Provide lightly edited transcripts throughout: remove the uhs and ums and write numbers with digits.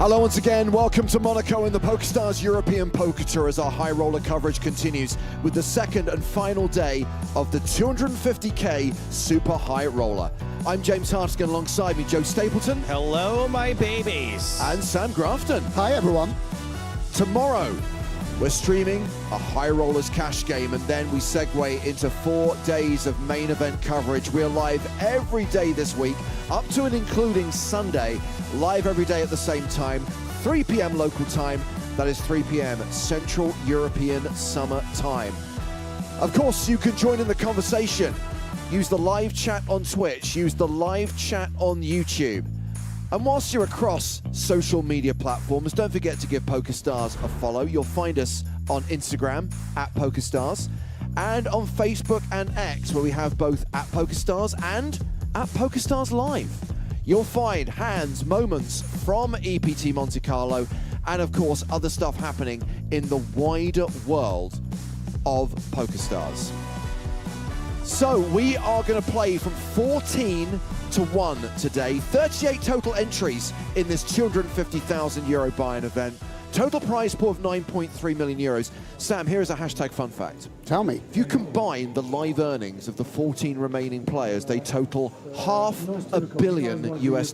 Hello once again, welcome to Monaco in the PokerStars European Poker Tour as our high roller coverage continues with the second and final day of the 250k Super High Roller. I'm James Hartigan, alongside me Joe Stapleton. Hello, my babies. And Sam Grafton. Hi, everyone. Tomorrow, we're streaming a high rollers cash game, and then we segue into 4 days of main event coverage. We're live every day this week, up to and including Sunday, live every day at the same time, 3 p.m. local time, that is 3 p.m. Central European Summer Time. Of course, you can join in the conversation. Use the live chat on Twitch, use the live chat on YouTube. And whilst you're across social media platforms, don't forget to give PokerStars a follow. You'll find us on Instagram at PokerStars and on Facebook and X, where we have both at PokerStars and at PokerStars Live. You'll find hands, moments from EPT Monte-Carlo, and of course other stuff happening in the wider world of PokerStars. So we are going to play from 14 to 1 today. 38 total entries in this 250,000 euro buy-in event. Total prize pool of 9.3 million euros. Sam, here is a hashtag fun fact. Tell me. If you combine the live earnings of the 14 remaining players, they total $500 million US.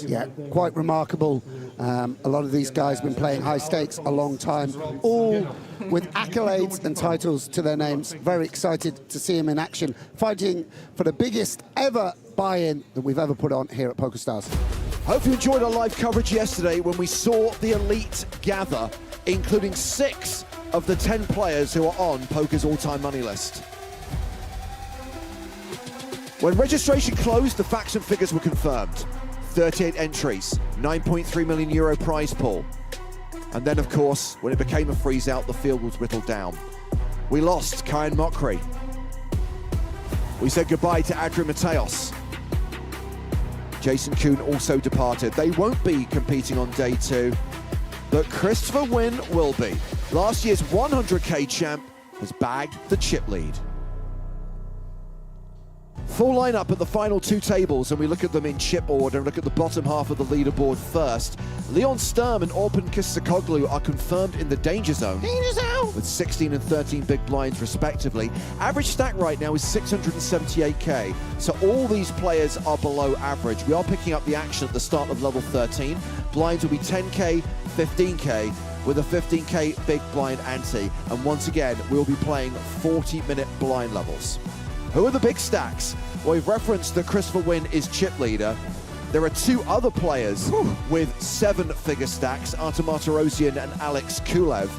Yeah, quite remarkable. A lot of these guys have been playing high stakes a long time, all with accolades and titles to their names. Very excited to see him in action, fighting for the biggest ever buy-in that we've ever put on here at PokerStars. Hope you enjoyed our live coverage yesterday when we saw the elite gather, including 6 of the 10 players who are on Poker's all-time money list. When registration closed, the facts and figures were confirmed. 38 entries, 9.3 million euro prize pool. And then, of course, when it became a freeze-out, the field was whittled down. We lost Kyan Mokri. We said goodbye to Adrian Mateos. Jason Kuhn also departed. They won't be competing on day 2, but Christopher Wynn will be. Last year's 100k champ has bagged the chip lead. Full lineup at the final 2 tables, and we look at them in chip order and look at the bottom half of the leaderboard first. Leon Sturm and Orpin Kistakoglu are confirmed in the danger zone. Danger zone! With 16 and 13 big blinds respectively. Average stack right now is 678k, so all these players are below average. We are picking up the action at the start of level 13. Blinds will be 10k, 15k, with a 15k big blind ante. And once again, we'll be playing 40-minute blind levels. Who are the big stacks? Well, we've referenced that Christopher Wynn is chip leader. There are 2 other players with 7-figure stacks, Artem Martirosyan and Alex Kulev.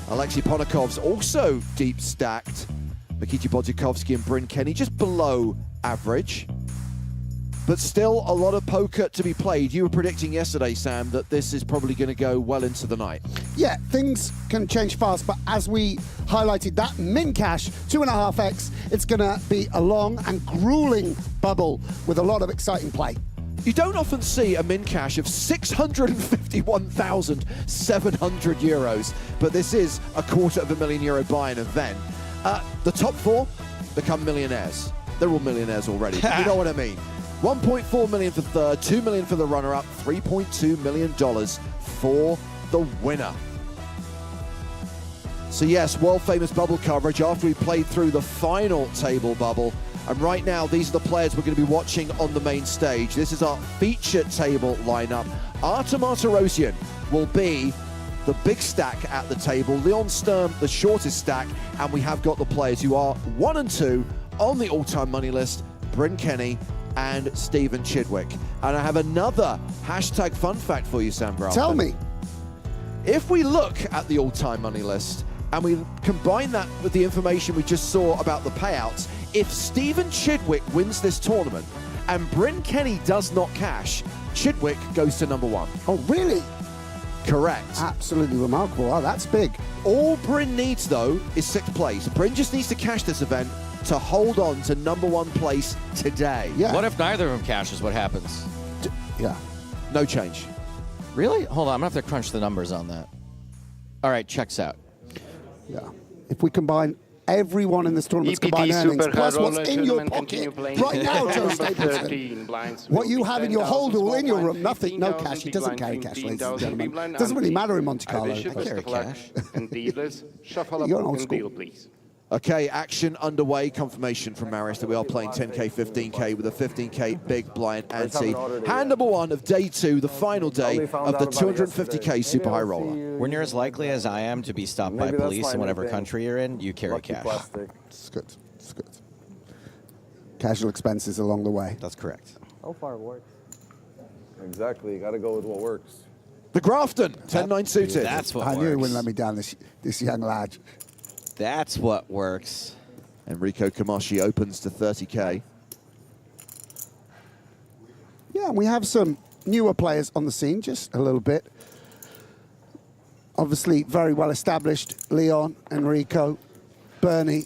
Alexei Ponakov's also deep stacked. Mikita Bodzikovsky and Bryn Kenny just below average. But still a lot of poker to be played. You were predicting yesterday, Sam, that this is probably going to go well into the night. Yeah, things can change fast, but as we highlighted, that min cash, 2.5x, it's going to be a long and grueling bubble with a lot of exciting play. You don't often see a min cash of 651,700 euros, but this is a €250,000 buy-in event. The top 4 become millionaires. They're all millionaires already. You know what I mean? 1.4 million for third, 2 million for the runner-up, $3.2 million for the winner. So yes, world-famous bubble coverage after we played through the final table bubble. And right now, these are the players we're going to be watching on the main stage. This is our feature table lineup. Artem Martirosyan will be the big stack at the table. Leon Sturm, the shortest stack. And we have got the players who are 1 and 2 on the all-time money list. Bryn Kenny and Stephen Chidwick. And I have another hashtag fun fact for you, Sam Grafton. Tell me. If we look at the all-time money list and we combine that with the information we just saw about the payouts, if Stephen Chidwick wins this tournament and Bryn Kenny does not cash, Chidwick goes to number 1. Oh, really? Correct. Absolutely remarkable. Oh, that's big. All Bryn needs, though, is 6th place. Bryn just needs to cash this event to hold on to number 1 place today. Yeah. What if neither of them cashes? What happens? Yeah. No change. Really? Hold on, I'm going to have to crunch the numbers on that. All right, checks out. Yeah. If we combine everyone in this tournament's combined earnings, plus what's in your pocket right now, Joe Stapleton. What you have in your holdall in your room, nothing, no cash. He doesn't carry cash, ladies and gentlemen. It doesn't really matter in Monte-Carlo. I carry cash. You're an old school. Okay, action underway. Confirmation from Marius that we are playing 10K, 15K with a 15K big blind ante. Hand number one of day two, the final day of the 250K super high roller. When you're as likely as I am to be stopped by police in whatever country you're in, you carry cash. It's good. It's good. Casual expenses along the way. That's correct. How far works? Exactly. You got to go with what works. The Grafton, 10-9 suited. That's what I works. knew he wouldn't let me down, this young lad. That's what works. Enrico Kamashi opens to 30K. Yeah, and we have some newer players on the scene, just a little bit. Obviously, very well established. Leon, Enrico, Bernie,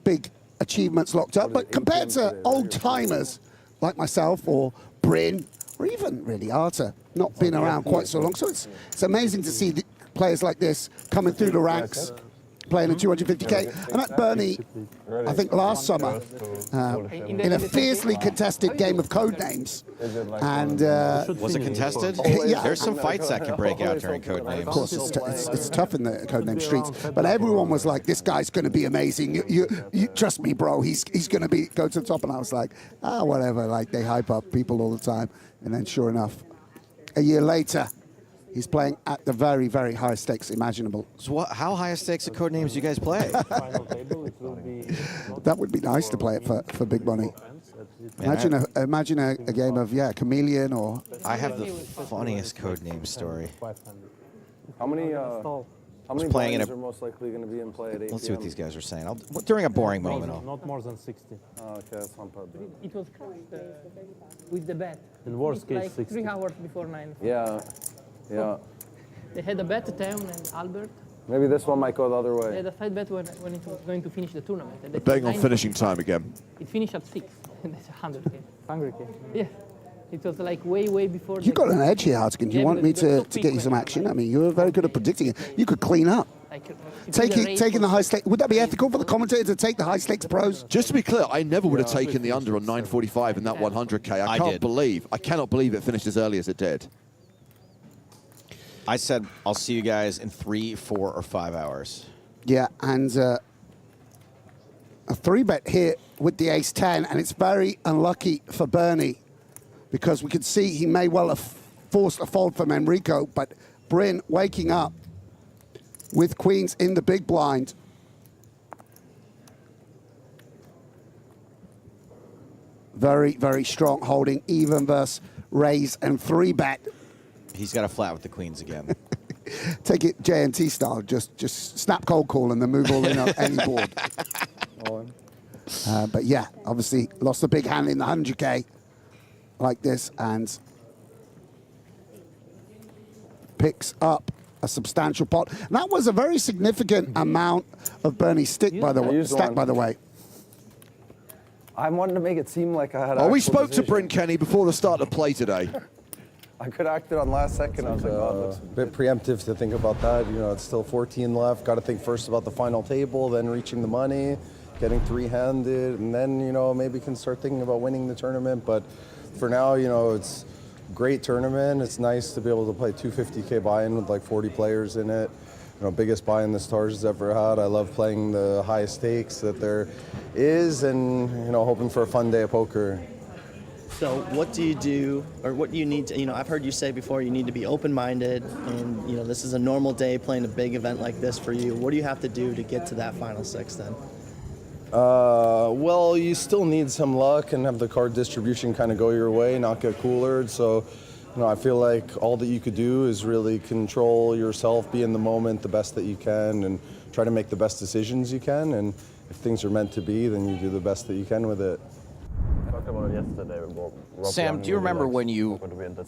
big achievements locked up. But compared to old-timers like myself or Bryn, or even really Arta, not been around quite so long. So it's amazing to see the players like this coming through the ranks, playing a 250K. I met Bernie, I think, last summer in a fiercely contested game of Codenames. And Was it contested? Yeah. There's some fights that can break out during code names. of course, it's tough in the Codename streets. But everyone was like, this guy's going to be amazing. You trust me, bro. He's going to go to the top. And I was like, whatever. Like, they hype up people all the time. And then sure enough, a year later, he's playing at the very, very highest stakes imaginable. So how high stakes of code names do you guys play? That would be nice to play it for big money. Imagine a game of, Chameleon or... I have the funniest code name story. How many playing in blinds a- are most likely going to be in play at 8 Let's see what p.m.? these guys are saying. During a boring moment, Not more than 60. Oh, okay, that's not bad. It was with the bet. In worst case, Like 60. 3 hours before 9. Yeah. They had a bet, Teun and Albert. Maybe this one might go the other They way. had a fight bet when it was going to finish the tournament. And they Betting said on 9. finishing time again. It finished at 6. And that's 100K. 100K. Yeah. It was like way before. You got an edge here, Hartigan. Do you Yeah, want but me it was so to get you quick some when- action? I mean, you're very good at predicting it. You could clean up. Like, if you did a race Taking the for- high stakes, would that be ethical for the commentator to take the high stakes pros? Just to be clear, I never would have taken the under on 945 in that 100K. I cannot believe it finished as early as it did. I said I'll see you guys in 3, 4, or 5 hours. Yeah, and a 3-bet here with the ace-10, and it's very unlucky for Bernie because we could see he may well have forced a fold from Enrico, but Bryn waking up with queens in the big blind. Very, very strong holding, even versus raise and 3-bet. He's got a flat with the queens again. Take it J&T style, just snap cold call and then move all in on any board. But yeah, obviously lost a big hand in the 100K like this and picks up a substantial pot. And that was a very significant amount of Bernie's stack, by the way. I wanted to make it seem like I had. Oh, we actual spoke to decision. Bryn Kenny before the start of play today. I could act it on last second. I was like, oh, A bit preemptive to think about that. You know, it's still 14 left. Got to think first about the final table, then reaching the money, getting three-handed, and then, you know, maybe can start thinking about winning the tournament. But for now, you know, it's a great tournament. It's nice to be able to play 250K buy-in with like 40 players in it. You know, biggest buy-in the Stars has ever had. I love playing the highest stakes that there is, and, you know, hoping for a fun day of poker. So what do you do, or what do you need to, I've heard you say before, you need to be open-minded, and, this is a normal day playing a big event like this for you. What do you have to do to get to that final six then? Well, you still need some luck and have the card distribution kind of go your way, not get coolered. So, I feel like all that you could do is really control yourself, be in the moment the best that you can, and try to make the best decisions you can. And if things are meant to be, then you do the best that you can with it. talked about it yesterday. Sam, do you remember when you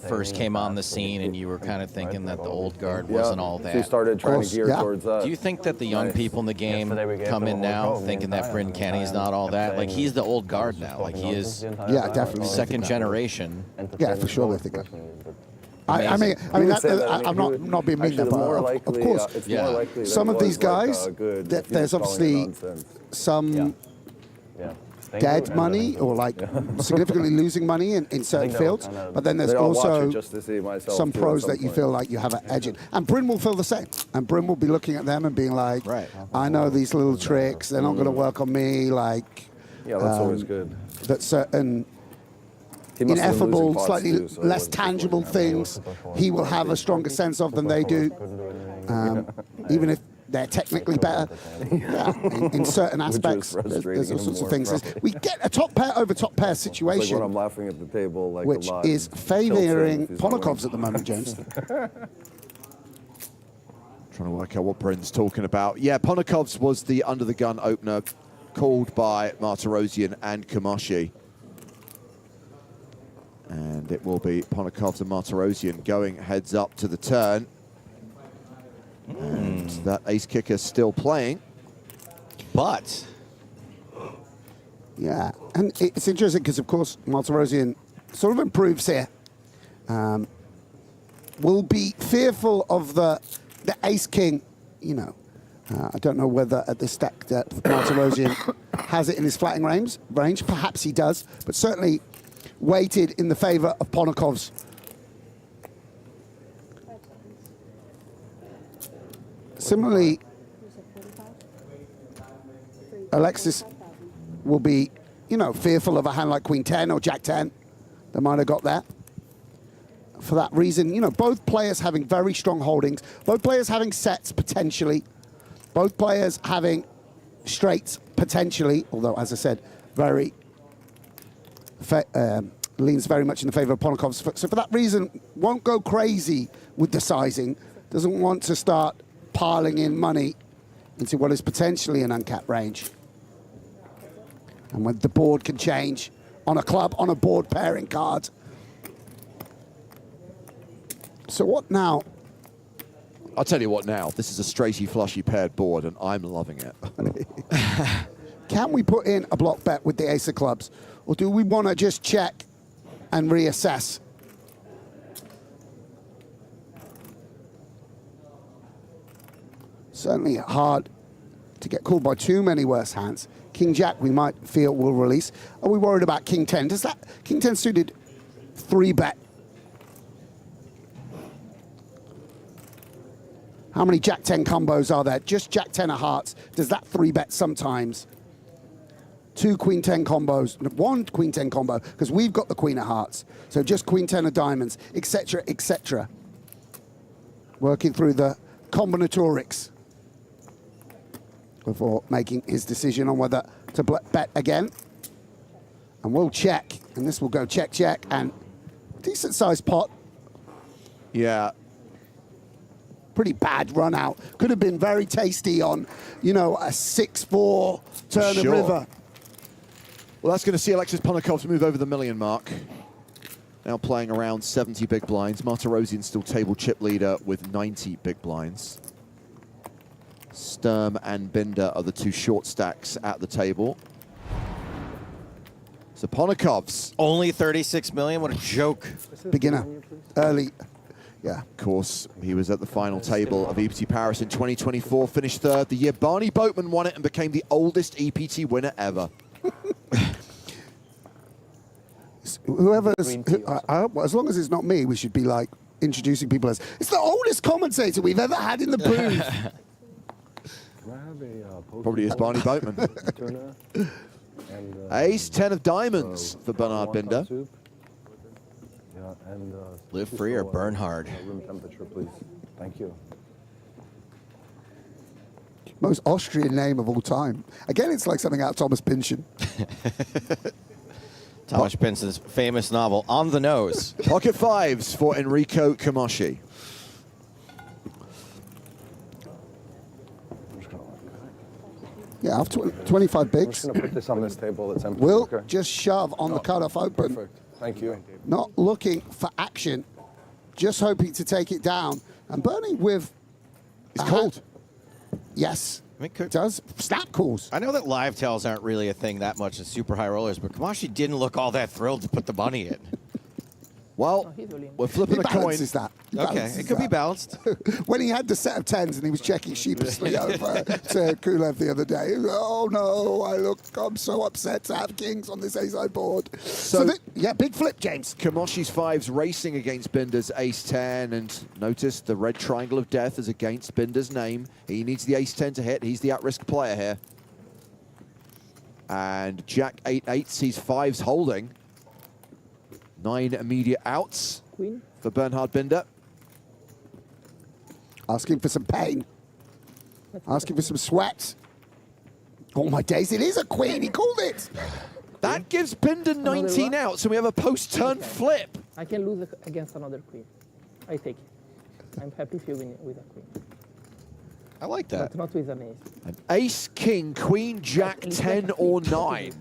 first came on the scene and you were kind of thinking that the old guard wasn't all that? He started trying to gear yeah. towards that. Do you think that the young people in the game come in now thinking that Bryn Kenny's not all that? Like, he's the old guard now. Like, he is Yeah, definitely. second generation. Yeah, for sure they think that. I mean, Wouldn't say that. I mean, I'm not being mean, actually, but more of likely, course, it's Yeah. more likely that some it of these was like, guys, good, that if you're there's just calling it obviously nonsense. some Yeah. Thank dead you. money or like significantly losing money in certain that will fields, kind of- but then there's I'll watch also it just to see myself some too at pros some that you point. feel like you have an edge in. And Bryn will feel the same. And Bryn will be looking at them and being like, Right. I know these little tricks, they're not going to work on me, like Yeah, that's always good. that certain He must have been losing ineffable, pots slightly too, so it less wasn't just tangible working out. things he will have a stronger sense of than they do, even if they're technically better. Yeah, in certain aspects, there's all sorts of things. We get a top pair over top pair It's like situation, when I'm laughing at the table, like which a lot. is Tilts favouring in if he's not Ponokov's at winning. the moment, James. Trying to work out what Bryn's talking about. Yeah, Ponokov's was the under-the-gun opener called by Martirosyan and Kamashi. And it will be Ponokov's and Martirosyan going heads up to the turn. And that ace kicker still playing. But Yeah, and it's interesting because, of course, Martirosyan sort of improves here. Will be fearful of the ace king, you know. I don't know whether at this stack depth Martirosyan has it in his flatting range. Perhaps he does, but certainly weighted in the favor of Ponokov's. Similarly, Alexis will be, you know, fearful of a hand like Queen 10 or Jack 10 that might have got there. For that reason, you know, both players having very strong holdings, both players having sets potentially, both players having straights potentially, although, as I said, very leans very much in the favor of Ponokov's. So for that reason, won't go crazy with the sizing, doesn't want to start piling in money into what is potentially an uncapped range. And when the board can change on a club, on a board pairing card. So what now? I'll tell you what now, this is a straighty flushy paired board and I'm loving it. Can we put in a block bet with the ace of clubs? Or do we want to just check and reassess? Certainly hard to get called by too many worse hands. King Jack we might feel will release. Are we worried about King 10? Does that King 10 suited 3-bet? How many Jack 10 combos are there? Just Jack 10 of hearts. Does that 3-bet sometimes? 2 Queen 10 combos, 1 Queen 10 combo, because we've got the Queen of hearts. So just Queen 10 of diamonds, etc., etc. Working through the combinatorics before making his decision on whether to bet again. And we'll check, and this will go check, check, and decent sized pot. Yeah, Pretty bad run out. Could have been very tasty on, you know, a 6-4 turn Sure. of river. well, that's going to see Alexis Ponokov move over the million mark. Now playing around 70 big blinds. Martirosyan still table chip leader with 90 big blinds. Sturm and Binder are the 2 short stacks at the table. So Ponokov's, only 36 million. What a joke. Beginner, early. Yeah. of course, he was at the final table of EPT Paris in 2024, finished 3rd. The year Barney Boatman won it and became the oldest EPT winner ever. Whoever's, as long as it's not me, we should be like introducing people as, it's the oldest commentator we've ever had in the booth. Probably is Barney Boatman. Ace 10 of diamonds for Bernard Binder. Live free or burn hard. Room temperature, please. Thank you. Most Austrian name of all time. Again, it's like something out of Thomas Pynchon. Thomas Pinson's famous novel, On the Nose. Pocket 5s for Enrico Kamashi. Yeah, after 25 I'm bigs, just going to put this on this table that's empty. we'll Okay. just shove on the cutoff open. Perfect. Thank you. Not looking for action, just hoping to take it down. And Bernie with... It's cold. Yes, I mean, it does. Snap calls. I know that live tells aren't really a thing that much in super high rollers, but Kamashi didn't look all that thrilled to put the money in. Well, he's all in. we're flipping He a coin. balances that. He Okay, balances it could be that. balanced. When he had the set of 10s and he was checking sheepishly over to Kulev the other day, he was, oh no, I'm so upset to have kings on this ace-high board. So yeah, big flip, James. Kamoshi's 5's racing against Binder's ace-10, and notice the red triangle of death is against Binder's name. He needs the ace-10 to hit. He's the at-risk player here. And Jack 8-8 sees 5's holding. 9 immediate outs Queen. for Bernhard Binder. Asking for some pain. Asking for some sweat. Oh my days, it is a queen, he called it. That gives Binder 19 outs, and we have a post-turn flip. I can lose against another queen. I take it. I'm happy if you win with a queen, I like that. but not with an ace. An ace, king, queen, jack, 10 or 9.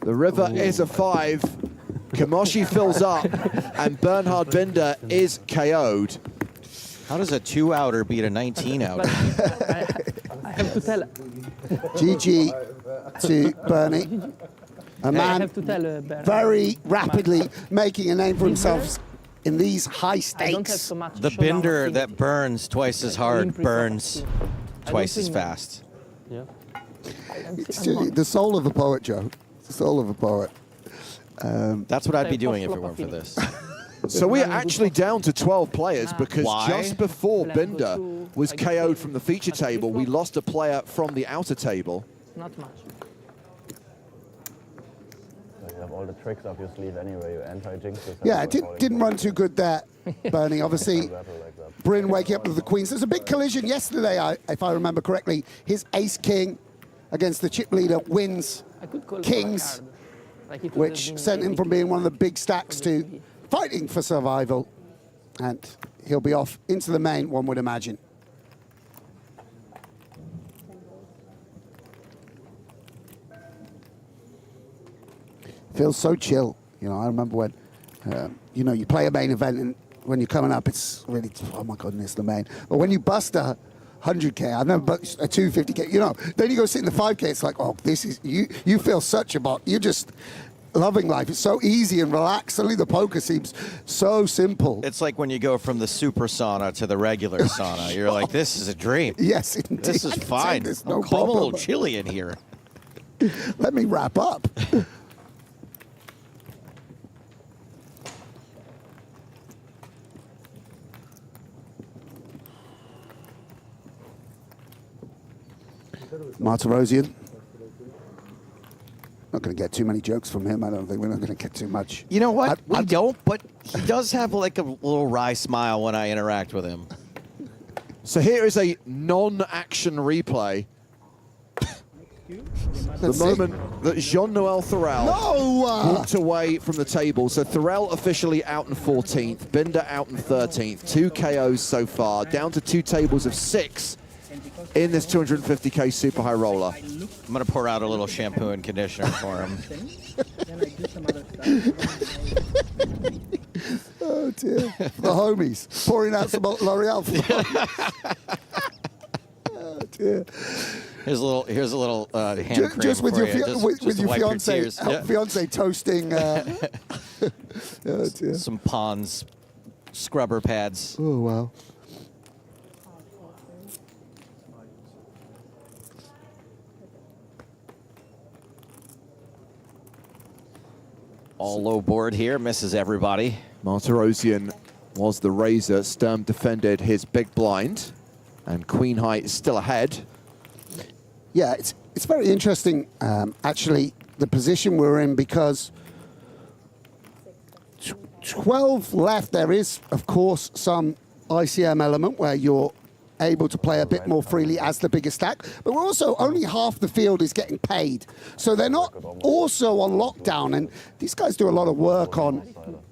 The river is a 5. Kamoshi fills up, and Bernhard Binder is KO'd. How does a 2-outer beat a 19-outer? I have to tell. GG to Bernie. A I man have to tell Bernard. very rapidly making a name for himself in these high I don't have stakes. so much. The showdown Binder thing. that burns twice as hard burns twice as think- fast. Yeah. It's the soul of a poet, Joe. It's the soul of a poet. That's what I'd be doing if it weren't for this. So we're actually down to 12 players because Why? just before Let's go Binder to- was I guess KO'd we- from the feature I think table, we lost a player from the outer table. Not much. You have all the tricks up your sleeve anyway. You anti-jinx yourself. Yeah, it didn't run too good there, Bernie. Obviously, Bryn waking up with the queens. There's a big collision yesterday, if I remember correctly. His ace-king against the chip leader wins I could call kings, for a card. Like it would which have been sent him epic. from being one of the big stacks to fighting for survival. And he'll be off into the main, one would imagine. Feels so chill. You know, I remember when, you know, you play a main event and when you're coming up, it's really, oh my goodness, the main. But when you bust a 100K, I've never bust a 250K, you know, then you go sit in the 5K, it's like, oh, this is, you feel such a bot. You're just loving life. It's so easy and relaxed. Suddenly the poker seems so simple. It's like when you go from the super sauna to the regular sauna. You're like, this is a dream. Yes, indeed. This is fine. There's no Calm, a little problem. chilly in here. Let me wrap up. Martirosian. Not going to get too many jokes from him. I don't think we're not going to get too much. You know what? I We don't, but he does have like a little wry smile when I interact with him. So here is a non-action replay. The Let's see. moment that Jean-Noel Thorel No! walked away from the table. So Thorel officially out in 14th, Binder out in 13th. 2 KOs so far, down to 2 tables of 6 in this 250K super high roller. I'm going to pour out a little shampoo and conditioner for him. Oh, dear. The homies. Pouring out some L'Oreal for the homies. Oh, dear. Here's a little hand cream Just with for your, you. with just to your wipe fiance, tears. Yeah. fiance toasting. Oh, dear. Some Pond's scrubber pads. Oh, wow. All low board here, misses everybody. Martirosian was the raiser. Sturm defended his big blind, and Queen High is still ahead. Yeah, it's very interesting, actually, the position we're in, because 12 left, there is, of course, some ICM element where you're able to play a bit more freely as the bigger stack, but we're also, only half the field is getting paid. So they're not also on lockdown, and these guys do a lot of work on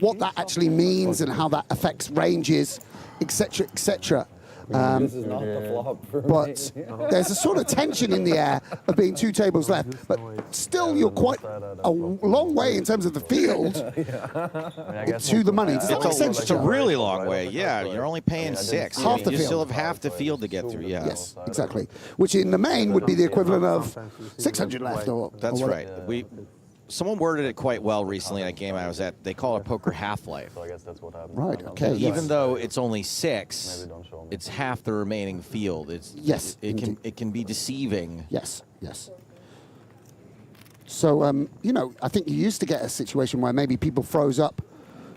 what that actually means and how that affects ranges, etc., etc. This is not the flop for But there's a sort of tension in the air of being 2 tables left. But still, you're quite a long way in terms of the field to the money. Does that make sense, It's a Joe? really long way. Yeah, you're only paying 6. Half the you field. still have half the field to get through. Yeah. Yes, exactly. Which in the main would be the equivalent of 600 left. That's or right. Someone worded it quite well recently in a game I was at. They call it poker half-life. So I guess that's what happened. Right, okay. Even though it's only 6, it's half the remaining field. Yes, It can be deceiving. Yes, yes. So, you know, I think you used to get a situation where maybe people froze up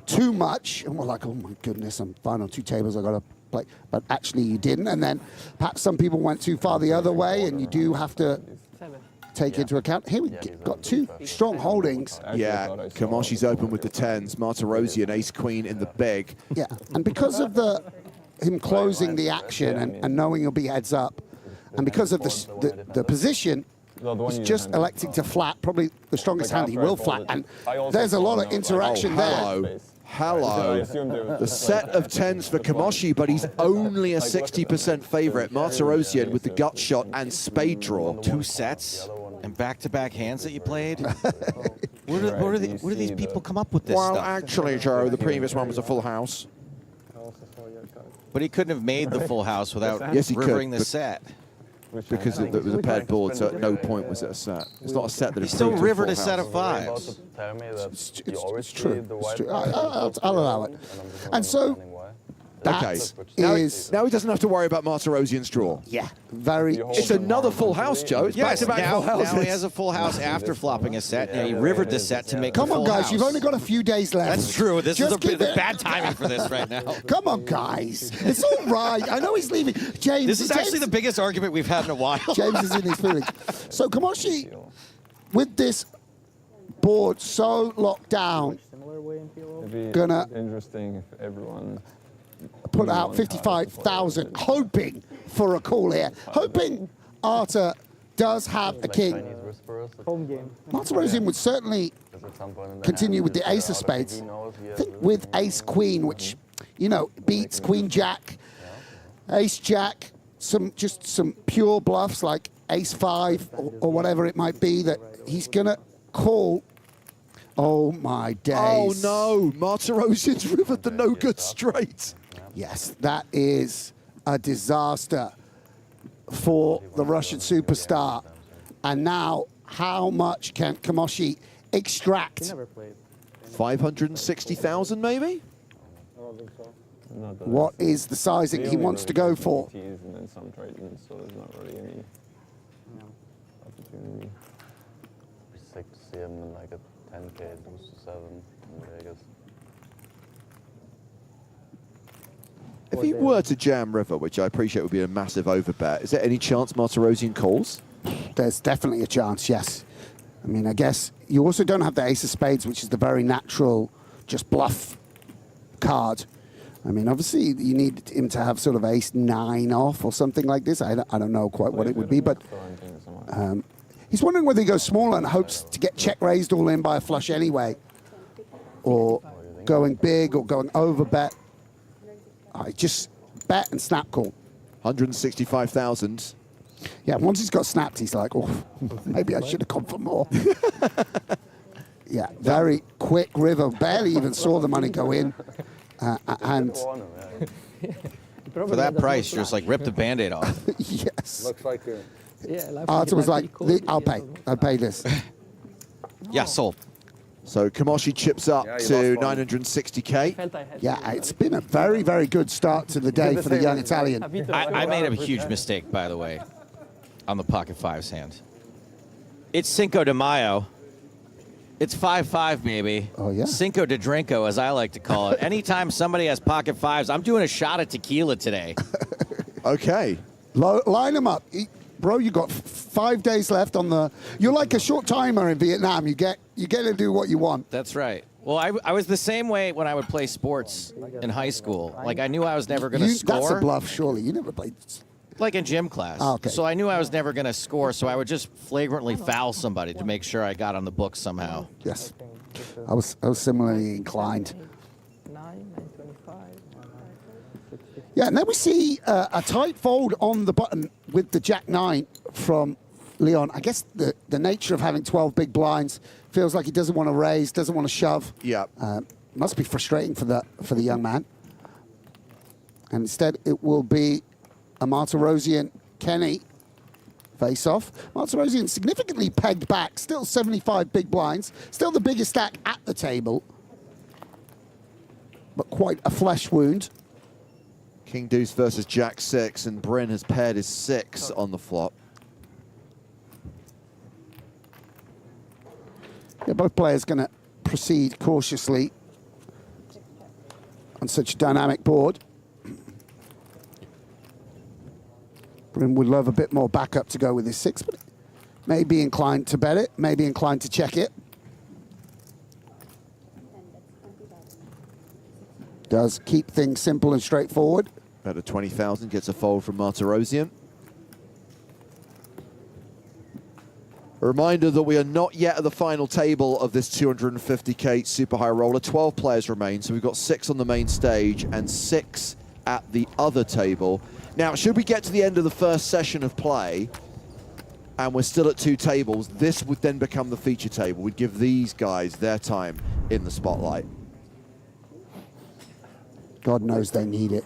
too much and were like, oh my goodness, I'm fine on 2 tables, I've got to play. But actually you didn't. And then perhaps some people went too far the other way, and you do have to take into account. Here we got 2 strong holdings. Yeah, Kamoshi's open with the 10s. Martirosian ace-queen in the big. Yeah, and because of him closing the action and knowing he'll be heads up, and because of the position, he's just electing to flat, probably the strongest hand he will flat. And there's a lot of interaction there. Hello. The set of 10s for Kamoshi, but he's only a 60% favorite. Martirosian with the gut shot and spade draw. 2 sets and back-to-back hands that you played. Where do these people come up with this Well, stuff? actually, Joe, the previous one was a full house. But he couldn't have made the full house without Yes, he could, rivering the but- set. Because it was a paired board, so at no point was it a set. It's not a set that He still improved to rivered a full set house. of 5s. Tell me that It's true. It's true. I'll allow it. And so Okay. that Now he doesn't have to worry about Martirosian's draw. yeah, very. It's another full house, Joe. It's Yes, back-to-back now, full houses. now he has a full house after flopping a set, and he rivered the set to make Come the on, full guys, house. you've only got a few days left. That's true. This Just is keep the it- bad timing for this right now. Come on, guys. It's all right. I know he's leaving. James. This is actually the biggest argument we've had in a while. James is in his feelings. So Kamoshi, with this board so locked down, Similar way in PLO. It'd be Gonna- interesting if everyone put out 55,000, hoping for a call here. Hoping Arta does have a king. Home game. Martirosian would certainly continue with the ace of spades. I think with ace queen, which, you know, beats queen jack, ace jack, some pure bluffs like ace 5 or whatever it might be that he's gonna call. Oh my days. Oh no, Martirosian's rivered the no good straight. Yes, that is a disaster for the Russian superstar. And now, how much can Kamoshi extract? Never played. 560,000 maybe? What is the sizing he wants to go for? Tees and then some trade-ins, so there's not really any opportunity. Sick to see him in like a 10K, lose to 7 in Vegas. If he were to jam river, which I appreciate would be a massive overbet, is there any chance Martirosian calls? There's definitely a chance, yes. I mean, I guess you also don't have the ace of spades, which is the very natural, just bluff card. I mean, obviously, you need him to have sort of ace 9 off or something like this. I don't know quite what it would be, but he's wondering whether he goes smaller and hopes to get check raised all in by a flush anyway, or going big or going over bet. I just bet and snap call. 165,000. Yeah, once he's got snapped, he's like, oh, maybe I should have gone for more. Yeah, very quick river. Barely even saw the money go in. And For that price, just like rip the Band-Aid off. yes. Looks like a Yeah, Arthur was like, I'll pay this. Yeah, sold. So Kamoshi chips up to 960K. Felt I had Yeah, it's been a very, very good start to the day for the young Italian. I made a huge mistake, by the way, on the pocket 5s hand. It's Cinco de Mayo. It's 5-5, baby. Oh, yeah. Cinco de Drinko, as I like to call it. Anytime somebody has pocket 5s, I'm doing a shot of tequila today. Okay. Line them up. Bro, you got 5 days left on the... You're like a short timer in Vietnam. You get to do what you want. That's right. Well, I was the same way when I would play sports in high school. Like, I knew I was never going to score. That's a bluff, surely. You never played... Like in gym class. Oh, okay. So I knew I was never going to score, so I would just flagrantly foul somebody to make sure I got on the book somehow. Yes. I was similarly inclined. 9, 925. Yeah, and then we see a tight fold on the button with the Jack-9 from Leon. I guess the nature of having 12 big blinds feels like he doesn't want to raise, doesn't want to shove. Yeah. Must be frustrating for the young man. And instead, it will be a Martirosian Kenny face-off. Martirosian significantly pegged back, still 75 big blinds, still the biggest stack at the table, but quite a flesh wound. King Deuce versus Jack 6, and Bryn has paired his 6 on the flop. Yeah, both players going to proceed cautiously on such a dynamic board. Bryn would love a bit more backup to go with his 6, but may be inclined to bet it, may be inclined to check it. Does keep things simple and straightforward. Better 20,000, gets a fold from Martirosian. A reminder that we are not yet at the final table of this 250k super high roller. 12 players remain, so we've got 6 on the main stage and 6 at the other table. Now, should we get to the end of the first session of play and we're still at 2 tables, this would then become the feature table. We'd give these guys their time in the spotlight. God knows they need it.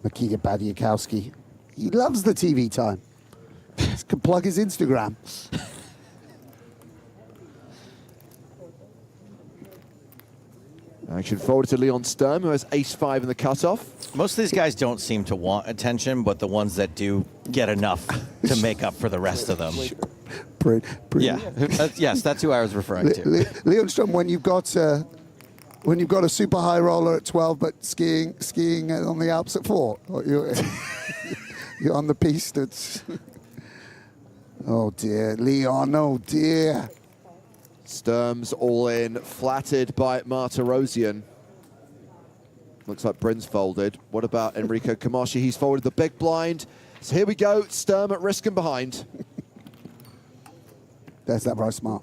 Nikita Badiakowski, he loves the TV time. He can plug his Instagram. Action forward to Leon Sturm, who has ace-5 in the cutoff. Most of these guys don't seem to want attention, but the ones that do get enough to make up for the rest of them. Yeah. Yes, that's who I was referring to. Leon Sturm, when you've got a super high roller at 12, but skiing on the Alps at 4, or you're on the piste. It's oh dear, Leon. Oh dear. Sturm's all in, flattered by Martirosian. Looks like Bryn's folded. What about Enrico Camacho? He's folded the big blind. So here we go, Sturm at risk and behind. There's that very smart.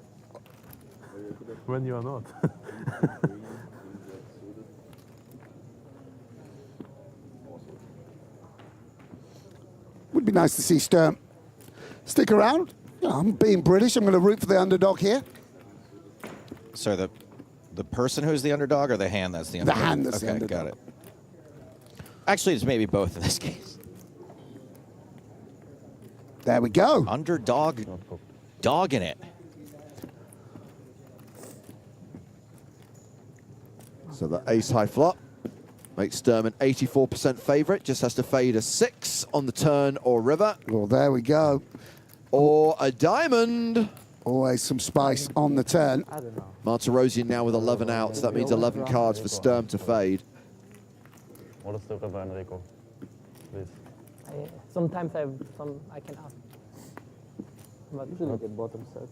When you are not. Would be nice to see Sturm stick around. You know, I'm being British. I'm going to root for the underdog here. So the person who's the underdog or the hand that's the underdog? The hand that's the okay, underdog. got it. Actually, it's maybe both in this case. There we go. Underdog, dogging it. So the ace-high flop makes Sturm an 84% favorite. Just has to fade a 6 on the turn or river. Well, there we go. Or a diamond. Always some spice on the turn. I don't know. Martirosian now with 11 outs. That means 11 cards for Sturm to fade. What is the river, Enrico? Please. Sometimes I can ask. But Usually get bottom sets.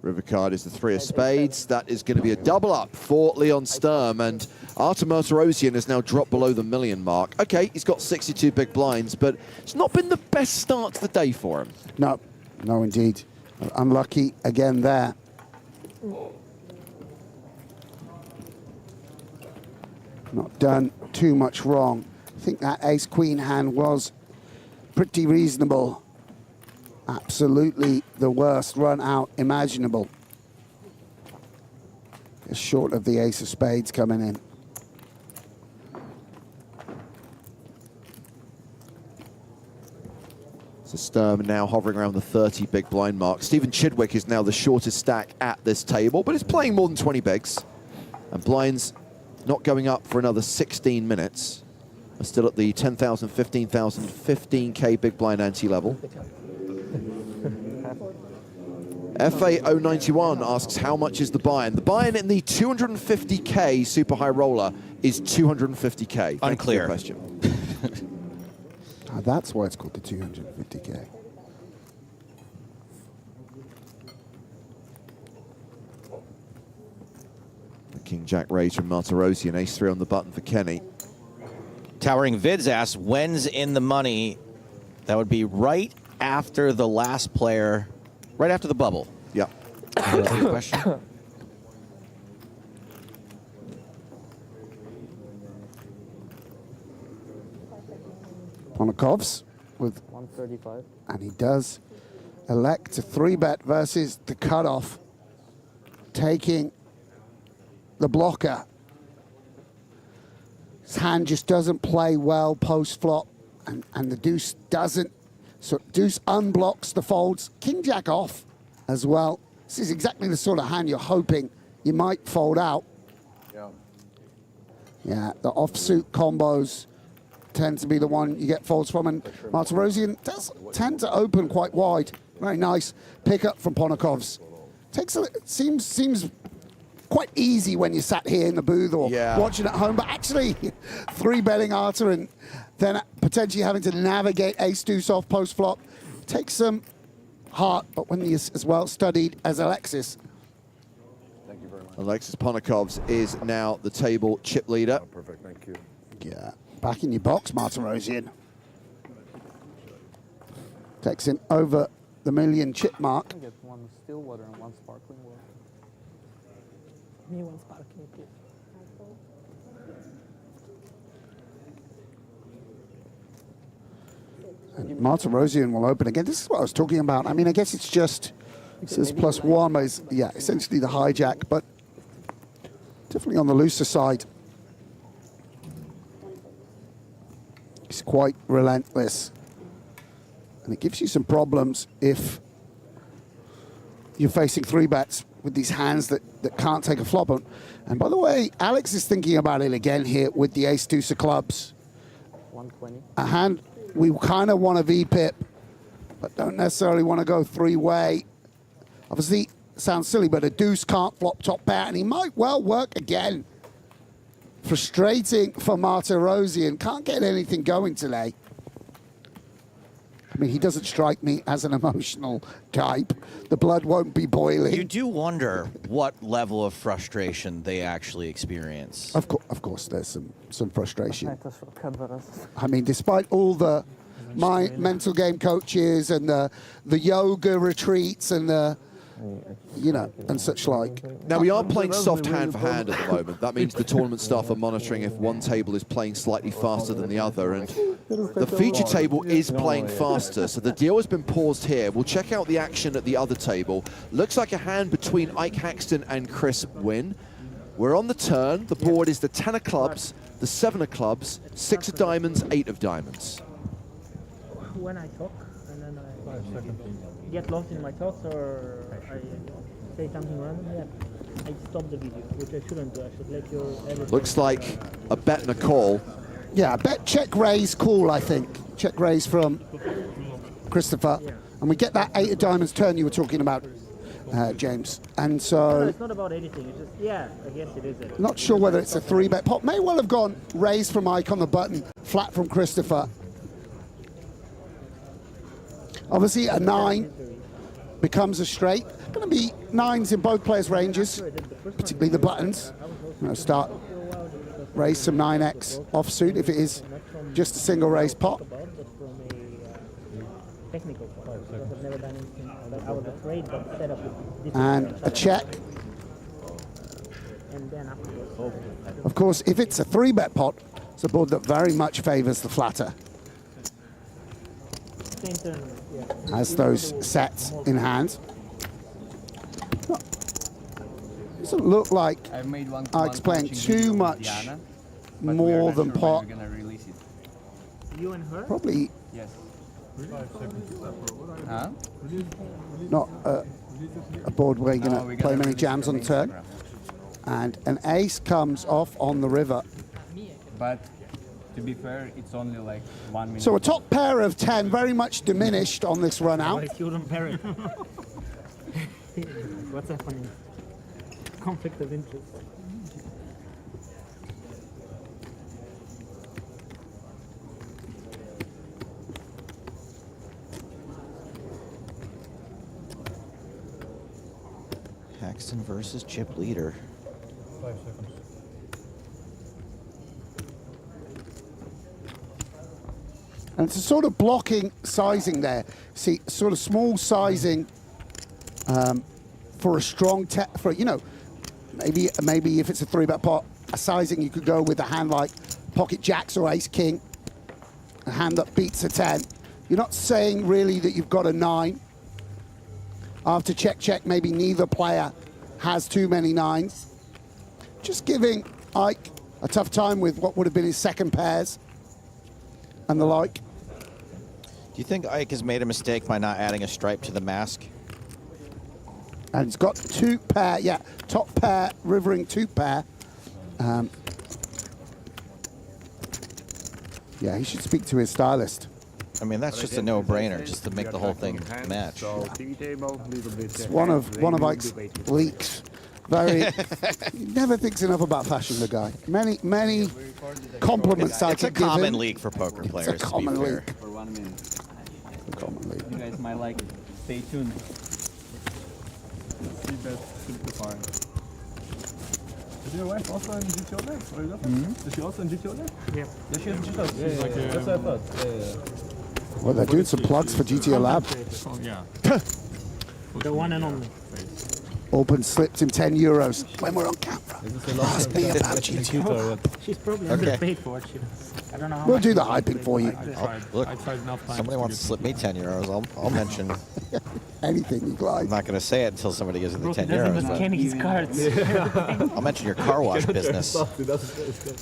River card is the 3 of spades. That is going to be a double up for Leon Sturm, and Artem Martirosian has now dropped below the million mark. Okay, he's got 62 big blinds, but it's not been the best start to the day for him. No, no indeed. Unlucky again there. Not done too much wrong. I think that ace-queen hand was pretty reasonable. Absolutely the worst run out imaginable. Just short of the ace of spades coming in. So Sturm now hovering around the 30 big blind mark. Stephen Chidwick is now the shortest stack at this table, but is playing more than 20 bigs. And blinds not going up for another 16 minutes. We're still at the 10,000, 15,000, 15K big blind ante level. FA091 asks, how much is the buy-in? The buy-in in the 250K super high roller is 250K. Unclear. Question. That's why it's called the 250K. The King Jack raise from Martirosian, ace-3 on the button for Kenny. Towering Vids asks, when's in the money? That would be right after the last player, right after the bubble. Yeah. Question. Ponakov's with, 135. and he does elect to 3-bet versus the cutoff, taking the blocker. His hand just doesn't play well post-flop, and the deuce doesn't. So deuce unblocks the folds. King Jack off as well. This is exactly the sort of hand you're hoping you might fold out. Yeah, the offsuit combos tend to be the one you get folds from, and Martirosyan does tend to open quite wide. Very nice pickup from Ponakov's. Seems quite easy when you're sat here in the booth or watching at home, but actually 3-betting Arthur and then potentially having to navigate ace-deuce off post-flop takes some heart, but when he's as well studied as Alexis. Alexis Ponakov's is now the table chip leader. Oh, perfect, thank you. Yeah, back in your box, Martirosyan. Takes him over the 1 million chip mark. I get 1 still water and 1 sparkling water. Me one sparkling, please. And Martirosyan will open again. This is what I was talking about. I mean, I guess it's just, this is +1, but it's, yeah, essentially the hijack, but definitely on the looser side. It's quite relentless. And it gives you some problems if you're facing 3-bets with these hands that can't take a flop on. And by the way, Alex is thinking about it again here with the ace-deuce of clubs. 120. A hand we kind of want to V-pip, but don't necessarily want to go 3-way. Obviously, sounds silly, but a deuce can't flop top pair, and he might well work again. Frustrating for Martirosyan. Can't get anything going today. I mean, he doesn't strike me as an emotional type. The blood won't be boiling. You do wonder what level of frustration they actually experience. Of course, there's some frustration. Nej, to är så kadvar. I mean, despite all my mental game coaches and the yoga retreats and the, you know, and such like. Now, we are playing soft hand for hand at the moment. That means the tournament staff are monitoring if one table is playing slightly faster than the other, and the feature table is playing faster, so the deal has been paused here. We'll check out the action at the other table. Looks like a hand between Ike Haxton and Chris Wynn. We're on the turn. The board is the 10 of clubs, the 7 of clubs, 6 of diamonds, 8 of diamonds. When I talk, and then I get lost in my thoughts, or I say something random, yeah, I stop the video, which I shouldn't do. I should let your everything. Looks like a bet and a call. Yeah, bet check raise call, I think. Check raise from Christopher. Yeah. And we get that 8 of diamonds turn you were talking about, James. And so... No, it's not about anything. It's just, yeah, I guess it is. Not sure whether it's a 3-bet pot. May well have gone raise from Ike on the button, flat from Christopher. Obviously, a 9 becomes a straight. Going to be 9s in both players' ranges, particularly the buttons. I'm going to start raise some 9x offsuit if it is just a single raise pot. Technical part, because I've never done anything. I was afraid, but set up And a check. And then afterwards. Of course, if it's a 3-bet pot, it's a board that very much favors the flatter. Same turn, yeah. Has those sets in hand. Doesn't look like I've made one Ike's playing too much more than pot. We're gonna release it. You and her? Probably Yes. Huh? not a board where you're No, going we're to play gonna many release jams it on on the turn. Instagram. And an ace comes off on the river. But to be fair, it's only like 1 minute. So a top pair of 10, very much diminished on this run out. Why shouldn't parent? What's happening? Conflict of interest. Haxton versus chip leader. 5 seconds. And it's a sort of blocking sizing there. See, sort of small sizing for a strong, you know, maybe if it's a 3-bet pot, a sizing you could go with a hand like pocket jacks or ace king. a hand that beats a 10. You're not saying really that you've got a 9. After check, maybe neither player has too many 9s. Just giving Ike a tough time with what would have been his second pairs and the like. Do you think Ike has made a mistake by not adding a stripe to the mask? And he's got 2 pair, yeah, top pair, rivering 2 pair. Yeah, he should speak to his stylist. I mean, that's just a no-brainer, just to make the whole thing match. It's one of Ike's leaks. Very, he never thinks enough about fashion, the guy. Many compliments I It's a could give common him. leak for poker players, It's a common to be fair. leak. For 1 minute. A common leak. You guys might like it. Stay tuned. See that simplifier. Is your wife also in GTO there? Or is she also in GTO there? Yeah. Yeah, she has GTO. Yeah, that's what I thought. Well, they're doing some plugs for GTO Lab. Oh, yeah. The one and only. Open slipped him 10 euros when we're on camera. Ask me about GTO. She's probably underpaid for what she does. I don't know how We'll much do she the does. hyping for you. Look, somebody wants to slip me 10 euros, I'll mention. Anything you like. I'm not going to say it until somebody gives me the 10 Doesn't euros. even scan his cards. I'll mention your car wash business.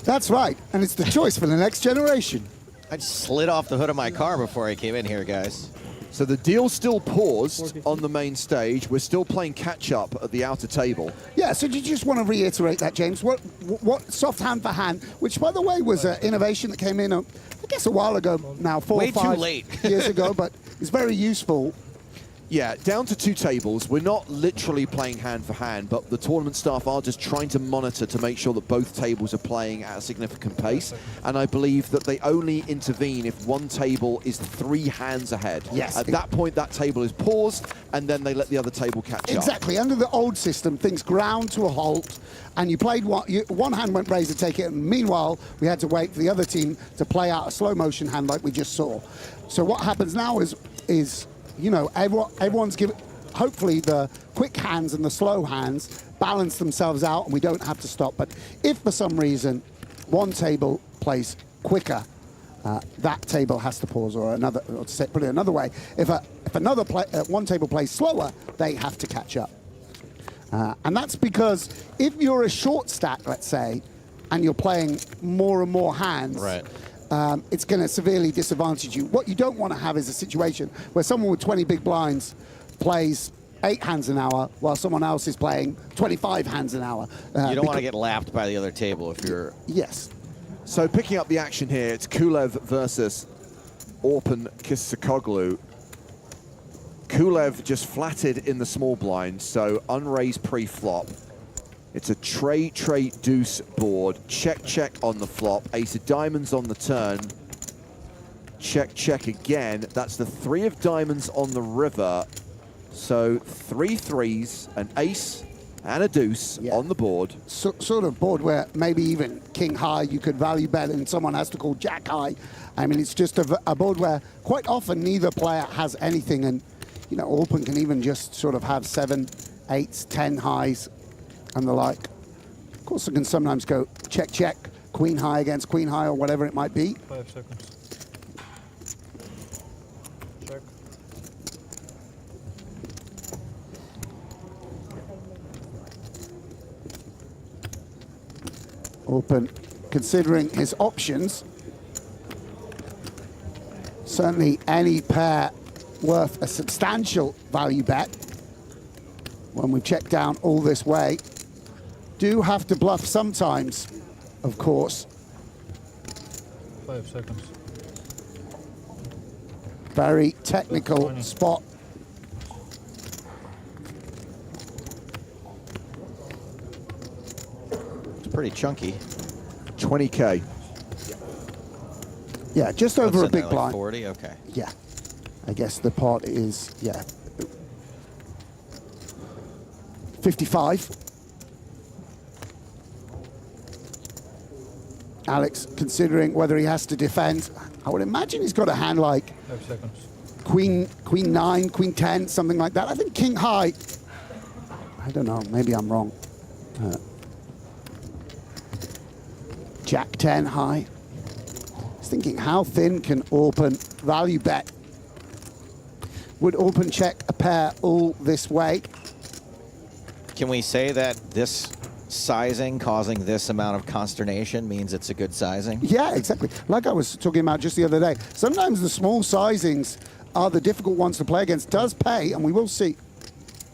That's right, and it's the choice for the next generation. I just slid off the hood of my car before I came in here, guys. So the deal's still paused on the main stage. We're still playing catch-up at the outer table. Yeah, so do you just want to reiterate that, James? What soft hand for hand, which, by the way, was an innovation that came in, I guess, a while ago now, 4 Way or too 5 late. years ago, but it's very useful. Yeah, down to 2 tables. We're not literally playing hand for hand, but the tournament staff are just trying to monitor to make sure that both tables are playing at a significant pace. And I believe that they only intervene if one table is 3 hands ahead. Yes. At that point, that table is paused, and then they let the other table catch up. Exactly. Under the old system, things ground to a halt, and you played one hand went raise to take it, and meanwhile, we had to wait for the other team to play out a slow motion hand like we just saw. So what happens now is you know, everyone's given, hopefully the quick hands and the slow hands balance themselves out and we don't have to stop. But if for some reason one table plays quicker, that table has to pause, or another, or to put it another way, if another one table plays slower, they have to catch up. And that's because if you're a short stack, let's say, and you're playing more and more hands, Right. It's going to severely disadvantage you. What you don't want to have is a situation where someone with 20 big blinds plays 8 hands an hour while someone else is playing 25 hands an hour. You don't want to get lapped by the other table if you're... Yes. So picking up the action here, it's Kulev versus Orpin Kisakoglu. Kulev just flatted in the small blind, so unraised pre-flop. It's a tray deuce board. Check on the flop. Ace of diamonds on the turn. Check again. That's the 3 of diamonds on the river. So 3 threes, an ace and a deuce on the board. Sort of board where maybe even king high you could value bet and someone has to call jack high. I mean, it's just a board where quite often neither player has anything, and you know, Orpin can even just sort of have 7, 8s, 10 highs and the like. Of course, it can sometimes go check, queen high against queen high, or whatever it might be. 5 seconds. Check. Orpin considering his options. Certainly any pair worth a substantial value bet when we check down all this way. Do have to bluff sometimes, of course. 5 seconds. Very technical spot. It's pretty chunky. 20K. Yeah, just over What's a in big there, like blind. 40? Okay. Yeah. I guess the pot is, yeah, 55. Alex considering whether he has to defend. I would imagine he's got a hand like 5 seconds. Queen 9, Queen 10, something like that. I think King high. I don't know, maybe I'm wrong. Jack 10 high. Is thinking, how thin can Orpen value bet? Would Orpen check a pair all this way? Can we say that this sizing causing this amount of consternation means it's a good sizing? Yeah, exactly. Like I was talking about just the other day, sometimes the small sizings are the difficult ones to play against. Does pay, and we will see.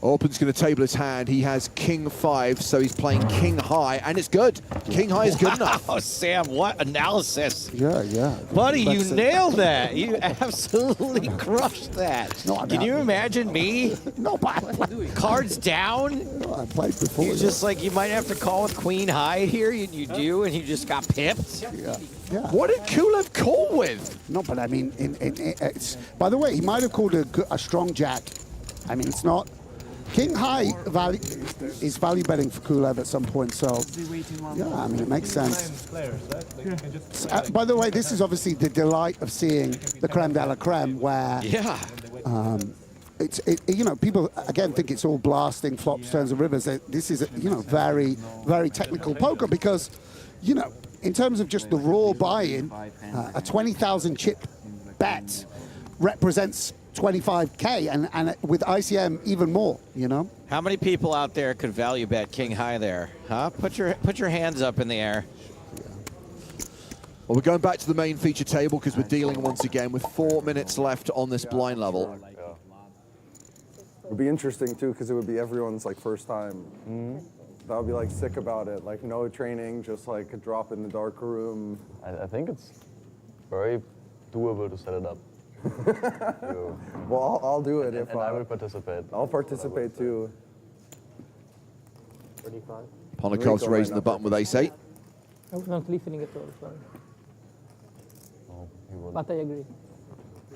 Orpen's going to table his hand. He has king 5, so he's playing king high, and it's good. King high is good enough. Oh, Sam, what analysis. Yeah. Buddy, you nailed that. You absolutely crushed that. No, I'm Can not. you imagine me? No, but Cards down? I played before. You just like, you might have to call with queen high here. You do, and you just got pipped. Yeah. What did Kulev call with? No, but I mean, it's, by the way, he might have called a strong jack. I mean, it's not. King high value is value betting for Kulev at some point, so yeah, I mean, it makes sense. By the way, this is obviously the delight of seeing the creme de la creme, where you know, people again think it's all blasting flops, turns, and rivers. This is you know, very, very technical poker because, you know, in terms of just the raw buy-in, a 20,000 chip bet represents 25K, and with ICM even more, you know. How many people out there could value bet king high there? Huh? Put your hands up in the air. Well, we're going back to the main feature table because we're dealing once again with 4 minutes left on this blind level. It would be interesting too, because it would be everyone's like first time. That would be like sick about it, like no training, just like a drop in the dark room. I think it's very doable to set it up. Well, I'll do it if I will participate. I'll participate too. Ponikov's raising the button with ace-8. I was not listening at all, sorry. But I agree.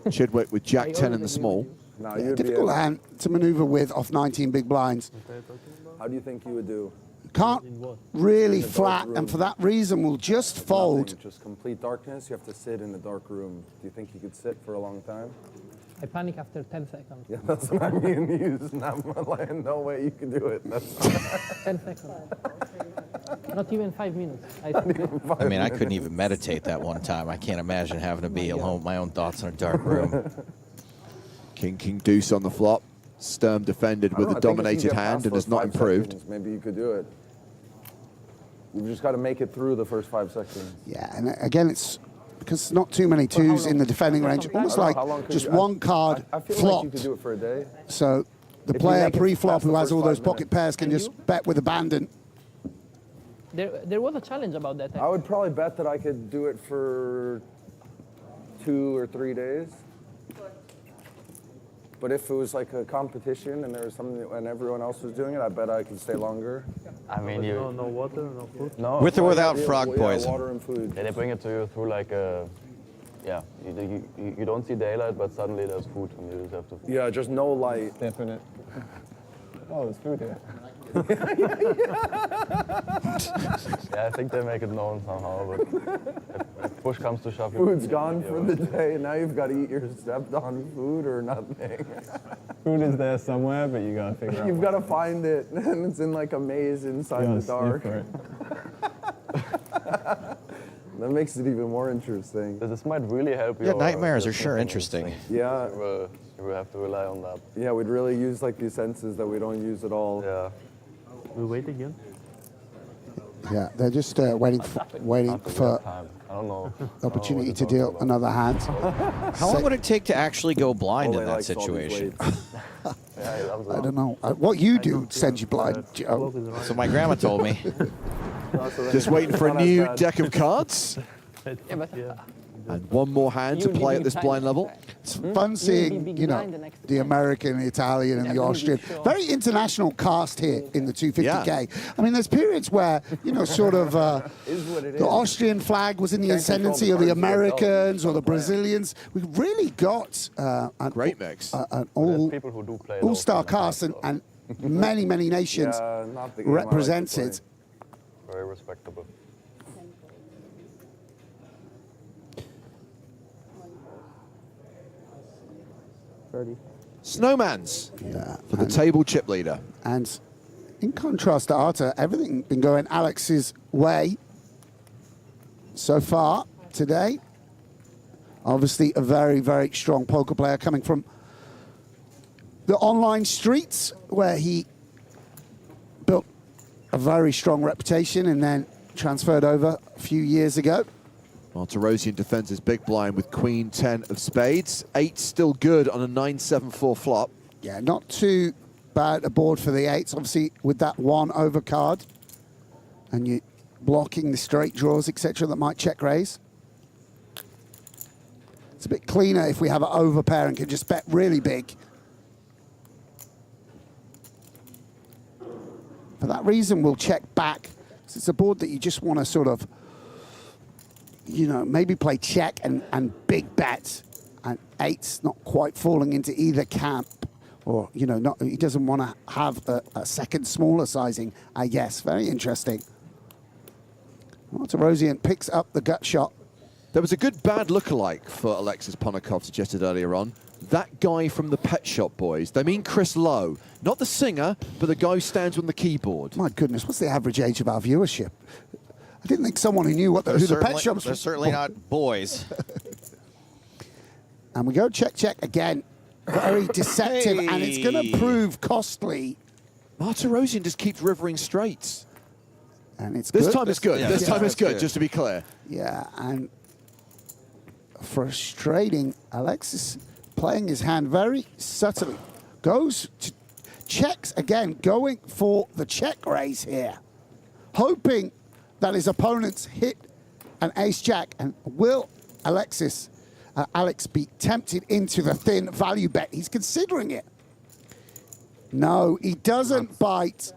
Chidwick with jack 10 in the small. No, Yeah, you'd be difficult able- hand to maneuver with off 19 big blinds. How do you think you would do? Can't really In the dark flat, room. and for that reason will just fold. Nothing, just complete darkness. You have to sit in a dark room. Do you think you could sit for a long time? I panic after 10 seconds. Yeah, that's what I mean. Use not like, no way you can do it. That's 10 seconds. Not even 5 minutes. I mean, I couldn't even meditate that one time. I can't imagine having to be alone with my own thoughts in a dark room. King deuce on the flop. Sturm defended with a dominated hand and has not improved. Maybe you could do it. You've just got to make it through the first 5 seconds. Yeah, and again, it's because not too many twos in the defending range. Almost like just one card I feel flop. like you could do it for a day. So the If you player make it pre-flop past the who has first all those 5 pocket minutes. pairs can just bet with abandon. There was a challenge about that. I would probably bet that I could do it for 2 or 3 days. But if it was like a competition and there was something and everyone else was doing it, I bet I could stay longer. I mean, you. No water, no food. No. With or without Yeah, frog yeah, poison? water and food. Yeah, they bring it to you through like a. Yeah, you don't see daylight, but suddenly there's food and you just have to. Yeah, just no light. Definite. Oh, there's food here. Yeah, I think they make it known somehow, but if push comes to shove, Food's gone for the day. Now you've got to eat your stepped on food or nothing. Food is there somewhere, but you gotta figure out. You've got to find it, and it's in like a maze inside the dark. That makes it even more interesting. This might really help you. Yeah, nightmares are sure interesting. Yeah, You will have to rely on that. yeah, we'd really use like these senses that we don't use at all. Yeah. We wait again. Yeah, they're just waiting for Time. I don't know. opportunity to deal another hand. How long would it take to actually go blind All in they that like is all these situation? weights. Yeah, he loves it. I don't know. What you do sends you blind, Joe. So my grandma told me. Just waiting for a Not as new bad. deck of cards. Yeah, but And one more hand to You play leave at this me blind blind. level. It's fun seeing, big you know, blind the next the time. American, the Italian, and the Yeah, Austrian. sure. Very international cast here in the 250K. I mean, there's periods where, you know, sort of Is what it the is. Austrian flag was in the Can't control ascendancy the of the cards yourself. Americans or the Don't play 'em. Brazilians. We've really got an Great mix. an There's people who do play. those all-star kind of cast cards, and many, many nations Yeah, not the game I like to represents play. it. so very respectable. Snowmans Yeah. for the table chip leader. And in contrast to Arta, everything been going Alex's way so far today. Obviously, a very, very strong poker player coming from the online streets, where he built a very strong reputation and then transferred over a few years ago. Monte-Carlo defends his big blind with Queen 10 of spades. 8 still good on a 9-7-4 flop. Yeah, not too bad a board for the 8s. Obviously, with that 1 overcard, and you blocking the straight draws, etc., that might check raise. It's a bit cleaner if we have an overpair and can just bet really big. For that reason, we'll check back. It's a board that you just want to sort of, you know, maybe play check and big bets, and 8's not quite falling into either camp, or, you know, he doesn't want to have a second smaller sizing, I guess. Very interesting. Monte-Carlo picks up the gut shot. There was a good bad lookalike for Alexis Ponakov suggested earlier on. That guy from the Pet Shop Boys. They mean Chris Lowe. Not the singer, but the guy who stands on the keyboard. My goodness, what's the average age of our viewership? I didn't think someone who knew who the Pet Shops They're were. certainly not boys. And we go check, check again. Very deceptive, and it's going to prove costly. Monte-Carlo just keeps rivering straights. And it's This good. time it's good. Yeah, this time it's good, good. just to be clear. Yeah, and frustrating. Alexis playing his hand very subtly. Goes to checks again, going for the check raise here. Hoping that his opponents hit an ace-jack. And will Alex be tempted into the thin value bet? He's considering it. No, he doesn't bite.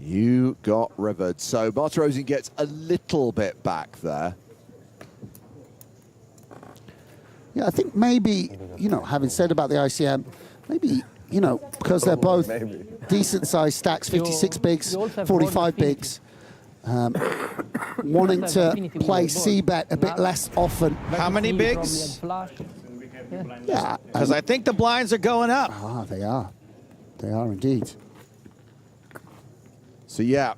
You got rivered. So Monte-Carlo gets a little bit back there. Yeah, I think maybe, you know, having said about the ICM, maybe, you know, because they're both decent-sized stacks, 56 bigs, 45 bigs, wanting to play C-bet a bit less often. How many bigs? Yeah. Because I think the blinds are going up. Ah, they are. They are indeed. So yeah,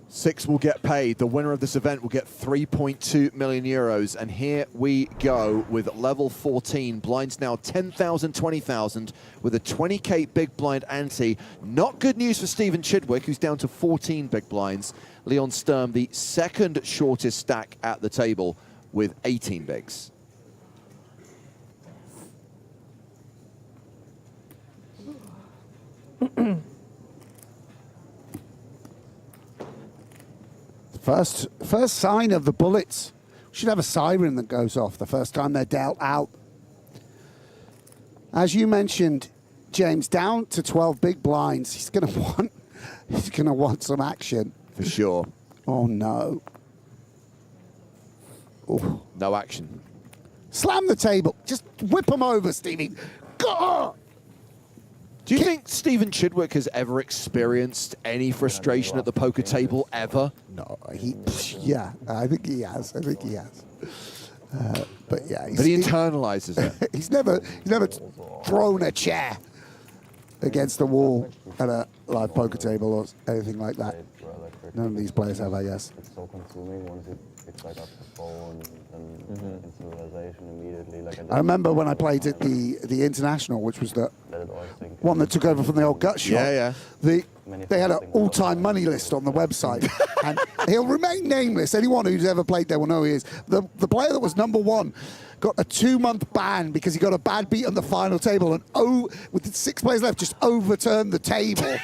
6 will get paid. The winner of this event will get 3.2 million euros. And here we go with level 14. Blinds now 10,000, 20,000 with a 20K big blind ante. Not good news for Stephen Chidwick, who's down to 14 big blinds. Leon Sturm, the second shortest stack at the table with 18 bigs. First sign of the bullets. We should have a siren that goes off the first time they're dealt out. As you mentioned, James, down to 12 big blinds. He's gonna want some action. For sure. Oh no. Oh. No action. Slam the table. Just whip him over, Stevie. Go! Do you think Stephen Chidwick has ever experienced any frustration at the poker table, ever? No, yeah, I think he has. But yeah, But he internalizes it. he's never thrown a chair against the wall at a live poker table or anything like that. None of these players have, I guess. It's so consuming once it picks like up the phone and civilization immediately. Like I remember when I played at the International, which was the one that took over from the old gut shot. Yeah. They had an all-time money list on the website, and he'll remain nameless. Anyone who's ever played there will know who he is. The player that was #1 got a 2-month ban because he got a bad beat on the final table, and with 6 players left, just overturned the table.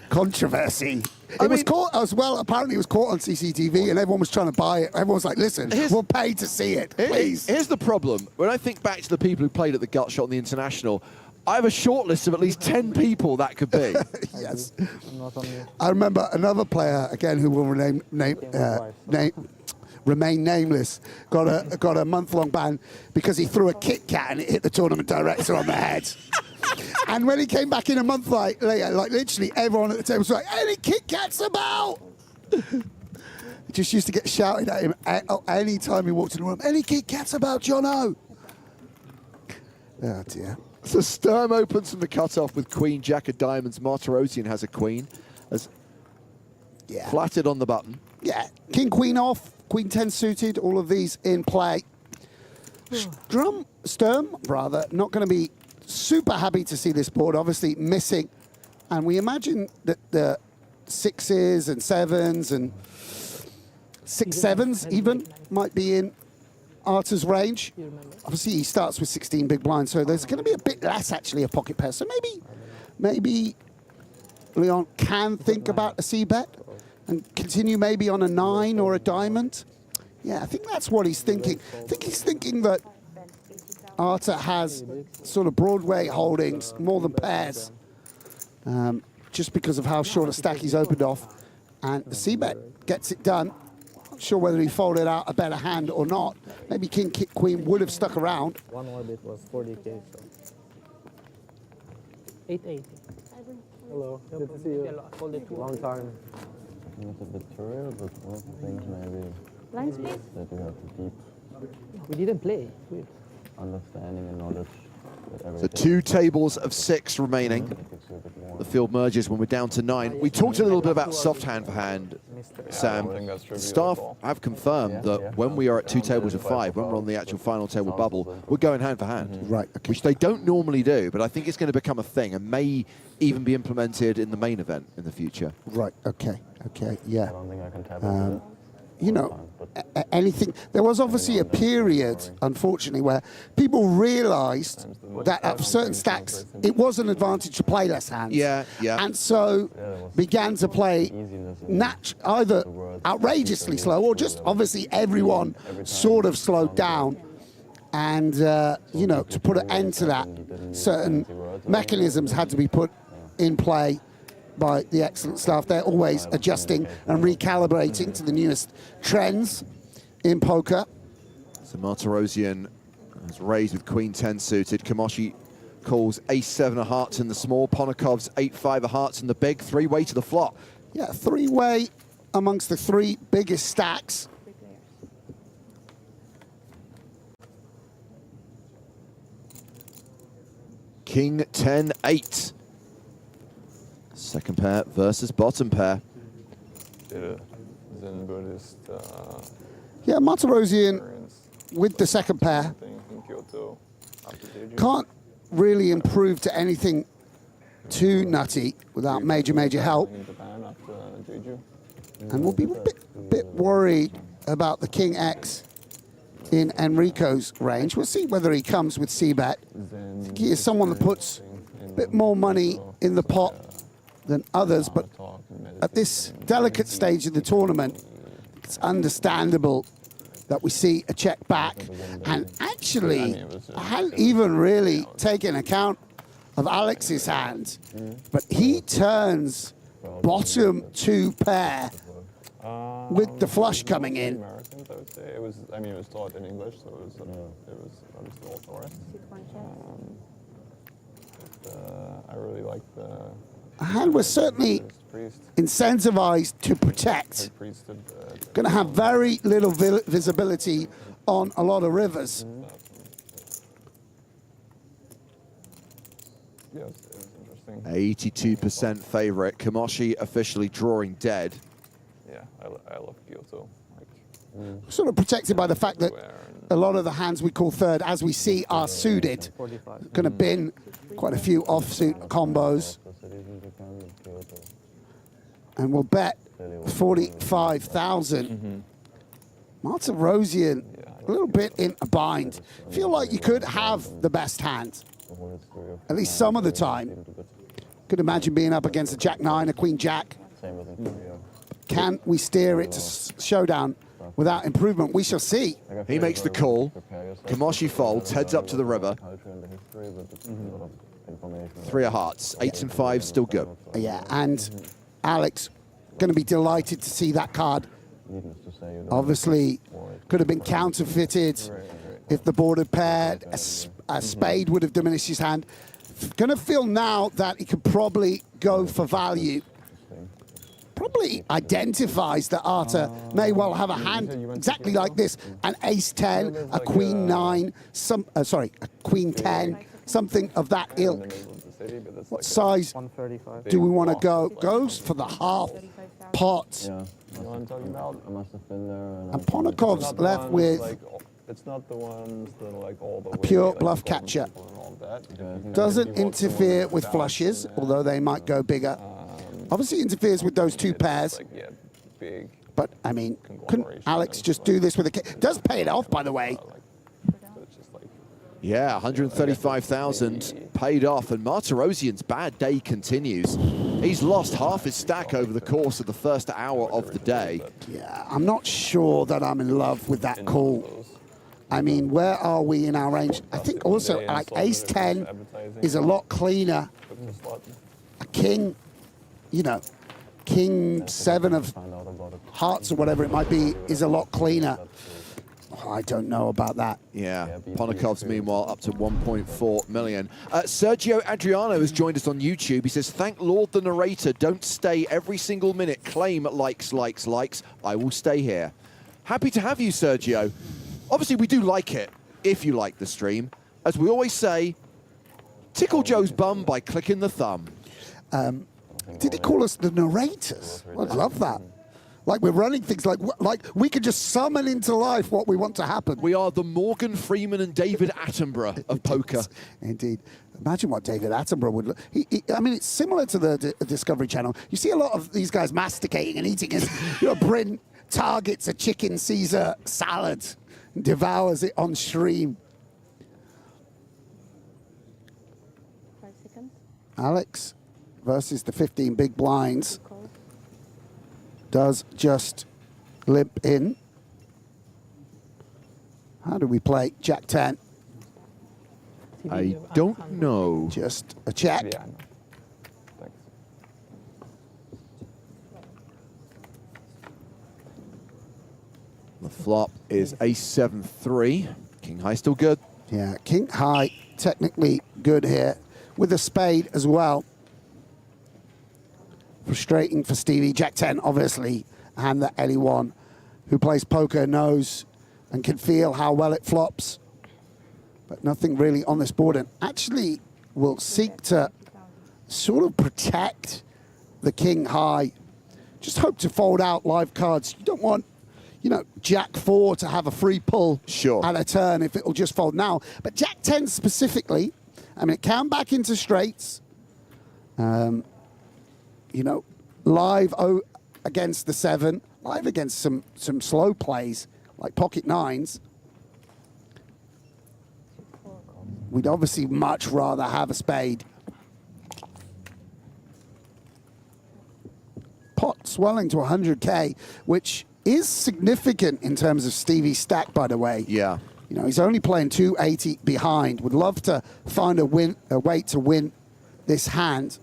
Controversy. It was caught as well. Apparently, it was caught on CCTV, and everyone was trying to buy it. Everyone was like, "Listen, we'll pay to see it, please." Here's the problem. When I think back to the people who played at the gut shot on the International, I have a short list of at least 10 people that could be. Yes. I remember another player again who will remain nameless. Got a month-long ban because he threw a Kit Kat and it hit the tournament director on the head. And when he came back in a month later, like literally everyone at the table was like, "Any Kit Kats about?" He just used to get shouted at him any time he walked in the room. "Any Kit Kats about, Jono?" Oh dear. So Sturm opens from the cutoff with Queen Jack of Diamonds. Martirosian has a queen. As Yeah. Flatted on the button. Yeah, king, queen off, queen 10 suited, all of these in play. Sturm, rather, not going to be super happy to see this board, obviously missing. And we imagine that the 6s and 7s and 6-7s even might be in Arta's range. Obviously, he starts with 16 big blinds, so there's going to be a bit less, actually, of pocket pairs. So maybe Leon can think about a C-bet and continue maybe on a 9 or a diamond. Yeah, I think that's what he's thinking. I think he's thinking that Arta has sort of Broadway holdings more than pairs, just because of how short a stack he's opened off. And the C-bet gets it done. Not sure whether he folded out a better hand or not. Maybe king, queen would have stuck around. One orbit was 40K, so 880. Hello, good to see you. Long time. Not a bit too early, but one of the things maybe Blind space? that you have a deep We didn't play. Weird. understanding and knowledge that So everything 2 tables of 6 remaining. gives you a bit more. The field merges when we're down to 9. We talked a little bit about soft hand for hand, Sam. Staff have confirmed that when we are at 2 tables of 5, when we're on the actual final table bubble, we're going hand for hand. Right, okay. Which they don't normally do, but I think it's going to become a thing and may even be implemented in the main event in the future. Right, okay, yeah. I don't think I can tap into it. You know, anything. There was obviously a period, unfortunately, where people realised that at certain stacks, it was an advantage to play less hands. Yeah. And so began to play either outrageously slow or just obviously everyone sort of slowed down. And, you know, to put an end to that, certain mechanisms had to be put in play by the excellent staff. They're always adjusting and recalibrating to the newest trends in poker. So Martirosyan has raised with queen 10 suited. Kamoshi calls ace-7 of hearts in the small. Ponakov's 8-5 of hearts in the big. 3-way to the flop. Yeah, 3-way amongst the 3 biggest stacks. King 10-8. Second pair versus bottom pair. Zen Buddhist Yeah, Martirosyan with the second pair in Kyoto after Jeju. can't really improve to anything too nutty without major help. In Japan after Jeju. And we'll be a bit worried about the King X in Enrico's range. We'll see whether he comes with C-bet. I think he is someone that puts a bit more money in the pot than others, but at this delicate stage of the tournament, it's understandable that we see a check back. And actually, I hadn't even really taken account of Alex's hand, but he turns bottom 2 pair with the flush coming in. Americans, I would say. It was, I mean, it was taught in English, so it was obviously authorized. I really like the A hand was certainly incentivized to protect. Going to have very little visibility on a lot of rivers. Yes, it was interesting. 82% favorite. Kamoshi officially drawing dead. Yeah, I love Kyoto. Like, Sort of protected by the fact that a lot of the hands we call third, as we see, are suited. Going to bin quite a few offsuit combos. And we'll bet 45,000. Martirosyan, a little bit in a bind. Feel like you could have the best hand, at least some of the time. Could imagine being up against a Jack-9, a Queen-Jack. Can we steer it to showdown without improvement? We shall see. He makes the call. Kamoshi folds, heads up to the river. 3 of hearts, 8 and 5 still good. Yeah, and Alex going to be delighted to see that card. Obviously, could have been counterfeited if the board had paired. A spade would have diminished his hand. Going to feel now that he could probably go for value. Probably identifies that Arta may well have a hand exactly like this: an ace-10, a queen-9, a queen-10, something of that ilk. What size do we want to go? Goes for the half. pot. Yeah. You know what I'm talking about? I must have been there. And Ponokov's left with it's not the ones that are like all the way, pure like bluff the golden catcher. people and all that. Doesn't interfere with flushes, although they might go bigger. Obviously interferes with those two pairs. Like, yeah, big. But, I mean, couldn't Alex just do this with a king? Does pay it off, by the way. Yeah, 135,000 paid off, and Martirosian's bad day continues. He's lost half his stack over the course of the first hour of the day. Yeah, I'm not sure that I'm in love with that call. I mean, where are we in our range? I think also, like, ace-10 is a lot cleaner. A king, you know, king-7 of hearts or whatever it might be is a lot cleaner. Oh, I don't know about that. Yeah, Ponokov's meanwhile up to 1.4 million. Sergio Adriano has joined us on YouTube. He says, thank Lord the narrator, don't stay every single minute. Claim likes, likes, likes. I will stay here. Happy to have you, Sergio. Obviously, we do like it, if you like the stream. As we always say, tickle Joe's bum by clicking the thumb. Did he call us the narrators? I'd love that. Like we're running things like we could just summon into life what we want to happen. We are the Morgan Freeman and David Attenborough of poker. Indeed. Imagine what David Attenborough would look. I mean, it's similar to the Discovery Channel. You see a lot of these guys masticating and eating as Bryn targets a chicken Caesar salad and devours it on stream. 5 seconds. Alex versus the 15 big blinds. Does just limp in. How do we play Jack 10? I don't know. Just a check. Yeah, I know. Thanks. The flop is ace-7-3. King high still good. Yeah, king high technically good here with a spade as well. Frustrating for Stevie. Jack 10, obviously, and that anyone who plays poker knows and can feel how well it flops. But nothing really on this board, and actually will seek to sort of protect the king high. Just hope to fold out live cards. You don't want, Jack 4 to have a free pull at a turn if it'll just fold now. But Jack 10 specifically, I mean, it can back into straights. Live against the 7, live against some slow plays like pocket 9s. We'd obviously much rather have a spade. Pot swelling to 100K, which is significant in terms of Stevie's stack, by the way. Yeah. He's only playing 280 behind. Would love to find a way to win this hand.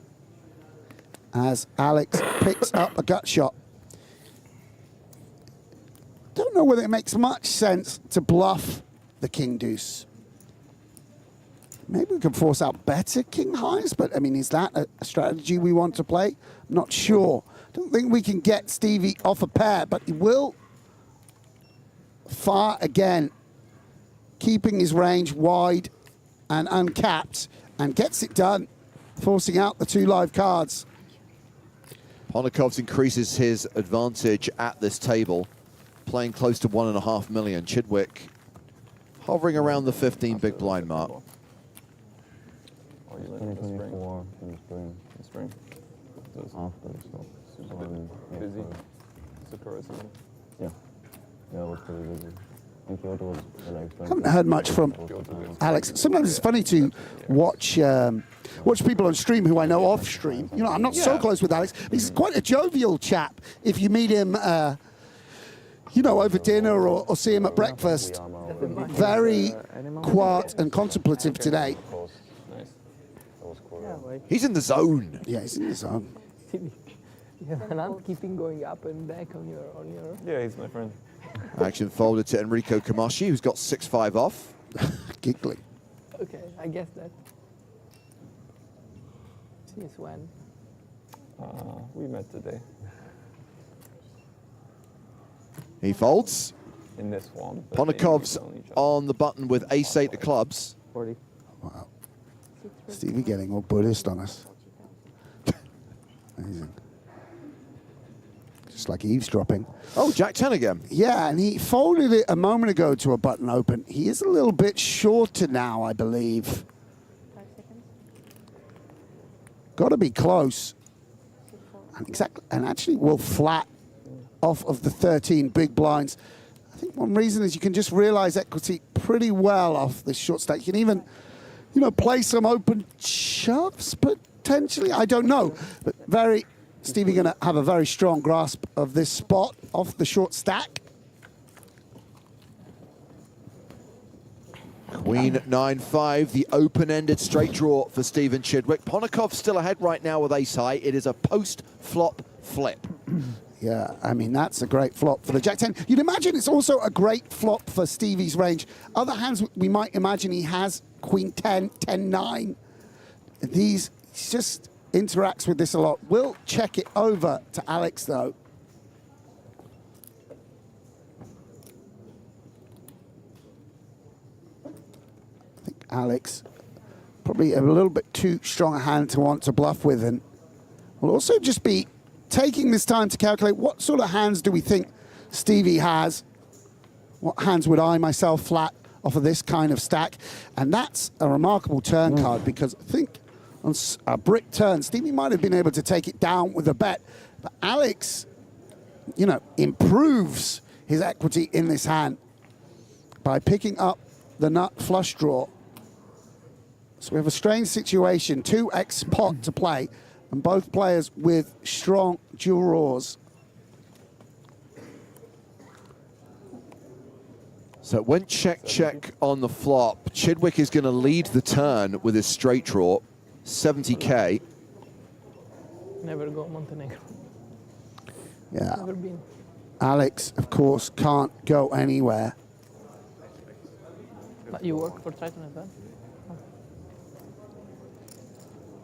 As Alex picks up a gut shot. Don't know whether it makes much sense to bluff the king deuce. Maybe we can force out better king highs, but I mean, is that a strategy we want to play? I'm not sure. Don't think we can get Stevie off a pair, but he will fire again, keeping his range wide and uncapped, and gets it done, forcing out the 2 live cards. Ponokov's increases his advantage at this table, playing close to 1.5 million. Chidwick hovering around the 15 big blind mark. Or you let it in the spring. The spring. After, so. It's a bit busy. Sakura season. Yeah. Yeah, it was pretty busy. And Kyoto was like... Haven't heard much from Alex. Sometimes it's funny to watch people on stream who I know off stream. I'm not so close with Alex. He's quite a jovial chap. If you meet him, over dinner or see him at breakfast, very quiet and contemplative today. Nice. That was cool. He's in the zone. Yeah, he's in the zone. Yeah, and I'm keeping going up and back on your. Yeah, he's my friend. Action folded to Enrico Camashi, who's got 6-5 off. Giggling. Okay, I guess that. Since when? We met today. He folds. In this one. Ponokov's on the button with ace-8 of clubs. 40. Wow. Stevie getting all Buddhist on us. Amazing. Just like eavesdropping. Oh, Jack 10 again. Yeah, and he folded it a moment ago to a button open. He is a little bit shorter now, I believe. 5 seconds. Got to be close. And exactly, and actually will flat off of the 13 big blinds. I think one reason is you can just realize equity pretty well off this short stack. You can even, you know, play some open shoves potentially. I don't know, but Stevie going to have a very strong grasp of this spot off the short stack. Queen 9-5, the open-ended straight draw for Stephen Chidwick. Ponikov still ahead right now with ace high. It is a post-flop flip. Yeah, I mean, that's a great flop for the Jack 10. You'd imagine it's also a great flop for Stevie's range. Other hands, we might imagine he has Queen 10, 10-9. He just interacts with this a lot. We'll check it over to Alex, though. I think Alex, probably a little bit too strong a hand to want to bluff with, and will also just be taking this time to calculate what sort of hands do we think Stevie has. What hands would I myself flat off of this kind of stack? And that's a remarkable turn card, because I think on a brick turn, Stevie might have been able to take it down with a bet. But Alex, you know, improves his equity in this hand by picking up the nut flush draw. So we have a strange situation, 2x pot to play, and both players with strong dual draws. So it went check on the flop. Chidwick is going to lead the turn with his straight draw, 70K. Never go Montenegro. Yeah. Never been. Alex, of course, can't go anywhere. But you work for Triton as well?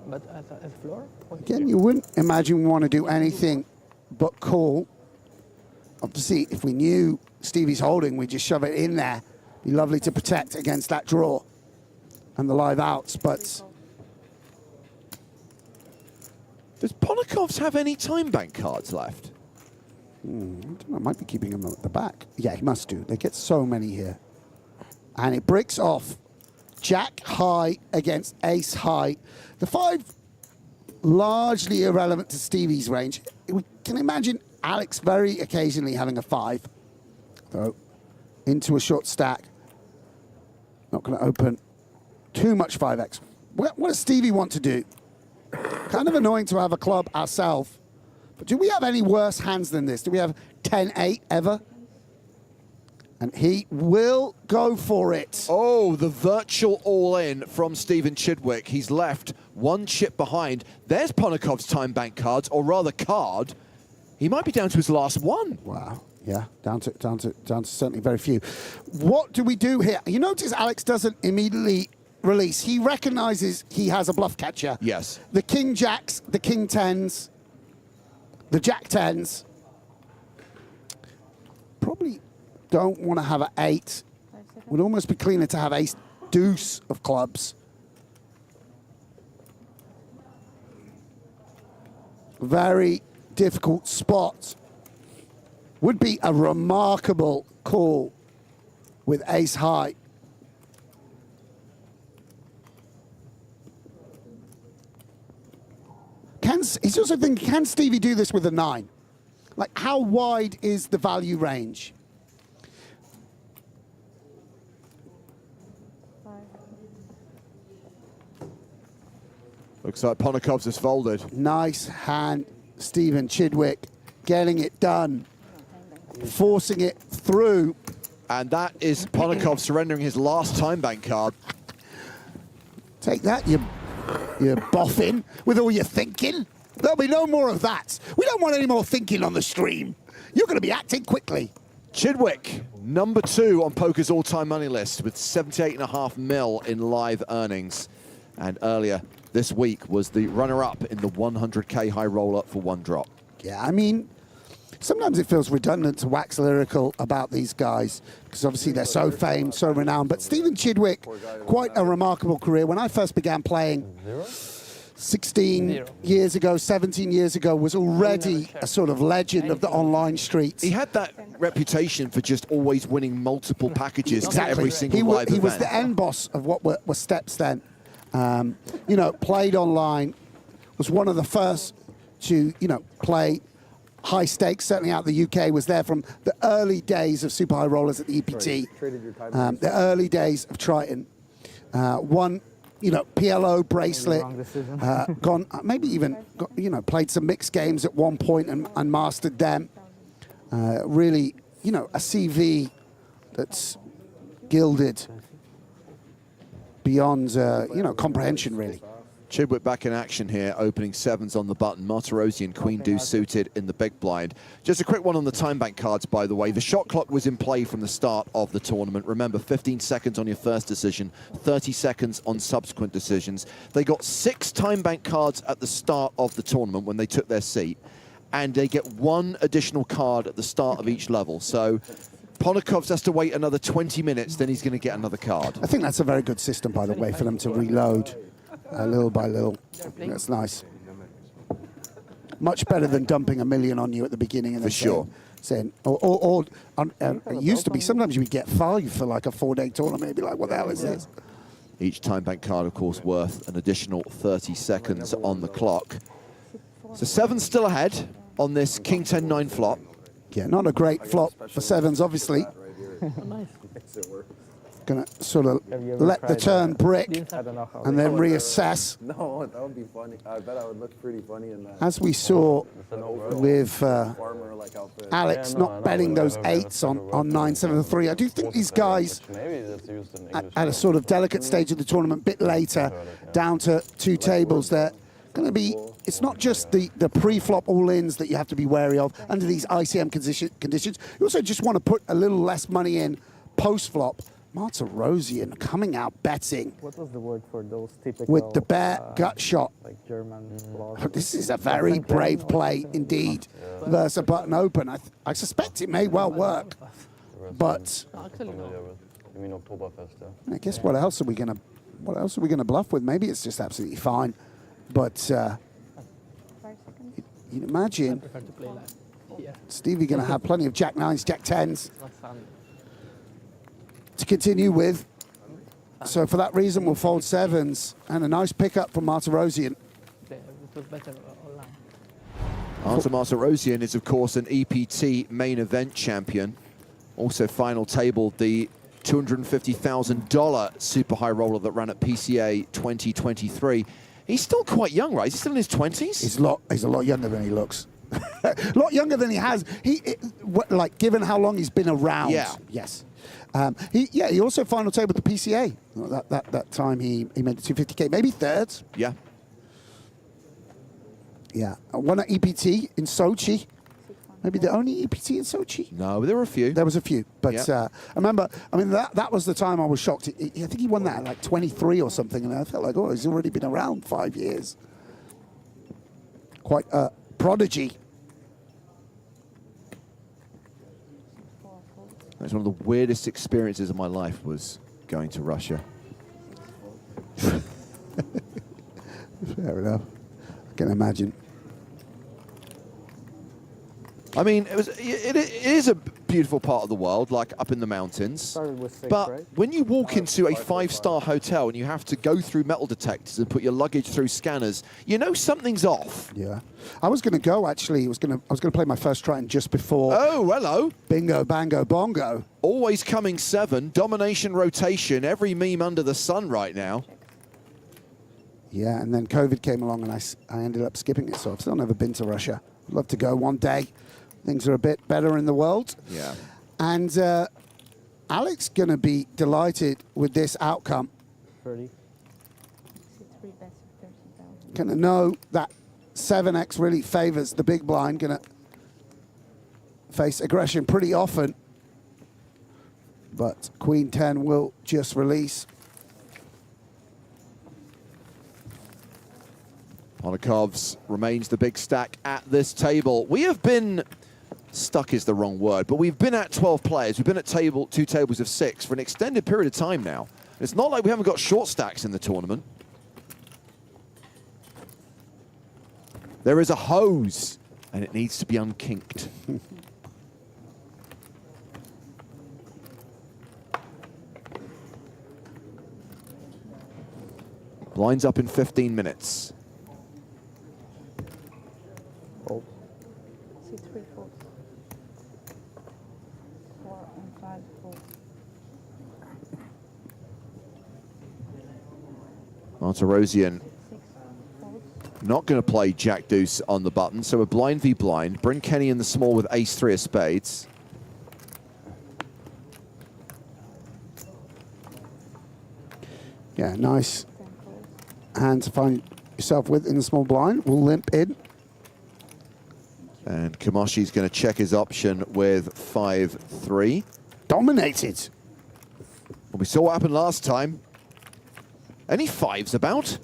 But as floor? Again, you wouldn't imagine we want to do anything but call. Obviously, if we knew Stevie's holding, we'd just shove it in there. Be lovely to protect against that draw and the live outs, but... Does Ponikovs have any time bank cards left? I don't know, might be keeping them at the back. Yeah, he must do. They get so many here. And it breaks off Jack high against ace high. The 5 largely irrelevant to Stevie's range. We can imagine Alex very occasionally having a 5. So into a short stack. Not going to open too much 5x. What does Stevie want to do? Kind of annoying to have a club ourselves. But do we have any worse hands than this? Do we have 10-8 ever? And he will go for it. Oh, the virtual all-in from Stephen Chidwick. He's left one chip behind. There's Ponikov's time bank cards, or rather card. He might be down to his last one. Wow. Yeah, down to certainly very few. What do we do here? You notice Alex doesn't immediately release. He recognizes he has a bluff catcher. Yes. The king jacks, the king 10s, the jack 10s. Probably don't want to have an 8. Would almost be cleaner to have ace deuce of clubs. Very difficult spot. Would be a remarkable call with ace high. He's also thinking, can Stevie do this with a 9? Like, how wide is the value range? Looks like Ponikovs is folded. Nice hand, Stephen Chidwick, getting it done, forcing it through. And that is Ponikov surrendering his last time bank card. Take that, you boffin, with all your thinking. There'll be no more of that. We don't want any more thinking on the stream. You're going to be acting quickly. Chidwick, number 2 on Poker's all-time money list with 78.5 mil in live earnings. And earlier this week was the runner-up in the 100K high roll-up for 1 drop. Yeah, I mean, sometimes it feels redundant to wax lyrical about these guys because obviously they're so famed, so renowned. But Stephen Chidwick, quite a remarkable career. When I first began playing 16 years ago, 17 years ago, was already a sort of legend of the online streets. He had that reputation for just always winning multiple packages to every single live He was event. the end boss of what were steps then. You know, played online, was one of the first to, you know, play high stakes, certainly out of the UK, was there from the early days of Super High Rollers at the EPT, the early days of Triton. Won, you know, PLO bracelet, gone, maybe even, you know, played some mixed games at one point and mastered them. Really, you know, a CV that's gilded beyond, you know, comprehension, really. Chidwick back in action here, opening sevens on the button. Martirosian, Queen Deuce suited in the big blind. Just a quick one on the time bank cards, by the way. The shot clock was in play from the start of the tournament. Remember, 15 seconds on your first decision, 30 seconds on subsequent decisions. They got 6 time bank cards at the start of the tournament when they took their seat, and they get 1 additional card at the start of each level. So Ponokovs has to wait another 20 minutes, then he's going to get another card. I think that's a very good system, by the way, for them to reload little by little. That's nice. Much better than dumping $1 million on you at the beginning and then saying, it used to be sometimes you would get 5 for like a 4-day tournament. You'd be like, what the hell is this? Each time bank card, of course, worth an additional 30 seconds on the clock. So 7's still ahead on this King 10-9 flop. Yeah, not a great flop for 7s, obviously. Gonna sort of let the turn brick and then reassess. No, that would be funny. I bet I would look pretty funny in that. As we saw with Alex not betting those 8s on 9-7-3. I do think these guys at a sort of delicate stage of the tournament, bit later, down to 2 tables, they're going to be, it's not just the pre-flop all-ins that you have to be wary of under these ICM conditions. You also just want to put a little less money in post-flop. Martirosian coming out betting. What was the word for those typical... With the bare gut shot. Like German laws. This is a very brave play indeed versus a button open. I suspect it may well work. But I guess what else are we gonna bluff with? Maybe it's just absolutely fine. But you'd imagine Stevie gonna have plenty of Jack 9s, Jack 10s to continue with. So for that reason, we'll fold 7s, and a nice pickup from Martirosian. Artur Martirosian is, of course, an EPT main event champion. Also final tabled the $250,000 super high roller that ran at PCA 2023. He's still quite young, right? Is he still in his 20s? He's a lot younger than he looks. A lot younger than he has. Like, given how long he's been around. Yeah. Yes. He also final tabled the PCA. That time he made the 250K, maybe 3rd. Yeah. Yeah. Won at EPT in Sochi. Maybe the only EPT in Sochi. No, there were a few. There was a few, but I remember. I mean, that was the time I was shocked. I think he won that at like 23 or something, and I felt like, oh, he's already been around 5 years. Quite a prodigy. That's one of the weirdest experiences of my life, was going to Russia. Fair enough. I can imagine. I mean, it is a beautiful part of the world, like up in the mountains. But when you walk into a 5-star hotel and you have to go through metal detectors and put your luggage through scanners, you know something's off. Yeah, I was going to go actually. I was going to play my first Triton just before. Oh, hello. Bingo, bango, bongo. Always coming 7, domination, rotation, every meme under the sun right now. Yeah, and then COVID came along and I ended up skipping it, so I've still never been to Russia. I'd love to go one day. Things are a bit better in the world. Yeah. And Alex going to be delighted with this outcome. 30. Going to know that 7x really favors the big blind. Going to face aggression pretty often. But Queen 10 will just release. Ponokovs remains the big stack at this table. We have been... stuck is the wrong word, but we've been at 12 players. We've been at 2 tables of 6 for an extended period of time now. It's not like we haven't got short stacks in the tournament. There is a hose, and it needs to be unkinked. Blinds up in 15 minutes. Fold. 6, 3, 4. 4 and 5, fold. Martirosian 6, fold. not going to play Jack Deuce on the button, so we're blind v blind. Bryn Kenny in the small with ace-3 of spades. Yeah, nice hand to find yourself with in the small blind. We'll limp in. And Kamoshi's going to check his option with 5-3. Dominated. Well, we saw what happened last time. Any fives about?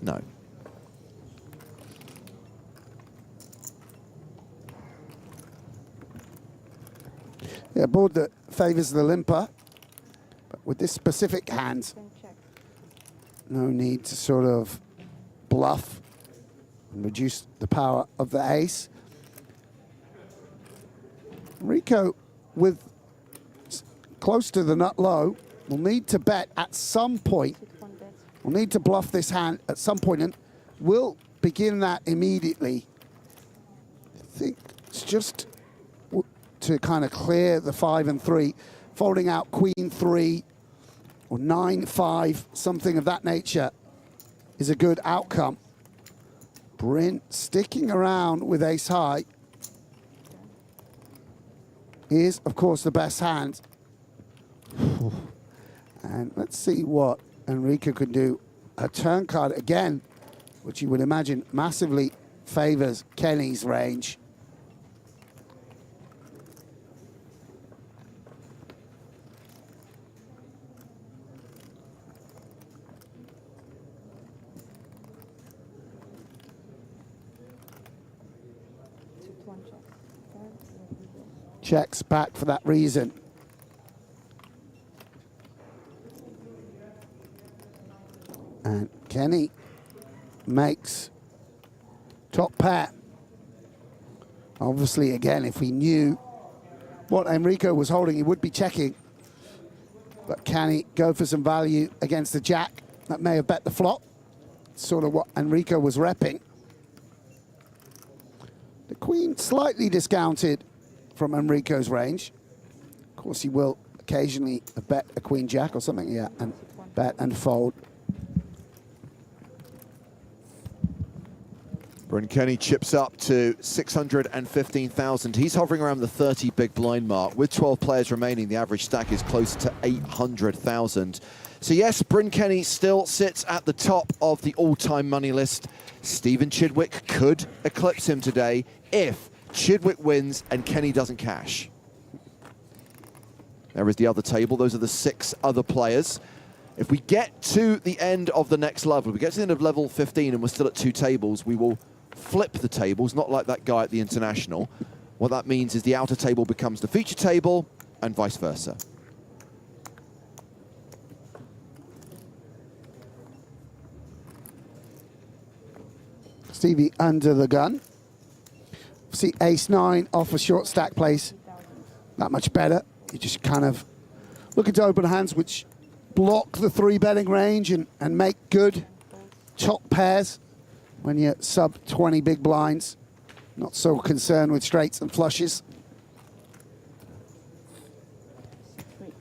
No. Yeah, board that favours the limper. But with this specific hand, Then check. no need to sort of bluff and reduce the power of the ace. Rico, with close to the nut low, will need to bet at some point. 6, 1 bet. Will need to bluff this hand at some point, and we'll begin that immediately. I think it's just to kind of clear the 5 and 3, folding out queen 3 or 9-5, something of that nature is a good outcome. Bryn sticking around with ace high is, of course, the best hand. And let's see what Enrico could do. A turn card again, which you would imagine massively favors Kenny's range. Checks back for that reason. And Kenny makes top pair. Obviously, again, if we knew what Enrico was holding, he would be checking. But can he go for some value against the jack that may have bet the flop? Sort of what Enrico was repping. The queen slightly discounted from Enrico's range. Of course, he will occasionally bet a queen jack or something, yeah, and bet and fold. Bryn Kenny chips up to 615,000. He's hovering around the 30 big blind mark. With 12 players remaining, the average stack is closer to 800,000. So yes, Bryn Kenny still sits at the top of the all-time money list. Stephen Chidwick could eclipse him today if Chidwick wins and Kenny doesn't cash. There is the other table. Those are the 6 other players. If we get to the end of the next level, if we get to the end of level 15 and we're still at 2 tables, we will flip the tables, not like that guy at the International. What that means is the outer table becomes the feature table and vice versa. Stevie under the gun. See ace-9 off a short stack place. Not much better. You just kind of looking to open hands which block the 3-betting range and make good top pairs when you're sub 20 big blinds. Not so concerned with straights and flushes.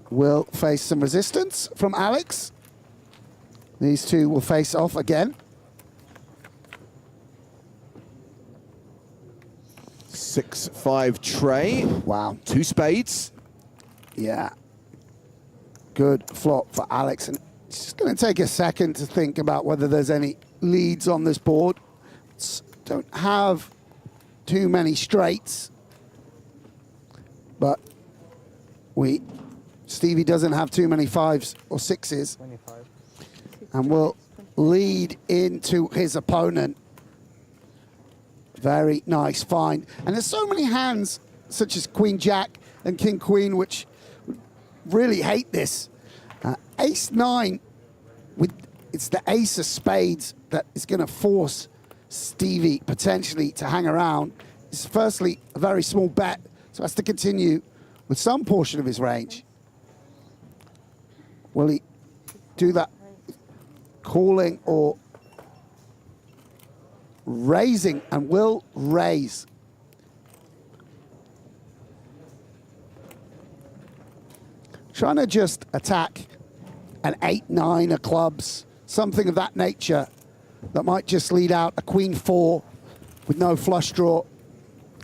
Will face some resistance from Alex. These two will face off again. 6-5 tray. Wow. 2 spades. Yeah. Good flop for Alex. And it's just going to take a second to think about whether there's any leads on this board. Don't have too many straights. But Stevie doesn't have too many 5s or 6s. 25. And will lead into his opponent. Very nice find. And there's so many hands, such as Queen Jack and King Queen, which really hate this. Ace-9, it's the ace of spades that is going to force Stevie potentially to hang around. It's firstly a very small bet, so has to continue with some portion of his range. Will he do that calling or raising? And will raise. Trying to just attack an 8-9 of clubs, something of that nature that might just lead out a queen 4 with no flush draw,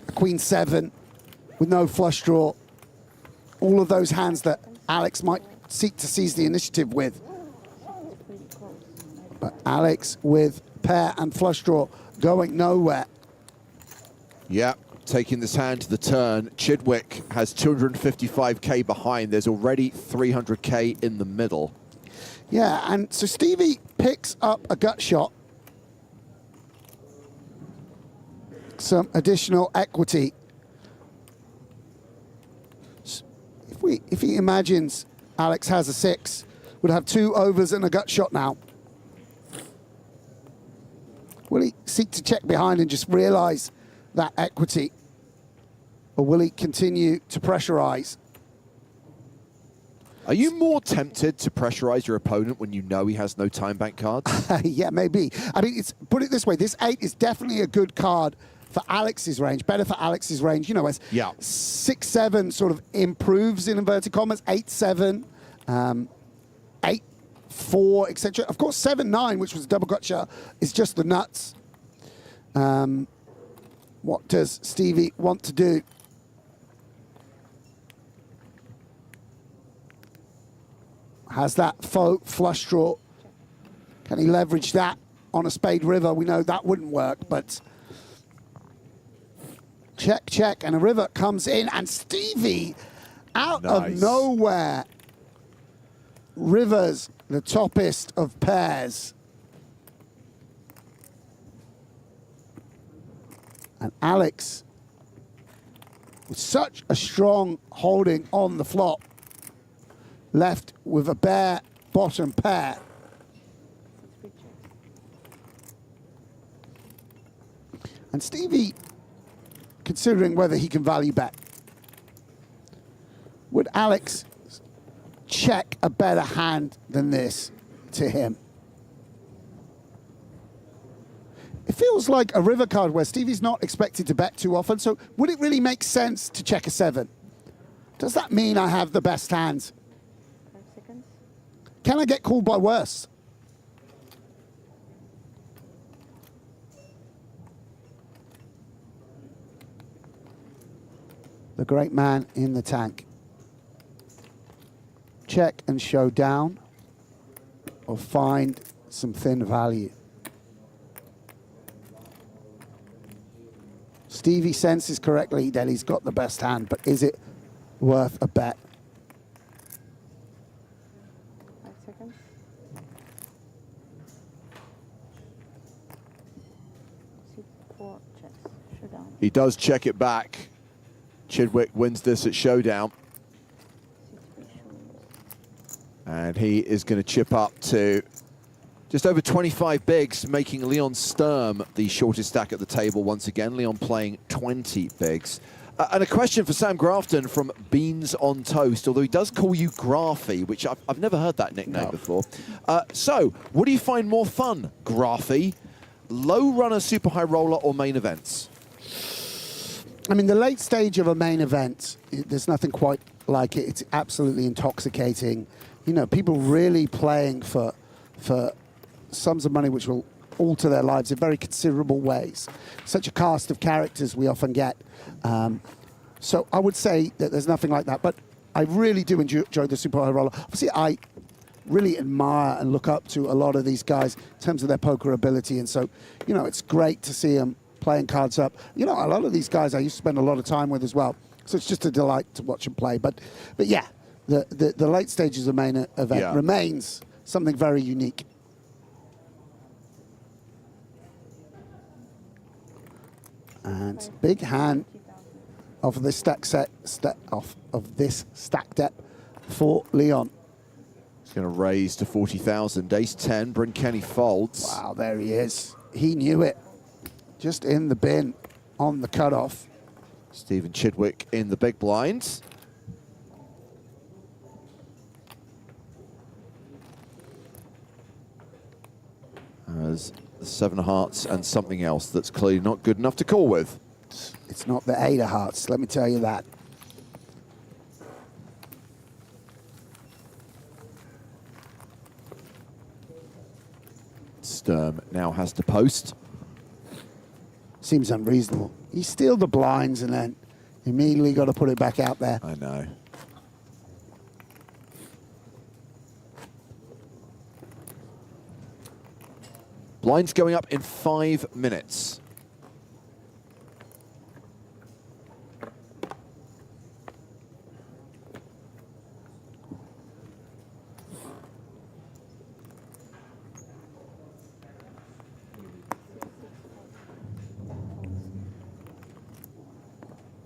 a queen 7 with no flush draw. All of those hands that Alex might seek to seize the initiative with. But Alex with pair and flush draw going nowhere. Yeah, taking this hand to the turn. Chidwick has 255k behind. There's already 300k in the middle. Yeah, and so Stevie picks up a gut shot. Some additional equity. If he imagines Alex has a 6, would have 2 overs and a gut shot now. Will he seek to check behind and just realize that equity? Or will he continue to pressurize? Are you more tempted to pressurize your opponent when you know he has no time bank cards? Yeah, maybe. I mean, put it this way, this 8 is definitely a good card for Alex's range, better for Alex's range, you know, as 6-7 sort of improves in inverted commas, 8-7, 8-4, etc. Of course, 7-9, which was a double gotcha, is just the nuts. What does Stevie want to do? Has that faux flush draw? Can he leverage that on a spade river? We know that wouldn't work, but check, check, and a river comes in, and Stevie, out of nowhere, rivers the toppest of pairs. And Alex, with such a strong holding on the flop, left with a bare bottom pair. And Stevie, considering whether he can value bet. Would Alex check a better hand than this to him? It feels like a river card where Stevie's not expected to bet too often, so would it really make sense to check a 7? Does that mean I have the best hands? 5 seconds. Can I get called by worse? The great man in the tank. Check and show down, or find some thin value. Stevie senses correctly that he's got the best hand, but is it worth a bet? 5 seconds. 6, 4, checks. Showdown. He does check it back. Chidwick wins this at showdown. 6, 3 shows. And he is going to chip up to just over 25 bigs, making Leon Sturm the shortest stack at the table once again. Leon playing 20 bigs. And a question for Sam Grafton from Beans on Toast, although he does call you Grafy, which I've never heard that nickname before. So, what do you find more fun, Grafy? Low runner, super high roller, or main events? I mean, the late stage of a main event, there's nothing quite like it. It's absolutely intoxicating. You know, people really playing for sums of money which will alter their lives in very considerable ways. Such a cast of characters we often get. So I would say that there's nothing like that. But I really do enjoy the super high roller. Obviously, I really admire and look up to a lot of these guys in terms of their poker ability. And so, you know, it's great to see them playing cards up. You know, a lot of these guys I used to spend a lot of time with as well. So it's just a delight to watch them play. But yeah, the late stages of main event remains something very unique. And big hand of this of this stack depth for Leon. He's going to raise to 40,000. Ace 10, Bryn Kenny folds. Wow, there he is. He knew it. just in the bin on the cutoff. Stephen Chidwick in the big blinds. As the 7 of hearts and something else that's clearly not good enough to call with. It's not the 8 of hearts, let me tell you that. Sturm now has to post. Seems unreasonable. You steal the blinds and then immediately got to put it back out there. I know. Blinds going up in 5 minutes.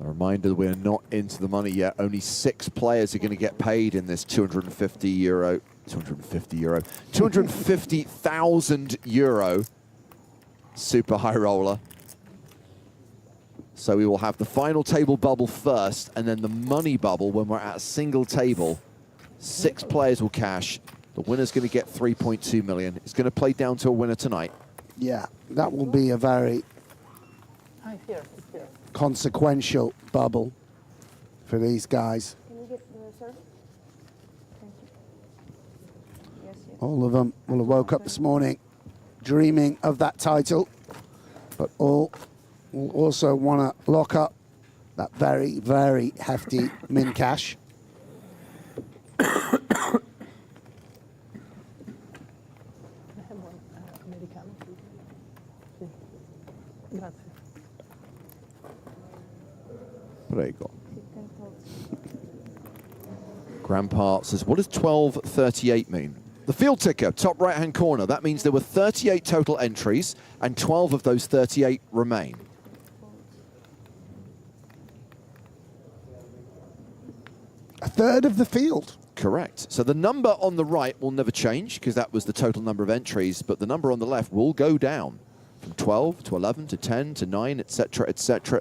A reminder that we're not into the money yet. Only 6 players are going to get paid in this 250,000 euro super high roller. So we will have the final table bubble first, and then the money bubble when we're at a single table. 6 players will cash. The winner's going to get 3.2 million. It's going to play down to a winner tonight. Yeah, that will be a very consequential bubble for these guys. Can you get the serve? Thank you. Yes, yes. All of them will have woke up this morning dreaming of that title, but all will also want to lock up that very, very hefty min cash. Prego. Grandpa says, what does 1238 mean? The field ticker, top right-hand corner. That means there were 38 total entries, and 12 of those 38 remain. A third of the field. Correct. So the number on the right will never change because that was the total number of entries, but the number on the left will go down from 12 to 11 to 10 to 9, etc.,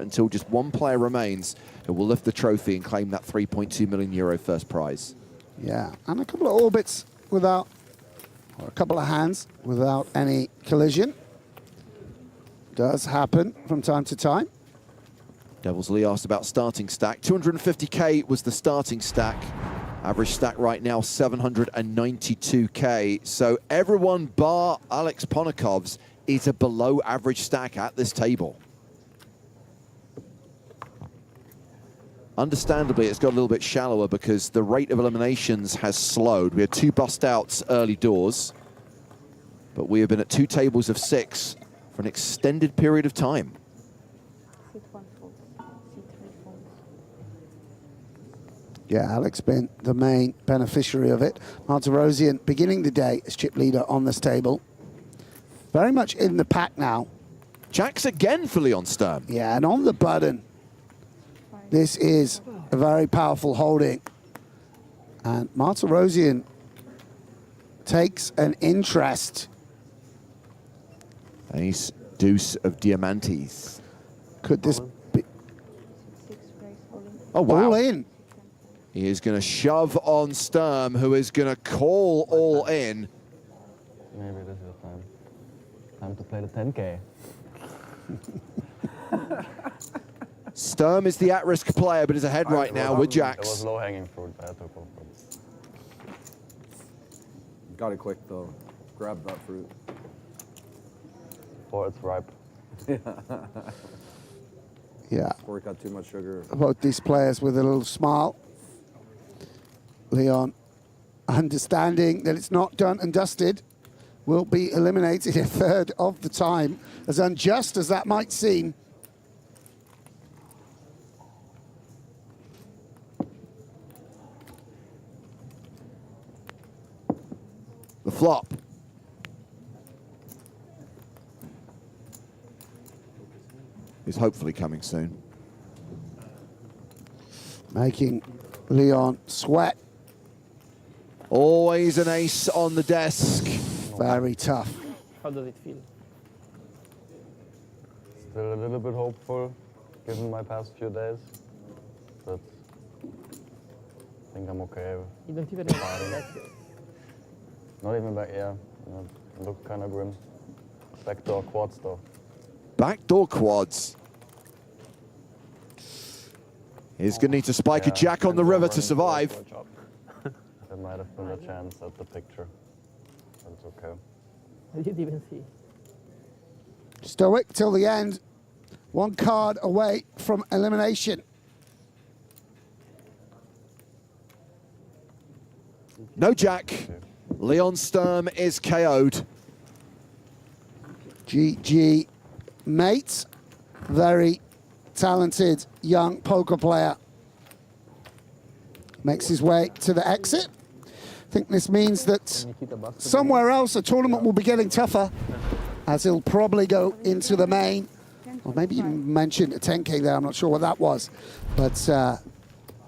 until just one player remains who will lift the trophy and claim that 3.2 million euro first prize. Yeah, and a couple of orbits without, or a couple of hands without any collision. Does happen from time to time. Devil's Lee asked about starting stack. 250k was the starting stack. Average stack right now, 792k. So everyone bar Alex Ponakov's is a below average stack at this table. Understandably, it's got a little bit shallower because the rate of eliminations has slowed. We had 2 bust outs early doors, but we have been at 2 tables of 6 for an extended period of time. Yeah, Alex been the main beneficiary of it. Monte-Carlo beginning the day as chip leader on this table. Very much in the pack now. Jacks again for Leon Sturm. Yeah, and on the button. This is a very powerful holding. And Monte-Carlo takes an interest. Ace, deuce of diamantes. Could this be? Oh, wow. All in. He is going to shove on Sturm, who is going to call all in. Maybe this is the time. Time to play the 10K. Sturm is the at-risk player, but is ahead right now with jacks. That was low-hanging fruit, but I took off. Got it quick, though. Grab that fruit. Or it's ripe. Yeah. Or it got too much sugar. Both these players with a little smile. Leon, understanding that it's not done and dusted, will be eliminated a third of the time, as unjust as that might seem. The flop. Is hopefully coming soon. Making Leon sweat. Always an ace on the desk. Very tough. How does it feel? Still a little bit hopeful, given my past few days. But I think I'm okay. You don't even Not even back, yeah. Look kind of grim. Backdoor quads though. Backdoor quads. He's going to need to spike a jack on the river to survive. There might have been a chance at the picture. That's okay. I didn't even see. Stoic till the end. One card away from elimination. No jack. Leon Sturm is KO'd. GG, mate. Very talented young poker player. Makes his way to the exit. I think this means that somewhere else the tournament will be getting tougher, as he'll probably go into the main. Or maybe you mentioned a 10K there, I'm not sure what that was. But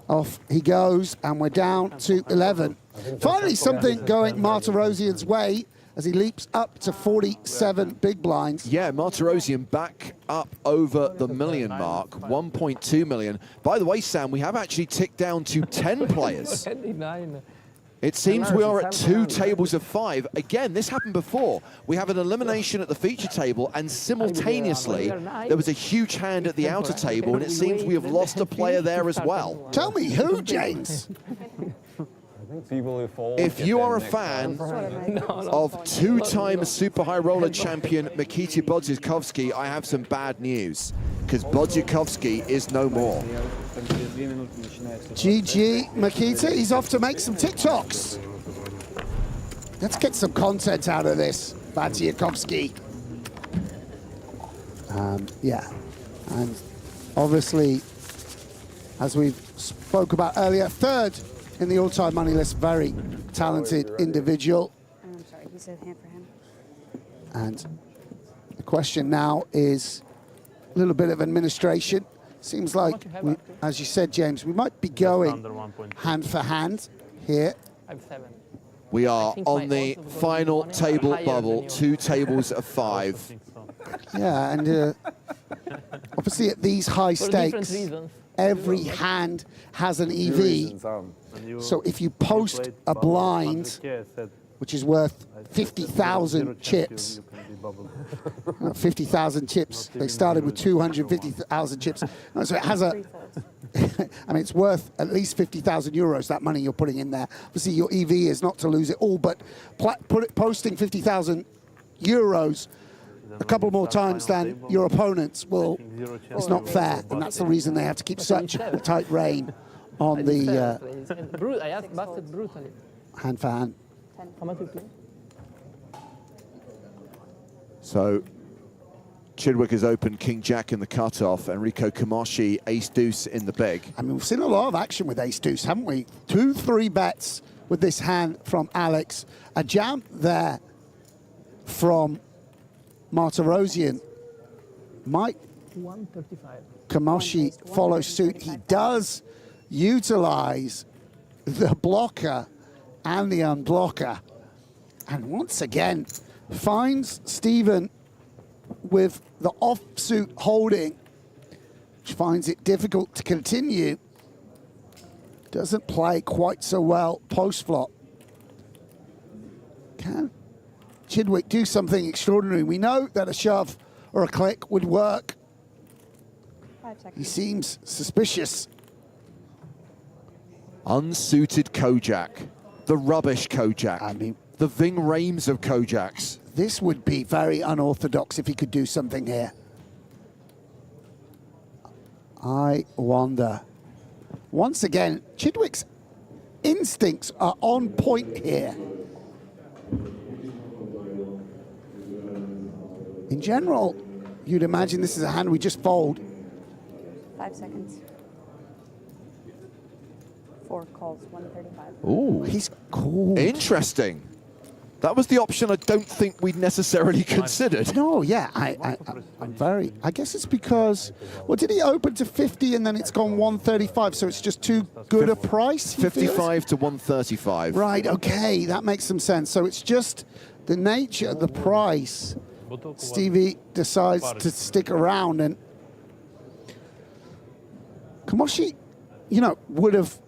off he goes, and we're down to 11. Finally, something going Martirosian's way as he leaps up to 47 big blinds. Yeah, Martirosian back up over the million mark, 1.2 million. By the way, Sam, we have actually ticked down to 10 players. It seems we are at 2 tables of 5. Again, this happened before. We have an elimination at the feature table, and simultaneously, there was a huge hand at the outer table, and it seems we have lost a player there as well. Tell me who, James? If you are a fan of two-time Super High Roller champion Mikita Bodzikowski, I have some bad news, because Bodzikowski is no more. GG, Mikita. He's off to make some TikToks. Let's get some content out of this, Bodzikowski. Yeah, and obviously, as we spoke about earlier, third in the all-time money list, very talented individual. I'm sorry, he said hand for hand. And the question now is a little bit of administration. Seems like, as you said, James, we might be going hand for hand here. I'm 7. We are on the final table bubble, 2 tables of 5. Yeah, and obviously at these high stakes, every hand has an EV. So if you post a blind, which is worth 50,000 chips, 50,000 chips, they started with 250,000 chips. So it has a, I mean, it's worth at least 50,000 euros, that money you're putting in there. Obviously, your EV is not to lose it all, but posting 50,000 euros a couple more times than your opponents will, it's not fair. And that's the reason they have to keep such a tight rein on the I asked busted brutally. hand for hand. How much you play? So Chidwick has opened King Jack in the cutoff, Enrico Kamashi ace deuce in the big. I mean, we've seen a lot of action with ace deuce, haven't we? 2-3 bets with this hand from Alex. A jam there from Martirosian. Might 135. Kamashi follow suit? He does utilize the blocker and the unblocker. And once again, finds Stephen with the offsuit holding, which finds it difficult to continue. Doesn't play quite so well post-flop. Can Chidwick do something extraordinary? We know that a shove or a click would work. 5 seconds. He seems suspicious. Unsuited Kojak, the rubbish Kojak, I mean, the Ving Rhames of Kojaks. this would be very unorthodox if he could do something here. I wonder. Once again, Chidwick's instincts are on point here. In general, you'd imagine this is a hand we just fold. 5 seconds. 4 calls, 135. Ooh, He's cool. interesting. That was the option I don't think we'd necessarily considered. No, yeah, I'm very. I guess it's because. Well, did he open to 50 and then it's gone 135? So it's just too good a price. he feels? 55 to 135. Right. Okay, that makes some sense. So it's just the nature of the price Stevie decides to stick around, and Kamoshi, you know, would have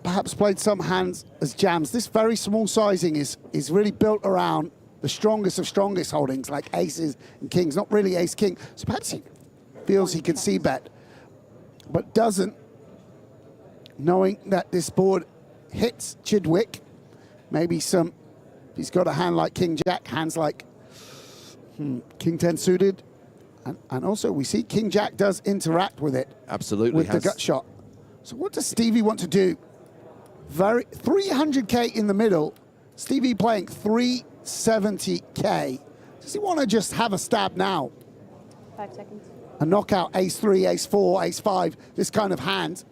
perhaps played some hands as jams. This very small sizing is really built around the strongest of strongest holdings, like aces and kings, not really ace-king. So perhaps he feels he can see bet, but doesn't, knowing that this board hits Chidwick. Maybe some, he's got a hand like King-Jack, hands like King-10 suited. And also we see King-Jack does interact with it. Absolutely. With the gut shot. So what does Stevie want to do? 300K in the middle. Stevie playing 370K. Does he want to just have a stab now? 5 seconds. A knockout ace-3, ace-4, ace-5, this kind of hand.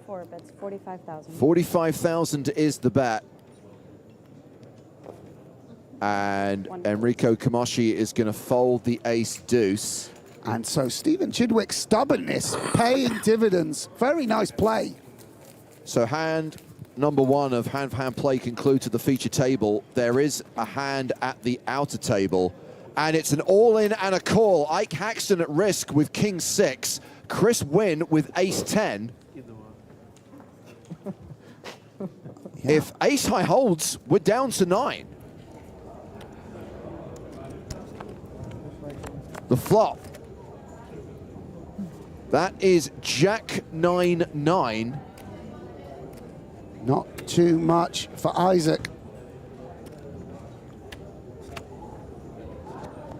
4 bets, 45,000. 45,000 is the bet. And Enrico Kamoshi is going to fold the ace-deuce. And so Stephen Chidwick's stubbornness paying dividends. Very nice play. So hand number one of hand-for-hand play concludes at the feature table. There is a hand at the outer table. And it's an all-in and a call. Ike Haxton at risk with king-6. Chris Wynn with ace-10. If ace-high holds, we're down to 9. The flop. That is Jack 9-9. Not too much for Isaac.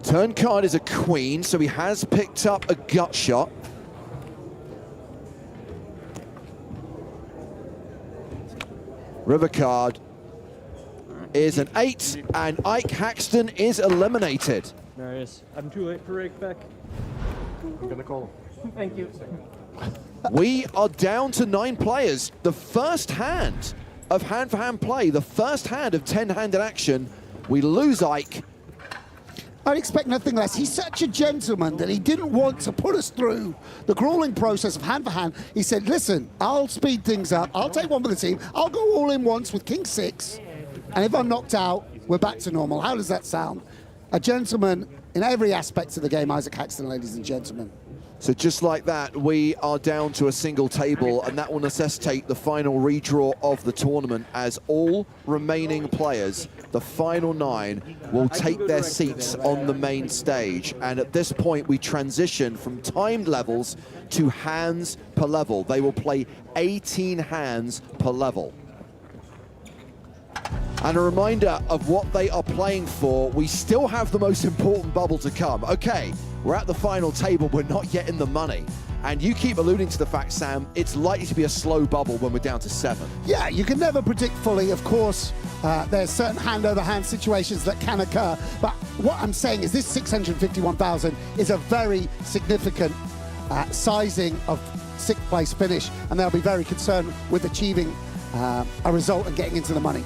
Turn card is a queen, so he has picked up a gut shot. River card is an 8, and Ike Haxton is eliminated. Marius, I'm too late for rake back. I'm gonna call. Thank you. We are down to 9 players. The first hand of hand-for-hand play, the first hand of 10-handed action. We lose Ike. I'd expect nothing less. He's such a gentleman that he didn't want to put us through the grueling process of hand-for-hand. He said, listen, I'll speed things up. I'll take one for the team. I'll go all in once with king-6. And if I'm knocked out, we're back to normal. How does that sound? A gentleman in every aspect of the game, Isaac Haxton, ladies and gentlemen. So just like that, we are down to a single table, and that will necessitate the final redraw of the tournament, as all remaining players, the final 9, will take their seats on the main stage. And at this point, we transition from timed levels to hands per level. They will play 18 hands per level. And a reminder of what they are playing for. We still have the most important bubble to come. Okay, we're at the final table, we're not yet in the money. And you keep alluding to the fact, Sam, it's likely to be a slow bubble when we're down to 7. Yeah, you can never predict fully. Of course, there's certain hand-over-hand situations that can occur. But what I'm saying is this 651,000 is a very significant sizing of 6th place finish. And they'll be very concerned with achieving a result and getting into the money.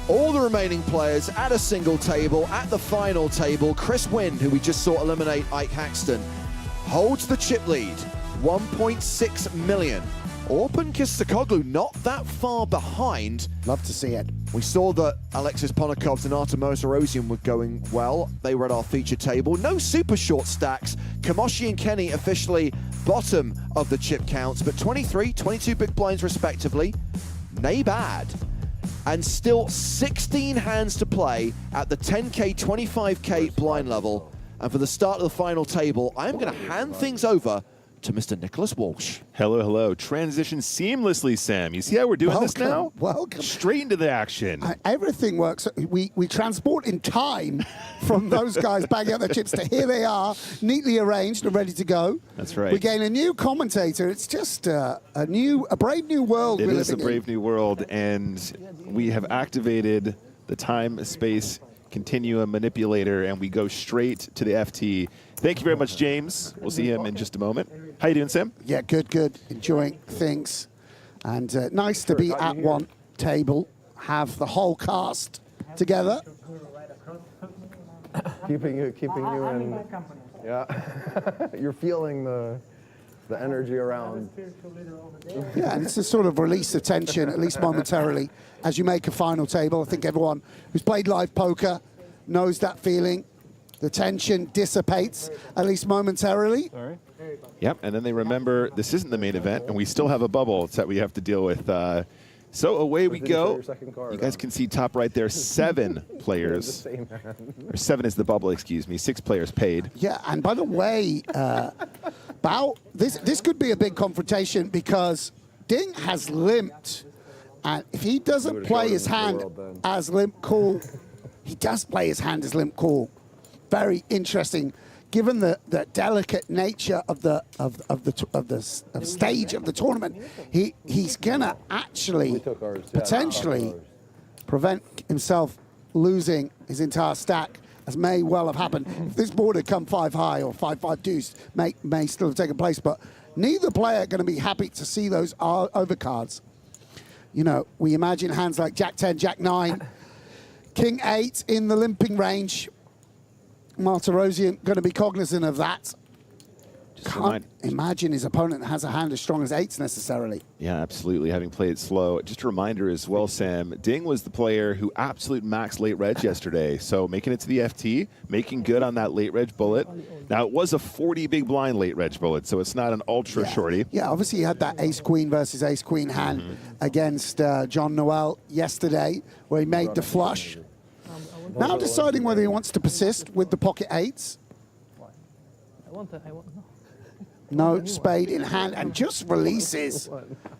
All the remaining players at a single table, at the final table. Chris Wynn, who we just saw eliminate Ike Haxton, holds the chip lead, 1.6 million. Orpin Kistakoglu not that far behind. Love to see it. We saw that Alexis Ponokovs and Artem Mosarosian were going well. They were at our feature table. No super short stacks. Kamoshi and Kenny officially bottom of the chip counts, but 23, 22 big blinds respectively. Nay bad. And still 16 hands to play at the 10K, 25K blind level. And for the start of the final table, I'm going to hand things over to Mr. Nicholas Walsh. Hello, hello. Transition seamlessly, Sam. You see how we're doing this now? Welcome. Straight into the action. Everything works. We transport in time from those guys bagging out their chips to here they are, neatly arranged and ready to go. That's right. We gain a new commentator. It's just a brave new world we're living in. It is a brave new world, and we have activated the time-space continuum manipulator, and we go straight to the FT. Thank you very much, James. We'll see him in just a moment. How you doing, Sam? Yeah, good. Enjoying things. And nice to be at one table, have the whole cast together. Keeping you in. Yeah. You're feeling the energy around. Yeah, and it's a sort of release of tension, at least momentarily, as you make a final table. I think everyone who's played live poker knows that feeling. The tension dissipates, at least momentarily. Sorry. Yep, and then they remember this isn't the main event, and we still have a bubble that we have to deal with. So away we go. You guys can see top right there, 7 players. Or 7 is the bubble, excuse me. 6 players paid. Yeah, and by the way, Bao, this could be a big confrontation because Ding has limped. And if he doesn't play his hand as limp cool, he does play his hand as limp cool. Very interesting, given the delicate nature of the stage of the tournament. He's gonna actually potentially prevent himself losing his entire stack, as may well have happened. If this board had come 5 high or 5-5 deuce, may still have taken place. But neither player going to be happy to see those overcards. You know, we imagine hands like Jack 10, Jack 9, King 8 in the limping range. Martirosian going to be cognizant of that. Can't imagine his opponent has a hand as strong as 8s necessarily. Yeah, absolutely, having played it slow. Just a reminder as well, Sam, Ding was the player who absolute max late reg yesterday. So making it to the FT, making good on that late reg bullet. Now, it was a 40 big blind late reg bullet, so it's not an ultra shorty. Yeah, obviously he had that ace-queen versus ace-queen hand against John Noel yesterday, where he made the flush. Now deciding whether he wants to persist with the pocket 8s. No spade in hand and just releases,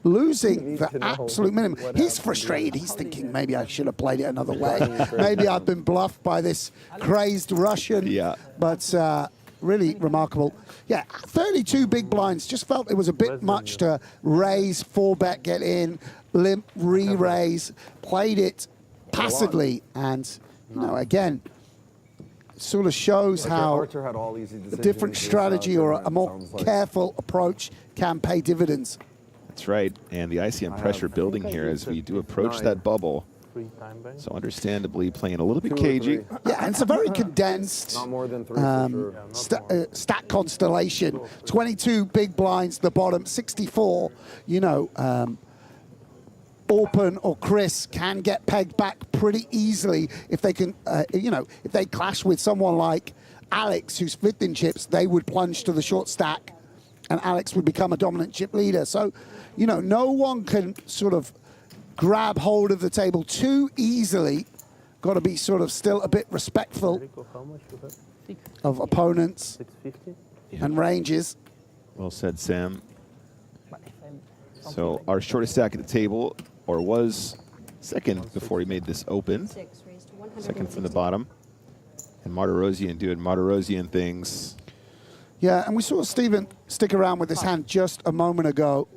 losing the absolute minimum. He's frustrated. He's thinking, maybe I should have played it another way. Maybe I've been bluffed by this crazed Russian. Yeah. But really remarkable. Yeah, 32 big blinds. Just felt it was a bit much to raise, 4-bet, get in, limp, re-raise. Played it passively. And, you know, again, sort of shows how a different strategy or a more careful approach can pay dividends. That's right, and the ICM pressure building here as we do approach that bubble. So understandably playing a little bit cagey. Yeah, and it's a very condensed stack constellation. 22 big blinds, the bottom, 64, you know, Orpen or Chris can get pegged back pretty easily if they can, you know, if they clash with someone like Alex, who's 5th in chips, they would plunge to the short stack and Alex would become a dominant chip leader. So, you know, no one can sort of grab hold of the table too easily. Got to be sort of still a bit respectful of opponents and ranges. Well said, Sam. So our shortest stack at the table, or was second before he made this open. Second from the bottom. And Martirosian doing Martirosian things. Yeah, and we saw Steven stick around with his hand just a moment ago.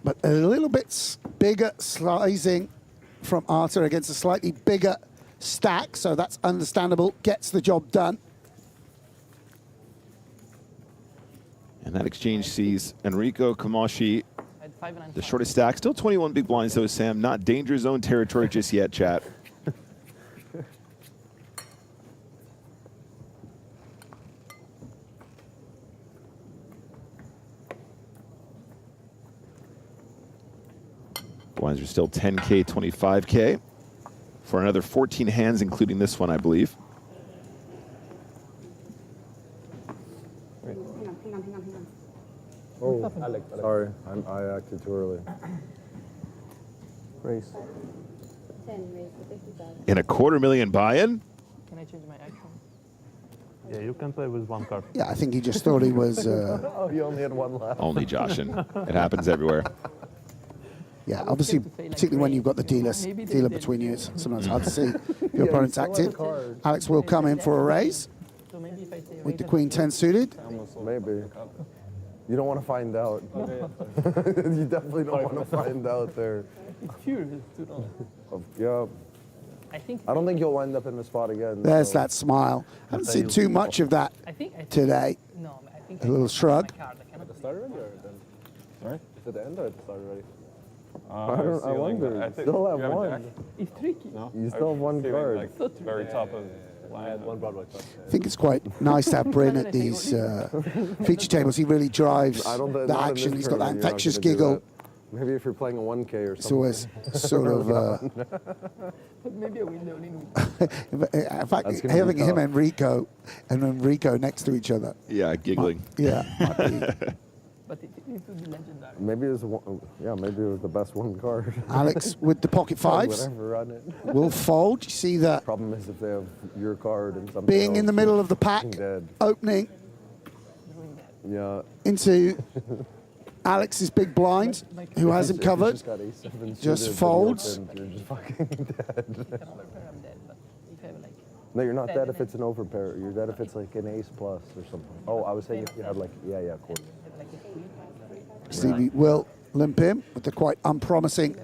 But a little bit bigger slicing from Arthur against a slightly bigger stack, so that's understandable. Gets the job done. And that exchange sees Enrico Kamashi, the shortest stack. Still 21 big blinds, though, Sam. Not danger zone territory just yet, chat. Blinds are still 10K, 25K for another 14 hands, including this one, I believe. Oh, sorry, I acted too early. Race. 10 raise to 55. In a $250,000 buy-in? Can I change my action? Yeah, you can play with 1 card. Yeah, I think he just thought he was... Oh, you only had 1 left. Only Joshin. It happens everywhere. Yeah, obviously, particularly when you've got the dealer between you, it's sometimes hard to see if your opponent's active. Alex will come in for a raise with the Queen 10 suited. Maybe. You don't want to find out. You definitely don't want to find out there. Yeah. I don't think you'll wind up in the spot again. There's that smile. Haven't seen too much of that today. A little shrug. At the start already or at the end? Sorry? Is it the end or at the start already? I wonder. You still have 1. It's tricky. No? You still have 1 card. Like very top of... I had 1 Broadway card. I think it's quite nice to have Bryn at these feature tables. He really drives the action. He's got that infectious giggle. Maybe if you're playing a 1K or It's something. always sort of. But maybe I will only win. In fact, That's gonna be having him tough. and Enrico next to each other. Yeah, giggling. Yeah. Might be. But it will be legendary. Maybe it was maybe it was the best one card. Alex with the pocket fives Whatever, run it. will fold. You see that Problem is if they have your card and something being in the else, middle you're of the pack, fucking dead. opening Yeah. into Alex's big blind, who has him If you covered. Just, got A7 Just suited, folds. then You're just fucking dead. I'm dead, but if I have like No, you're not dead if it's an overpair. You're dead if it's like an ace plus or something. Oh, I was saying if you had like, of course. like a queen, Stevie will limp in with the quite unpromising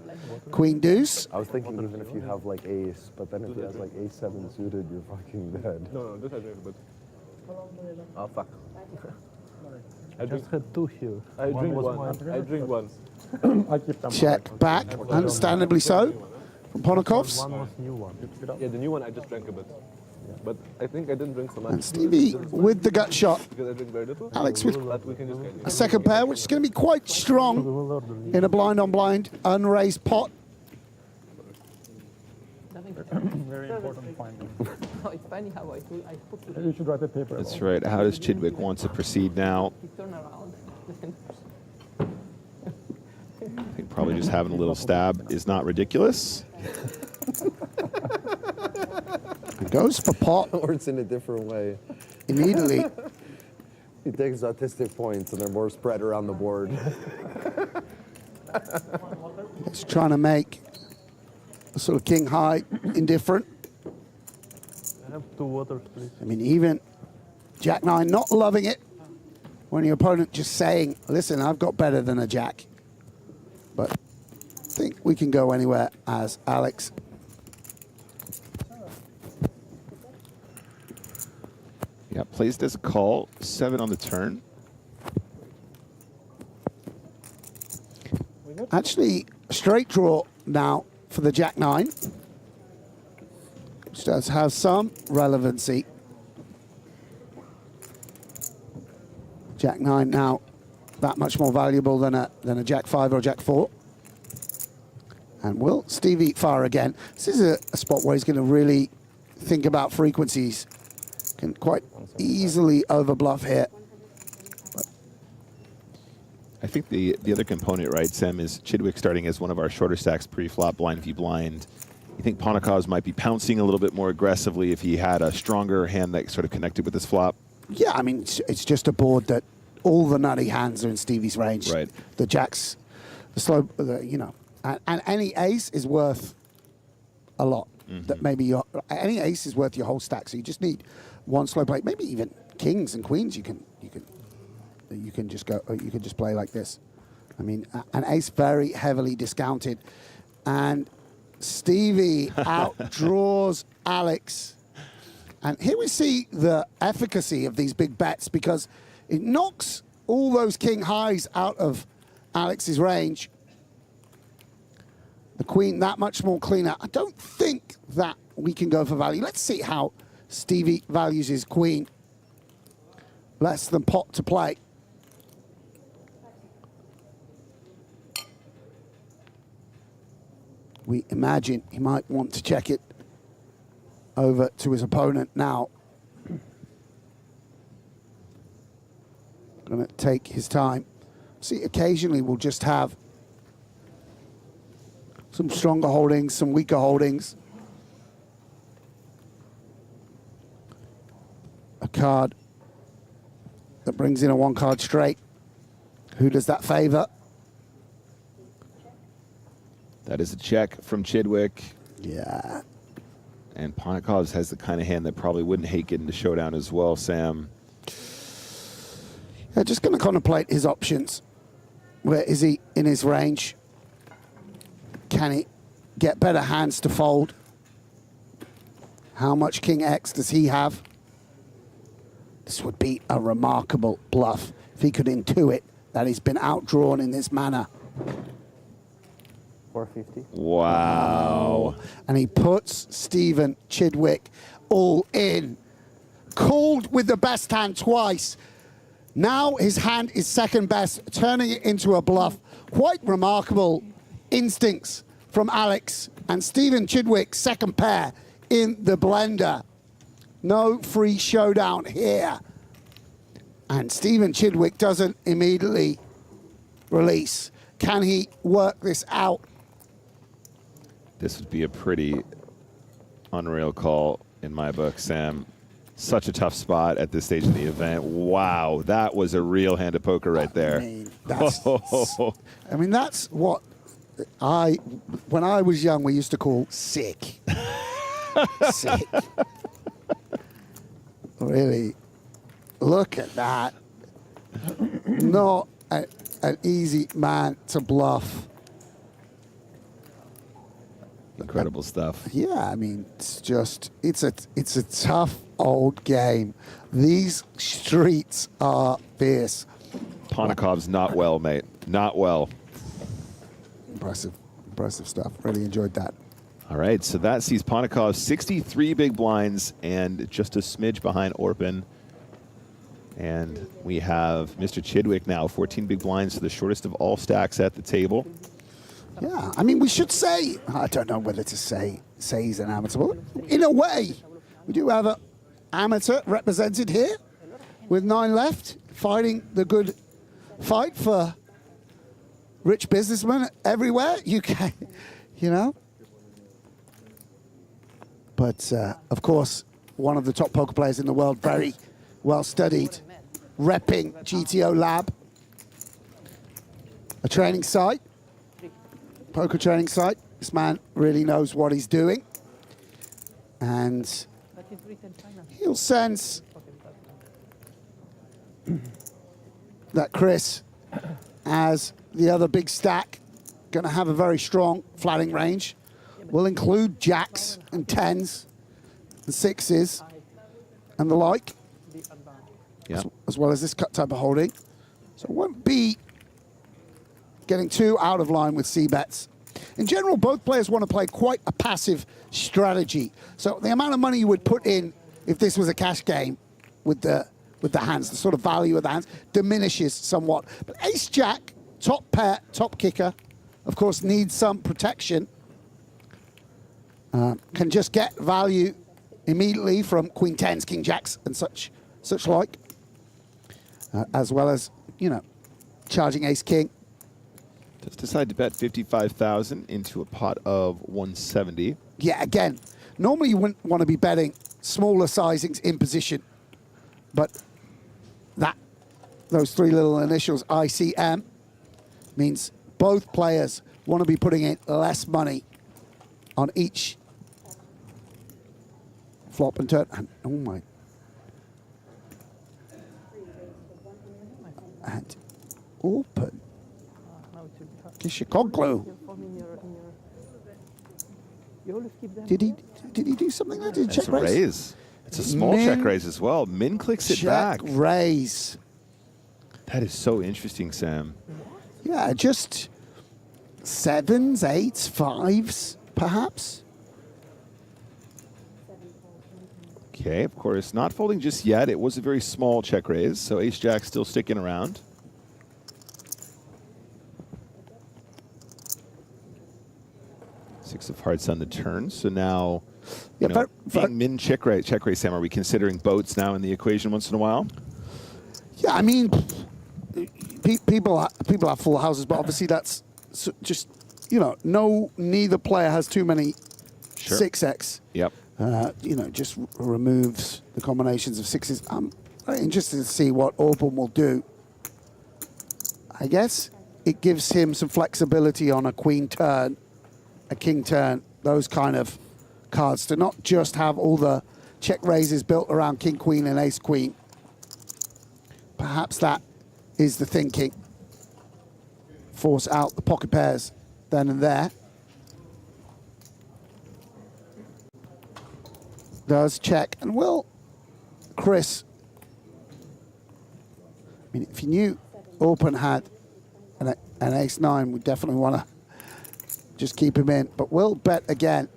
queen deuce. I was thinking even if you have like ace, but then if he has like ace7 suited, you're fucking dead. No, this I drink, but Oh, fuck. I Just had two here. I drink was one. mine. I drink one. I keep them. Check back, understandably so, from Ponokov's. One was new one. Yeah, the new one I just drank a bit. But I think I didn't drink so much. And Stevie with the gut shot. Because I drink very little. Alex with But we can just get a second pair, which is going to be quite strong in a blind-on-blind unraised pot. Very important finding. it's funny how I spoke to You should write a paper. That's about right. How does Chidwick want to proceed now? he turn around. I think probably just having a little stab is not ridiculous. Goes for pot Or it's in a different way. immediately. He takes autistic points and they're more spread around the board. It's trying to make a sort of king high indifferent. I have 2 waters, please. I mean, even Jack 9 not loving it when your opponent just saying, listen, I've got better than a Jack. But I think we can go anywhere as Alex. Yeah, placed as a call, 7 on the turn. Actually, a straight draw now for the Jack 9, which does have some relevancy. Jack 9 now that much more valuable than a Jack 5 or a Jack 4. And will Stevie fire again? This is a spot where he's going to really think about frequencies. Can quite easily overbluff here. I think the other component, right, Sam, is Chidwick starting as one of our shorter stacks pre-flop, blind v blind. You think Ponokov's might be pouncing a little bit more aggressively if he had a stronger hand that sort of connected with this flop? Yeah, I mean, it's just a board that all the nutty hands are in Stevie's range. Right. The Jacks, the slow, you know, and any ace is worth a lot. That maybe any ace is worth your whole stack. So you just need one slow play, maybe even kings and queens. You can just go. Or you can just play like this. I mean, an ace very heavily discounted, and Stevie outdraws Alex. And here we see the efficacy of these big bets because it knocks all those king highs out of Alex's range. The queen that much more cleaner. I don't think that we can go for value. Let's see how Stevie values his queen. Less than pot to play. We imagine he might want to check it over to his opponent now. Going to take his time. See, occasionally we'll just have some stronger holdings, some weaker holdings. A card that brings in a 1-card straight. Who does that favor? That is a check from Chidwick. Yeah. And Ponokov's has the kind of hand that probably wouldn't hate getting to showdown as well, Sam. Yeah, just going to contemplate his options. Where is he in his range? Can he get better hands to fold? How much King X does he have? This would be a remarkable bluff if he could intuit that he's been outdrawn in this manner. 450. Wow. And he puts Stephen Chidwick all in. Called with the best hand twice. Now his hand is second best, turning it into a bluff. Quite remarkable instincts from Alex and Stephen Chidwick, second pair in the blender. No free showdown here. And Stephen Chidwick doesn't immediately release. Can he work this out? This would be a pretty unreal call in my book, Sam. Such a tough spot at this stage of the event. Wow, that was a real hand of poker right there. I mean, that's what when I was young, we used to call sick. Sick. Really, look at that. Not an easy man to bluff. Incredible stuff. Yeah, I mean, it's a tough old game. These streets are fierce. Ponikov's not well, mate. Not well. Impressive stuff. Really enjoyed that. All right, so that sees Ponikov 63 big blinds and just a smidge behind Orpin. And we have Mr. Chidwick now, 14 big blinds, so the shortest of all stacks at the table. Yeah, I mean, we should say, I don't know whether to say he's an amateur, but in a way, we do have an amateur represented here with 9 left, fighting the good fight for rich businessmen everywhere. You can, you know. But, of course, one of the top poker players in the world, very well studied, repping GTO Lab, a training site. Poker training site. This man really knows what he's doing. And he'll sense that Chris, as the other big stack, going to have a very strong flatting range. Will include jacks and tens and sixes and the like, as well as this cut type of holding. So it won't be getting too out of line with C-bets. In general, both players want to play quite a passive strategy. So the amount of money you would put in if this was a cash game with the hands, the sort of value of the hands, diminishes somewhat. But ace-jack, top pair, top kicker, of course, needs some protection. Can just get value immediately from queen tens, king jacks, and such like, as well as, you know, charging ace king. Just decided to bet 55,000 into a pot of 170. Yeah, again, normally you wouldn't want to be betting smaller sizings in position, but those 3 little initials, ICM, means both players want to be putting in less money on each flop and turn. And, oh my. And open. Kishikoglu. Did he do something there? Did he check raise? It's a small check raise as well. Min clicks it back. Check raise. That is so interesting, Sam. Yeah, just 7s, 8s, 5s, perhaps. Okay, of course, not folding just yet. It was a very small check raise, so ace-jack still sticking around. Six of hearts on the turn, so now, being min check raise, Sam, are we considering boats now in the equation once in a while? Yeah, I mean, people have full houses, but obviously that's just, you know, neither player has too many 6x. Yep. You know, just removes the combinations of sixes. I'm very interested to see what Orban will do. I guess it gives him some flexibility on a queen turn, a king turn, those kind of cards, to not just have all the check raises built around king, queen, and ace, queen. Perhaps that is the thinking. Force out the pocket pairs then and there. Does check, and will Chris, I mean, if you knew Orban had an ace-9, we definitely want to just keep him in, but we'll bet again.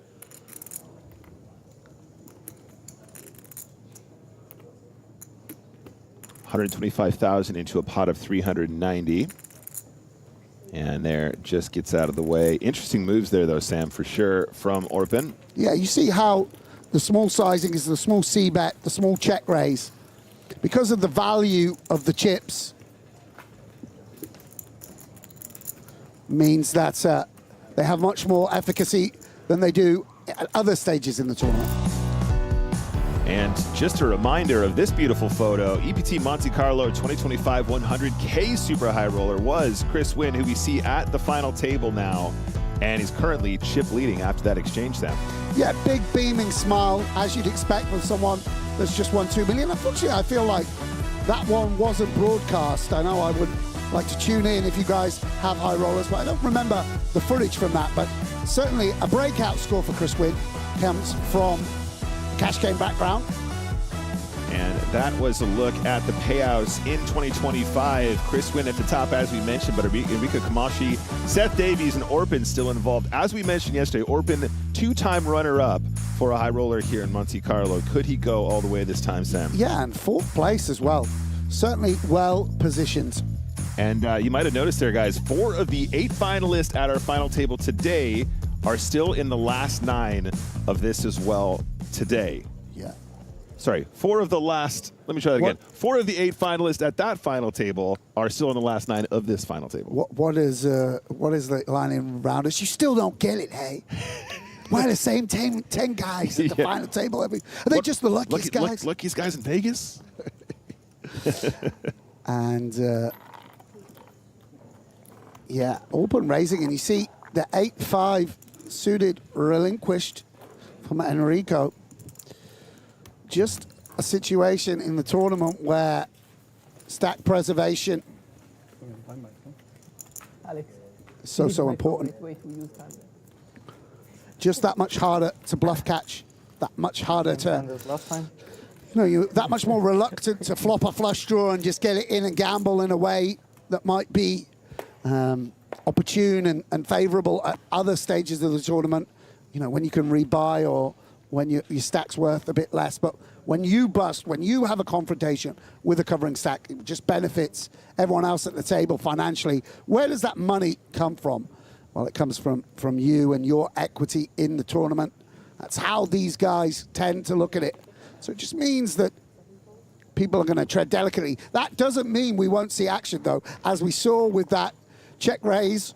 125,000 into a pot of 390. And there, just gets out of the way. Interesting moves there, though, Sam, for sure, from Orpin. Yeah, you see how the small sizing is the small C-bet, the small check raise. Because of the value of the chips, means that they have much more efficacy than they do at other stages in the tournament. And just a reminder of this beautiful photo, EPT Monte-Carlo 2025 100K Super High Roller was Chris Wynn, who we see at the final table now, and he's currently chip leading after that exchange, Sam. Yeah, big beaming smile, as you'd expect from someone that's just won 2 million. Unfortunately, I feel like that one wasn't broadcast. I know I would like to tune in if you guys have high rollers, but I don't remember the footage from that. But certainly a breakout score for Chris Wynn comes from cash game background. And that was a look at the payouts in 2025. Chris Wynn at the top, as we mentioned, but Enrico Kamashi, Seth Davies, and Orpin still involved. As we mentioned yesterday, Orpin, two-time runner-up for a high roller here in Monte-Carlo. Could he go all the way this time, Sam? Yeah, and fourth place as well. Certainly well positioned. And you might have noticed there, guys, 4 of the 8 finalists at our final table today are still in the last 9 of this as well today. Yeah. Sorry, 4 of the last, let me try that again. 4 of the 8 finalists at that final table are still in the last 9 of this final table. What is the line in rounders? You still don't get it, hey? Why the same 10 guys at the final table? Are they just the luckiest guys? Luckiest guys in Vegas? And yeah, open raising, and you see the 8-5 suited relinquished from Enrico. Just a situation in the tournament where stack preservation is so important. Just that much harder to bluff catch, that much harder to, you're that much more reluctant to flop a flush draw and just get it in and gamble in a way that might be opportune and favorable at other stages of the tournament, when you can rebuy or when your stack's worth a bit less. But when you bust, when you have a confrontation with a covering stack, it just benefits everyone else at the table financially. Where does that money come from? Well, it comes from you and your equity in the tournament. That's how these guys tend to look at it. So it just means that people are going to tread delicately. That doesn't mean we won't see action, though, as we saw with that check raise.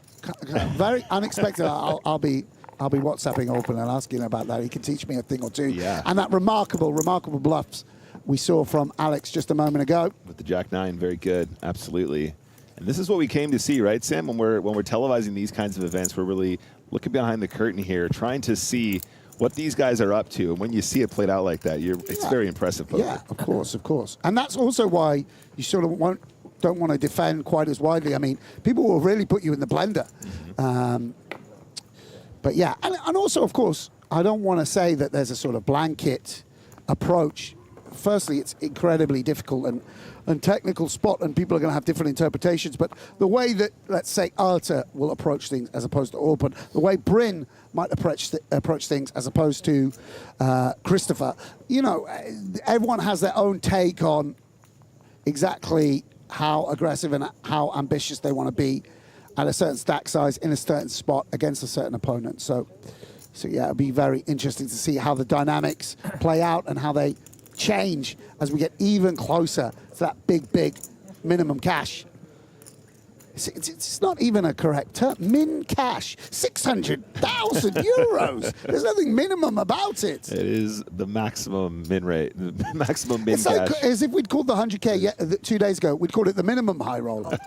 Very unexpected. I'll be WhatsApping Open and asking about that. He can teach me a thing or two. Yeah. And that remarkable bluffs we saw from Alex just a moment ago. With the Jack-9, very good, absolutely. And this is what we came to see, right, Sam? When we're televising these kinds of events, we're really looking behind the curtain here, trying to see what these guys are up to. And when you see it played out like that, it's very impressive. Poker. Yeah, of course. And that's also why you sort of don't want to defend quite as widely. I mean, people will really put you in the blender. Mm-hmm. But yeah, and also, of course, I don't want to say that there's a sort of blanket approach. Firstly, it's incredibly difficult and technical spot, and people are going to have different interpretations. But the way that, let's say, Arta will approach things as opposed to Orpin, the way Bryn might approach things as opposed to Christopher, everyone has their own take on exactly how aggressive and how ambitious they want to be at a certain stack size in a certain spot against a certain opponent. So yeah, it'll be very interesting to see how the dynamics play out and how they change as we get even closer to that big minimum cash. It's not even a correct term. Min cash, 600,000 euros. There's nothing minimum about it. It is the maximum min rate, the maximum min it's cash. Like, as if we'd called the 100K 2 days ago, we'd called it the minimum high roller.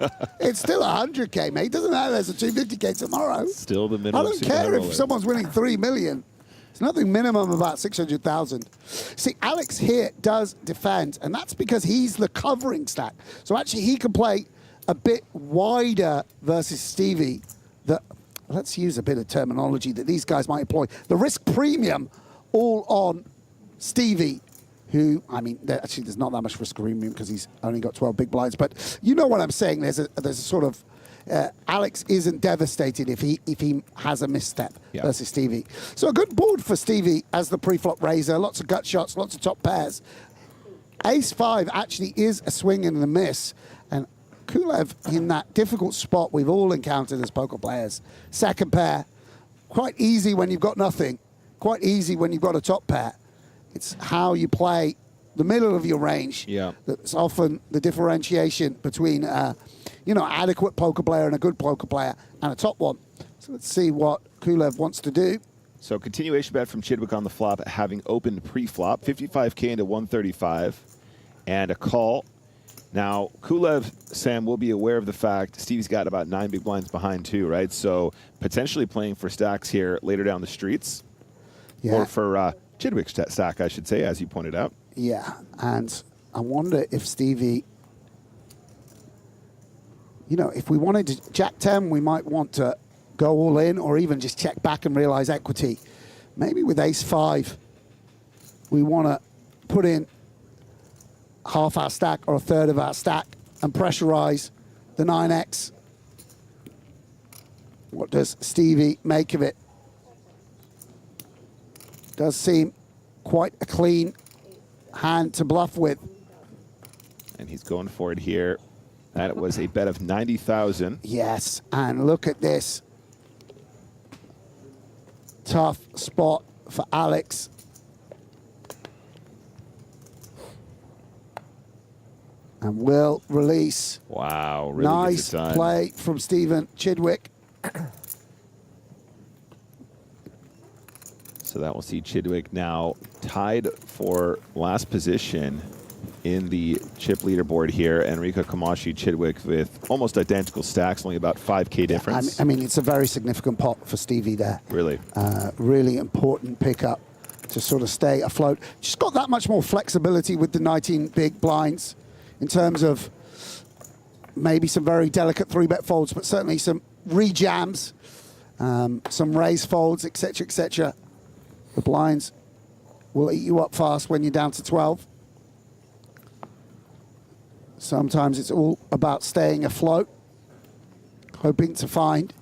It's still 100K, mate. It doesn't matter there's a 250K tomorrow. Still the minimum. I don't care if someone's winning 3 million. There's nothing minimum about 600,000. See, Alex here does defend, and that's because he's the covering stack. So actually he can play a bit wider versus Stevie. Let's use a bit of terminology that these guys might employ. The risk premium all on Stevie, who, I mean, there's not that much risk premium because he's only got 12 big blinds, but you know what I'm saying. There's a sort of, Alex isn't devastated if he has a misstep versus Stevie. So a good board for Stevie as the pre-flop raiser. Lots of gut shots, lots of top pairs. Ace-5 actually is a swing and a miss. And Kulev in that difficult spot we've all encountered as poker players. Second pair, quite easy when you've got nothing, quite easy when you've got a top pair. It's how you play the middle of your range. Yeah. That's often the differentiation between, adequate poker player and a good poker player and a top one. So let's see what Kulev wants to do. So continuation bet from Chidwick on the flop, having opened pre-flop, 55K into 135, and a call. Now, Kulev, Sam, will be aware of the fact Stevie's got about 9 big blinds behind too, right? So potentially playing for stacks here later down the streets. Yeah. Or for Chidwick's stack, I should say, as you pointed out. Yeah, and I wonder if Stevie, if we wanted to Jack 10, we might want to go all in or even just check back and realize equity. Maybe with Ace-5, we want to put in half our stack or a third of our stack and pressurize the 9X. What does Stevie make of it? Does seem quite a clean hand to bluff with. And he's going for it here. That was a bet of 90,000. Yes, and look at this. Tough spot for Alex. And will release. Wow, really nice gets it done. play from Stephen Chidwick. So that will see Chidwick now tied for last position in the chip leaderboard here. Enrico Kamashi, Chidwick with almost identical stacks, only about 5K difference. I mean, it's a very significant pot for Stevie there. Really? Really important pickup to sort of stay afloat. Just got that much more flexibility with the 19 big blinds in terms of maybe some very delicate 3-bet folds, but certainly some rejams, some raise folds, etc., etc. The blinds will eat you up fast when you're down to 12. Sometimes it's all about staying afloat, hoping to find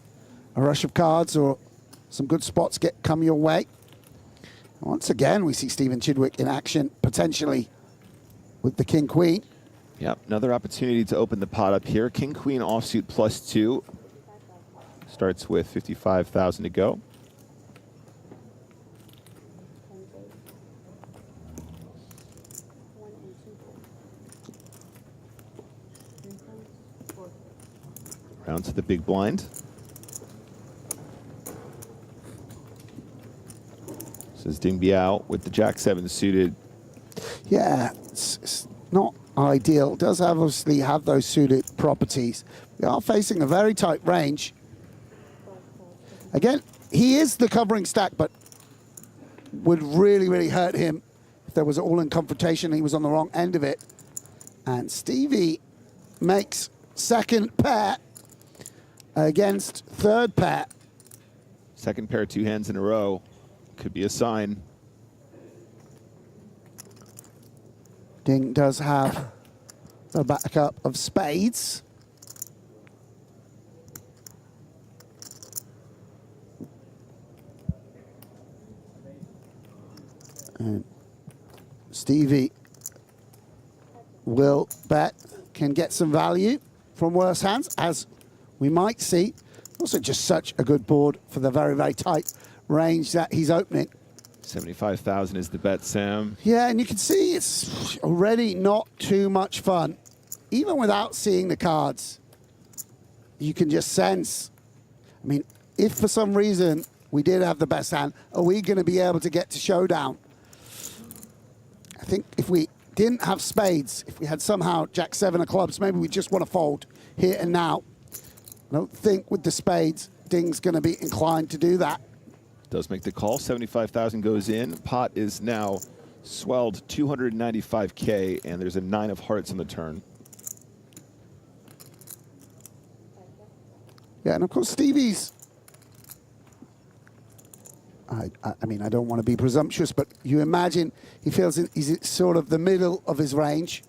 a rush of cards or some good spots come your way. Once again, we see Stephen Chidwick in action, potentially with the King-Queen. Yep, another opportunity to open the pot up here. King-Queen offsuit +2. Starts with 55,000 to go. Round to the big blind. This is Ding Biao with the Jack 7 suited. Yeah, it's not ideal. It does obviously have those suited properties. We are facing a very tight range. Again, he is the covering stack, but would really, really hurt him if there was an all-in confrontation and he was on the wrong end of it. And Stevie makes second pair against third pair. Second pair, 2 hands in a row. Could be a sign. Ding does have a backup of spades. And Stevie will bet, can get some value from worse hands, as we might see. Also just such a good board for the very, very tight range that he's opening. 75,000 is the bet, Sam. Yeah, and you can see it's already not too much fun. Even without seeing the cards, you can just sense. I mean, if for some reason we did have the best hand, are we going to be able to get to showdown? I think if we didn't have spades, if we had somehow Jack 7 of clubs, maybe we just want to fold here and now. I don't think with the spades, Ding's going to be inclined to do that. Does make the call. 75,000 goes in. Pot is now swelled 295K, and there's a 9 of hearts on the turn. Yeah, and of course Stevie's, I mean, I don't want to be presumptuous, but you imagine he feels he's at sort of the middle of his range.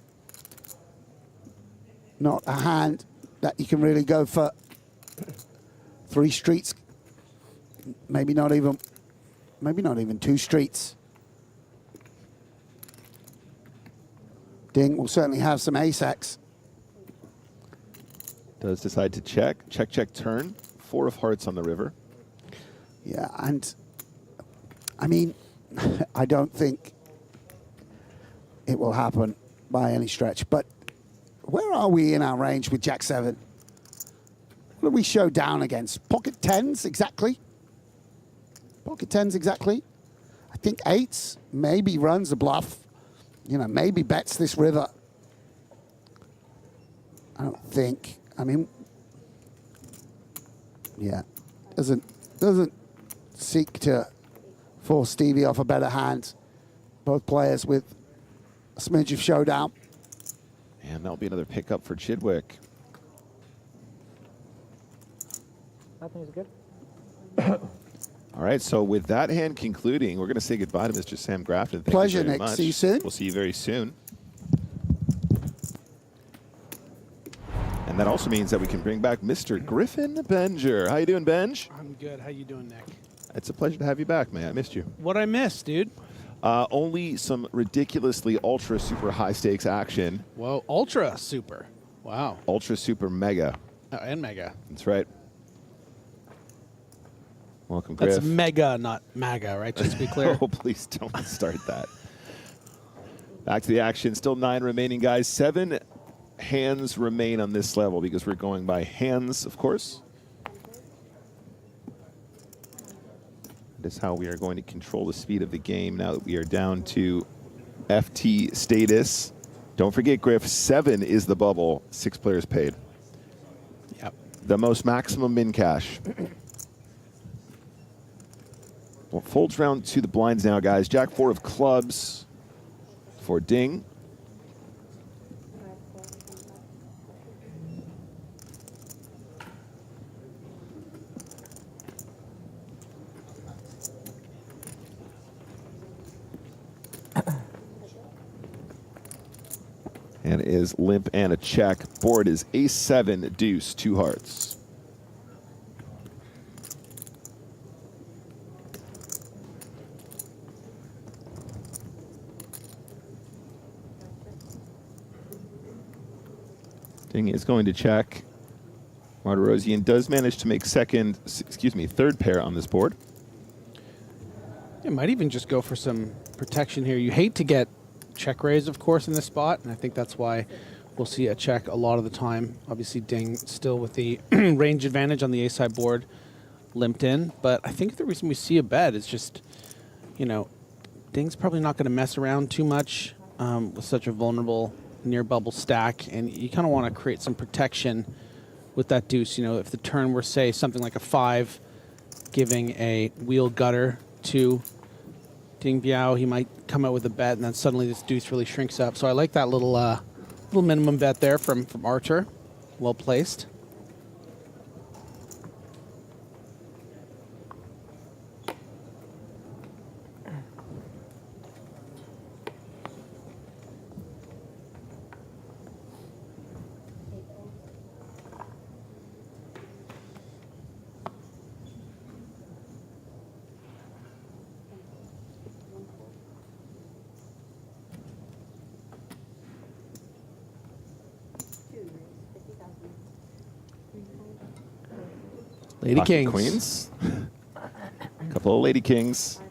Not a hand that you can really go for 3 streets. Maybe not even 2 streets. Ding will certainly have some ace-X. Does decide to check. Check, check, turn. 4 of hearts on the river. Yeah, and I mean, I don't think it will happen by any stretch, but where are we in our range with Jack 7? What do we show down against? Pocket 10s exactly? Pocket 10s exactly? I think 8s, maybe runs a bluff, you know, maybe bets this river. I don't think, I mean, yeah, doesn't seek to force Stevie off a better hand. Both players with a smidge of showdown. And that'll be another pickup for Chidwick. Nothing is good. All right, so with that hand concluding, we're going to say goodbye to Mr. Sam Grafton. Thank Pleasure, you very Nick. much. See you soon. We'll see you very soon. And that also means that we can bring back Mr. Griffin Benger. How you doing, Benj? I'm good. How you doing, Nick? It's a pleasure to have you back, man. I missed you. What I missed, dude? Only some ridiculously ultra super high stakes action. Whoa, ultra super. Wow. Ultra super mega. Oh, and mega. That's right. Welcome, Griff. That's mega, not MAGA, right? Just to be clear. Oh, please don't start that. Back to the action. Still 9 remaining, guys. 7 hands remain on this level because we're going by hands, of course. That is how we are going to control the speed of the game now that we are down to FT status. Don't forget, Griff, 7 is the bubble. 6 players paid. Yep. The most maximum min cash. Well, folds round to the blinds now, guys. Jack 4 of clubs for Ding. And it is limp and a check. Board is ace 7, deuce, 2 hearts. Ding is going to check. Martirosian does manage to make third pair on this board. You might even just go for some protection here. You hate to get check raise, of course, in this spot, and I think that's why we'll see a check a lot of the time. Obviously, Ding still with the range advantage on the ace high board, limped in. But I think the reason we see a bet is just, you know, Ding's probably not going to mess around too much with such a vulnerable near bubble stack, and you kind of want to create some protection with that deuce. You know, if the turn were, say, something like a 5, giving a wheel gutter to Ding Biao, he might come out with a bet, and then suddenly this deuce really shrinks up. So I like that little little minimum bet there from Archer. Well placed. Lady Pocket Kings. Queens. Couple of Lady Kings.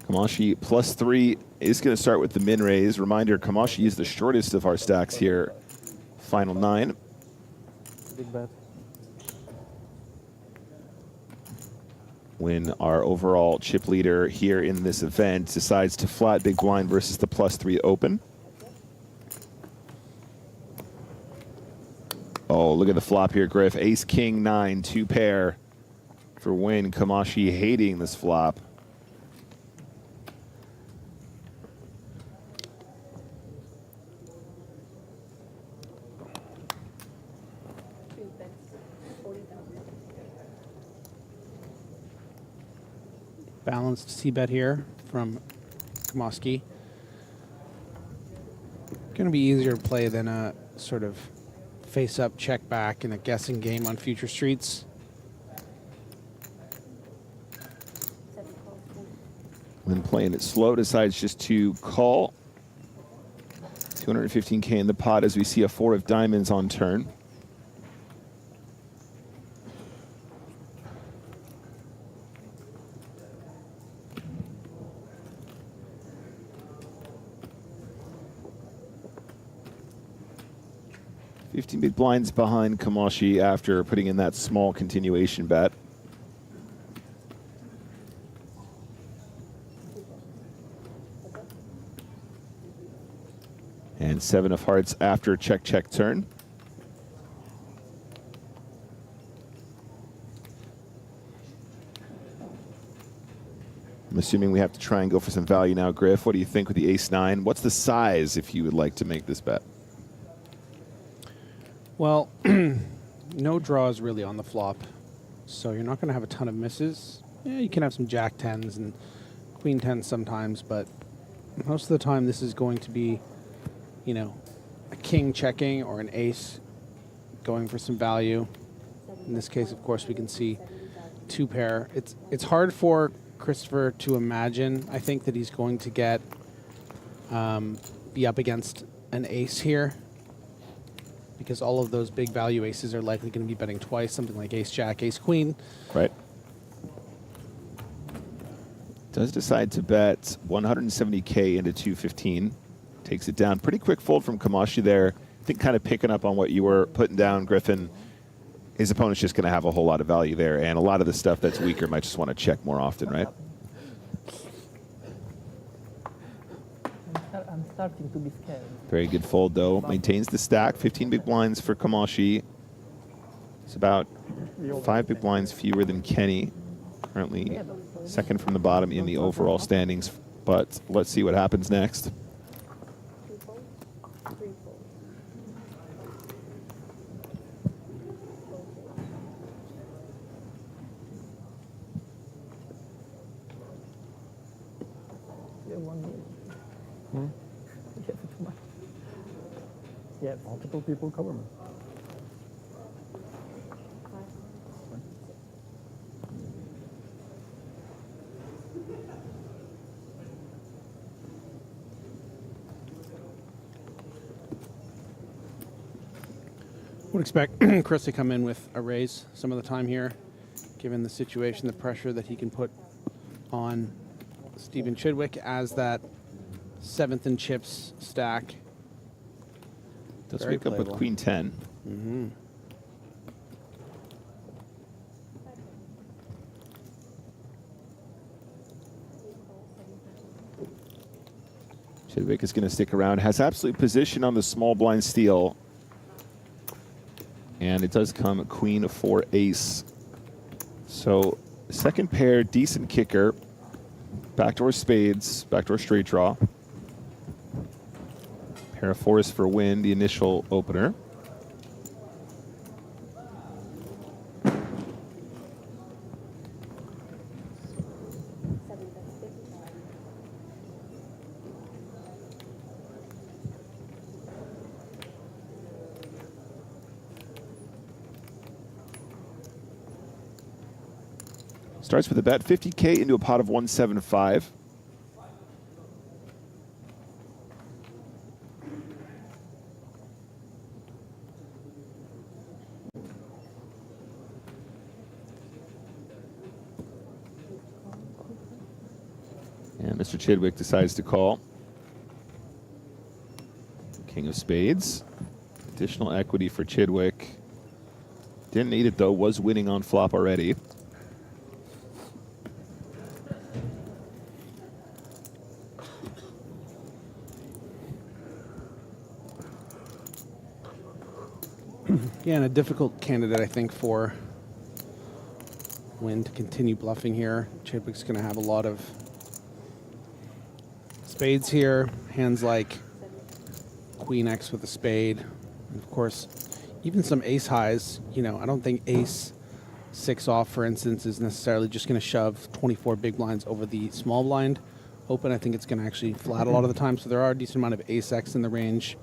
Kamashi +3 is going to start with the min raise. Reminder, Kamashi is the shortest of our stacks here. Final 9. Big bet. When our overall chip leader here in this event decides to flat big blind versus the +3 open. Oh, look at the flop here, Griff. Ace, king, 9, 2 pair for win. Kamashi hating this flop. Balanced C-bet here from Kamoski. Going to be easier to play than a sort of face-up, check-back in a guessing game on future streets. When playing it slow, decides just to call. 215K in the pot as we see a 4 of diamonds on turn. $15 big blinds behind Kamashi after putting in that small continuation bet. And 7 of hearts after check, check turn. I'm assuming we have to try and go for some value now, Griff. What do you think with the ace-9? What's the size if you would like to make this bet? Well, no draws really on the flop, so you're not going to have a ton of misses. Yeah, you can have some jack 10s and queen 10s sometimes, but most of the time this is going to be, you know, a king checking or an ace going for some value. In this case, of course, we can see 2 pair. It's hard for Christopher to imagine, I think, that he's going to get be up against an ace here, because all of those big value aces are likely going to be betting twice, something like ace jack, ace queen. Right. Does decide to bet 170K into 215. Takes it down. Pretty quick fold from Kamashi there. I think kind of picking up on what you were putting down, Griffin. His opponent's just going to have a whole lot of value there, and a lot of the stuff that's weaker might just want to check more often, right? I'm starting to be scared. Very good fold, though. Maintains the stack. 15 big blinds for Kamashi. It's about 5 big blinds fewer than Kenny. Currently second from the bottom in the overall standings. But let's see what happens next. Yeah, multiple people cover me. Would expect Chris to come in with a raise some of the time here, given the situation, the pressure that he can put on Stephen Chidwick as that 7th in chips stack. Does wake up with queen 10. Mm-hmm. Chidwick is going to stick around. Has absolute position on the small blind steal. And it does come queen 4 ace. So second pair, decent kicker. Backdoor spades, backdoor straight draw. Pair of 4s for win, the initial opener. Starts with a bet, 50K into a pot of 175. And Mr. Chidwick decides to call. King of spades. Additional equity for Chidwick. Didn't need it though, was winning on flop already. Yeah, and a difficult candidate, I think, for Wynn to continue bluffing here. Chidwick's going to have a lot of spades here. Hands like Queen X with a spade. And of course, even some ace highs. You know, I don't think ace 6 off, for instance, is necessarily just going to shove 24 big blinds over the small blind open. I think it's going to actually flat a lot of the time. So there are a decent amount of ace X in the range.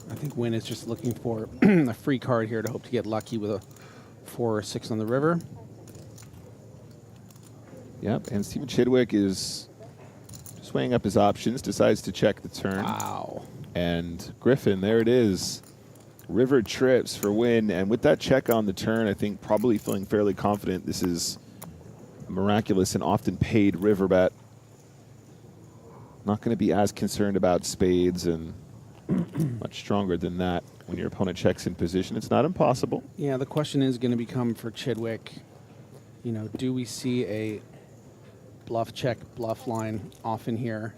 I think Wynn is just looking for a free card here to hope to get lucky with a 4 or 6 on the river. Yep, and Stephen Chidwick is just weighing up his options, decides to check the turn. Wow. And Griffin, there it is. River trips for win, and with that check on the turn, I think probably feeling fairly confident this is a miraculous and often paid river bet. Not going to be as concerned about spades and much stronger than that when your opponent checks in position. It's not impossible. Yeah, the question is going to become for Chidwick, you know, do we see a bluff check, bluff line often here?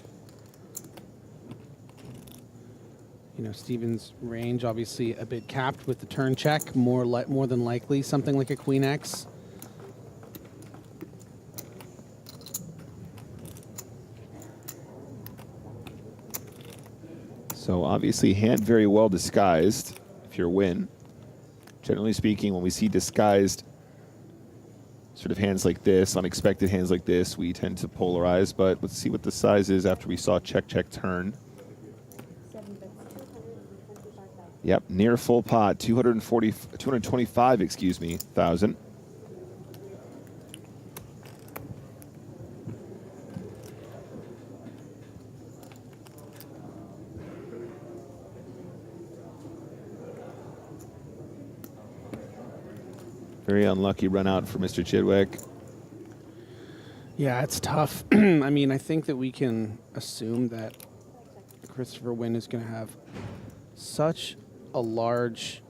You know, Steven's range obviously a bit capped with the turn check, more than likely something like a Queen X. So obviously hand very well disguised if you're win. Generally speaking, when we see disguised sort of hands like this, unexpected hands like this, we tend to polarize, but let's see what the size is after we saw check, check, turn. Yep, near full pot, 225, excuse me, thousand. Very unlucky run out for Mr. Chidwick. Yeah, it's tough. I mean, I think that we can assume that Christopher Wynn is going to have such a large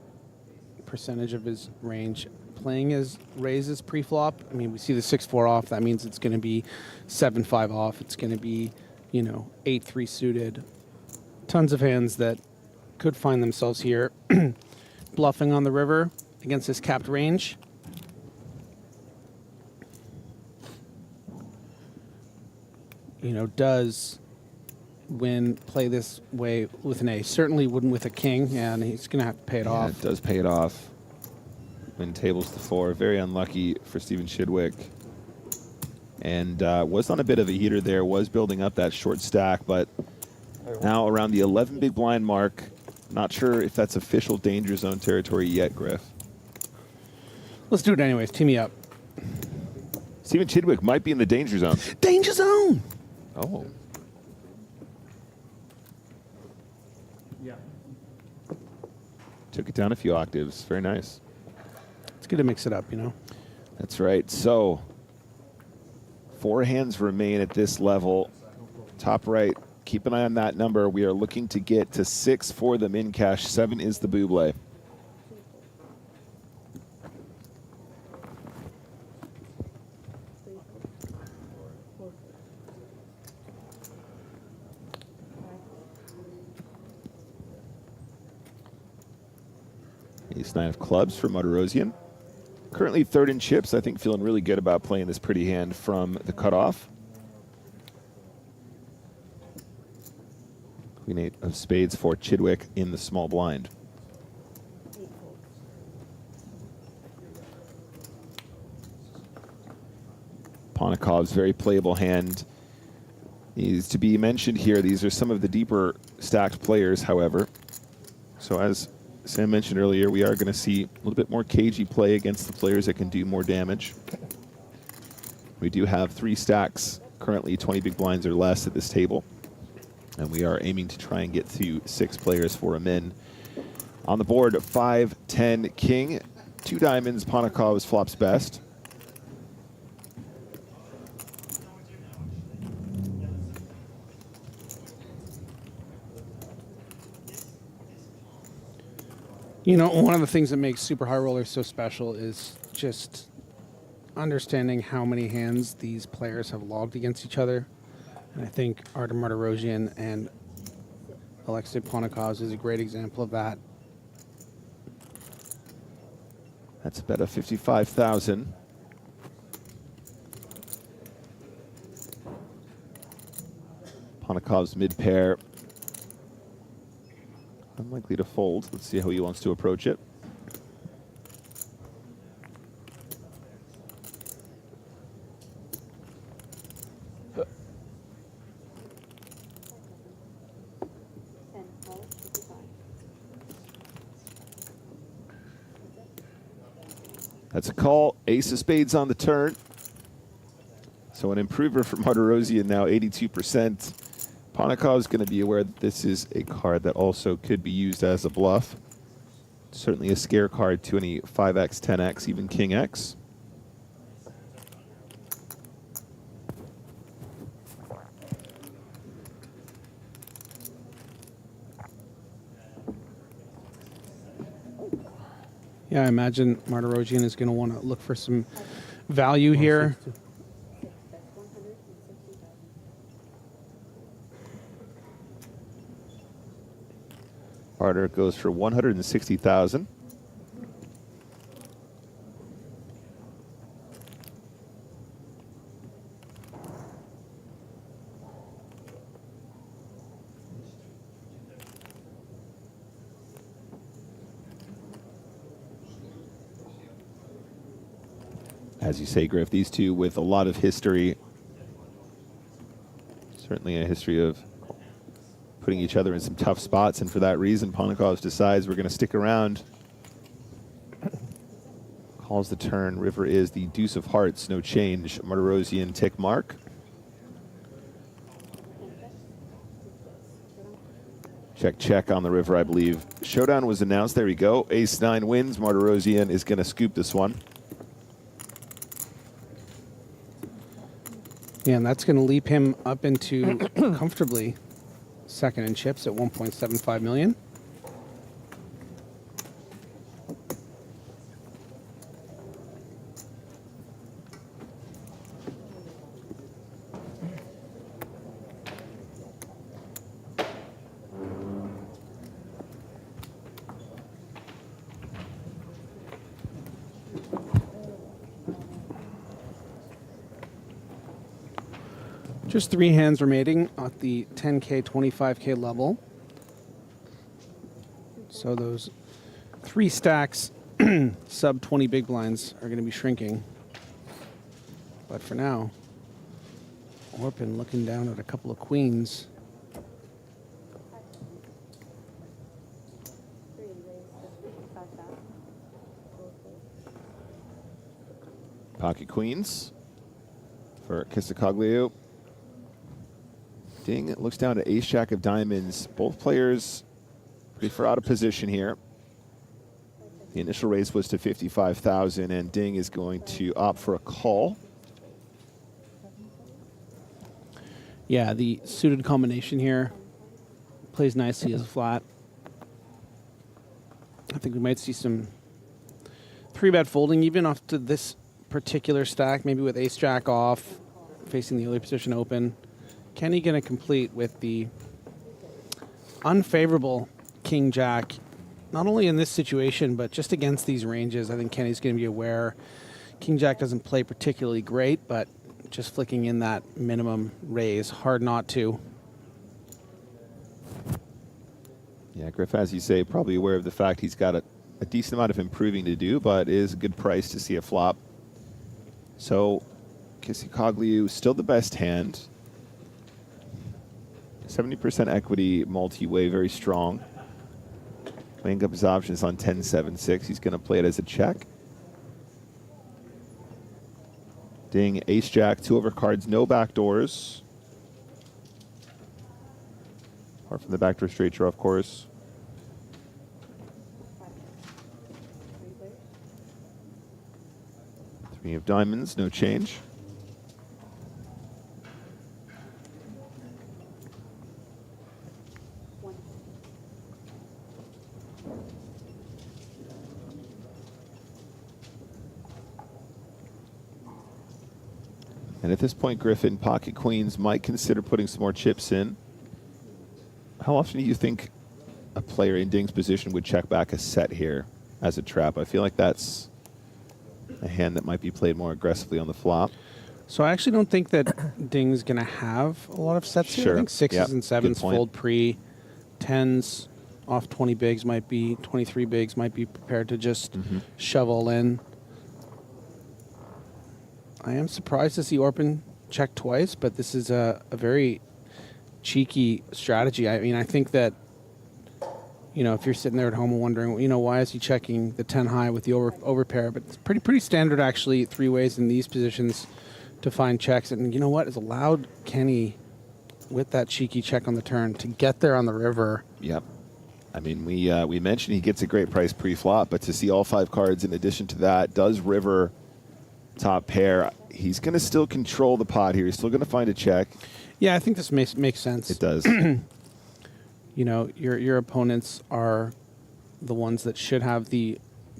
percentage of his range playing as raises pre-flop. I mean, we see the 6-4 off. That means it's going to be 7-5 off. It's going to be, you know, 8-3 suited. Tons of hands that could find themselves here bluffing on the river against this capped range. You know, does Wynn play this way with an ace? Certainly wouldn't with a king, and he's going to have to pay it off. It does pay it off. Win tables to 4. Very unlucky for Stephen Chidwick. And was on a bit of a heater there, was building up that short stack, but now around the 11 big blind mark. Not sure if that's official danger zone territory yet, Griff. Let's do it anyways. Team me up. Stephen Chidwick might be in the danger zone. Danger zone! Oh. Yeah. Took it down a few octaves. Very nice. It's good to mix it up, you know? That's right. So 4 hands remain at this level. Top right, keep an eye on that number. We are looking to get to 6 for the min cash. 7 is the Buble. Ace 9 of clubs for Motorosian. Currently 3rd in chips. I think feeling really good about playing this pretty hand from the cutoff. Queen 8 of spades for Chidwick in the small blind. Ponikov's very playable hand is to be mentioned here. These are some of the deeper stacked players, however. So as Sam mentioned earlier, we are going to see a little bit more cagey play against the players that can do more damage. We do have 3 stacks, currently 20 big blinds or less at this table. And we are aiming to try and get to 6 players for a min. On the board, 5, 10, king. 2 diamonds, Ponikov's flops best. You know, one of the things that makes Super High Rollers so special is just understanding how many hands these players have logged against each other. And I think Artem Martirosyan and Alexei Ponikovs is a great example of that. That's about a 55,000. Ponikov's mid pair. Unlikely to fold. Let's see how he wants to approach it. That's a call. Ace of spades on the turn. So an improver for Martirosian now 82%. Ponikoff's going to be aware that this is a card that also could be used as a bluff. Certainly a scare card to any 5x, 10x, even King X. Yeah, I imagine Martirosian is going to want to look for some value here. Martir goes for 160,000. As you say, Griff, these two with a lot of history. Certainly a history of putting each other in some tough spots, and for that reason, Ponikoff decides we're going to stick around. Calls the turn. River is the deuce of hearts, no change. Martirosian tick mark. Check, check on the river, I believe. Showdown was announced. There we go. Ace-9 wins. Martirosian is going to scoop this one. Yeah, and that's going to leap him up into comfortably second in chips at 1.75 million. Just 3 hands remaining at the 10K, 25K level. So those 3 stacks, sub 20 big blinds, are going to be shrinking. But for now, Orpin looking down at a couple of queens. Pocket queens for Kissacoglio. Ding looks down to ace-jack of diamonds. Both players pretty far out of position here. The initial raise was to 55,000, and Ding is going to opt for a call. Yeah, the suited combination here plays nicely as a flat. I think we might see some 3-bet folding even off to this particular stack, maybe with ace-jack off, facing the early position open. Kenny going to complete with the unfavorable king-jack, not only in this situation, but just against these ranges. I think Kenny's going to be aware king-jack doesn't play particularly great, but just flicking in that minimum raise, hard not to. Yeah, Griff, as you say, probably aware of the fact he's got a decent amount of improving to do, but it is a good price to see a flop. So, Kissacoglio still the best hand. 70% equity multi-way, very strong. Weighing up his options on 10-7-6. He's going to play it as a check. Ding, ace-jack, 2 overcards, no backdoors. Apart from the backdoor straight draw, of course. Three of diamonds, no change. And at this point, Griffin, pocket queens might consider putting some more chips in. How often do you think a player in Ding's position would check back a set here as a trap? I feel like that's a hand that might be played more aggressively on the flop. So I actually don't think that Ding's going to have a lot of sets here. Sure. I think 6s Yep. and 7s fold pre. 10s off 20 bigs might be, 23 bigs might be prepared to just shovel in. I am surprised to see Orpin check twice, but this is a very cheeky strategy. I mean, I think that, you know, if you're sitting there at home and wondering, you know, why is he checking the 10 high with the overpair? But it's pretty standard, actually, 3 ways in these positions to find checks. And you know what? It's allowed Kenny, with that cheeky check on the turn, to get there on the river. Yep. I mean, we mentioned he gets a great price pre-flop, but to see all 5 cards in addition to that, does river top pair, he's going to still control the pot here. He's still going to find a check. Yeah, I think this makes sense. It does. You know, your opponents are the ones that should have the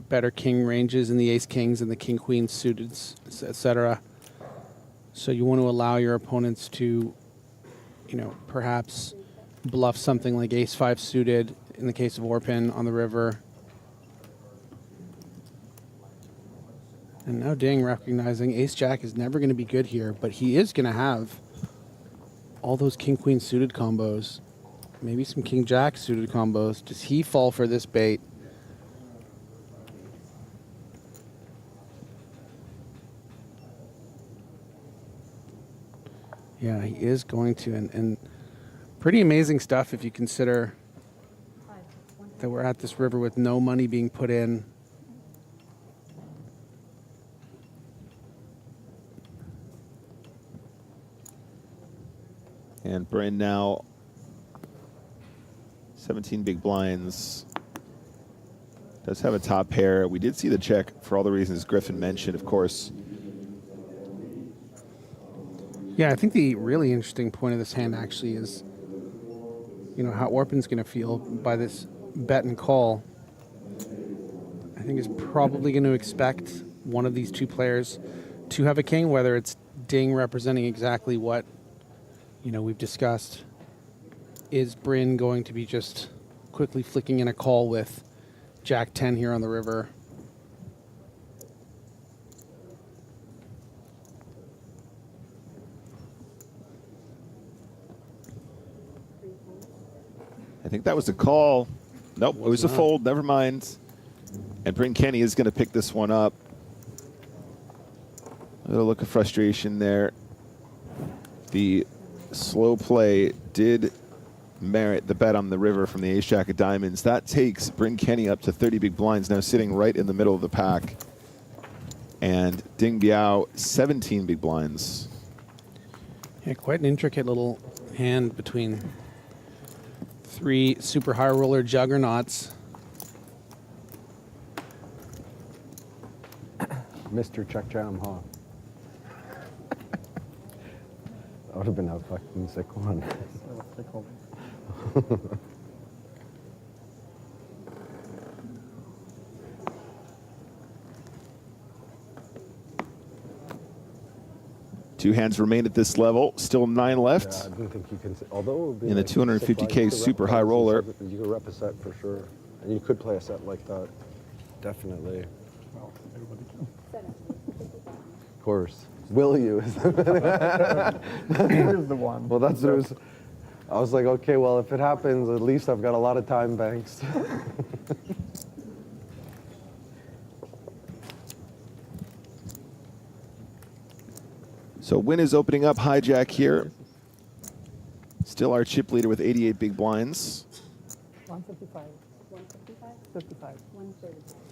better king ranges and the ace kings and the king queen suited, etc. So you want to allow your opponents to, you know, perhaps bluff something like ace 5 suited in the case of Orpin on the river. And now Ding recognizing ace jack is never going to be good here, but he is going to have all those king queen suited combos. Maybe some king jack suited combos. Does he fall for this bait? Yeah, he is going to. And pretty amazing stuff if you consider that we're at this river with no money being put in. And Bryn now 17 big blinds. Does have a top pair. We did see the check for all the reasons Griffin mentioned, of course. Yeah, I think the really interesting point of this hand actually is, you know, how Orpin's going to feel by this bet and call. I think he's probably going to expect one of these two players to have a king, whether it's Ding representing exactly what, you know, we've discussed. Is Bryn going to be just quickly flicking in a call with Jack 10 here on the river? I think that was a call. Nope, it was a fold. Never mind. And Bryn Kenny is going to pick this one up. A little look of frustration there. The slow play did merit the bet on the river from the ace jack of diamonds. That takes Bryn Kenny up to 30 big blinds, now sitting right in the middle of the pack. And Ding Biao, 17 big blinds. Yeah, quite an intricate little hand between 3 super high roller juggernauts. Mr. Check Jam, huh? That would have been a fucking sick one. Two hands remain at this level. Still 9 left. Yeah, I didn't think you can. Although it would be in the like 250K super high roller. You could rep a set for sure, and you could play a set like that. Definitely. Well, everybody can. Of course. Will you? Here's the one. Well, that's what it was. I was like, okay, well, if it happens, at least I've got a lot of time banks. So Win is opening up hijack here. Still our chip leader with 88 big blinds. 155. 155? 55. 135.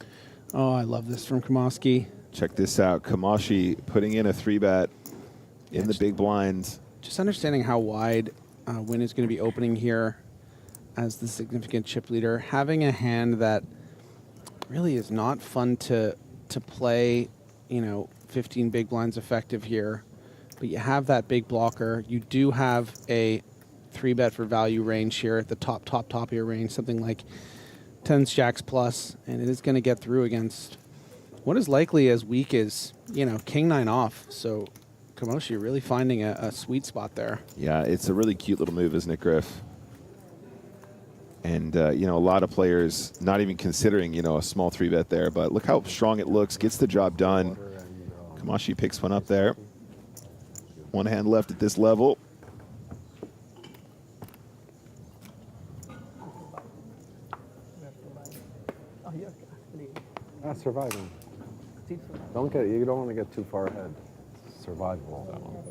Oh, I love this from Kamoski. Check this out. Kamashi putting in a 3-bet in the big blind. Just understanding how wide Win is going to be opening here as the significant chip leader. Having a hand that really is not fun to play, you know, 15 big blinds effective here. But you have that big blocker. You do have a 3-bet for value range here at the top of your range, something like 10s, jacks plus, and it is going to get through against what is likely as weak as, you know, king 9 off. So Kamoshi really finding a sweet spot there. Yeah, it's a really cute little move, isn't it, Griff? And, you know, a lot of players not even considering, you know, a small 3-bet there, but look how strong it looks, gets the job done. Kamashi picks one up there. One hand left at this level. Surviving. You don't want to get too far ahead. Survival.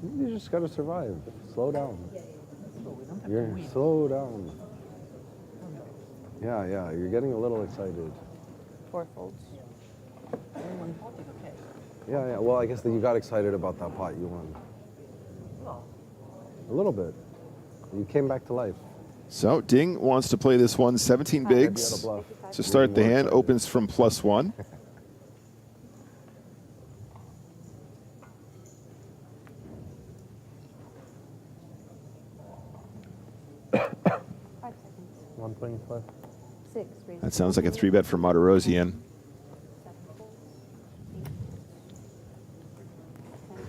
You just got to survive. Slow down. Slow down. Yeah, you're getting a little excited. 4 folds. Yeah. Well, I guess that you got excited about that pot you won. A little bit. You came back to life. So Ding wants to play this one 17 bigs to start the hand. Opens from +1. Five seconds. 125. 6. Raise That sounds like a 3-bet for Martirosian. 7 fold. 8. 10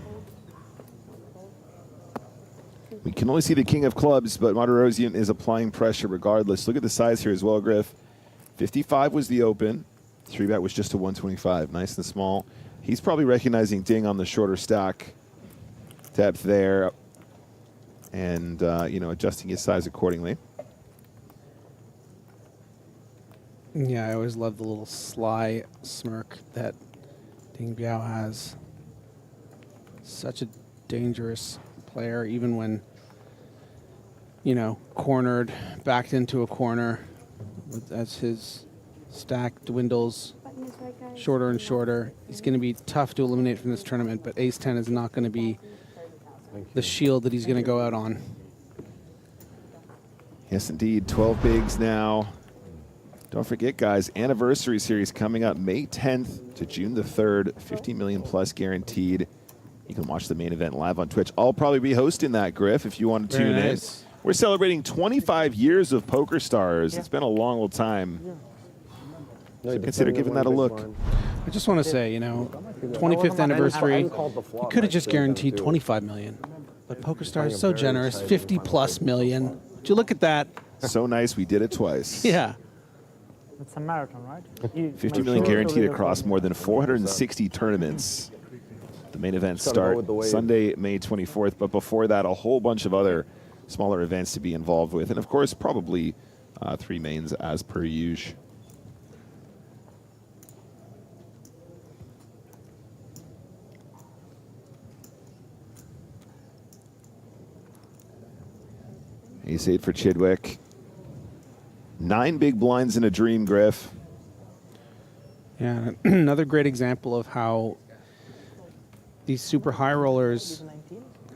fold. 1 fold. We can only see the king of clubs, but Martirosian is applying pressure regardless. Look at the size here as well, Griff. 55 was the open. 3-bet was just a 125. Nice and small. He's probably recognizing Ding on the shorter stack depth there and, you know, adjusting his size accordingly. Yeah, I always love the little sly smirk that Ding Biao has. Such a dangerous player, even when, you know, cornered, backed into a corner as his stack dwindles Button is right, guys. shorter and shorter. He's going to be tough to eliminate from this tournament, but ace-10 is not going to be the shield that he's going to go out on. Yes, indeed. 12 bigs now. Don't forget, guys, anniversary series coming up May 10th to June the 3rd. 50 million plus guaranteed. You can watch the main event live on Twitch. I'll probably be hosting that, Griff, if you want to tune in. We're celebrating 25 years of PokerStars. It's been a long old time. So consider giving that a look. I just want to say, you know, 25th anniversary, you could have just guaranteed 25 million. But PokerStars is so generous, 50 plus million. Would you look at that? So nice, we did it twice. Yeah. It's a marathon, right? 50 million guaranteed across more than 460 tournaments. The main events start Sunday, May 24th, but before that, a whole bunch of other smaller events to be involved with. And of course, probably 3 mains as per usual. Ace-8 for Chidwick. 9 big blinds in a dream, Griff. Yeah, another great example of how these super high rollers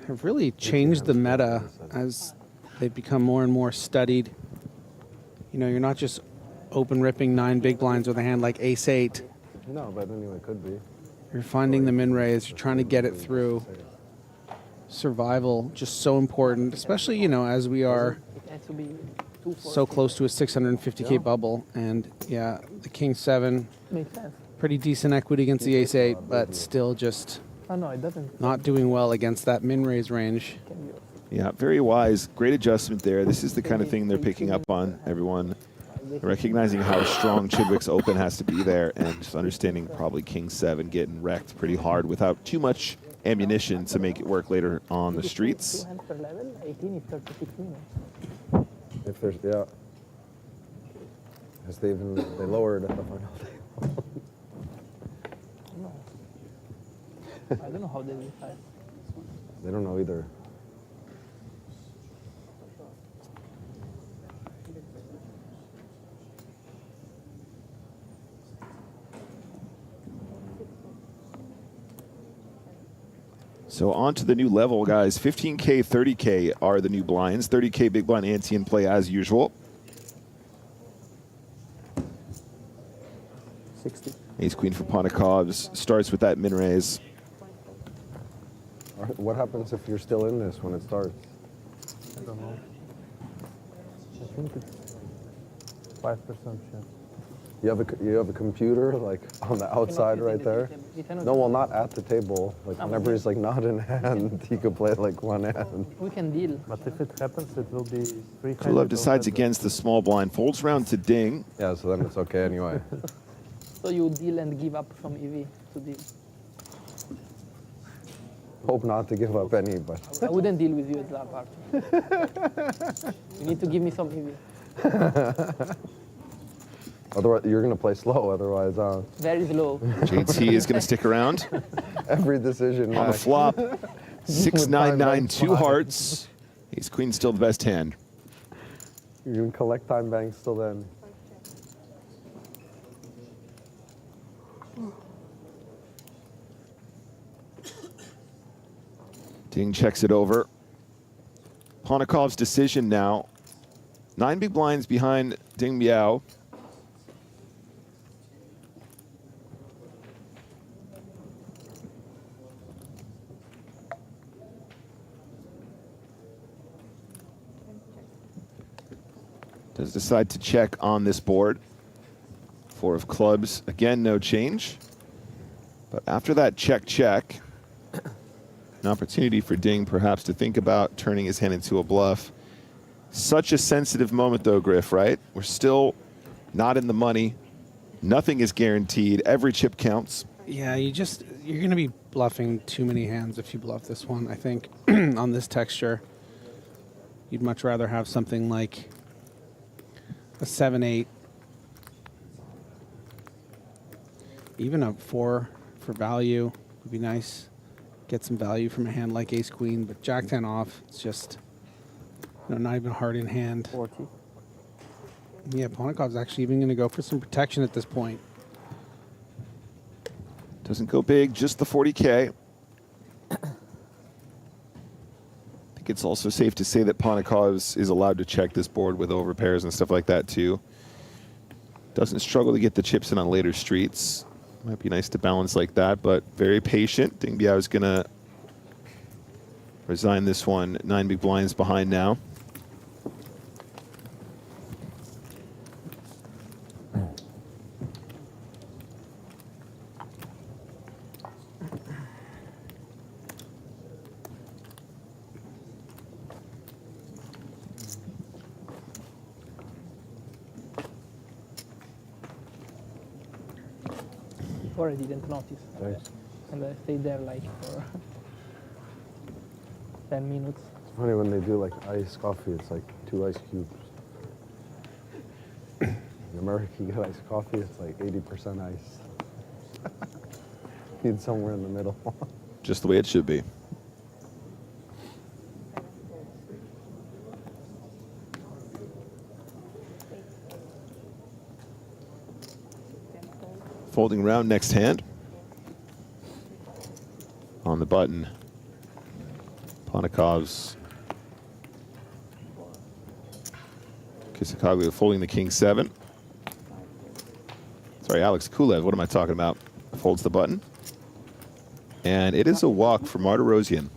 have really changed the meta as they've become more and more studied. You know, you're not just open ripping 9 big blinds with a hand like ace-8. No, but anyway, it could be. You're finding the min raise, you're trying to get it through. Survival, just so important, especially, you know, as we are so close to a 650K bubble. And yeah, the King 7, Makes sense. pretty decent equity against the Ace-8, but still just Oh, no, it doesn't. not doing well against that min-raise range. Yeah, very wise. Great adjustment there. This is the kind of thing they're picking up on, everyone. Recognizing how strong Chidwick's open has to be there, and just understanding probably King 7 getting wrecked pretty hard without too much ammunition to make it work later on the streets. 2 hands per level, 18 is 36 minutes. If there's, yeah. Because they lowered at the final table. I don't know how they decide. They don't know either. So on to the new level, guys. 15K, 30K are the new blinds. 30K big blind ante in play as usual. 60. Ace Queen for Pontikovs starts with that min raise. What happens if you're still in this when it starts? I don't know. I think it's 5% chance. You have a computer like on the outside right there. No, well, not at the table. Like whenever he's like not in hand, he could play like one hand. We can deal. But if it happens, it will be 3 Kulov decides against the small blind, folds round to Ding. Yeah, so then it's okay anyway. So you deal and give up some EV to deal. Hope not to give up any, but I wouldn't deal with you at that part. You need to give me some EV. otherwise you're gonna play slow. Otherwise, Very slow. JT is going to stick around. every decision On the max. flop, 6-9-9, 2 5. hearts. Ace Queen still the best hand. You can collect time banks till then. Ding checks it over. Ponikov's decision now. 9 big blinds behind Ding Biao. Does decide to check on this board. 4 of clubs, again, no change. But after that check, an opportunity for Ding perhaps to think about turning his hand into a bluff. Such a sensitive moment though, Griff, right? We're still not in the money. Nothing is guaranteed. Every chip counts. Yeah, you're going to be bluffing too many hands if you bluff this one, I think, on this texture. You'd much rather have something like a 7-8. Even a 4 for value would be nice. Get some value from a hand like ace-queen, but jack-10 off, it's just, not even hard in hand. 40. Yeah, Ponikov's actually even going to go for some protection at this point. Doesn't go big, just the 40K. I think it's also safe to say that Ponikov is allowed to check this board with overpairs and stuff like that too. Doesn't struggle to get the chips in on later streets. Might be nice to balance like that, but very patient. Ding Biao is going to resign this one. 9 big blinds behind now. Before I didn't notice. Thanks. And I stayed there like for 10 minutes. It's funny when they do like iced coffee, it's like 2 ice cubes. In America, you get iced coffee, it's like 80% ice. Need somewhere in the middle. Just the way it should be. Folding around next hand. On the button. Ponikov's. Kisakagu folding the king 7. Sorry, Alex Kulev, what am I talking about? Folds the button. And it is a walk for Martirosyan.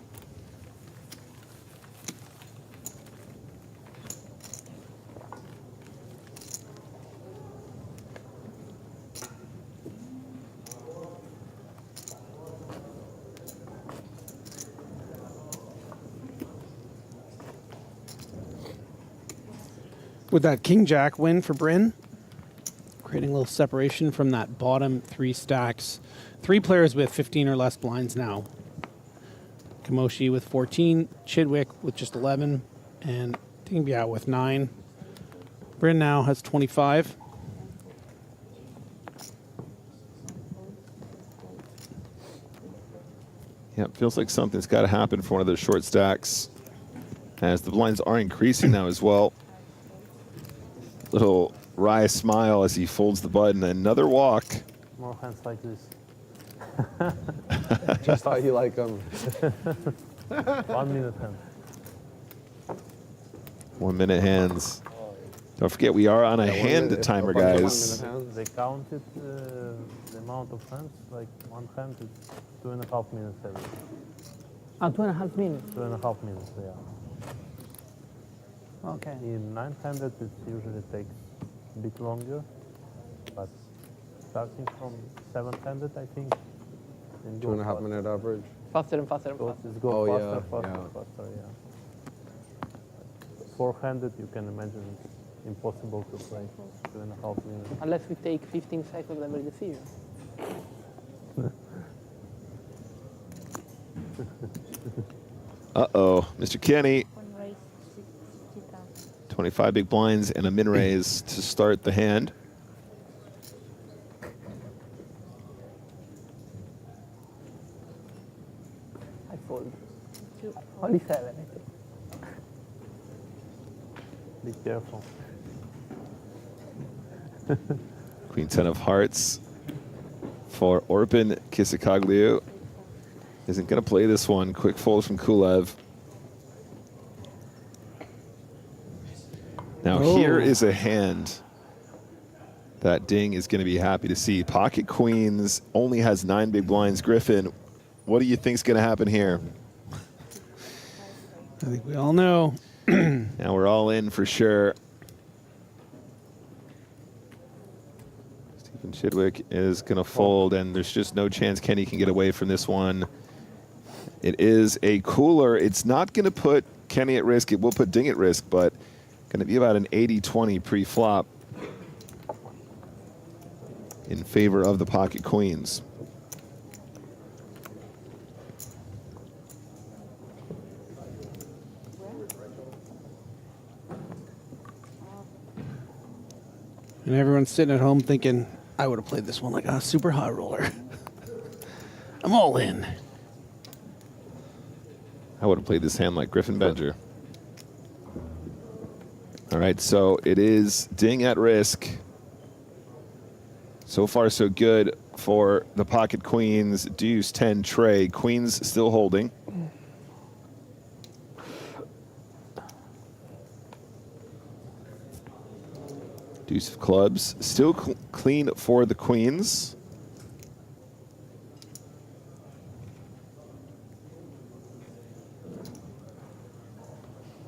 With that king-jack win for Bryn, creating a little separation from that bottom 3 stacks. 3 players with 15 or less blinds now. Kamoshi with 14, Chidwick with just 11, and Ding Biao with 9. Bryn now has 25. Yeah, it feels like something's got to happen for one of those short stacks, as the blinds are increasing now as well. Little wry smile as he folds the button. Another walk. More hands like this. Just how you like them. 1 minute hand. 1 minute hands. Don't forget, we are on a hand timer, guys. They counted the amount of hands, like 1 hand is 2.5 minutes every. 2.5 minutes. 2.5 minutes, yeah. Okay. In 9-handed, it usually takes a bit longer, but starting from 7-handed, I think. 2.5 minute average. Faster and faster and faster. It goes Oh, faster, yeah, faster, yeah. 4-handed, you can imagine it's impossible to play 2.5 minutes. Unless we take 15 seconds every decision. Uh-oh, Mr. Kenny. 25 big blinds and a min raise to start the hand. I fold. Only 7, I think. Be careful. Queen 10 of hearts for Orpin Kisakoglu. Isn't going to play this one. Quick fold from Kulev. Now here is a hand that Ding is going to be happy to see. Pocket Queens only has 9 big blinds. Griffin, what do you think is going to happen here? I think we all know. Now we're all in for sure. Stephen Chidwick is going to fold, and there's just no chance Kenny can get away from this one. It is a cooler. It's not going to put Kenny at risk. It will put Ding at risk, but going to be about an 80-20 pre-flop in favor of the Pocket Queens. And everyone's sitting at home thinking, I would have played this one like a super high roller. I'm all in. I would have played this hand like Griffin Bedger. All right, so it is Ding at risk. So far, so good for the Pocket Queens. Deuce, 10, Trey. Queens still holding. Deuce of clubs. Still clean for the Queens.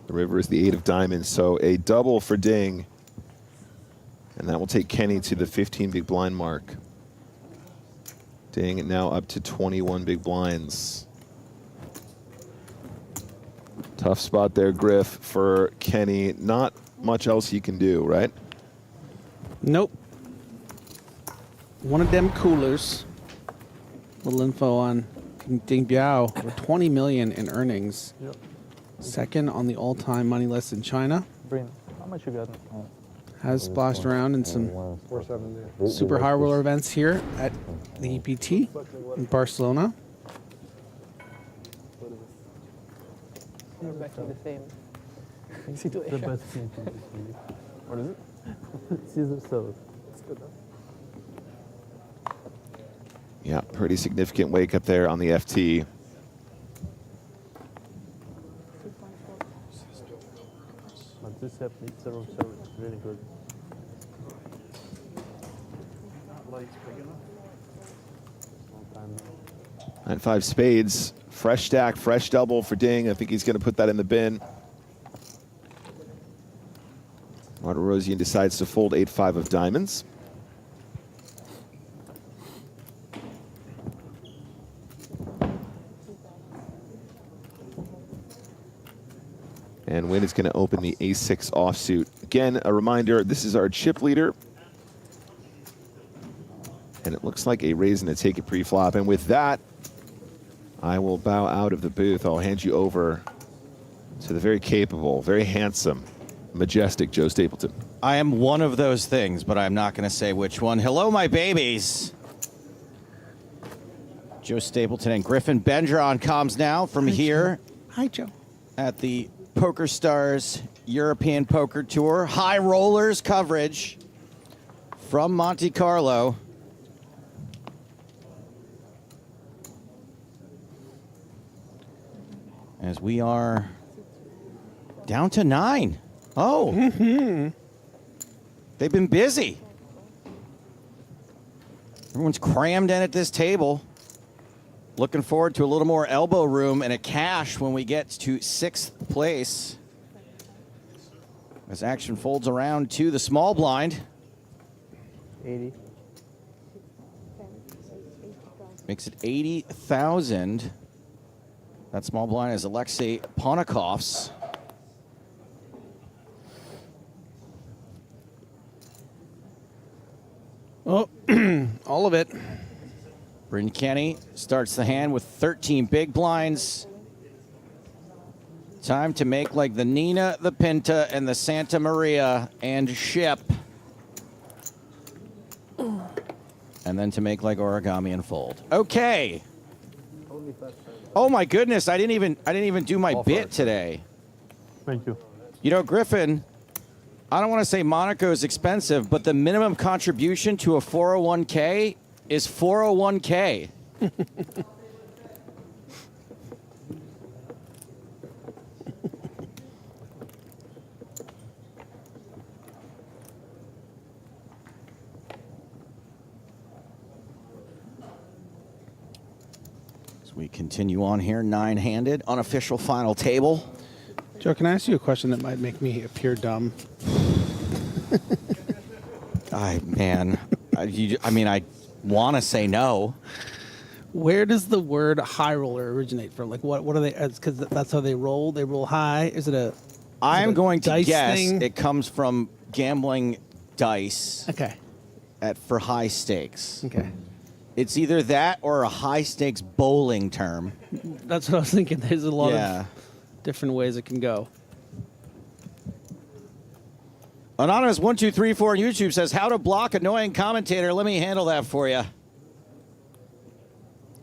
The river is the 8 of diamonds, so a double for Ding. And that will take Kenny to the 15 big blind mark. Ding now up to 21 big blinds. Tough spot there, Griff, for Kenny. Not much else he can do, right? Nope. One of them coolers. Little info on Ding Biao with 20 million in earnings. Yep. Second on the all-time money list in China. Bryn, how much you got? Has splashed around in some 470. super high roller events here at the EPT in Barcelona. We're back in the same The situation. best thing to do. What is it? Caesar salad. It's good, huh? Yeah, pretty significant wake up there on the FT. But this app needs a room service. It's really good. And 5 spades. Fresh stack, fresh double for Ding. I think he's going to put that in the bin. Martirosian decides to fold 8-5 of diamonds. And Wynn is going to open the ace-6 offsuit. Again, a reminder, this is our chip leader. And it looks like a raise and a take it pre-flop. And with that, I will bow out of the booth. I'll hand you over to the very capable, very handsome, majestic Joe Stapleton. I am one of those things, but I'm not going to say which one. Hello, my babies. Joe Stapleton and Griffin Bender on comms now from here Hi, Joe. at the PokerStars European Poker Tour. High Rollers coverage from Monte-Carlo. As we are down to 9. Oh. They've been busy. Everyone's crammed in at this table. Looking forward to a little more elbow room and a cash when we get to 6th place. As action folds around to the small blind. 80. Makes it 80,000. That small blind is Alexei Ponakov's. Oh, all of it. Bryn Kenny starts the hand with 13 big blinds. Time to make like the Nina, the Pinta, and the Santa Maria and ship. And then to make like origami and fold. Okay. Oh my goodness, I didn't even do my bit today. Thank you. You know, Griffin, I don't want to say Monaco is expensive, but the minimum contribution to a 401k is 401k. we continue on here, 9-handed, unofficial final table. Joe, can I ask you a question that might make me appear dumb? I want to say no. Where does the word high roller originate from? Like, what are they? Because that's how they roll. They roll high. Is it a? I'm going to guess thing? it comes from gambling dice. Okay. For high stakes. Okay. It's either that or a high stakes bowling term. That's what I was thinking. There's a lot of different ways it can go. Anonymous 1234 on YouTube says, how to block annoying commentator. Let me handle that for you.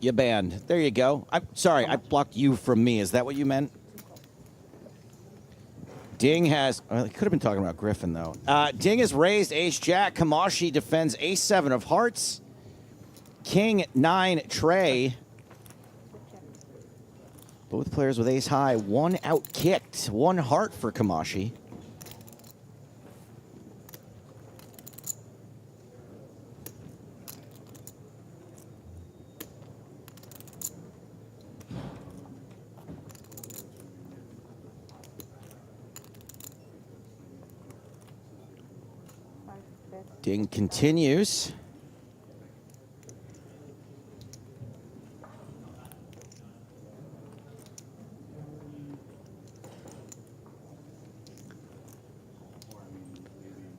You banned. There you go. I'm sorry, I blocked you from me. Is that what you meant? Ding has, well, he could have been talking about Griffin, though. Ding has raised ace-jack. Kamashi defends ace-7 of hearts. King-9 tray. Both players with ace-high. One out-kicked. One heart for Kamashi. Ding continues.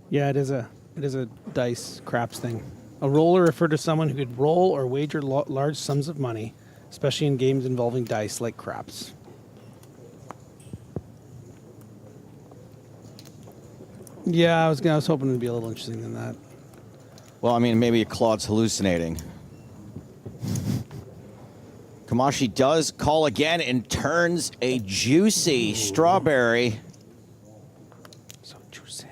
Yeah, it is a dice craps thing. A roller referred to someone who could roll or wager large sums of money, especially in games involving dice like craps. Yeah, I was hoping it'd be a little interesting than that. Well, I mean, maybe Claude's hallucinating. Kamashi does call again and turns a juicy strawberry. So juicy.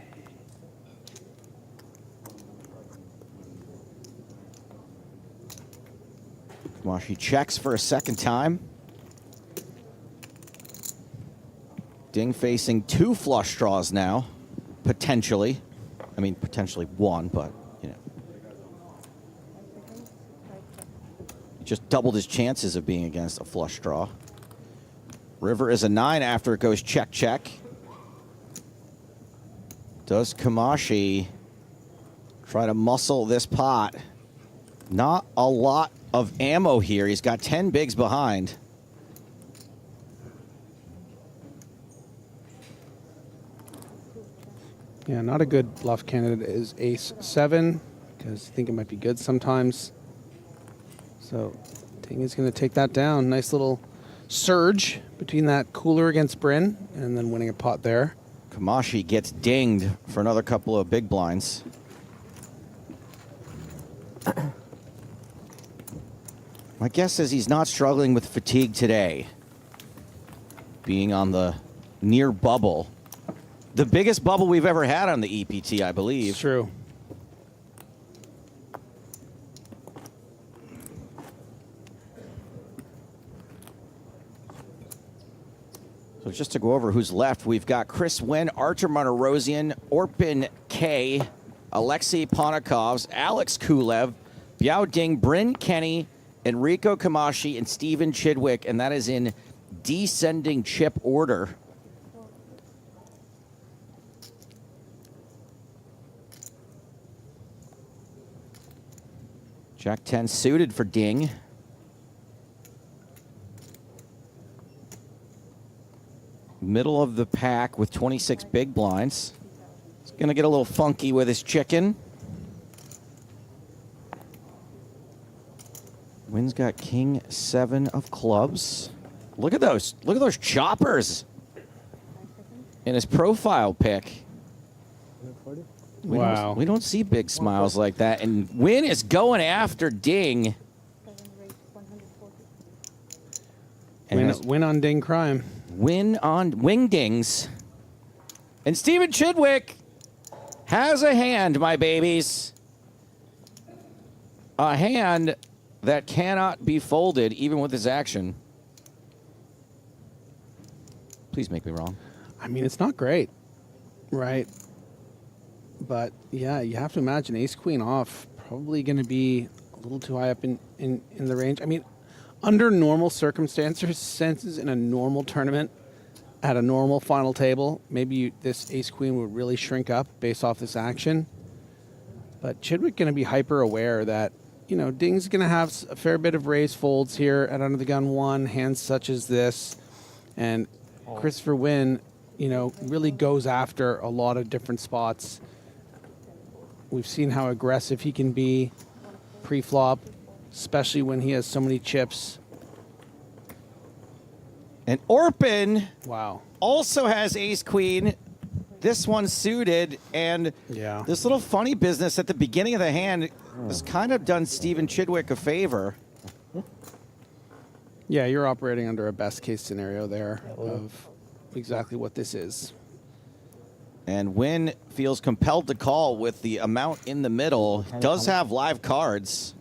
Kamashi checks for a second time. Ding facing 2 flush draws now. Potentially. I mean, potentially 1, but, you know. He just doubled his chances of being against a flush draw. River is a 9 after it goes check, check. Does Kamashi try to muscle this pot? Not a lot of ammo here. He's got 10 bigs behind. Yeah, not a good bluff candidate is ace-7, because I think it might be good sometimes. So Ding is going to take that down. Nice little surge between that cooler against Bryn and then winning a pot there. Kamashi gets dinged for another couple of big blinds. My guess is he's not struggling with fatigue today. Being on the near bubble. The biggest bubble we've ever had on the EPT, I believe. It's true. So just to go over who's left, we've got Chris Wynn, Artur Martirosyan, Orpin K, Alexei Ponikovs, Alex Kulev, Biao Ding, Bryn Kenny, Enrico Kamashi, and Steven Chidwick, and that is in descending chip order. Jack 10 suited for Ding. Middle of the pack with 26 big blinds. He's going to get a little funky with his chicken. Wynn's got King 7 of clubs. Look at those. Look at those choppers in his profile pic. Wow. We don't see big smiles like that. And Wynn is going after Ding. Win on Ding crime. Win on Wingdings. And Steven Chidwick has a hand, my babies. A hand that cannot be folded even with his action. Please make me wrong. I mean, it's not great, right? But yeah, you have to imagine ace queen off probably going to be a little too high up in the range. I mean, Under normal circumstances in a normal tournament, at a normal final table, maybe this ace-queen would really shrink up based off this action. But Chidwick going to be hyper aware that, you know, Ding's going to have a fair bit of raise folds here at under the gun 1, hands such as this. And Christopher Wynn, you know, really goes after a lot of different spots. We've seen how aggressive he can be pre-flop, especially when he has so many chips. And Orpin wow, also has ace-queen. This one suited, and this little funny business at the beginning of the hand has kind of done Stephen Chidwick a favor. Yeah, you're operating under a best-case scenario there of exactly what this is. And Wynn feels compelled to call with the amount in the middle. Does have live cards.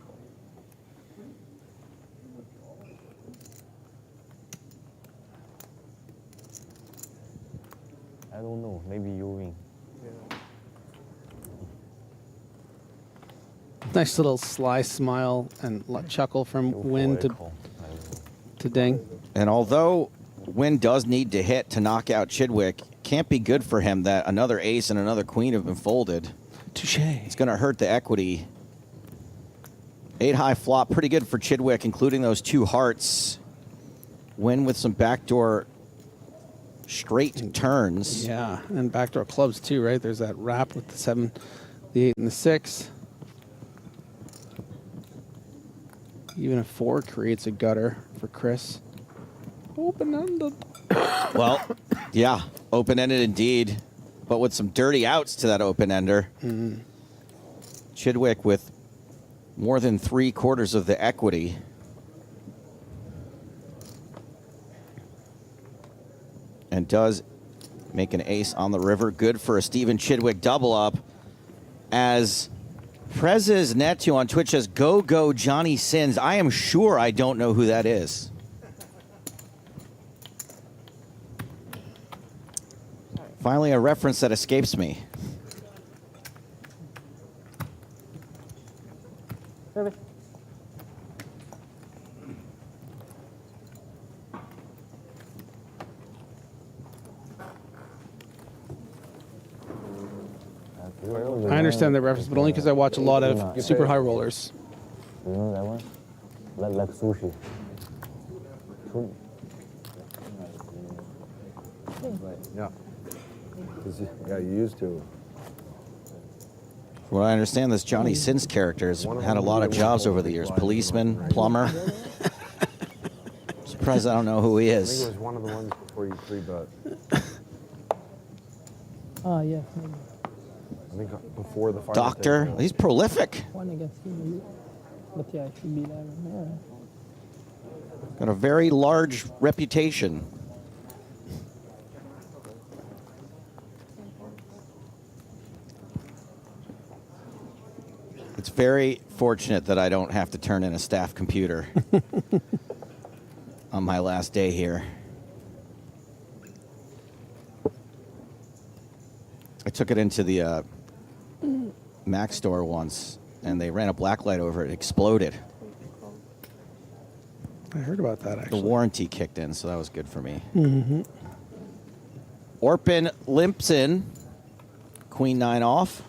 I don't know. Maybe you win. Nice little sly smile and chuckle from Wynn to Ding. And although Wynn does need to hit to knock out Chidwick, can't be good for him that another ace and another queen have been folded. Touche. It's going to hurt the equity. 8 high flop, pretty good for Chidwick, including those 2 hearts. Wynn with some backdoor straight turns. Yeah, and backdoor clubs too, right? There's that wrap with the 7, the 8, and the 6. Even a 4 creates a gutter for Chris. Open-ended. Well, yeah, open-ended indeed, but with some dirty outs to that open-ender. Chidwick with more than 3/4 of the equity. And does make an ace on the river. Good for a Stephen Chidwick double up. As Prez's Netu on Twitch says, go Johnny Sins. I am sure I don't know who that is. Finally, a reference that escapes me. Service. I understand that reference, but only because I watch a lot of super high rollers. You know that one? Like sushi. Yeah. Yeah, you used to. From what I understand, this Johnny Sins character has had a lot of jobs over the years. Policeman, plumber. Surprised I don't know who he I think is. it was one of the ones before you 3-bet. Yeah. I think before the final Doctor, table. he's prolific. One against you. But yeah, it should be there. Yeah. Got a very large reputation. It's very fortunate that I don't have to turn in a staff computer on my last day here. I took it into the Mac store once, and they ran a black light over it. It exploded. I heard about that, actually. The warranty kicked in, so that was good for me. Mm-hmm. Orpin limps in. Queen 9 off.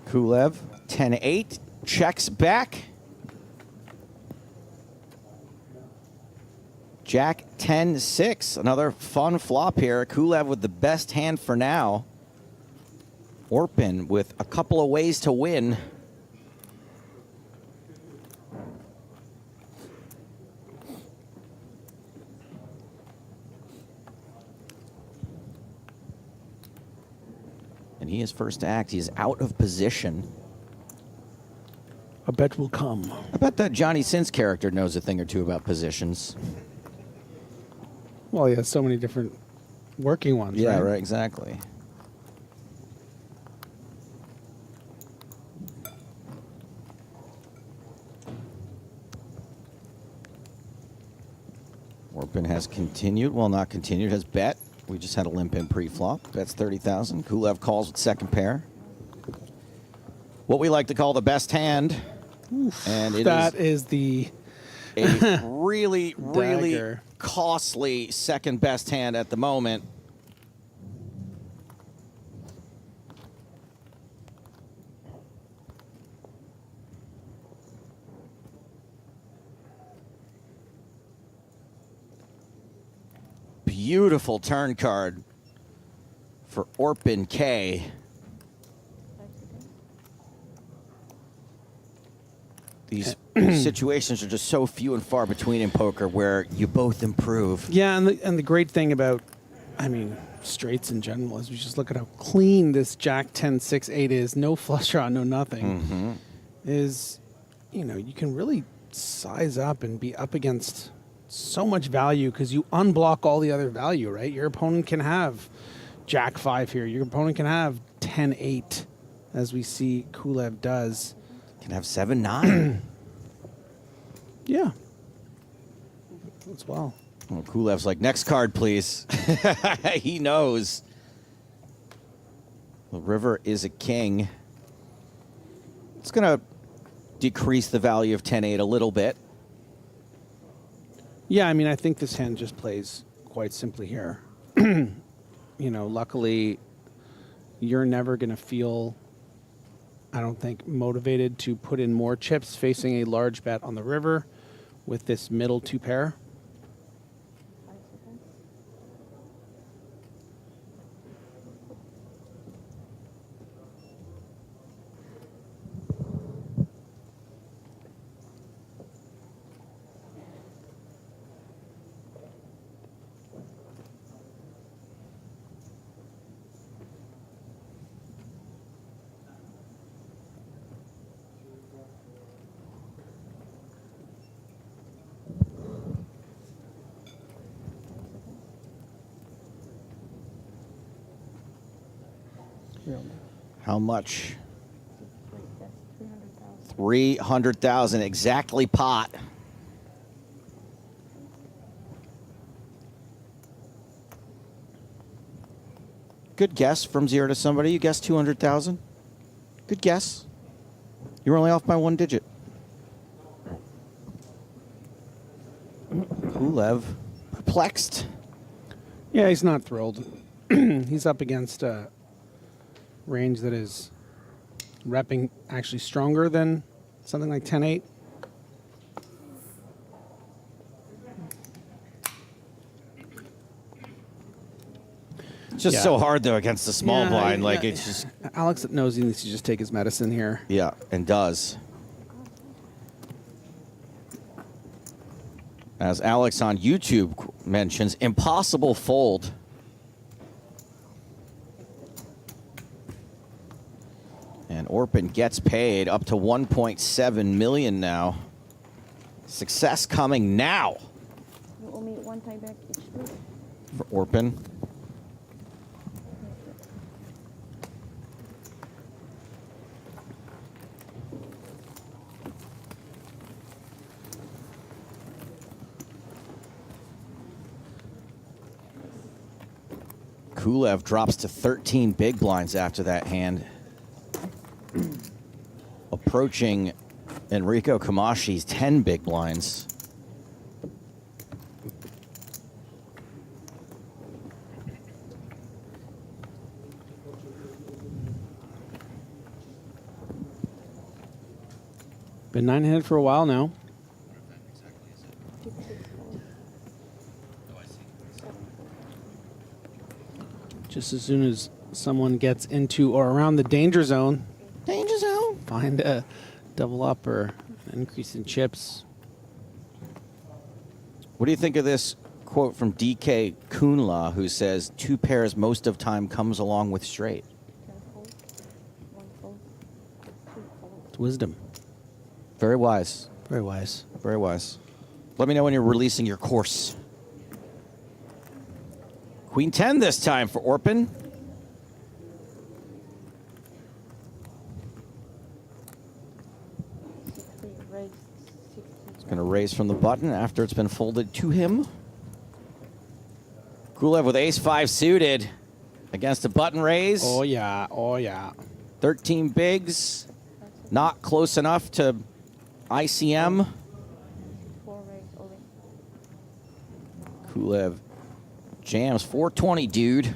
Kulev, 10-8, checks back. Jack 10-6, another fun flop here. Kulev with the best hand for now. Orpin with a couple of ways to win. And he is first to act. He is out of position. A bet will come. I bet that Johnny Sins character knows a thing or two about positions. Well, he has so many different working ones, Yeah, right? right, exactly. Orpin has continued, well, not continued, has bet. We just had a limp in pre-flop. That's 30,000. Kulev calls with second pair. What we like to call the best hand. And it That is the a really, really dagger. costly second best hand at the moment. Beautiful turn card for Orpin K. These situations are just so few and far between in poker where you both improve. Yeah, and the great thing about, I mean, straights in general is we just look at how clean this Jack 10 6 8 is. No flush draw, no nothing. Is, you know, you can really size up and be up against so much value because you unblock all the other value, right? Your opponent can have Jack 5 here. Your opponent can have 10 8, as we see Kulev does. Can have 7 9. Yeah. As well. Well, Kulev's like, next card, please. He knows. The river is a king. It's going to decrease the value of 10 8 a little bit. Yeah, I mean, I think this hand just plays quite simply here. You know, luckily, you're never going to feel, I don't think, motivated to put in more chips facing a large bet on the river with this middle 2 pair. How much? 300,000 exactly pot. Good guess from 0 to somebody. You guessed 200,000. Good guess. You're only off by 1 digit. Kulev perplexed. Yeah, he's not thrilled. He's up against a range that is repping actually stronger than something like 10 8. It's just so hard, though, against the small blind. Like, it's just... Alex knows he needs to just take his medicine here. Yeah, and does. As Alex on YouTube mentions, impossible fold. And Orpin gets paid up to 1.7 million now. Success coming now You owe me 1 tie back each two. for Orpin. Kulev drops to 13 big blinds after that hand. Approaching Enrico Kamashi's 10 big blinds. Been 9-handed for a while now. Just as soon as someone gets into or around the danger zone, find a double up or an increase in chips. What do you think of this quote from DK Kunla, who says 2 pairs most of time comes along with straight? It's wisdom. Very wise. Very wise. Very wise. Let me know when you're releasing your course. Queen 10 this time for Orpin. He's going to raise from the button after it's been folded to him. Kulev with ace-5 suited against a button raise. Oh, yeah. Oh, yeah. 13 bigs. Not close enough to ICM. 4 raise all in. Kulev jams 420, dude.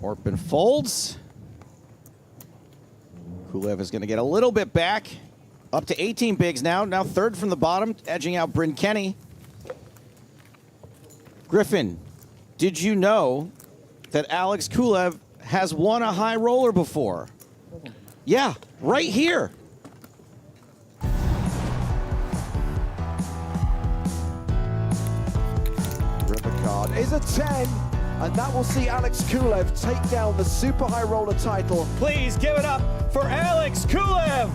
Orpin folds. Kulev is going to get a little bit back. Up to 18 bigs now. Now third from the bottom, edging out Bryn Kenny. Griffin, did you know that Alex Kulev has won a high roller before? Yeah, right here. River card is a 10, and that will see Alex Kulev take down the Super High Roller title. Please give it up for Alex Kulev.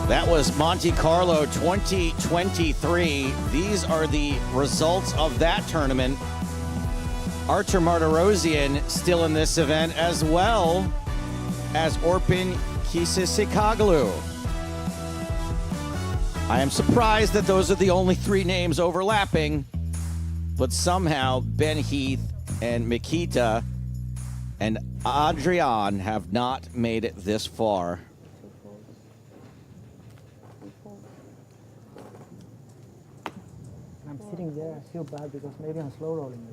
That was Monte-Carlo 2023. These are the results of that tournament. Artur Martirosyan still in this event, as well as Orpin Kiisisikoglu. I am surprised that those are the only 3 names overlapping, but somehow Ben Heath and Mikita and Adrian have not made it this far. I'm sitting there, I feel bad because maybe I'm slow rolling.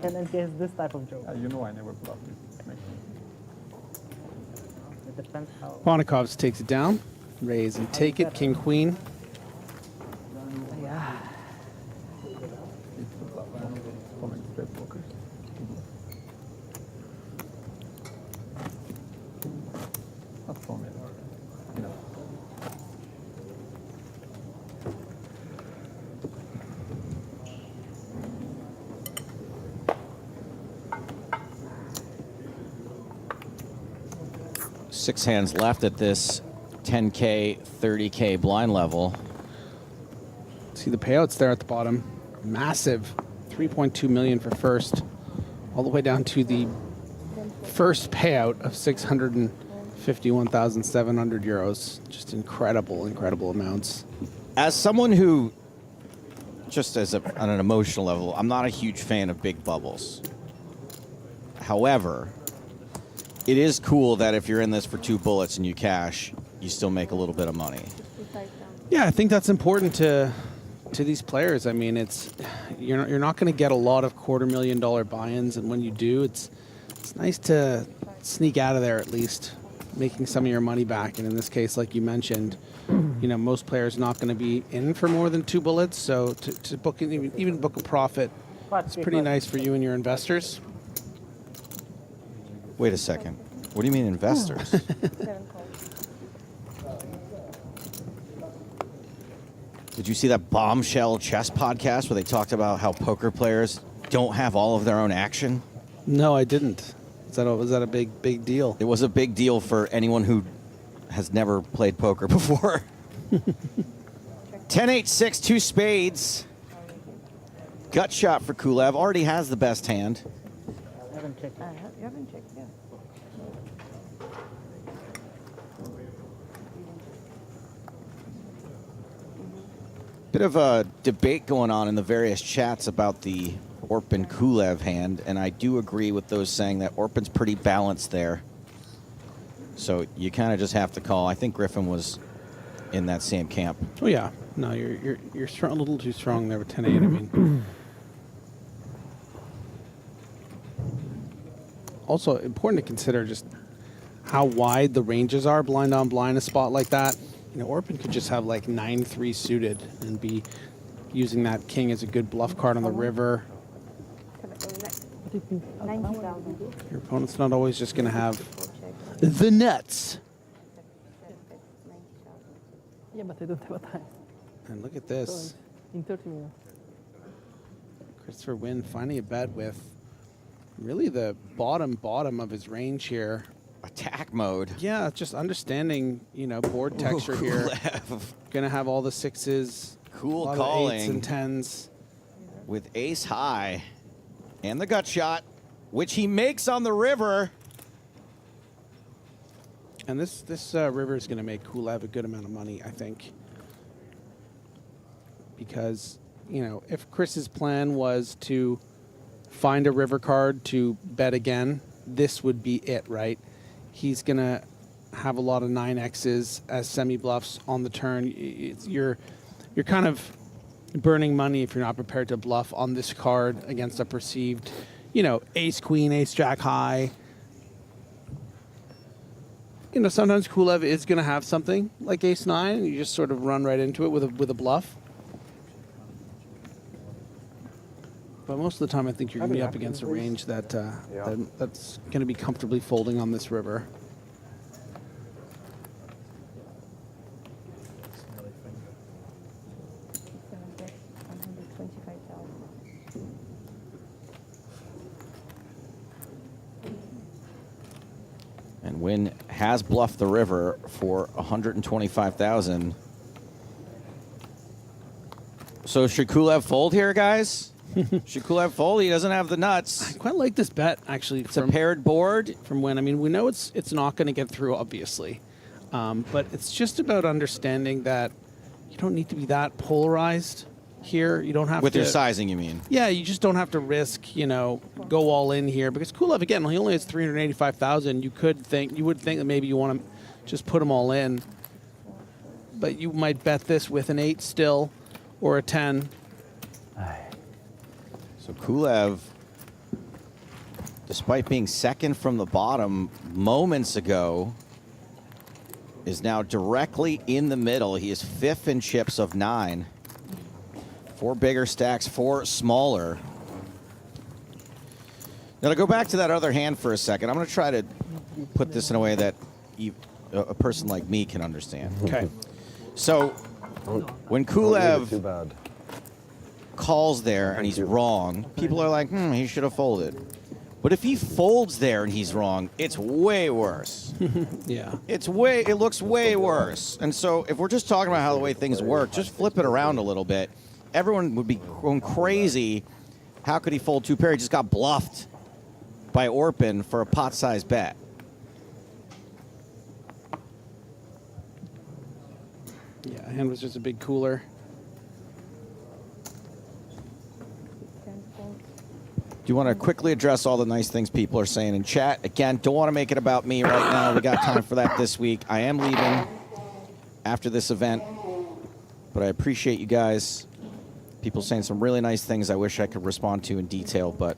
And then there's this type of joke. You know I never bluff this. It depends how. Ponnikovs takes it down. Raise and take it. King, queen. Yeah. Coming straight poker. Not for me. You know. Six hands left at this 10K, 30K blind level. See the payouts there at the bottom. Massive. 3.2 million for first. All the way down to the first payout of 651,700 euros. Just incredible, incredible amounts. As someone who, just as on an emotional level, I'm not a huge fan of big bubbles. However, it is cool that if you're in this for 2 bullets and you cash, you still make a little bit of money. Yeah, I think that's important to these players. I mean, it's you're not going to get a lot of $250,000 buy-ins, and when you do, it's nice to sneak out of there at least, making some of your money back. And in this case, like you mentioned, you know, most players not going to be in for more than 2 bullets, so to book even book a profit, it's pretty nice for you and your investors. Wait a second. What do you mean investors? Did you see that bombshell chess podcast where they talked about how poker players don't have all of their own action? No, I didn't. Was that a big deal? It was a big deal for anyone who has never played poker before. 10-8-6, 2 spades. Gut shot for Kulev. Already has the best hand. I haven't checked. You haven't checked, yeah. Bit of a debate going on in the various chats about the Orpin Kulev hand, and I do agree with those saying that Orpin's pretty balanced there. So you kind of just have to call. I think Griffin was in that same camp. Oh yeah, no, you're a little too strong there with 10-8. I mean, also important to consider just how wide the ranges are blind on blind a spot like that. You know, Orpin could just have like 9-3 suited and be using that king as a good bluff card on the river. 90,000. Your opponent's not always just going to have the nuts. Yeah, but I don't have a time. And look at this. In 30 minutes. Christopher Wynn finding a bet with really the bottom of his range here. Attack mode. Yeah, just understanding, you know, board texture here. Gonna have all the 6s, Cool a lot calling. of 8s and 10s. with ace high and the gut shot, which he makes on the river. And this river is going to make Kulev a good amount of money, I think. Because, you know, if Chris's plan was to find a river card to bet again, this would be it, right? He's going to have a lot of 9Xs as semi-bluffs on the turn. You're kind of burning money if you're not prepared to bluff on this card against a perceived, you know, ace-queen, ace-jack high. You know, sometimes Kulev is going to have something like ace-9, and you just sort of run right into it with a bluff. But most of the time, I think you're going to be up against a range that's going to be comfortably folding on this river. And Wynn has bluffed the river for 125,000. So should Kulev fold here, guys? Should Kulev fold? He doesn't have the nuts. I quite like this bet, actually. It's a paired board. From Wynn. I mean, we know it's not going to get through, obviously. But it's just about understanding that you don't need to be that polarized here. You don't have With to... your sizing, you mean? Yeah, you just don't have to risk, you know, go all in here. Because Kulev, again, he only has 385,000. You would think that maybe you want to just put them all in. But you might bet this with an 8 still or a 10. So Kulev, despite being second from the bottom moments ago, is now directly in the middle. He is 5th in chips of 9. 4 bigger stacks, 4 smaller. Now to go back to that other hand for a second, I'm going to try to put this in a way that a person like me can understand. Okay. So when Kulev calls there and he's wrong, people are like, he should have folded. But if he folds there and he's wrong, it's way worse. Yeah. It looks way worse. And so if we're just talking about how the way things work, just flip it around a little bit. Everyone would be going crazy. How could he fold 2 pair? He just got bluffed by Orpin for a pot-sized bet. Yeah, hand was just a big cooler. Do you want to quickly address all the nice things people are saying in chat? Again, don't want to make it about me right now. We got time for that this week. I am leaving after this event, but I appreciate you guys. People saying some really nice things I wish I could respond to in detail, but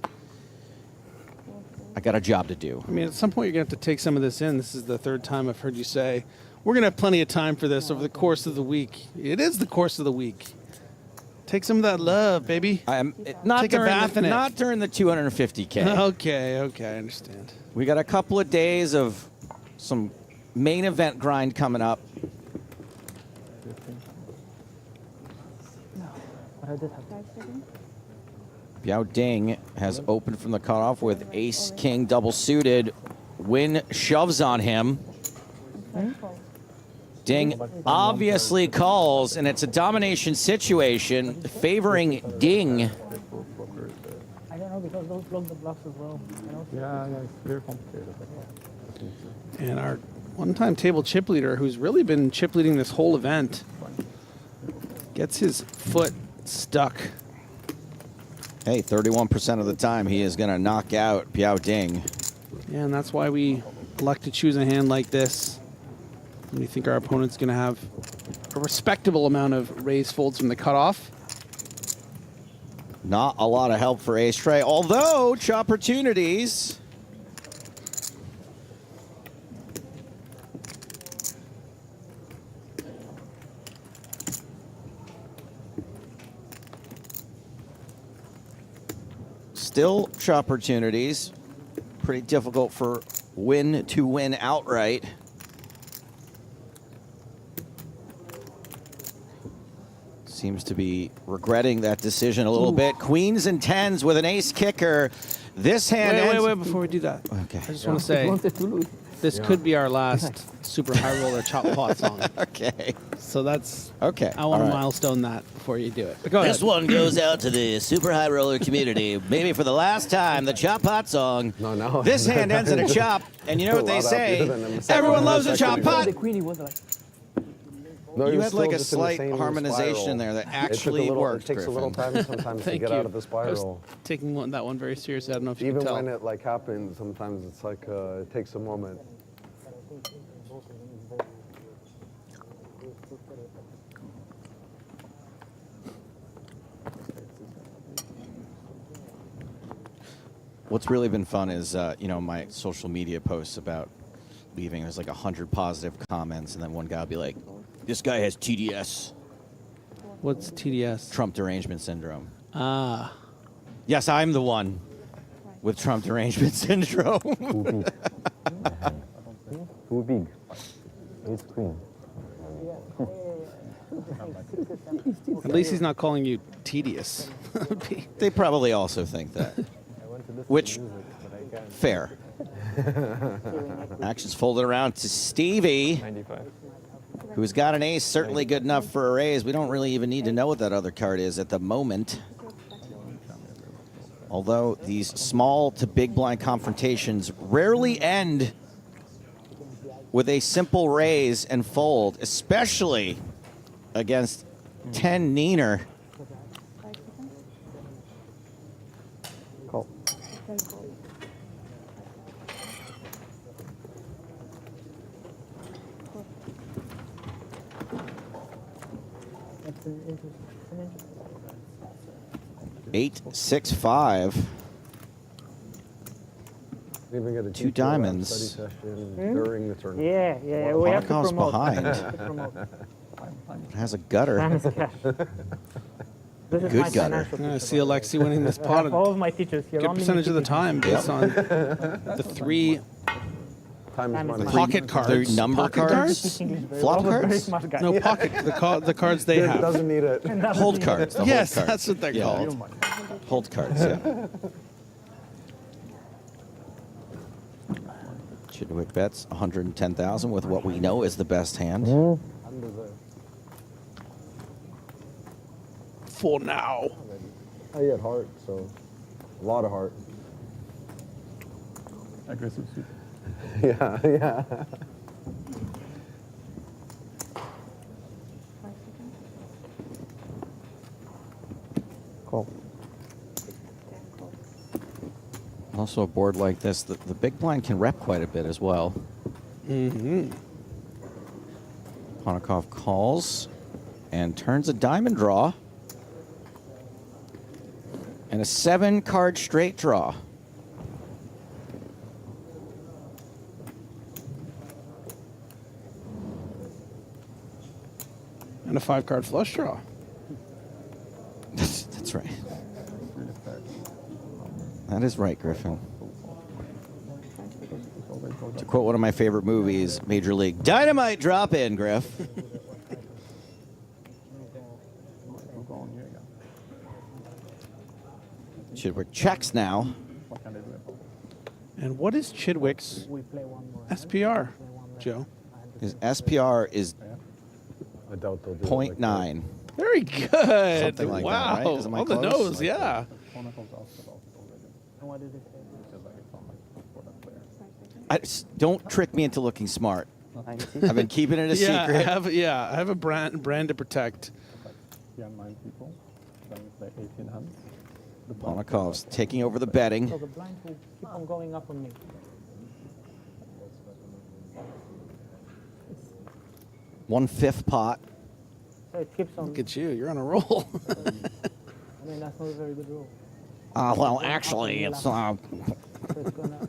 I got a job to do. I mean, at some point, you're going to have to take some of this in. This is the 3rd time I've heard you say, we're going to have plenty of time for this over the course of the week. It is the course of the week. Take some of that love, baby. Not Take a bath in it. Not during the 250K. Okay, I understand. We got a couple of days of some main event grind coming up. Biao Ding has opened from the cutoff with ace-king double suited. Wynn shoves on him. Ding obviously calls, and it's a domination situation favoring Ding. I don't know, because those block the bluffs as well. Yeah, it's very complicated. And our one-time table chip leader, who's really been chip leading this whole event, gets his foot stuck. Hey, 31% of the time he is going to knock out Biao Ding. Yeah, and that's why we elect to choose a hand like this. And we think our opponent's going to have a respectable amount of raise folds from the cutoff. Not a lot of help for Ace Trey, although opportunities. Still opportunities. Pretty difficult for Wynn to win outright. Seems to be regretting that decision a little bit. Queens and 10s with an ace kicker. This hand Wait, before we do that. Okay. I just want to say, This could be our last super high roller chop pot song. Okay. So that's okay. I want All to right. milestone that before you do it. But go ahead. This one goes out to the super high roller community. Maybe for the last time, the chop pot song. No. This hand ends in a chop, and you know what they say? Everyone loves a chop pot. The queenie was like, No, You you're had like still a just in the slight same harmonization spiral. there that It took a actually little- worked, It takes a little Griffin. time sometimes to Thank get you. out of the I was spiral. taking that one very seriously. I don't know if you Even can tell. when it like happens, sometimes it's like it takes a moment. What's really been fun is, my social media posts about leaving. There's like 100 positive comments, and then one guy will be like, "This guy has TDS, What's TDS? Trump derangement syndrome." Ah. Yes, I'm the one with Trump derangement syndrome. Too big. It's queen. At least he's not calling you tedious. They probably also think that. Which, fair. Action's folded around to Stevie, who's got an ace, certainly good enough for a raise. We don't really even need to know what that other card is at the moment. Although these small to big blind confrontations rarely end with a simple raise and fold, especially against 10 Neener. Call. that's an interesting. 8-6-5. Even get a Two GTO diamonds. study session during the tournament. Yeah. We have to Ponakov's promote. behind. To promote. It has a gutter. Time is cash. This is Good my gutter. financial I'm going to teacher. see Alexi winning this pot All a of my teachers here. good only percentage of the me time based on the three Time is Time is money. money. pocket cards. The number Pocket cards? English very Flop well, but very cards? smart guy. No, pocket. The cards they It have. doesn't need it. Hold cards. The Yes, hold cards. that's what they're Yeah. called. Hold cards, yeah. Chidwick bets 110,000 with what we know is the best hand. For now. I get heart, so a lot of heart. Aggressive suit. Yeah. Call. Also, a board like this, the big blind can rep quite a bit as well. Mm-hmm. Ponakov calls and turns a diamond draw. And a 7-card straight draw. And a 5-card flush draw. That's right. That is right, Griffin. To quote one of my favorite movies, Major League Dynamite drop in, Griff. Chidwick checks now. And what is Chidwick's We play one more. SPR, Joe? His SPR is I doubt they'll do it like that. 0.9. Very good. Something like that, wow. right? Isn't my On the close? nose, yeah. And what did they say? Don't trick me into looking smart. I've been keeping it a secret. I have a brand to protect. Young mind people. Trying to play 18 hands. Ponakov's taking over the betting. So the blinds will keep on going up on me. 1/5 pot. So it keeps on. Look at you. You're on a roll. I mean, that's not a very good rule. Well, actually, it's So it's gonna.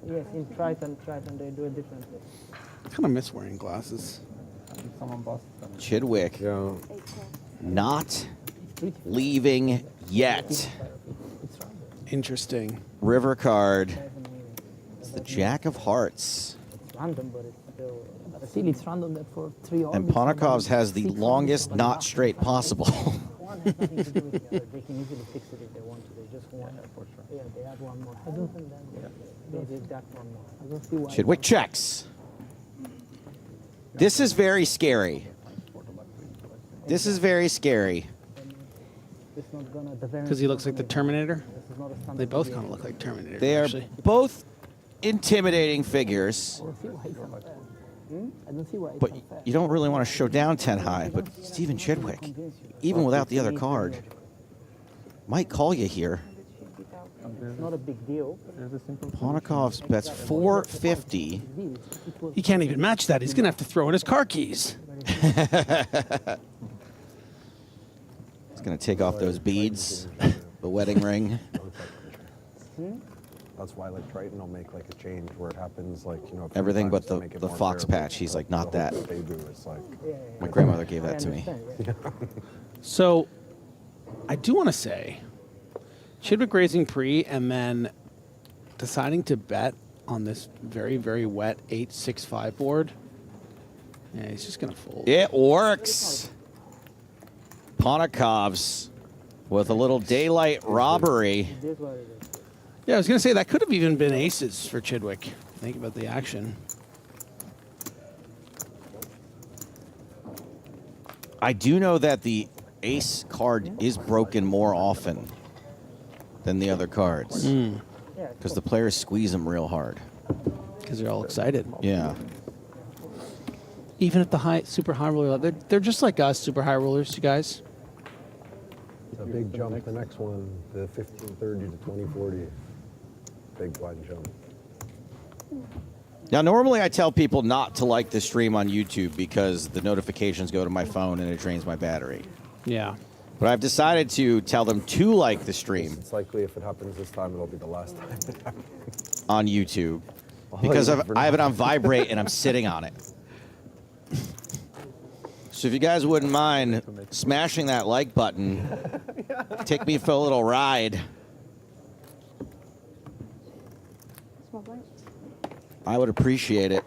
Yes, in Triton, they do it differently. I kind of miss wearing glasses. Someone busts them. Chidwick Yeah. not leaving yet. Interesting. River card. It's the Jack of Hearts. It's random, but it's still. Still, it's random that for 3 And Ponakov's has the longest not straight possible. has nothing to do with the other. They can easily fix it if they want to. They just want. Yeah, for sure. Yeah, they add one more. I don't think that. They did that one more. I don't see why. Chidwick checks. This is very scary. This is very scary. Because he looks like the Terminator. They both kind of look like Terminator. They are actually. both intimidating figures. I don't see why. But you don't really want to show down 10 high. But Stephen Chidwick, even without the other card, might call you here. It's not a big deal. Ponakov's bets 450. He can't even match that. He's going to have to throw in his car keys. He's going to take off those beads, the wedding ring. That's why like Triton will make like a change where it happens like, you know, a few Everything but times to make it the more fox fair, patch. He's like, the not whole that. they do is like, My grandmother gave that to me. So I do want to say Chidwick raising pre and then deciding to bet on this very, very wet 8-6-5 board. Yeah, he's just going to fold. It works. Ponakov's with a little daylight robbery. Yeah, I was going to say that could have even been aces for Chidwick. Think about the action. I do know that the ace card is broken more often than the other cards. Because the players squeeze them real hard. Because they're all excited. Yeah. Even at the high, super high roller level, they're just like us, super high rollers, you guys. it's a big jump. The next one, the 1530 to 2040, big blind jump. Now, normally I tell people not to like the stream on YouTube because the notifications go to my phone and it drains my battery. Yeah. But I've decided to tell them to like the stream It's likely if it happens this time, it'll be the last time it happens. on YouTube because I have it on vibrate and I'm sitting on it. So if you guys wouldn't mind smashing that like button, take me for a little ride. Small blind. I would appreciate it.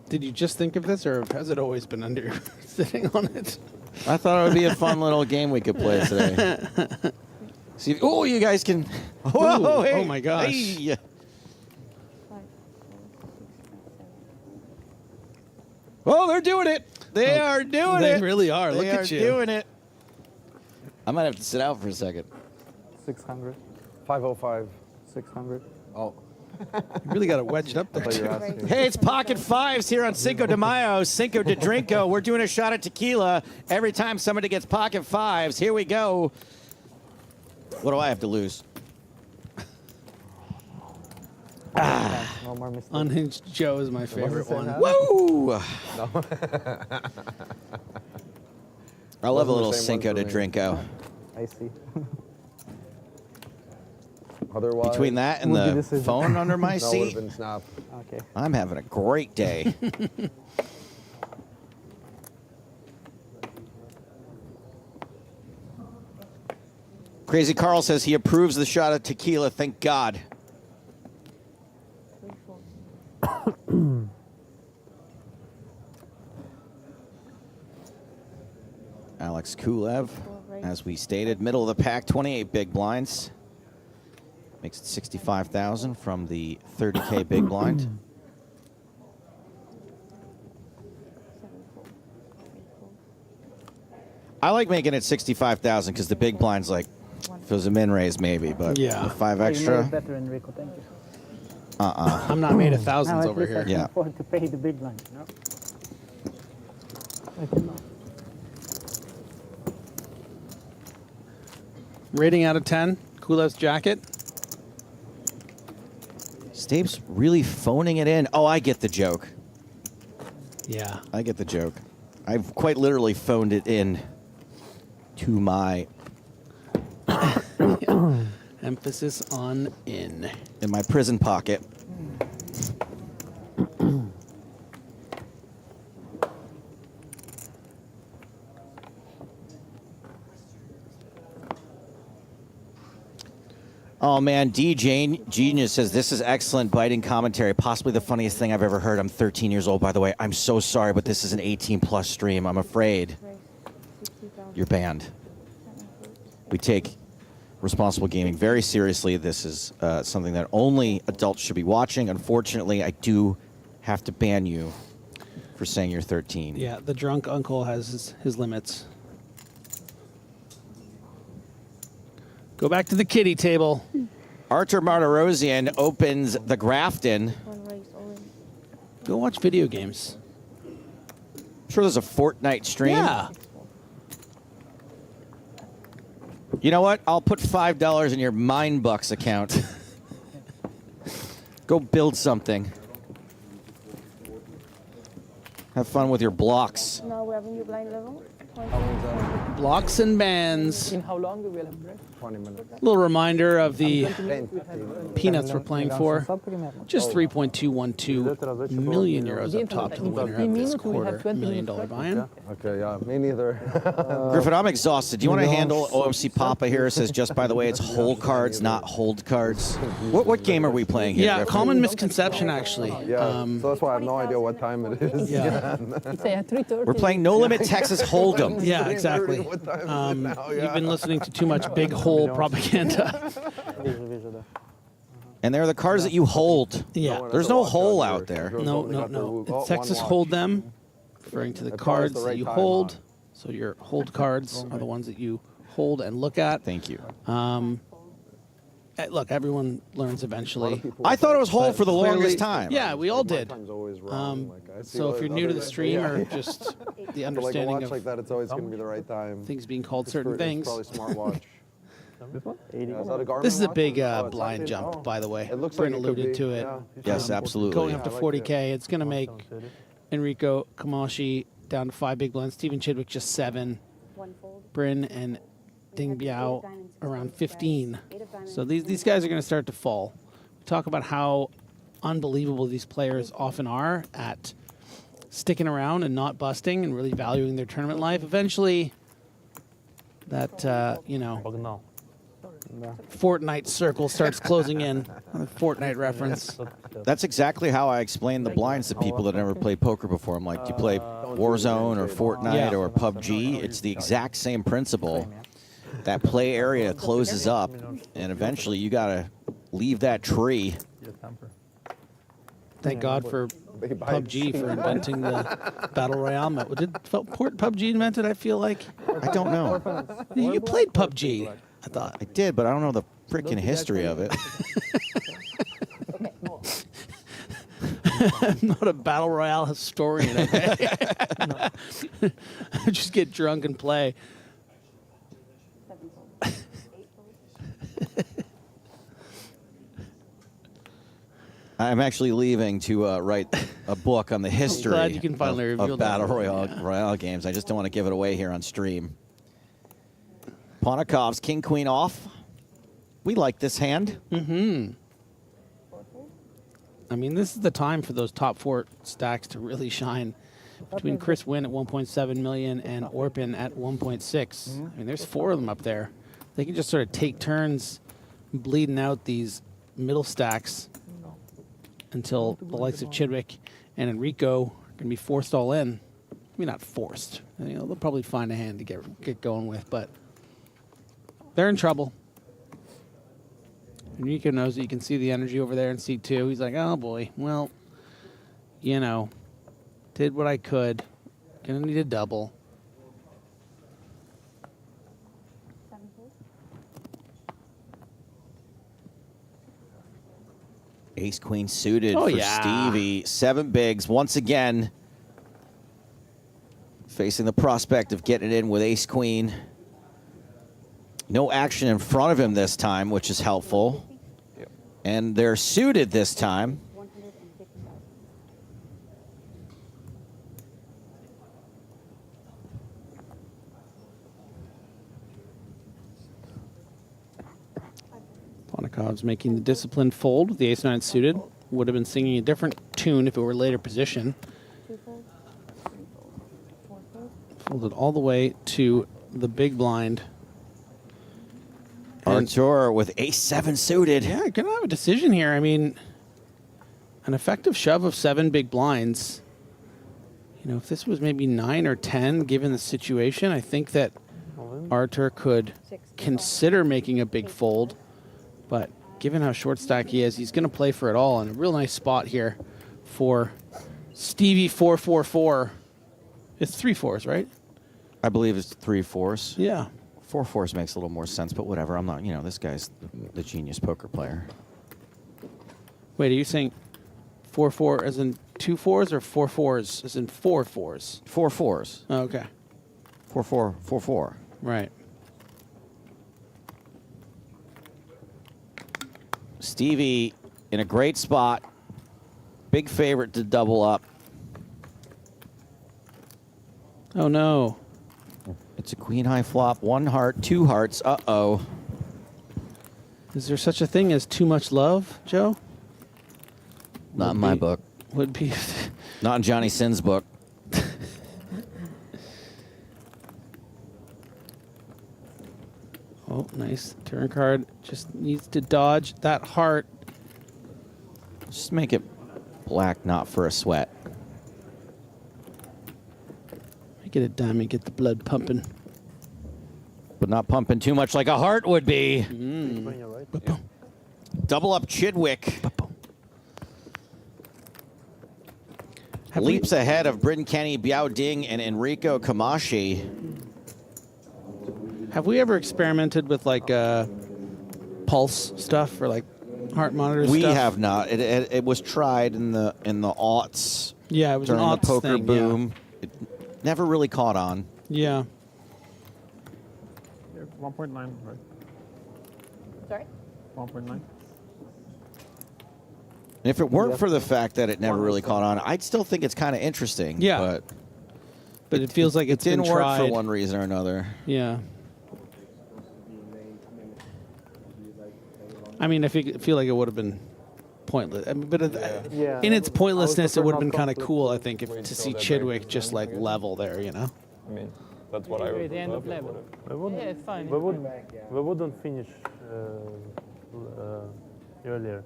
Did you just think of this, or has it always been under sitting on it? I thought it would be a fun little game we could play today. See, oh, you guys can. Whoa, Ooh, hey, oh my gosh. hey. 5, 4, 6, 5, 7. Oh, they're doing it. They are doing They it. really are. They Look are at you. doing it. I might have to sit out for a second. 600, 505. 600. Oh, You really got it wedged up there. I thought you were asking. Hey, it's Pocket Fives here on Cinco de Mayo, Cinco de Drinko. We're doing a shot at tequila every time somebody gets Pocket Fives. Here we go. What do I have to lose? No more mistakes. Unhinged Joe is my favorite say one. that? Woo! I love a Wasn't the little same one Cinco for de me. Drinko. I see. Otherwise, Between that and Would be the decision. phone under my no, it would seat, have been snap. Okay. I'm having a great day. Crazy Carl says he approves the shot at tequila. Thank God. 3, 4. Alex Kulev, as we stated, middle of the pack, 28 big blinds. Makes it 65,000 from the 30K big blind. 7, 4. 8, 4. I like making it 65,000 because the big blind's like, if it was a min raise maybe, but Yeah. with 5 You made extra, it better, Enrico. Thank you. I'm not made of thousands Now at over least I here. can Yeah. afford to pay the big line. You know? I cannot. Rating out of 10, Kulev's jacket. Stape's really phoning it in. Oh, I get the joke. Yeah. I get the joke. I've quite literally phoned it in to my Emphasis on in. in my prison pocket. Oh man, D. Genius says this is excellent biting commentary, possibly the funniest thing I've ever heard. I'm 13 years old, by the way. I'm so sorry, but this is an 18+ stream. I'm afraid you're banned. We take responsible gaming very seriously. This is something that only adults should be watching. Unfortunately, I do have to ban you for saying you're 13. Yeah, the drunk uncle has his limits. Go back to the kiddie table. Artur Martirosyan opens the Grafton. Go watch video games. I'm sure there's a Fortnite stream. Yeah. You know what? I'll put $5 in your Mindbucks account. Go build something. Have fun with your blocks. Now we have a new blind level. Blocks and bans. In how long we will have break? 20 minutes. Little reminder of the peanuts we're playing for. Just 3.212 million euros up top to the winner of this $250 million buy-in. Okay, yeah, me neither. Griffin, I'm exhausted. Do you want to handle OMC Papa here? It says, just by the way, it's whole cards, not hold cards. What game are we playing here, Yeah, Griffin? common misconception, actually. Yeah, so that's why I have no idea what time it is. Yeah. We're playing No Limit Texas Hold'em. Yeah, exactly. You've been listening to too much big hole propaganda. And they're the cards that you hold. Yeah. There's no hole out there. No. It's Texas Hold'em, referring to the cards that you hold. So your hold cards are the ones that you hold and look at. Thank you. Look, everyone learns eventually. I thought it was hold for the Clearly- longest time. Yeah, we all did. So if you're new to the stream or just the understanding watch of like that, it's always going to be the right time. things being called certain things. It's probably smartwatch. This one? Yeah, is that a Garmin This is a watch? big Oh, it's blind not- jump, oh. by the way. It looks Bryn like it could alluded be, to it. yeah. Yes, absolutely. Going up to I like 40K, it's going to make Enrico Kamashi down to 5 big blinds. Stephen Chidwick just 7. Bryn and Ding Biao around 15. So these guys are going to start to fall. We talk about how unbelievable these players often are at sticking around and not busting and really valuing their tournament life. Eventually, that, Fortnite circle starts closing in. A Fortnite reference. That's exactly how I explain the blinds to people that never played poker before. I'm like, do you play Warzone or Fortnite or PUBG? It's the exact same principle. That play area closes up, and eventually you got to leave that tree. Thank God for PUBG for inventing the Battle Royale mode. Did PUBG invent it, I feel like? I don't know. You played PUBG, I thought. I did, but I don't know the freaking history of it. I'm not a Battle Royale historian, okay? I just get drunk and play. I'm actually leaving to write a book on the history glad you can finally reveal of that. Battle Royale games. I just don't want to give it away here on stream. Ponikov's King Queen off. We like this hand. Mm-hmm. I mean, this is the time for those top 4 stacks to really shine. Between Chris Wynn at 1.7 million and Orpin at 1.6. I mean, there's 4 of them up there. They can just sort of take turns bleeding out these middle stacks until the likes of Chidwick and Enrico are going to be forced all in. I mean, not forced. They'll probably find a hand to get going with, but they're in trouble. Enrico knows that you can see the energy over there in C2. He's like, oh boy, well, did what I could. Gonna need a double. Ace Queen suited Oh, for yeah. Stevie. 7 bigs once again. Facing the prospect of getting it in with Ace Queen. No action in front of him this time, which is helpful. And they're suited this time. Ponikov's making the disciplined fold with the ace-9 suited. Would have been singing a different tune if it were later position. Folded all the way to the big blind. Artur with ace-7 suited. Yeah, gonna have a decision here. I mean, an effective shove of 7 big blinds. You know, if this was maybe 9 or 10, given the situation, I think that Artur could consider making a big fold. But given how short stack he is, he's going to play for it all. And a real nice spot here for Stevie 444. It's 3 4s, right? I believe it's 3 4s. Yeah. 4 4s makes a little more sense, but whatever. I'm not, you know, this guy's the genius poker player. Wait, are you saying 4 4 as in 2 4s or 4 4s as in 4 4s? 4 4s. Oh, okay. 4 4 4 4. Right. Stevie in a great spot. Big favorite to double up. Oh, no. It's a queen high flop. 1 heart, 2 hearts. Uh-oh. Is there such a thing as too much love, Joe? Not in my book. Would be. Not in Johnny Sin's book. Oh, nice. Turn card. Just needs to dodge that heart. Just make it black, not for a sweat. Get it done and get the blood pumping. But not pumping too much like a heart would be. Double up Chidwick. Leaps ahead of Bryn Kenny, Biao Ding, and Enrico Camachi. Have we ever experimented with like pulse stuff or like heart monitor stuff? We have not. It was tried in the aughts. Yeah, it was during an the aughts poker thing, boom. It never really caught on. Yeah. 1.9, right? Sorry? 1.9. If it weren't for the fact that it never really caught on, I'd still think it's kind of interesting. Yeah. But it feels like it's didn't been work tried. for one reason or another. Yeah. I mean, I feel like it would have been pointless. I mean, but in its pointlessness, it would have been kind of cool, I think, to see Chidwick just like level there, you know? I mean, that's what I would The end of love. level. We wouldn't, Yeah, it's fine. we wouldn't finish earlier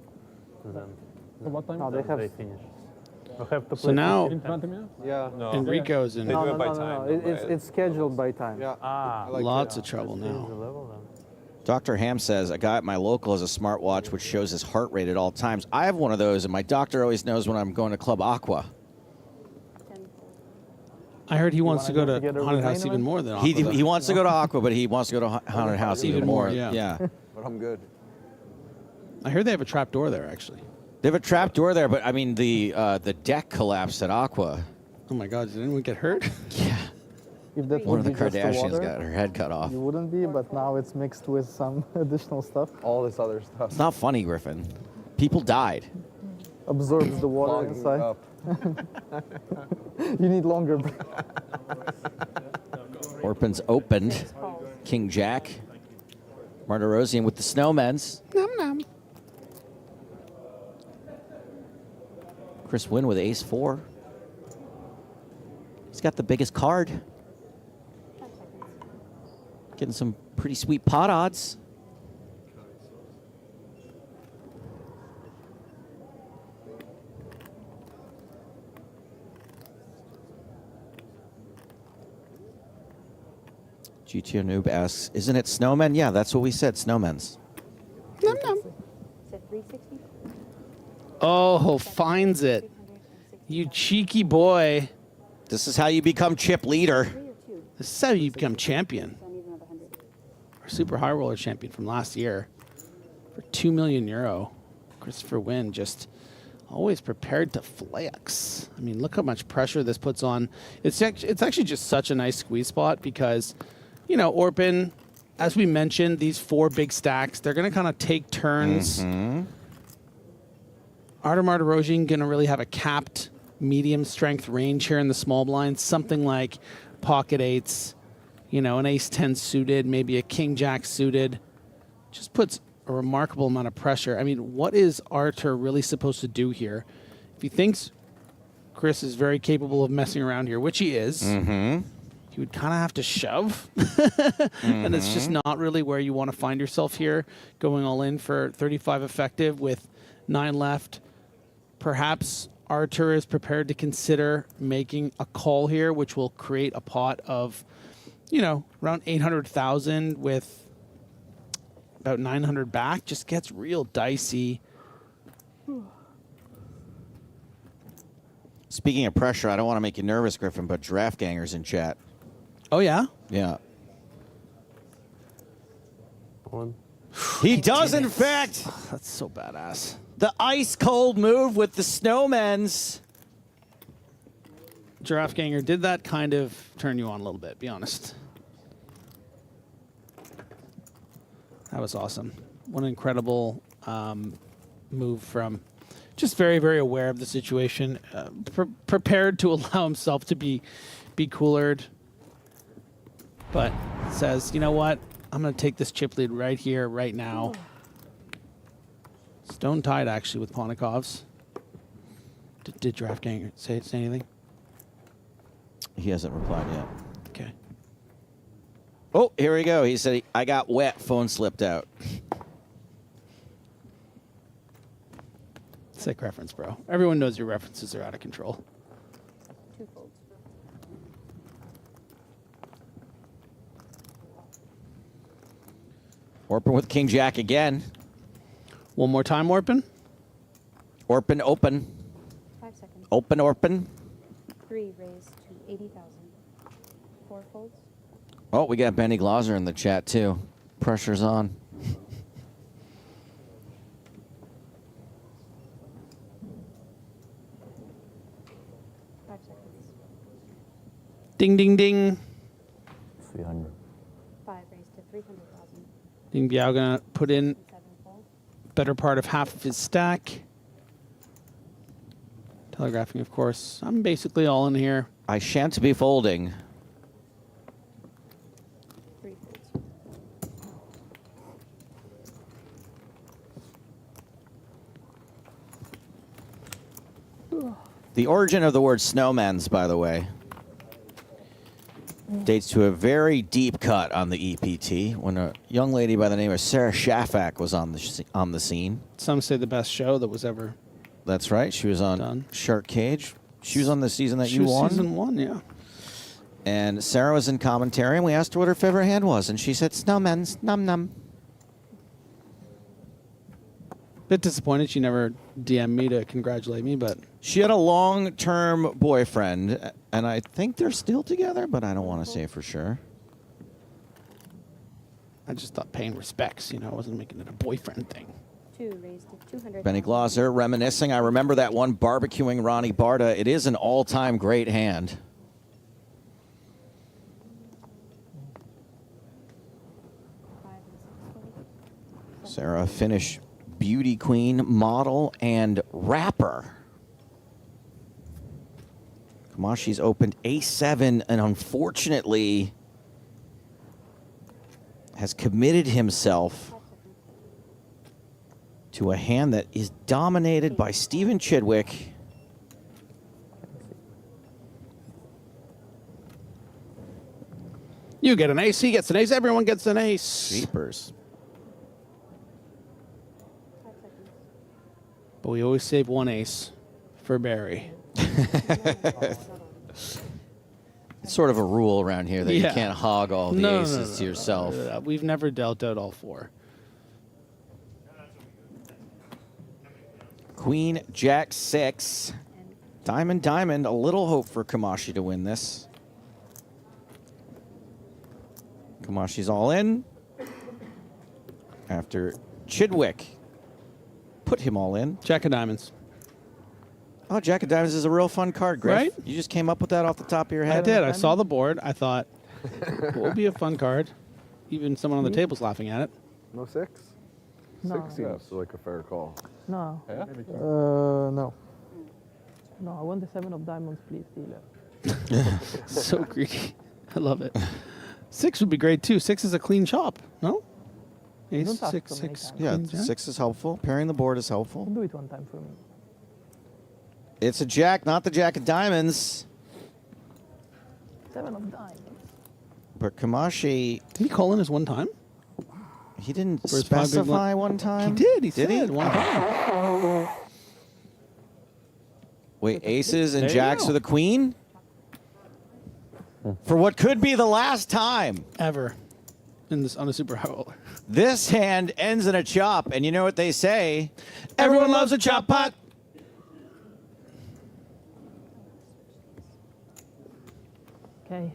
than What time? no, they finish. We have to play So now In front of me? Yeah. No. Enrico's in They do it by time. It's scheduled by time. Yeah. lots of trouble change the now. level then. Dr. Ham says, a guy at my local has a smartwatch which shows his heart rate at all times. I have one of those, and my doctor always knows when I'm going to Club Aqua. I heard he wants to go to together with Haunted House Rain even Man? more than He Aqua. wants to go to Aqua, but he wants to go to Haunted House even more. yeah. But I'm good. I heard they have a trap door there, actually. They have a trap door there, but I mean, the deck collapsed at Aqua. Oh my God, did anyone get hurt? Yeah. If that One of would the be just Kardashians water, got her head cut off. you wouldn't be, but now it's mixed with some additional stuff. All this other stuff. It's not funny, Griffin. People died. Absorbs the water Clogging inside. up. You need longer. Orpin's opened. King Jack. Martirosian with the Snowmen's. Nom nom. Chris Wynn with ace-4. He's got the biggest card. Getting some pretty sweet pot odds. GTO Noob asks, isn't it Snowmen? Yeah, that's what we said, Snowmen's. Nom nom. Is it 360? Oh, finds it. You cheeky boy. This is how you become chip leader. This is how you become champion. Our super high roller champion from last year. For €2 million. Christopher Wynn just always prepared to flex. I mean, look how much pressure this puts on. It's actually just such a nice squeeze spot because, you know, Orpin, as we mentioned, these 4 big stacks, they're going to kind of take turns. Artur Martirosian going to really have a capped medium strength range here in the small blinds, something like pocket 8s, you know, an ace-10 suited, maybe a king-jack suited. Just puts a remarkable amount of pressure. I mean, what is Artur really supposed to do here? If he thinks Chris is very capable of messing around here, which he is, you would kind of have to shove. And it's just not really where you want to find yourself here, going all in for 35 effective with 9 left. Perhaps Artur is prepared to consider making a call here, which will create a pot of, you know, around 800,000 with about 900 back. Just gets real dicey. Speaking of pressure, I don't want to make you nervous, Griffin, but Draft Ganger's in chat. Oh, yeah? Yeah. One. He does, in fact. That's so badass. The ice cold move with the snowmen's. Giraffe Ganger, did that kind of turn you on a little bit, be honest? That was awesome. What an incredible move from just very, very aware of the situation, prepared to allow himself to be coolered, but says, you know what? I'm going to take this chip lead right here, right now. Stone tied, actually, with Ponikov's. Did Draft Ganger say anything? He hasn't replied yet. Okay. Oh, here we go. He said, I got wet. Phone slipped out. Sick reference, bro. Everyone knows your references are out of control. 2 folds. Orpin with King Jack again. One more time, Orpin. Orpin open. 5 seconds. Open Orpin. 3 raised to 80,000. 4 folds. Oh, we got Benny Glauser in the chat, too. Pressure's on. Ding, ding, ding. 300. 5 raised to 300,000. Ding Biao gonna put in 7 folds. better part of half of his stack. Telegraphing, of course. I'm basically all in here. I shan't be folding. 3 folds. The origin of the word snowman's, by the way, dates to a very deep cut on the EPT when a young lady by the name of Sarah Shafak was on the scene. Some say the best show that was ever. That's right. She was on Done. Shark Cage. She was on the season that She you was won. Season 1, yeah. And Sarah was in commentary, and we asked her what her favorite hand was, and she said snowman's, num num. Bit disappointed she never DM'd me to congratulate me, but She had a long-term boyfriend, and I think they're still together, but I don't want to say for sure. I just thought paying respects, you know, I wasn't making it a boyfriend thing. 2 raised to 200,000. Benny Glauser reminiscing. I remember that one barbecuing Ronnie Barta. It is an all-time great hand. Sarah, Finnish beauty queen, model, and rapper. Kamashi's opened A7 and unfortunately has committed himself to a hand that is dominated by Stephen Chidwick. You get an ace, he gets an ace, everyone gets an ace. Jeepers. But we always save one ace for Barry. It's sort of a rule around here that you Yeah. can't hog all the aces to yourself. We've never dealt out all 4. Queen, Jack, 6. Diamond, diamond. A little hope for Kamashi to win this. Kamashi's all in. After Chidwick put him all in. Jack of diamonds. Oh, Jack of diamonds is a real fun card, Griff. Right? You just came up with that off the top of your I head? did. I saw the board. I thought, what would be a fun card? Even someone on the table's laughing at it. No 6? No. 6 seems like a fair call. No. Yeah? No. No, I want the 7 of diamonds, please, dealer. So greedy. I love it. 6 would be great, too. 6 is a clean chop, no? Ace, Don't ask 6, so many 6. times. Yeah, queen, jack. 6 is helpful. Pairing the board is helpful. Do it one time for me. It's a jack, not the Jack of diamonds. 7 of diamonds. But Kamashi, did he call in his one time? He didn't For his 5 big specify one time. He did. He Did said he? one time. Wait, aces and There you jacks go. for the queen? For what could be the last time ever in this on a super high roller. This hand ends in a chop, and you know what they say? Everyone loves a chop pot. Okay.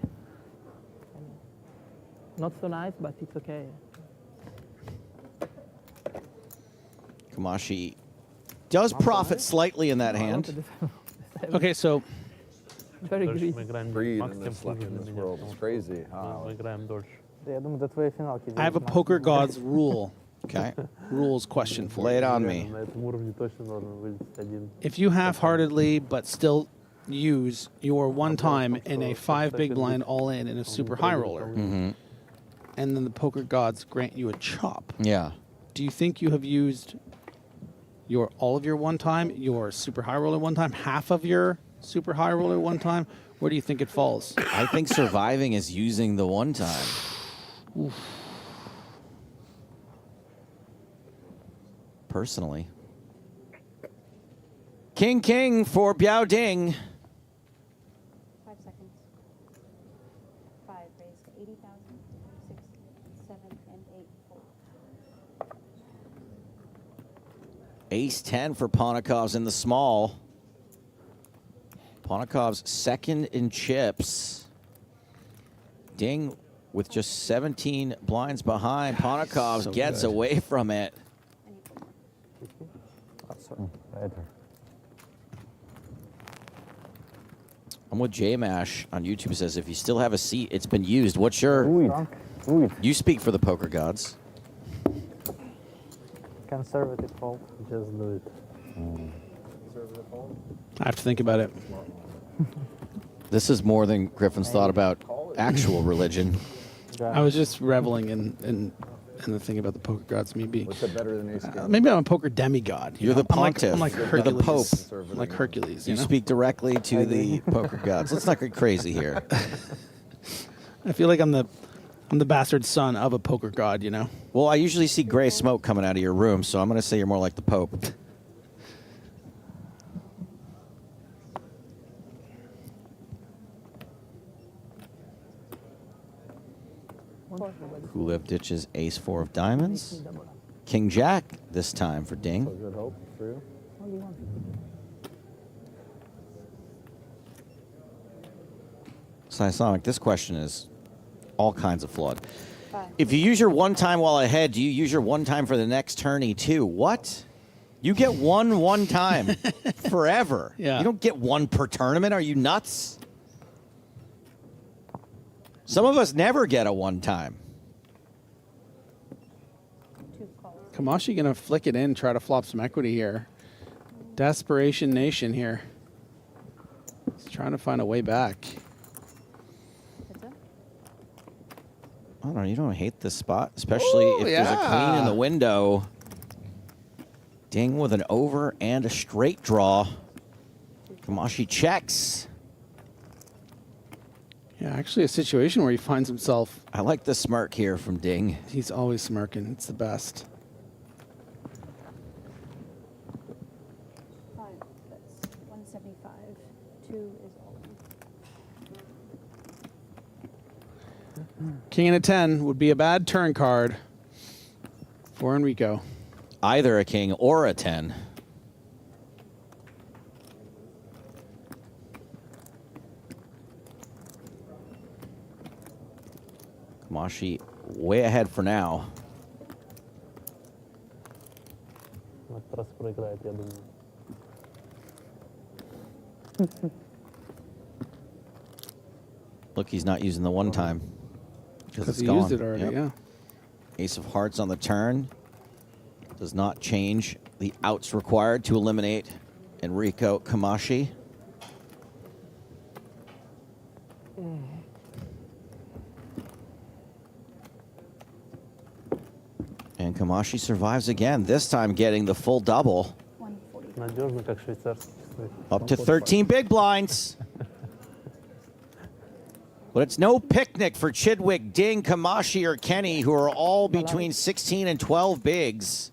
Not so nice, but it's okay. Kamashi does profit slightly in that hand. Okay, so Very greedy. Greed in this world is crazy. I have a Poker Gods rule. Okay. Rules question for you. Lay it on me. If you half-heartedly but still use your one time in a 5 big blind all in a super high roller, Mm-hmm. and then the Poker Gods grant you a chop, Yeah. do you think you have used all of your one time, your super high roller one time, half of your super high roller one time? Where do you think it falls? I think surviving is using the one time. Oof. Personally. King for Biao Ding. 5 seconds. 5, raise to 80,000. 6, 7, and 8. Fold. Ace-10 for Ponikov's in the small. Ponikov's second in chips. Ding with just 17 blinds behind. Ponikov's So gets good. away from it. I'm with J-Mash on YouTube. Says if you still have a seat, it's been used. What's your... You speak for the Poker Gods. Conservative fold. Just do it. I have to think about it. This is more than Griffin's thought about actual religion. I was just reveling in the thing about the Poker Gods. Maybe What's it better than ace king? maybe I'm a poker demigod. You're the pontiff. I'm like You're Hercules. the pope. I'm like Hercules. You You know? speak directly to the Poker Gods. Let's not get crazy here. I feel like I'm the bastard son of a poker god. You know. Well, I usually see gray smoke coming out of your room, so I'm going to say you're more like the Pope. Kulev ditches ace-4 of diamonds. King-Jack this time for Ding. Good hope for you. Seisonic, this question is all kinds of flawed. If you use your one time while ahead, do you use your one time for the next tourney too? What? You get one time forever. Yeah. You don't get one per tournament. Are you nuts? Some of us never get a one time. Kamashi gonna flick it in, try to flop some equity here. Desperation Nation here. He's trying to find a way back. I don't know. You don't hate this spot, especially Ooh, if there's a queen yeah. in the window. Ding with an over and a straight draw. Kamashi checks. Yeah, actually a situation where he finds himself. I like the smirk here from Ding. He's always smirking. It's the best. 5, that's 175. 2 is all in. King and a 10 would be a bad turn card for Enrico. Either a king or a 10. Kamashi way ahead for now. Раз проиграет, я думаю. Look, he's not using the one time. Because it's he gone. used it already, Yep. yeah. Ace of hearts on the turn. Does not change the outs required to eliminate Enrico Kamashi. And Kamashi survives again, this time getting the full double. Надежно, как швейцарский. Up to 13 big blinds. But it's no picnic for Chidwick, Ding, Kamashi, or Kenny, who are all between 16 and 12 bigs.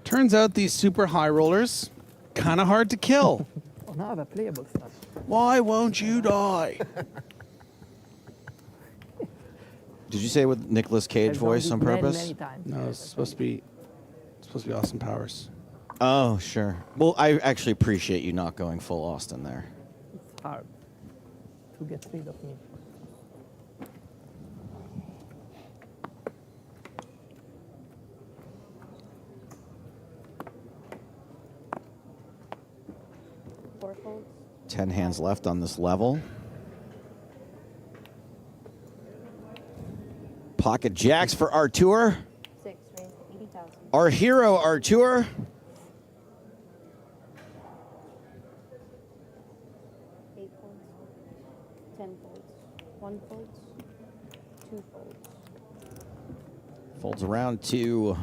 Turns out these super high rollers, kind of hard to kill. Oh, now the playable stuff. Why won't you die? Did you say with Nicolas Cage voice on purpose? Many times. No, it's supposed to be Austin Powers. Oh, sure. Well, I actually appreciate you not going full Austin there. It's hard to get rid of me. Four folds. 10 hands left on this level. Pocket jacks for Artur. 6, raise 80,000. Our hero, Artur. Eight folds. 10 folds. 1 folds. 2 folds. Folds around to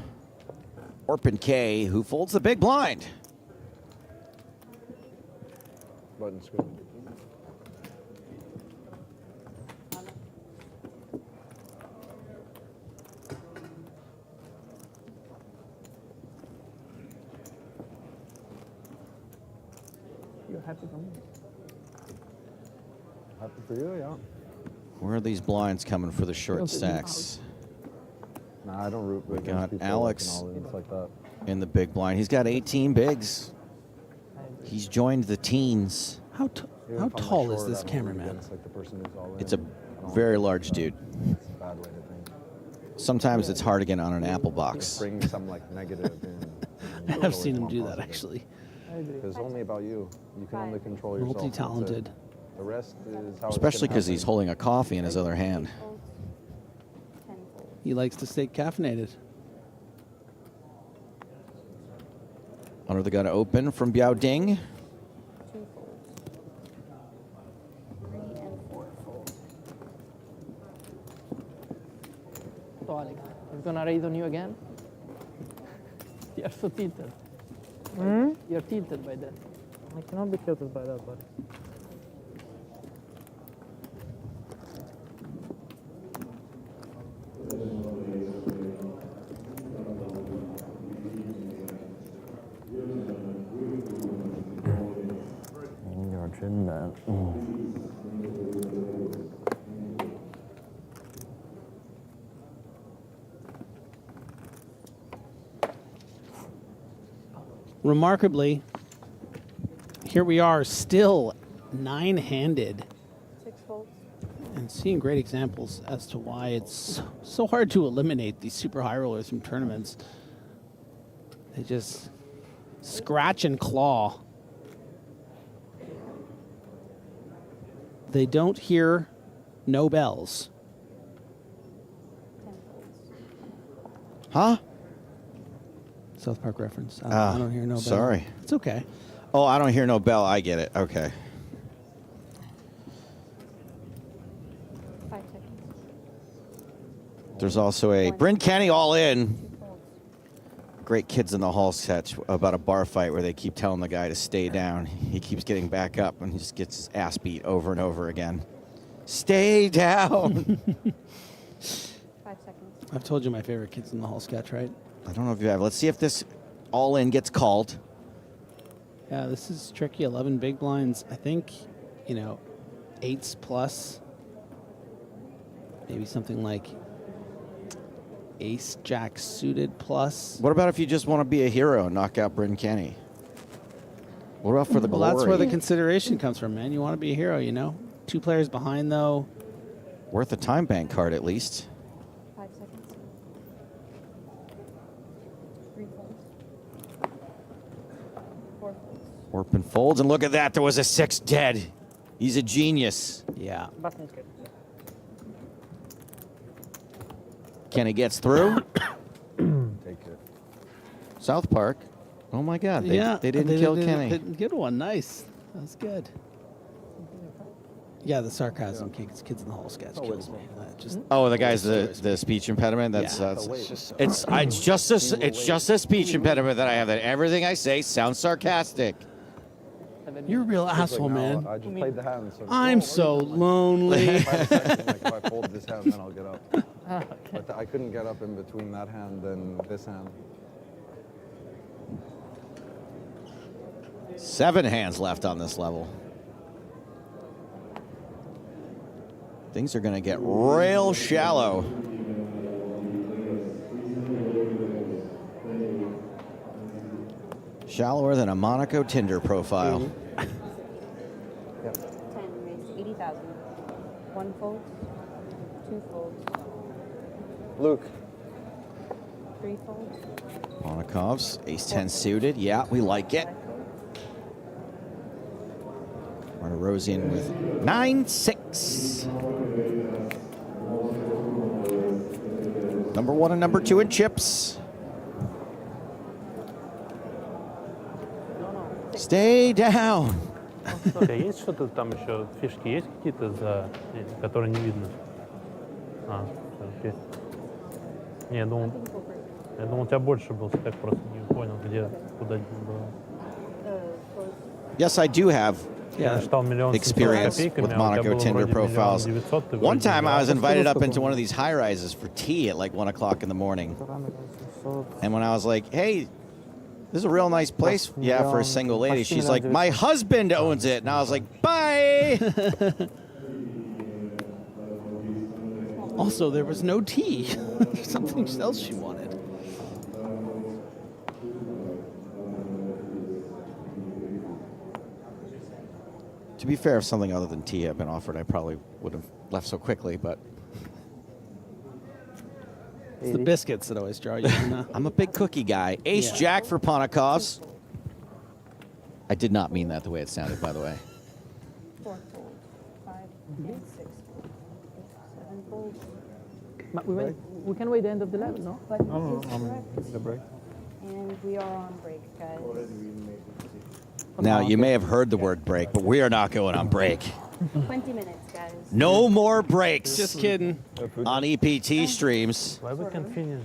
Orpin K, who folds the big blind. Button screen. You're happy for me. Happy for you, yeah. Where are these blinds coming for the short stacks? Nah, I don't root We against got people Alex like all these like that. in the big blind. He's got 18 bigs. He's joined the teens. How Even if I'm, tall like, is short, this I don't root cameraman? against, like, the person who's all It's in. a I don't very like large that. dude. It's a bad way to think. Sometimes it's hard to get on an apple box. Bring some like negative in. I've seen him do that actually. I agree. It's only about you. You can only control yourself. That's it. Multi-talented. The rest is how. Especially because he's holding a coffee in his other hand. Folds. 10 folds. He likes to stay caffeinated. Under the gun open from Biao Ding. 2 folds. 3 and 4 folds. So Alex, he's gonna raise on you again? You're so tilted. You're tilted by that. I cannot be tilted by that, but Your chin man. Remarkably, here we are still 9-handed 6 folds. and seeing great examples as to why it's so hard to eliminate these super high rollers from tournaments. They just scratch and claw. They don't hear no bells. 10 folds. Huh? South Park reference. I don't hear no bell. Sorry. It's okay. Oh, I don't hear no bell. I get it. Okay. 5 seconds. There's also a Bryn Kenny all in. 2 folds. Great Kids in the Hall sketch about a bar fight where they keep telling the guy to stay down. He keeps getting back up and he just gets his ass beat over and over again. Stay down. 5 seconds. I've told you my favorite Kids in the Hall sketch, right? I don't know if you have. Let's see if this all in gets called. Yeah, this is tricky. 11 big blinds. I think, 8s plus. Maybe something like ace jack suited plus. What about if you just want to be a hero and knock out Bryn Kenny? What about for the Well, glory? that's where the consideration comes from, man. You want to be a hero, 2 players behind, though. Worth a time bank card at least. 5 seconds. 3 folds. 4 folds. Orpin folds, and look at that. There was a 6 dead. He's a genius. Yeah. button's good. Kenny gets through. Take it. South Park. Oh my God. They didn't kill Kenny. They didn't get one. Nice. That's good. Yeah, the sarcasm, kids in the hall sketch kills me. Just Oh, the guy's the speech impediment. That's it's just a speech impediment that I have. That everything I say sounds sarcastic. You're a real asshole, man. I just played the hand. So I'm so lonely. if I fold this hand, then I'll get up. But I couldn't get up in between that hand and this hand. 7 hands left on this level. Things are going to get real shallow. Shallower than a Monaco Tinder profile. 10 raised 80,000. 1 fold, 2 folds, Luke. 3 folds. Monakov's ace-10 suited. Yeah, we like it. Martirosian with 9-6. Number 1 and number 2 in chips. Stay down. Есть что-то там еще, фишки есть какие-то, которые не видно? Окей. Не, я думал, у тебя больше был стек, просто не понял, где, куда было. Yes, I do have Я считал миллион experience with Monaco Tinder profiles. One time I was invited up into one of these high rises for tea at like 1 o'clock in the morning. And when I was like, hey, this is a real nice place. Yeah, for a single lady. She's like, my husband owns it. And I was like, bye. Also, there was no tea. There's something else she wanted. To be fair, if something other than tea had been offered, I probably would have left so quickly, but It's the biscuits that always draw you in. I'm a big cookie guy. Ace-Jack for Ponakovs. I did not mean that the way it sounded, by the way. 4 folds, 5, 6, 7 folds. We can wait the end of the level, no? But I'm correct. the break. And we are on break, guys. Now, you may have heard the word break, but we are not going on break. 20 minutes, guys. No more breaks. Just kidding. On EPT streams. Why we can finish?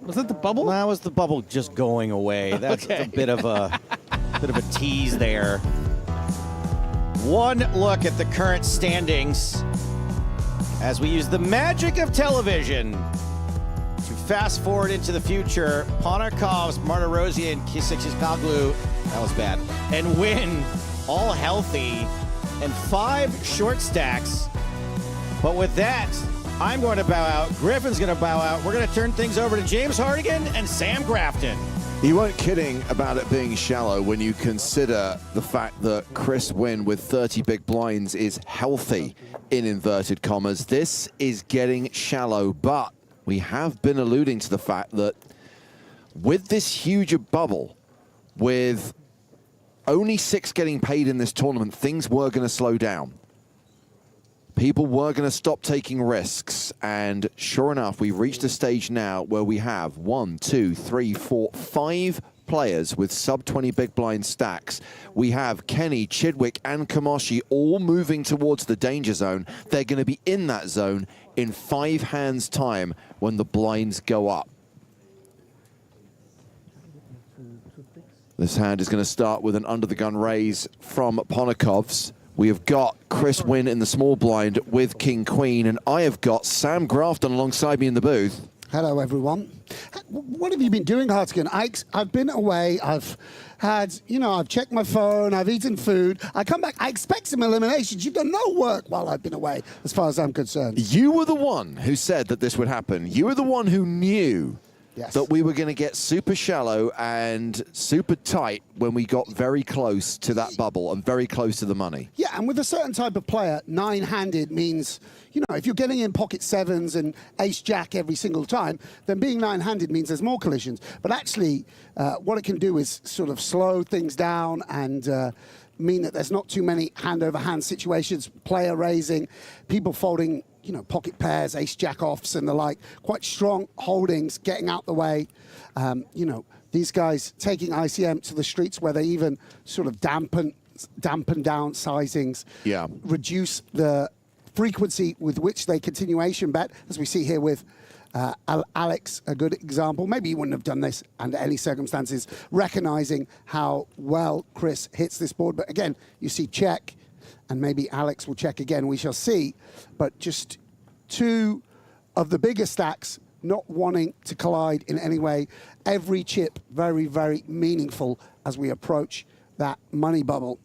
Was that the bubble? That was the bubble just going away. That's a bit of a tease there. One look at the current standings as we use the magic of television to fast forward into the future. Ponakovs, Martirosian, Kisic-Koglu, that was bad, and Win all healthy and 5 short stacks. But with that, I'm going to bow out. Griffin's going to bow out. We're going to turn things over to James Hardigan and Sam Grafton. You weren't kidding about it being shallow when you consider the fact that Chris Wynn with 30 big blinds is healthy in inverted commas. This is getting shallow, but we have been alluding to the fact that with this huge bubble, with only 6 getting paid in this tournament, things were going to slow down. People were going to stop taking risks, and sure enough, we've reached a stage now where we have 1, 2, 3, 4, 5 players with sub-20 big blind stacks. We have Kenny, Chidwick, and Kamoshi all moving towards the danger zone. They're going to be in that zone in 5 hands' time when the blinds go up. This hand is going to start with an under-the-gun raise from Ponakovs. We have got Chris Wynn in the small blind with King Queen, and I have got Sam Grafton alongside me in the booth. Hello, everyone. What have you been doing, Hartigan? I've been away. I've had, I've checked my phone. I've eaten food. I come back. I expect some eliminations. You've done no work while I've been away, as far as I'm concerned. You were the one who said that this would happen. You were the one who knew that we were going to get super shallow and super tight when we got very close to that bubble and very close to the money. Yeah, and with a certain type of player, 9-handed means, if you're getting in pocket 7s and ace-jack every single time, then being 9-handed means there's more collisions. But actually, what it can do is sort of slow things down and mean that there's not too many hand-over-hand situations, player raising, people folding, pocket pairs, ace-jack offs and the like, quite strong holdings, getting out the way. These guys taking ICM to the streets where they even sort of dampen dampen down sizings, Yeah. reduce the frequency with which they continuation bet, as we see here with Alex, a good example. Maybe he wouldn't have done this under any circumstances, recognizing how well Chris hits this board. But again, you see check, and maybe Alex will check again. We shall see. But just two of the bigger stacks not wanting to collide in any way. Every chip very, very meaningful as we approach that money bubble.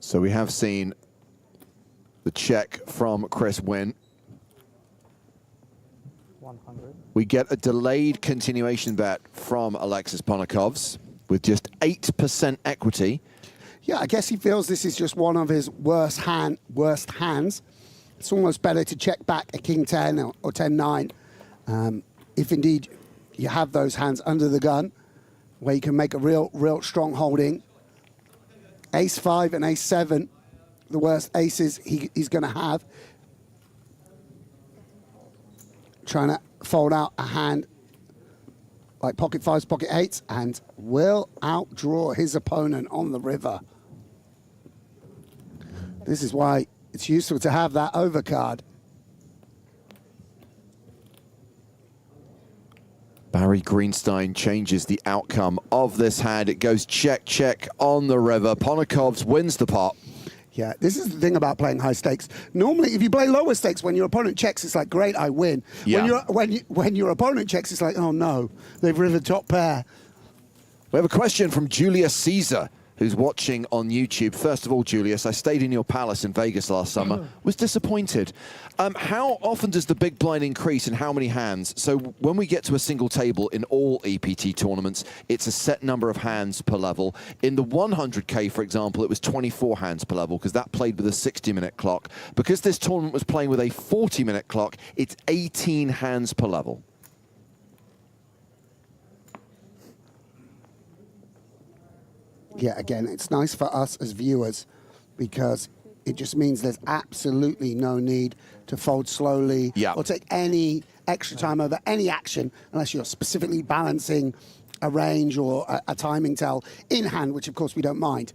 So we have seen the check from Chris win. 100. We get a delayed continuation bet from Alexis Ponokovs with just 8% equity. Yeah, I guess he feels this is just one of his worst hands. It's almost better to check back a king 10 or 10-9 if indeed you have those hands under the gun where you can make a real strong holding. Ace 5 and ace 7, the worst aces he's going to have. Trying to fold out a hand like pocket 5s, pocket 8s, and will outdraw his opponent on the river. This is why it's useful to have that overcard. Barry Greenstein changes the outcome of this hand. It goes check, check on the river. Ponokovs wins the pot. Yeah, this is the thing about playing high stakes. Normally, if you play lower stakes, when your opponent checks, it's like, great, I win. Yeah. When your opponent checks, it's like, oh no, they've rivered top pair. We have a question from Julius Caesar, who's watching on YouTube. First of all, Julius, I stayed in your palace in Vegas last summer. Was disappointed. How often does the big blind increase and how many hands? So when we get to a single table in all EPT tournaments, it's a set number of hands per level. In the 100K, for example, it was 24 hands per level because that played with a 60-minute clock. Because this tournament was playing with a 40-minute clock, it's 18 hands per level. Yeah, again, it's nice for us as viewers because it just means there's absolutely no need to fold slowly or take any extra time over any action unless you're specifically balancing a range or a timing tell in hand, which of course we don't mind.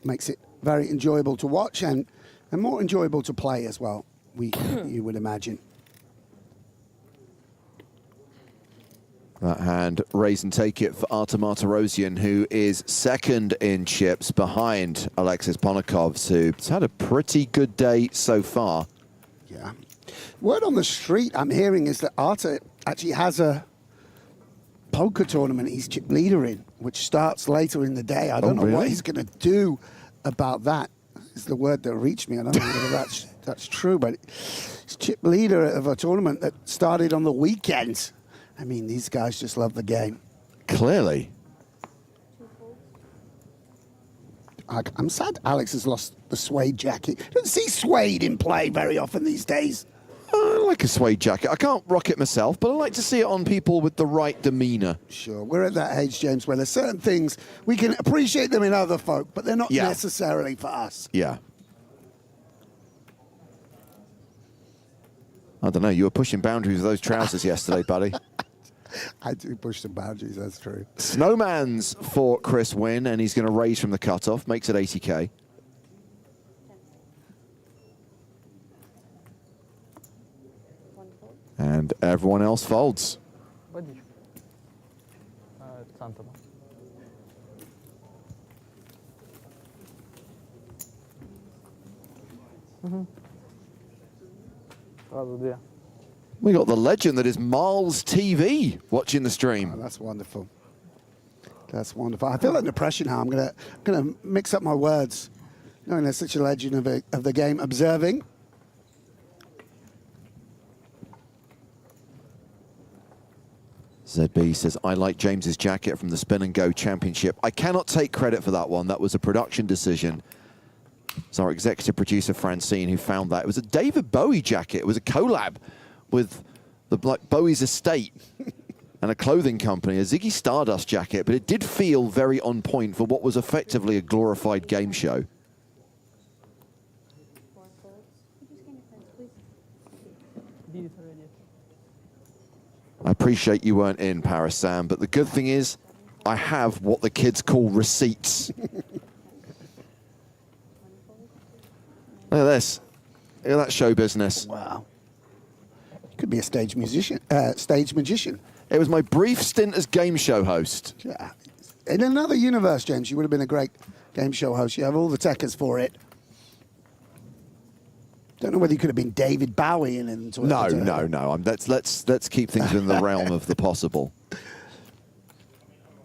Makes it very enjoyable to watch and more enjoyable to play as well, you would imagine. That hand, raise and take it for Artem Martirosyan, who is second in chips behind Alexis Ponokovs, who's had a pretty good day so far. Yeah. Word on the street I'm hearing is that Artem actually has a poker tournament he's chip leader in, which starts later in the day. I don't know what he's going to do about that. Is the word that reached me. I don't know whether that's true, but he's chip leader of a tournament that started on the weekend. I mean, these guys just love the game. Clearly. I'm sad Alex has lost the suede jacket. You don't see suede in play very often these days. I like a suede jacket. I can't rock it myself, but I like to see it on people with the right demeanor. Sure. We're at that age, James, where there's certain things, we can appreciate them in other folk, but they're not necessarily for us. Yeah. I don't know. You were pushing boundaries with those trousers yesterday, buddy. I do push some boundaries, that's true. Snowman's for Chris win, and he's going to raise from the cutoff, makes it 80K. And everyone else folds. We got the legend that is Miles TV watching the stream. Oh, that's wonderful. That's wonderful. I feel under pressure now. I'm gonna mix up my words, knowing there's such a legend of the game. Observing. ZB says, I like James's jacket from the Spin and Go Championship. I cannot take credit for that one. That was a production decision. It's our executive producer, Francine, who found that. It was a David Bowie jacket. It was a collab with Bowie's estate and a clothing company, a Ziggy Stardust jacket, but it did feel very on point for what was effectively a glorified game show. appreciate you weren't in Paris, Sam, but the good thing is I have what the kids call receipts. Look at this. Look at that show business. Wow. Could be a stage musician, stage magician. It was my brief stint as game show host. Yeah. In another universe, James, you would have been a great game show host. You have all the techers for it. Don't know whether you could have been David Bowie in it. No. Let's keep things in the realm of the possible.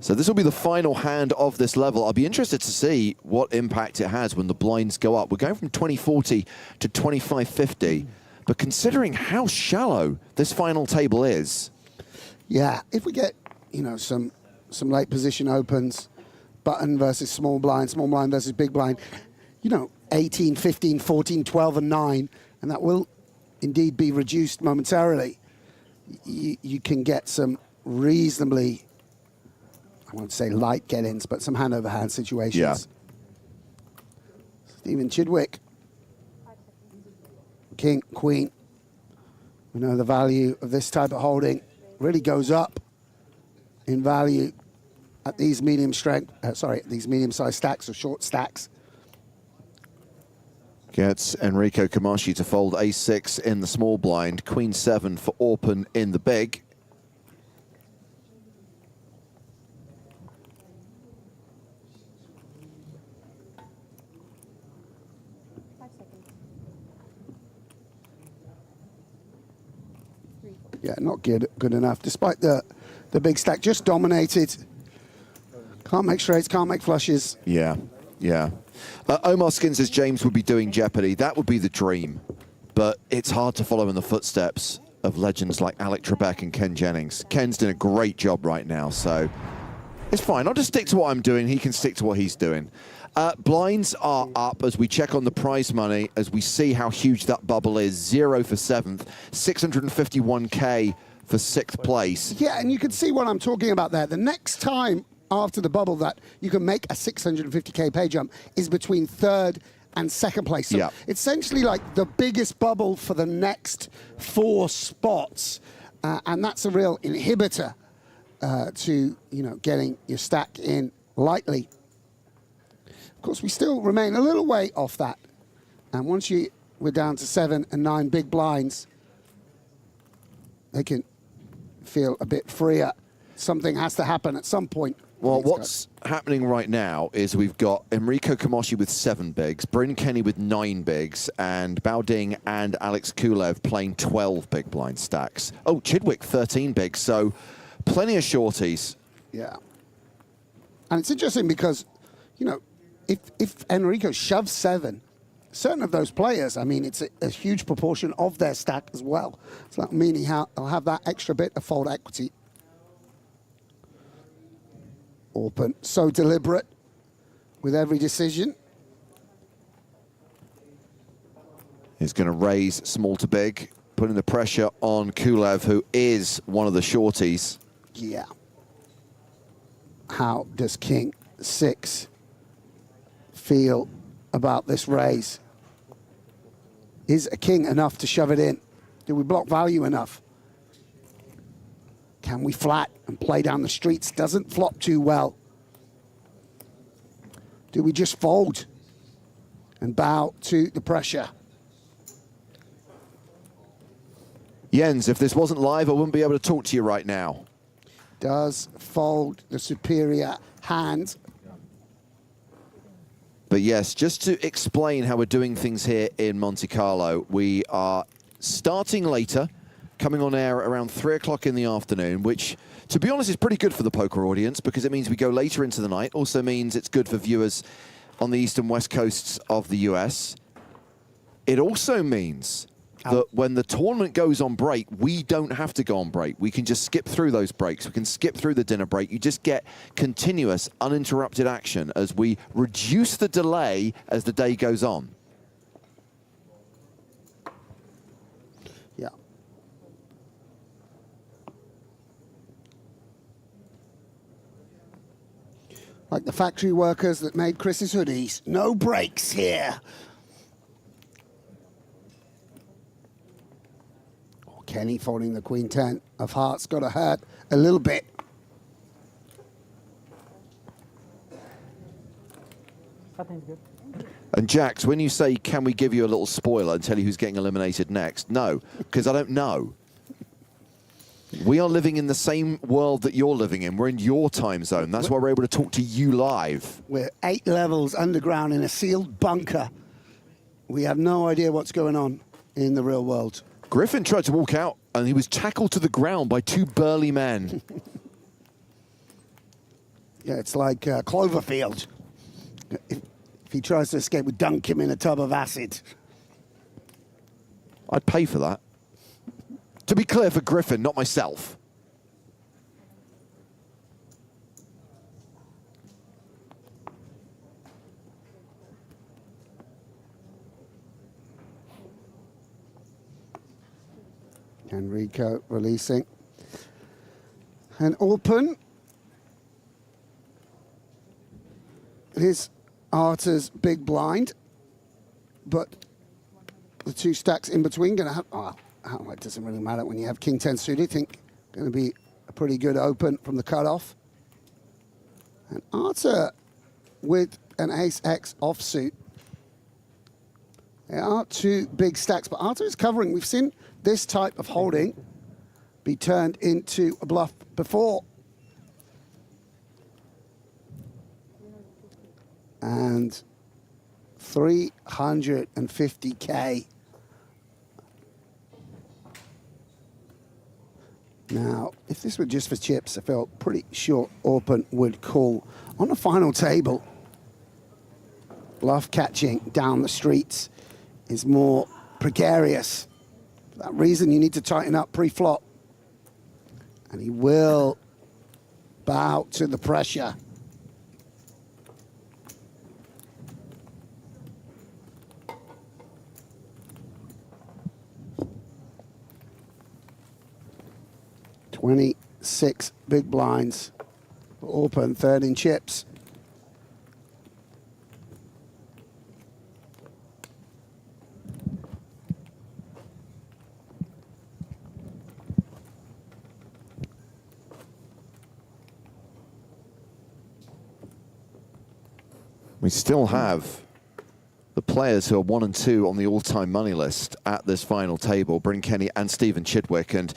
So this will be the final hand of this level. I'll be interested to see what impact it has when the blinds go up. We're going from 2040 to 2550, but considering how shallow this final table is. Yeah, if we get, you know, some late position opens, button versus small blind versus big blind, you know, 18, 15, 14, 12, and 9, and that will indeed be reduced momentarily. You can get some reasonably, I won't say light get-ins, but some hand-over-hand situations. Yeah. Stephen Chidwick. King, queen. We know the value of this type of holding really goes up in value at these these medium-sized stacks or short stacks. Gets Enrico Camashi to fold ace-6 in the small blind, queen-7 for Orpen in the big. Yeah, not good enough. Despite the big stack, just dominated. Can't make straights, can't make flushes. Yeah. Omar Skin says James would be doing Jeopardy. That would be the dream. But it's hard to follow in the footsteps of legends like Alec Trebek and Ken Jennings. Ken's doing a great job right now, so it's fine. I'll just stick to what I'm doing. He can stick to what he's doing. Blinds are up as we check on the prize money, as we see how huge that bubble is. 0 for 7th, 651K for 6th place. Yeah, and you can see what I'm talking about there. The next time after the bubble that you can make a 650K pay jump is between 3rd and 2nd place. So it's essentially like the biggest bubble for the next 4 spots. And that's a real inhibitor to, you know, getting your stack in lightly. Of course, we still remain a little way off that. And once we're down to 7 and 9 big blinds, they can feel a bit freer. Something has to happen at some point. Well, what's happening right now is we've got Enrico Camashi with 7 bigs, Bryn Kenny with 9 bigs, and Baoding and Alex Kulev playing 12 big blind stacks. Oh, Chidwick 13 bigs, so plenty of shorties. Yeah. And it's interesting because, you know, if Enrico shoves 7, certain of those players, I mean, it's a huge proportion of their stack as well. So that meaning he'll have that extra bit of fold equity. Orpen, so deliberate with every decision. He's going to raise small to big, putting the pressure on Kulev, who is one of the shorties. Yeah. How does King 6 feel about this raise? Is a king enough to shove it in? Do we block value enough? Can we flat and play down the streets? Doesn't flop too well. Do we just fold and bow to the pressure? Jens, if this wasn't live, I wouldn't be able to talk to you right now. Does fold the superior hand. But yes, just to explain how we're doing things here in Monte Carlo, we are starting later, coming on air around 3 o'clock in the afternoon, which, to be honest, is pretty good for the poker audience because it means we go later into the night. Also means it's good for viewers on the east and west coasts of the US. It also means that when the tournament goes on break, we don't have to go on break. We can just skip through those breaks. We can skip through the dinner break. You just get continuous, uninterrupted action as we reduce the delay as the day goes on. Yeah. Like the factory workers that made Chris's hoodies. No breaks here. Kenny folding the queen 10 of hearts. Got to hurt a little bit. I think it's good. And Jax, when you say, can we give you a little spoiler and tell you who's getting eliminated next? No, because I don't know. We are living in the same world that you're living in. We're in your time zone. That's why we're able to talk to you live. We're 8 levels underground in a sealed bunker. We have no idea what's going on in the real world. Griffin tried to walk out, and he was tackled to the ground by 2 burly men. Yeah, it's like Cloverfield. If he tries to escape, we dunk him in a tub of acid. I'd pay for that. To be clear, for Griffin, not myself. Enrico releasing. And open. It is Arta's big blind, but the 2 stacks in between going to have... Oh, it doesn't really matter when you have King 10 suited. I think going to be a pretty good open from the cutoff. And Arta with an Ace-X offsuit. There are 2 big stacks, but Arta is covering. We've seen this type of holding be turned into a bluff before. And 350K. Now, if this were just for chips, I felt pretty sure Open would call. On the final table, bluff catching down the streets is more precarious. For that reason, you need to tighten up pre-flop. And he will bow to the pressure. $26 big blinds. Open, 3rd in chips. We still have the players who are 1 and 2 on the all-time money list at this final table, Bryn Kenny and Stephen Chidwick. And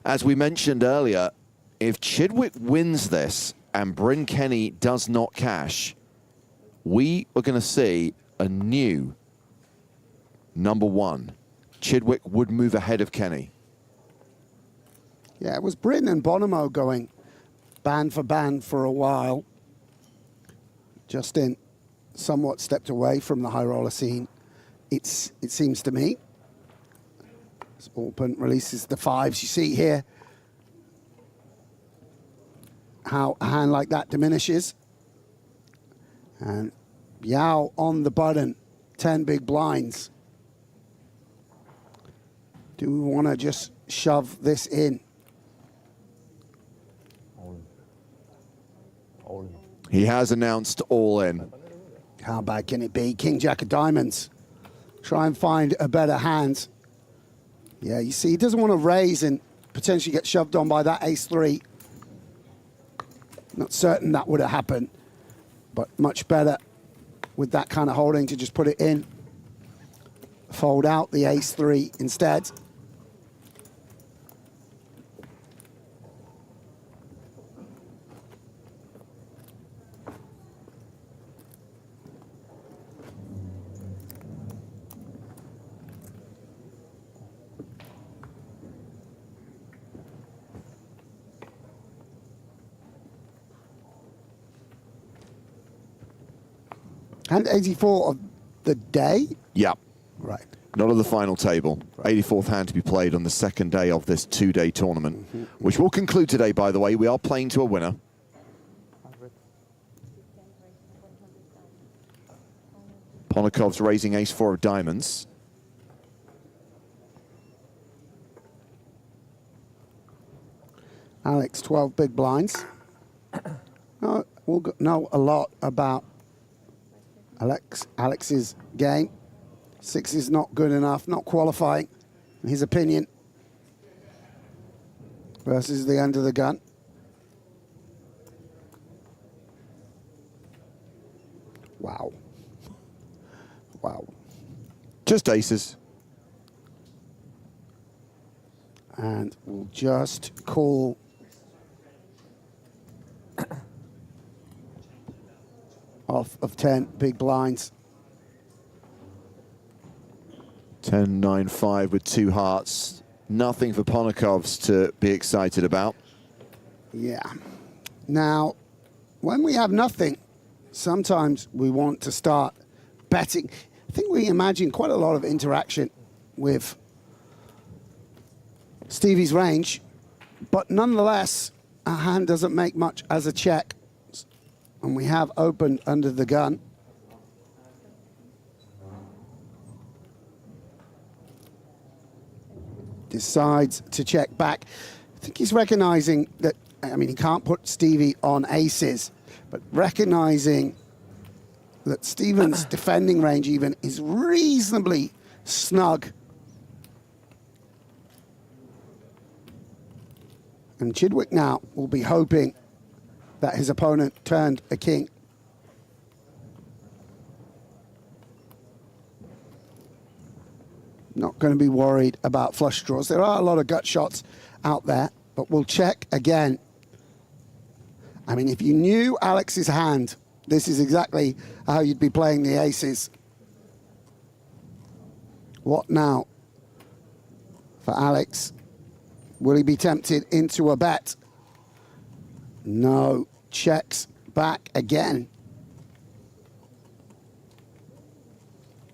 as we mentioned earlier, if Chidwick wins this and Bryn Kenny does not cash, we are going to see a new #1. Chidwick would move ahead of Kenny. Yeah, it was Bryn and Bonomo going band for band for a while. Justin somewhat stepped away from the high roller scene, it seems to me. As Open releases the 5s. You see here how a hand like that diminishes. And Yao on the button, 10 big blinds. Do we want to just shove this in? He has announced all in. How bad can it be? King Jack of diamonds. Try and find a better hand. Yeah, you see, he doesn't want to raise and potentially get shoved on by that ace-3. Not certain that would have happened, but much better with that kind of holding to just put it in. Fold out the ace-3 instead. And 84 of the day? Yep. Right. Not of the final table. 84th hand to be played on the 2nd day of this 2-day tournament, which will conclude today, by the way. We are playing to a winner. Ponakov's raising ace-4 of diamonds. Alex, 12 big blinds. We'll know a lot about Alex's game. 6 is not good enough, not qualifying, in his opinion. versus the under the gun. Wow. Wow. Just aces. And we'll just call off of 10 big blinds. 10-9-5 with 2 hearts. Nothing for Ponikovs to be excited about. Yeah. Now, when we have nothing, sometimes we want to start betting. I think we imagine quite a lot of interaction with Stevie's range, but nonetheless, our hand doesn't make much as a check. And we have opened under the gun. Decides to check back. I think he's recognizing that, I mean, he can't put Stevie on aces, but recognizing that Steven's defending range even is reasonably snug. And Chidwick now will be hoping that his opponent turned a king. Not going to be worried about flush draws. There are a lot of gut shots out there, but we'll check again. I mean, if you knew Alex's hand, this is exactly how you'd be playing the aces. What now for Alex? Will he be tempted into a bet? No. Checks back again.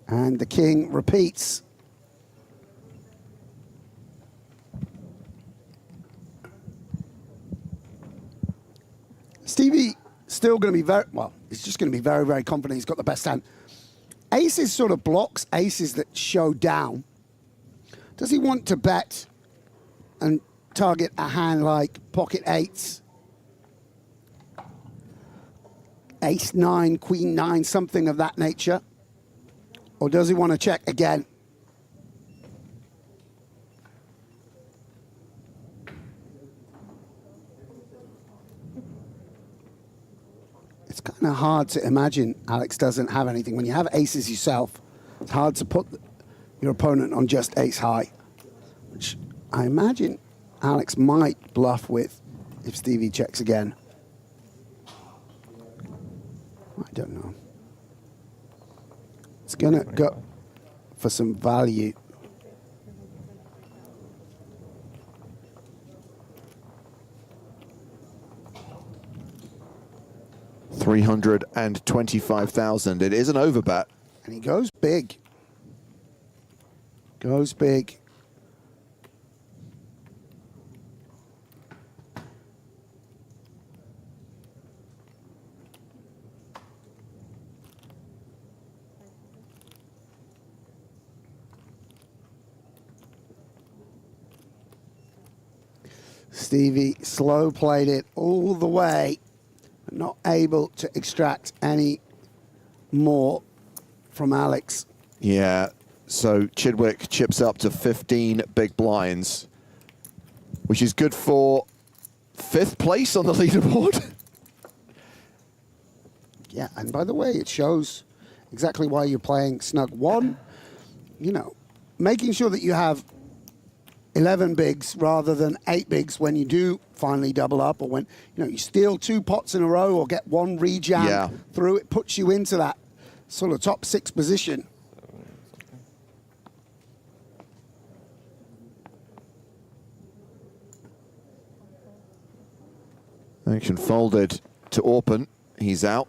And the king repeats. Stevie still going to be very, well, he's just going to be very, very confident he's got the best hand. Aces sort of blocks aces that show down. Does he want to bet and target a hand like pocket eights, ace nine, queen nine, something of that nature? Or does he want to check again? It's kind of hard to imagine Alex doesn't have anything. When you have aces yourself, it's hard to put your opponent on just ace high, which I imagine Alex might bluff with if Stevie checks again. I don't know. It's going to go for some value. $325,000. It is an overbet. And he goes big. Goes big. Stevie slow played it all the way, but not able to extract any more from Alex. Yeah, so Chidwick chips up to 15 big blinds, which is good for 5th place on the leaderboard. Yeah, and by the way, it shows exactly why you're playing snug. One, you know, making sure that you have 11 bigs rather than 8 bigs when you do finally double up, or when you steal 2 pots in a row or get 1 rejam through. It puts you into that sort of top 6 position. Action folded to Orpen. He's out.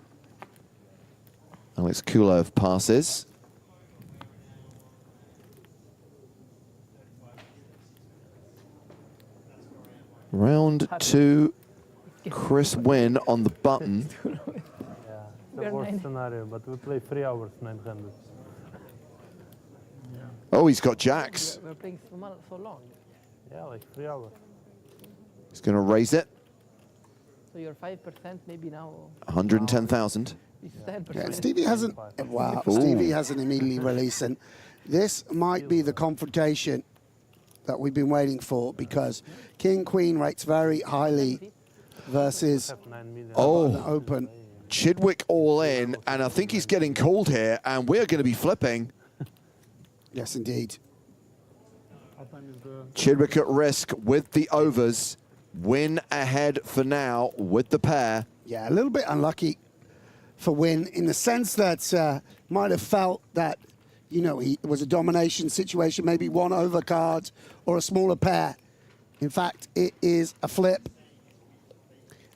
Alex Kulov passes. Round 2, Chris Wynn on the button. Yeah, the worst scenario, but we play 3 hours 900. Oh, he's got jacks. We're playing so long. Yeah, like 3 hours. He's going to raise it. So you're 5% maybe now. 110,000. It's 10%. Yeah, Stevie hasn't. Wow, Stevie hasn't immediately released, and this might be the confrontation that we've been waiting for, because King Queen rates very highly versus Oh, open. Chidwick all in, and I think he's getting called here, and we're going to be flipping. Yes, indeed. Chidwick at risk with the overs. Win ahead for now with the pair. Yeah, a little bit unlucky for Win in the sense that might have felt that, you know, it was a domination situation, maybe one overcard or a smaller pair. In fact, it is a flip.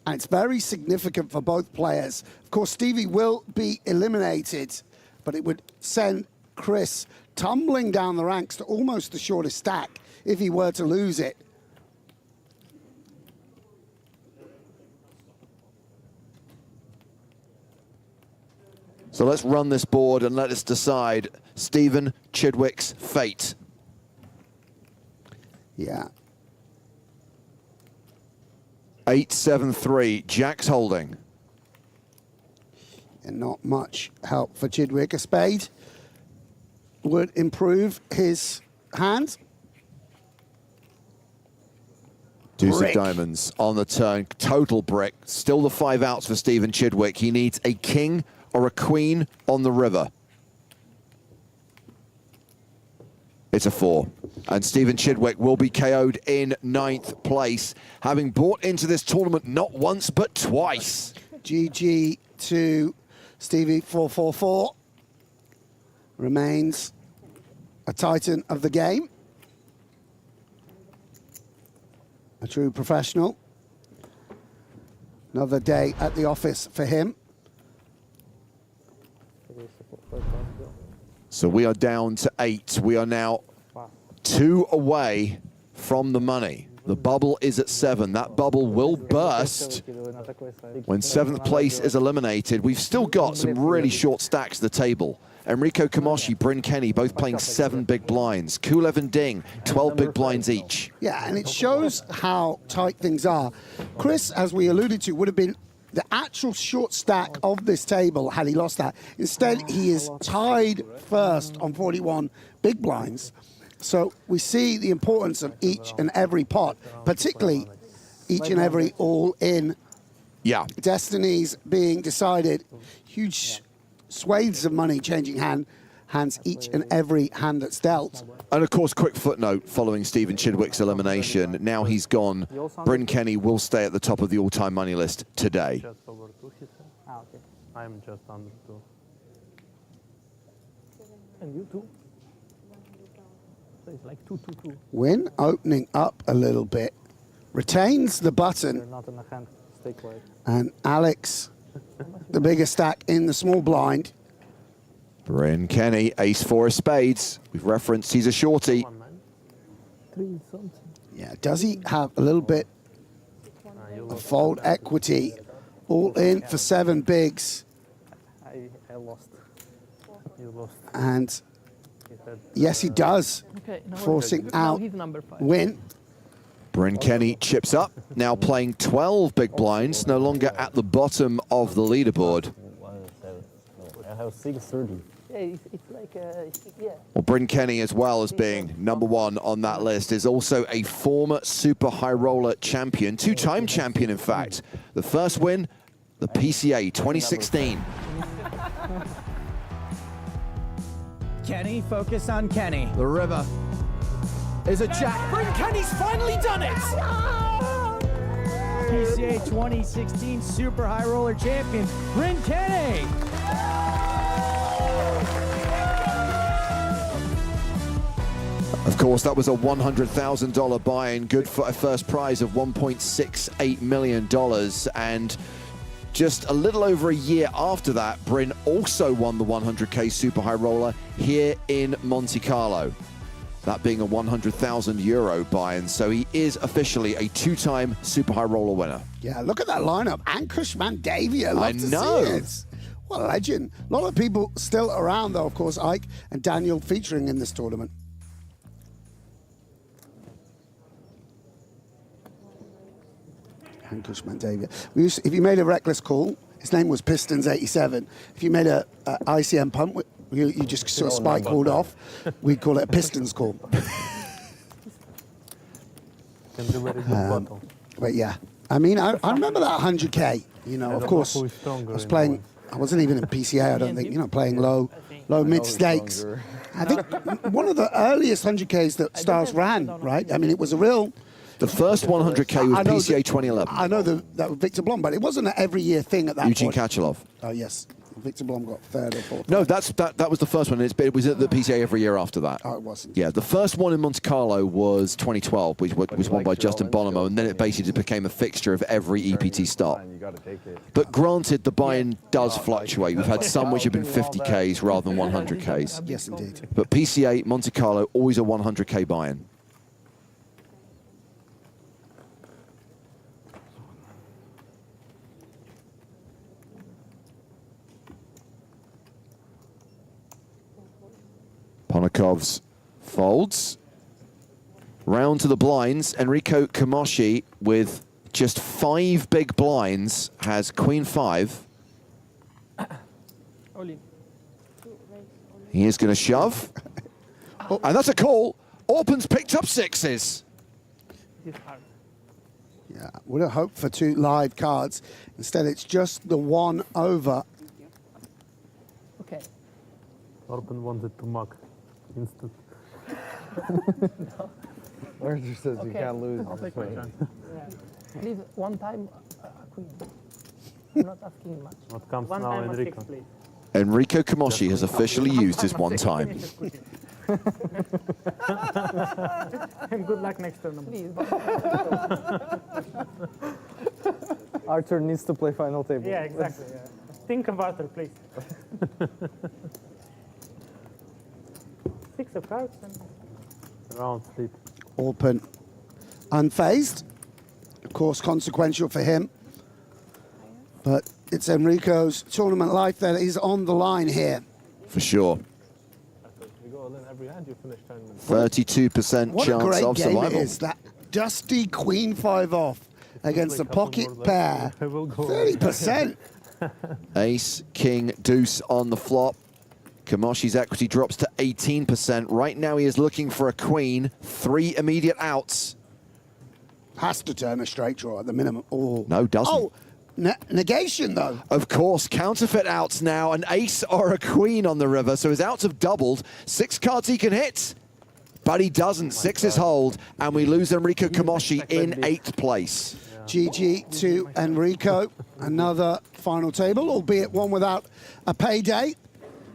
And it's very significant for both players. Of course, Stevie will be eliminated, but it would send Chris tumbling down the ranks to almost the shortest stack if he were to lose it. So let's run this board and let us decide Stephen Chidwick's fate. Yeah. 8-7-3, Jack's holding. And not much help for Chidwick. A spade would improve his hand. Deuce Brick. of diamonds on the turn, total brick. Still the 5 outs for Stephen Chidwick. He needs a king or a queen on the river. It's a 4. And Stephen Chidwick will be KO'd in 9th place, having bought into this tournament not once but twice. GG to Stevie 444. Remains a titan of the game. A true professional. Another day at the office for him. So we are down to 8. We are now 2 away from the money. The bubble is at 7. That bubble will burst when 7th place is eliminated. We've still got some really short stacks at the table. Enrico Kamoshi, Bryn Kenny, both playing 7 big blinds. Kulev and Ding, 12 big blinds each. Yeah, and it shows how tight things are. Chris, as we alluded to, would have been the actual short stack of this table had he lost that. Instead, he is tied first on 41 big blinds. So we see the importance of each and every pot, particularly each and every all-in. Yeah. Destinies being decided, huge swathes of money changing hands each and every hand that's dealt. And of course, quick footnote following Stephen Chidwick's elimination. Now he's gone. Bryn Kenny will stay at the top of the all-time money list today. Just over 2, he said. I'm just under 2. And you too. So it's like 2-2-2. Win opening up a little bit, retains the button, You're not in the hand. Stay quiet. and Alex, the bigger stack in the small blind. Bryn Kenny, ace-4 of spades. We've referenced he's a shorty. 3 something. Yeah, does he have a little bit of fold equity? All in for 7 bigs. I lost. You lost. And He said, yes, he does, Okay, now forcing now out he's number 5. Win. Bryn Kenny chips up, now playing 12 big blinds, no longer at the bottom of the leaderboard. I have 630. Yeah, it's like, yeah. Well, Bryn Kenny, as well as being #1 on that list, is also a former super high roller champion, 2-time champion, in fact. The first win, the PCA 2016. Kenny, focus on Kenny. The river is a jack. Bryn Kenny's finally done it! PCA 2016 Super High Roller Champion, Bryn Kenny! Of course, that was a $100,000 buy-in, good for a first prize of $1.68 million. And just a little over a year after that, Bryn also won the 100K Super High Roller here in Monte-Carlo. That being a €100,000 buy-in, so he is officially a 2-time Super High Roller winner. Yeah, look at that lineup. Ankush Mandavia, love I to know. see it. What a legend. A lot of people still around, though, of course, Ike and Daniel featuring in this tournament. Ankush Mandavia. If you made a reckless call, his name was Pistons87. If you made a ICM punt, you just sort of spike called off, we'd call it a Pistons call. can do very good battle. But yeah, I mean, I remember that 100K. You know, of course, I was playing. I wasn't even in PCA. I don't think. You know, playing low mid stakes. I think one of the earliest 100Ks that Stars ran. Right. I mean, it was a real. The first 100K was PCA 2011. I know that was Victor Blom, but it wasn't an every year thing at that Eugene point. Kachalov. Oh yes, Victor Blom got third or fourth. No, that was the first one. It was at the PCA every year after that. Oh, it wasn't. Yeah, the first one in Monte-Carlo was 2012, which was won by Justin Bonomo, and then it basically became a fixture of every EPT start. But granted, the buy-in does fluctuate. We've had some which have been 50Ks rather than 100Ks. Yes, indeed. But PCA, Monte-Carlo, always a 100K buy-in. Ponakov's folds. Round to the blinds. Enrico Kamoshi with just 5 big blinds has queen 5. He is going to shove. And that's a call. Orpan's picked up 6s. Yeah, would have hoped for 2 live cards. Instead, it's just the 1 over. Okay. Orban wanted to mock instant. Arthur says you Okay. can't lose. I'll take my Wait. chance. Please, one time, queen. I'm not asking much. What comes One now, time a Enrico? 6, please. Enrico Kamoshi has officially used his 1 time. And good luck next tournament. Please. Arthur needs to play final table. Yeah, exactly. Yeah. Think about her, please. 6 of cards. And Round sleep. Orpan unfazed. Of course, consequential for him. But it's Enrico's tournament life that is on the line here. For sure. You go all in every hand, you finish tournament. 32% What a chance great of game survival. it is. That dusty queen 5 off against a pocket pair. 30%. Ace, king, deuce on the flop. Kamoshi's equity drops to 18%. Right now he is looking for a queen. 3 immediate outs. Has to turn a straight draw at the minimum. Oh. No, doesn't. Oh, negation though. Of course, counterfeit outs now. An ace or a queen on the river, so his outs have doubled. 6 cards he can hit, but he doesn't. 6s hold, and we lose Enrico Kamoshi in 8th place. GG to Enrico. Another final table, albeit one without a payday.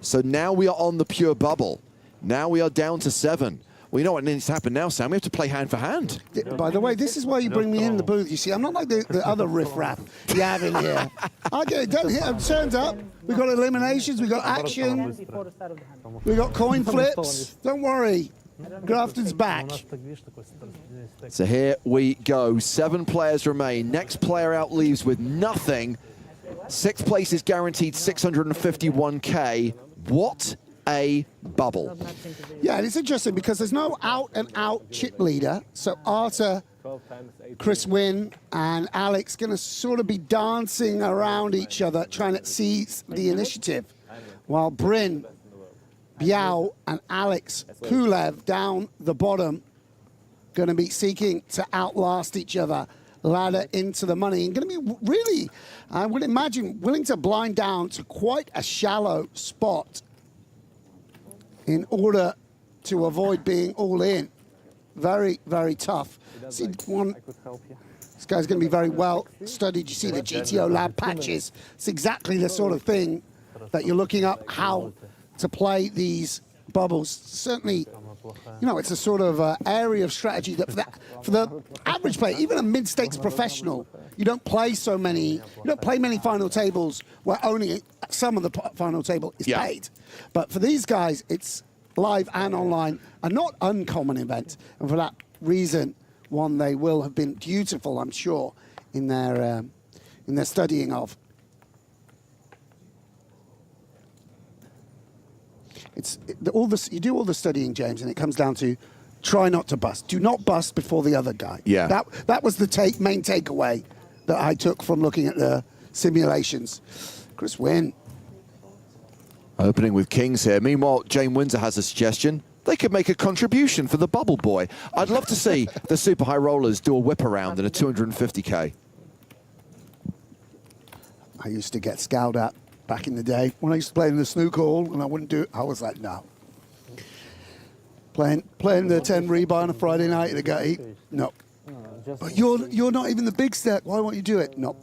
So now we are on the pure bubble. Now we are down to 7. Well, you know what needs to happen now, Sam? We have to play hand for hand. By the way, this is why you bring me in the booth. You see, I'm not like the other riffraff you have in here. I get it done here. It turns up. We've got eliminations. We've got action. We've got coin flips. Don't worry. Grafton's back. So here we go. 7 players remain. Next player out leaves with nothing. 6th place is guaranteed 651K. What a bubble. Yeah, and it's interesting because there's no out-and-out chip leader. So Arthur, Chris Wynn, and Alex going to sort of be dancing around each other, trying to seize the initiative. While Bryn, Biao, and Alex Kulev down the bottom going to be seeking to outlast each other, ladder into the money, and going to be really, I would imagine, willing to blind down to quite a shallow spot in order to avoid being all in. Very, very tough. See, this guy's going to be very well studied. You see the GTO lab patches. It's exactly the sort of thing that you're looking up how to play these bubbles. Certainly, you know, it's a sort of area of strategy that for the average player, even a mid-stakes professional, you don't play many final tables where only some of the final table is paid. But for these guys, it's live and online, a not uncommon event. And for that reason, one they will have been dutiful, I'm sure, in their studying of. You do all the studying, James, and it comes down to try not to bust. Do not bust before the other guy. Yeah. That was the main takeaway that I took from looking at the simulations. Chris Wynn. Opening with kings here. Meanwhile, Jane Windsor has a suggestion. They could make a contribution for the bubble boy. I'd love to see the super high rollers do a whip around in a 250K. I used to get scowled at back in the day when I used to play in the snooker hall, and I wouldn't do it. I was like, no. Playing the 10 rebuy on a Friday night at a gate, no. But you're not even the big stack. Why won't you do it? No.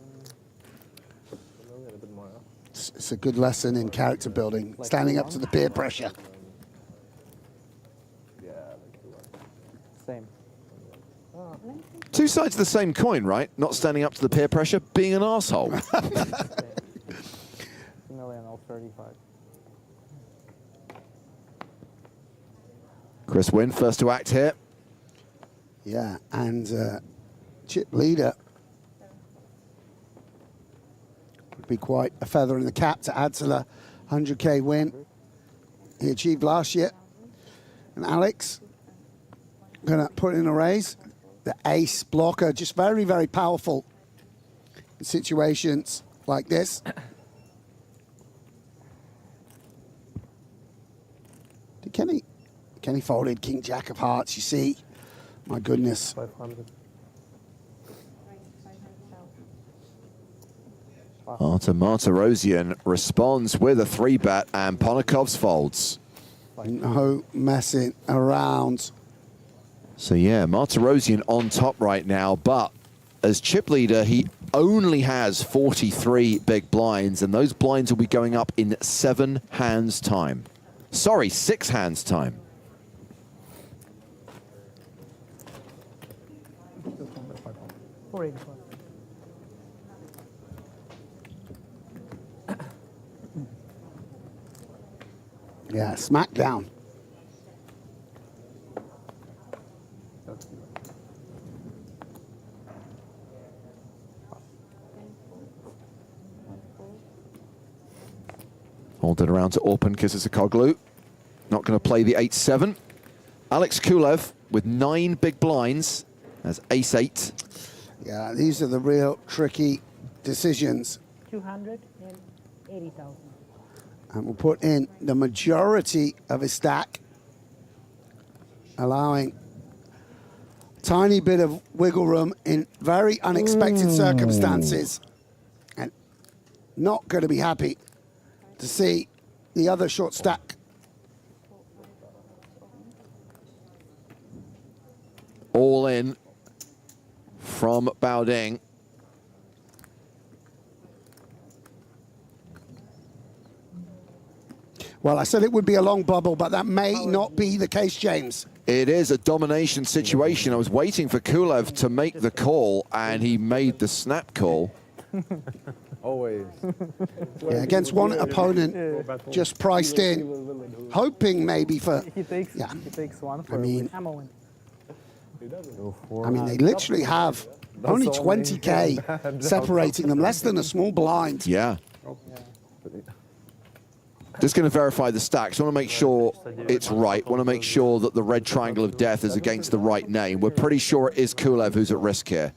It's a good lesson in character building, standing up to the peer pressure. Same. Two sides of the same coin, right? Not standing up to the peer pressure, being an asshole. Million or 35. Chris Wynn, first to act here. Yeah, and chip leader would be quite a feather in the cap to add to the 100K win he achieved last year. And Alex gonna put in a raise. The ace blocker, just very, very powerful in situations like this. Did Kenny folded King Jack of Hearts, you see. My goodness. 500. Martirosian responds with a 3-bet, and Ponakov's folds. No messing around. So yeah, Martirosian on top right now, but as chip leader, he only has 43 big blinds, and those blinds will be going up in 7 hands time. Sorry, 6 hands time. Yeah, smackdown. Hold it around to open Kisisakoglu. Not going to play the 8-7. Alex Kulev with 9 big blinds as ace-8. Yeah, these are the real tricky decisions. 280,000. And we'll put in the majority of his stack, allowing a tiny bit of wiggle room in very unexpected circumstances. And not going to be happy to see the other short stack. All in from Baoding. Well, I said it would be a long bubble, but that may not be the case, James. It is a domination situation. I was waiting for Kulev to make the call, and he made the snap call. Always. Yeah, against one opponent, just priced in, hoping maybe for. He takes one for I mean, Go I mean, they literally have only 20K separating them, less than a small blind. Yeah. Just going to verify the stacks. I want to make sure it's right. Want to make sure that the red triangle of death is against the right name. We're pretty sure it is Kulev who's at risk here.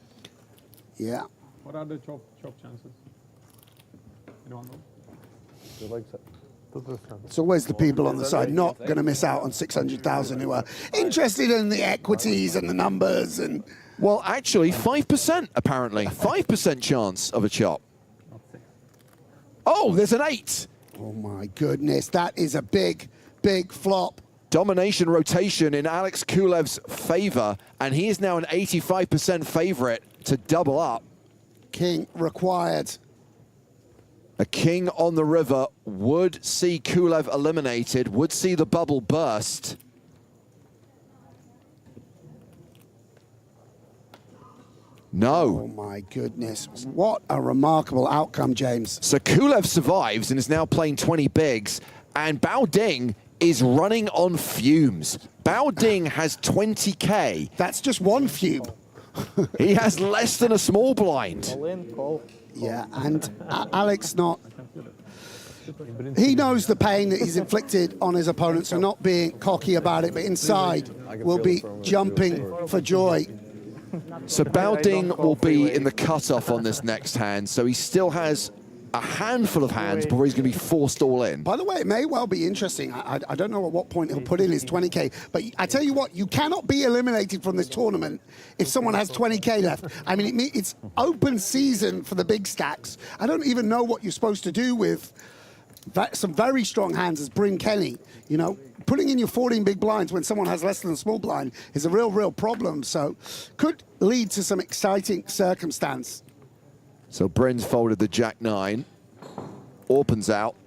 Yeah. What are the chop chances? Anyone know? It's always the people on the side not going to miss out on 600,000 who are interested in the equities and the numbers and. Well, actually, 5% apparently. 5% chance of a chop. Oh, there's an 8. Oh my goodness, that is a big, big flop. Domination rotation in Alex Kulev's favor, and he is now an 85% favorite to double up. King required. A king on the river would see Kulev eliminated, would see the bubble burst. No. Oh my goodness, what a remarkable outcome, James. So Kulev survives and is now playing 20 bigs, and Baoding is running on fumes. Baoding has 20K. That's just one fume. He has less than a small blind. Yeah, and Alex not. He knows the pain that he's inflicted on his opponent, so not being cocky about it, but inside will be jumping for joy. So Baoding will be in the cutoff on this next hand, so he still has a handful of hands before he's going to be forced all in. By the way, it may well be interesting. I don't know at what point he'll put in his 20K, but I tell you what, you cannot be eliminated from this tournament if someone has 20K left. I mean, it's open season for the big stacks. I don't even know what you're supposed to do with some very strong hands as Bryn Kenny. You know, putting in your 14 big blinds when someone has less than a small blind is a real problem. So could lead to some exciting circumstance. So Bryn's folded the Jack-9. Orpan's out.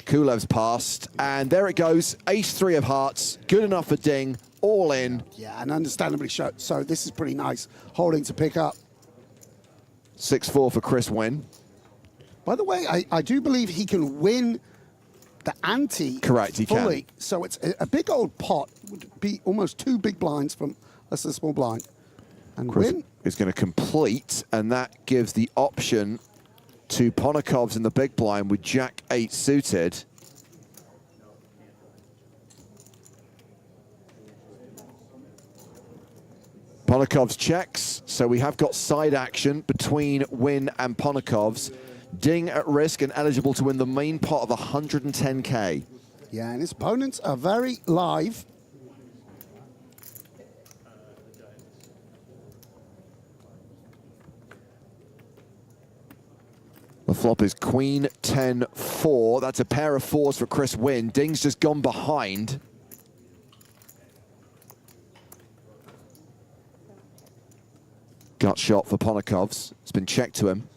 Kulev's passed. And there it goes. Ace-3 of hearts. Good enough for Ding. All in. Yeah, and understandably so. This is pretty nice. Holding to pick up. 6-4 for Chris Wynn. By the way, I do believe he can win the ante. Correct, he fully. can. So it's a big old pot. Would be almost 2 big blinds from less than a small blind. And Chris Wynn is going to complete, and that gives the option to Ponokov's in the big blind with Jack-8 suited. Ponokov's checks, so we have got side action between Wynn and Ponokov's. Ding at risk and eligible to win the main pot of 110K. Yeah, and his opponents are very live. The flop is Queen 10-4. That's a pair of 4s for Chris Wynn. Ding's just gone behind. Gut shot for Ponokov's. It's been checked to him.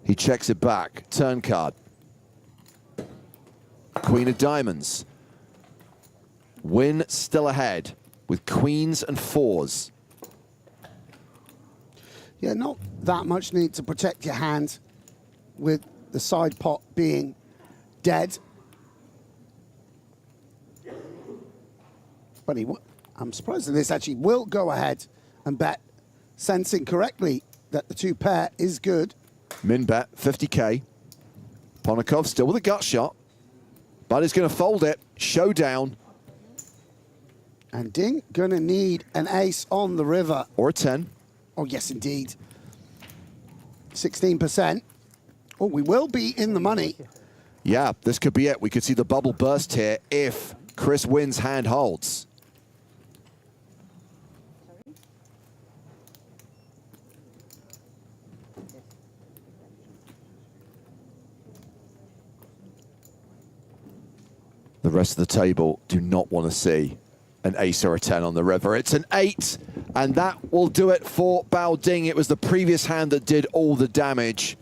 He checks it back. Turn card. Queen of diamonds. Wynn still ahead with queens and 4s. Yeah, not that much need to protect your hand with the side pot being dead. But I'm surprised that this actually will go ahead and bet, sensing correctly that the 2 pair is good. Min bet, 50K. Ponokov still with a gut shot, but he's going to fold it. Showdown. And Ding going to need an ace on the river. Or a 10. Oh, yes, indeed. 16%. Oh, we will be in the money. Yeah, this could be it. We could see the bubble burst here if Chris Wynn's hand holds. The rest of the table do not want to see an ace or a 10 on the river. It's an 8, and that will do it for Bao Ding. It was the previous hand that did all the damage.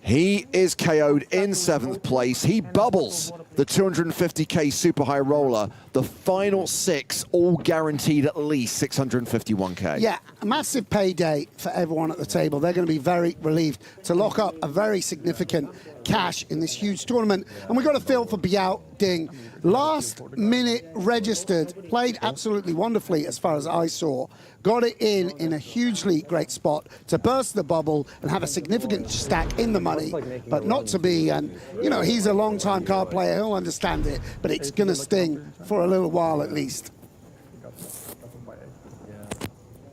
He is KO'd in 7th place. He bubbles the 250K super high roller. The final 6 all guaranteed at least 651K. Yeah, a massive payday for everyone at the table. They're going to be very relieved to lock up a very significant cash in this huge tournament. And we got a feel for Bao Ding. Last minute registered, played absolutely wonderfully as far as I saw. Got it in a hugely great spot to burst the bubble and have a significant stack in the money, but not to be. And, you know, he's a long-time card player. He'll understand it, but it's going to sting for a little while at least.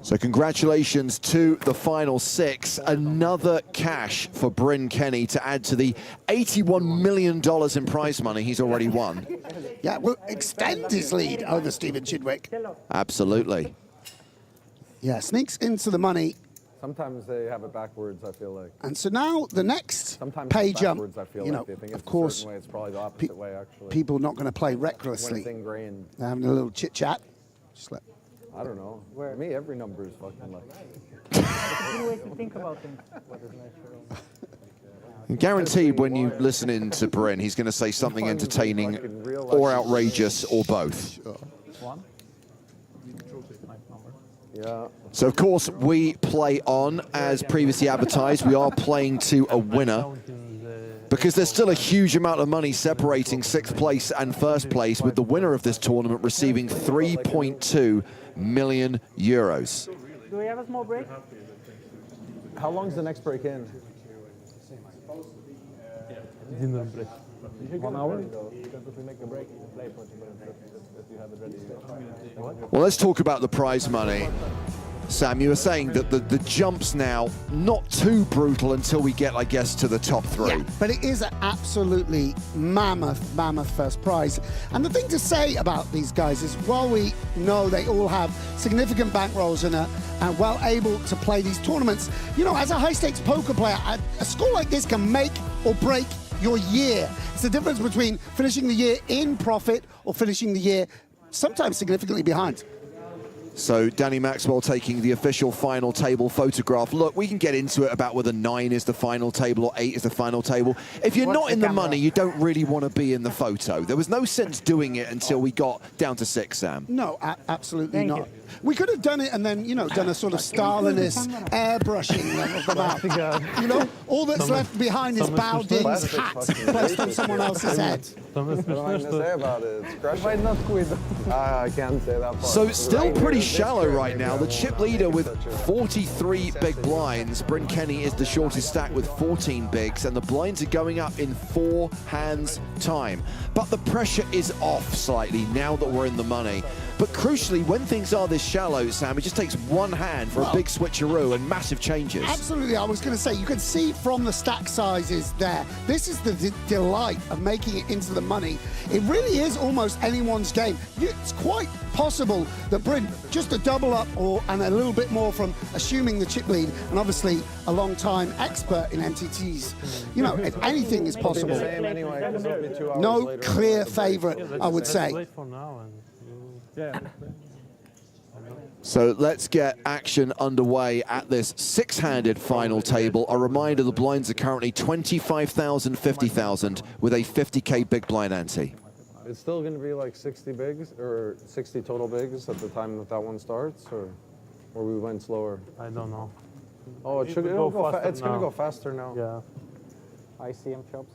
So congratulations to the final 6. Another cash for Bryn Kenny to add to the $81 million in prize money he's already won. Yeah, will extend his lead over Stephen Chidwick. Absolutely. Yeah, sneaks into the money. Sometimes they have it backwards, I feel like. And so now the next Sometimes pay it's jump, backwards, I feel you like. know, They think it's of course, a certain way. It's probably the opposite way, actually. people not going to play When recklessly. it's ingrained. They're having a little chit-chat. Just like, I don't know. For me, every number is fucking like... It's a good way to think about things. Guaranteed when you listen in to Bryn, he's going to say something entertaining or outrageous or both. Yeah. So, of course, we play on as previously advertised. We are playing to a winner because there's still a huge amount of money separating 6th place and 1st place, with the winner of this tournament receiving 3.2 million euros. Do we have a small break? How long's the next break in? Dinner break. 1 hour? Because if we make a break, you play if you have it ready. Well, let's talk about the prize money. Sam, you were saying that the jumps now, not too brutal until we get, I guess, to the top 3. Yeah, but it is an absolutely mammoth first prize. And the thing to say about these guys is, while we know they all have significant bankrolls and are well able to play these tournaments, you know, as a high-stakes poker player, a score like this can make or break your year. It's the difference between finishing the year in profit or finishing the year sometimes significantly behind. So Danny Maxwell taking the official final table photograph. Look, we can get into it about whether 9 is the final table or 8 is the final table. If you're not in the money, you don't really want to be in the photo. There was no sense doing it until we got down to 6, Sam. No, absolutely not. We could have done it and then, you know, done a sort of Stalinist airbrushing of the map. You know, all that's left behind is Bao Ding's hat placed on someone else's head. What am I going to say about it? It's crushing. Might not quit. I can't say that part. So still pretty shallow right now. The chip leader with 43 big blinds. Bryn Kenny is the shortest stack with 14 bigs, and the blinds are going up in 4 hands time. But the pressure is off slightly now that we're in the money. But crucially, when things are this shallow, Sam, it just takes 1 hand for a big switcheroo and massive changes. Absolutely, I was going to say, you can see from the stack sizes there, this is the delight of making it into the money. It really is almost anyone's game. It's quite possible that Bryn, just a double up and a little bit more from assuming the chip lead, and obviously a long-time expert in MTTs, you know, anything is possible. No clear favorite, I would say. So let's get action underway at this 6-handed final table. A reminder, the blinds are currently 25,000, 50,000 with a 50K big blind ante. It's still going to be like 60 bigs or 60 total bigs at the time that one starts, or we went slower? I don't know. Oh, it's going to go faster now. Yeah. ICM chop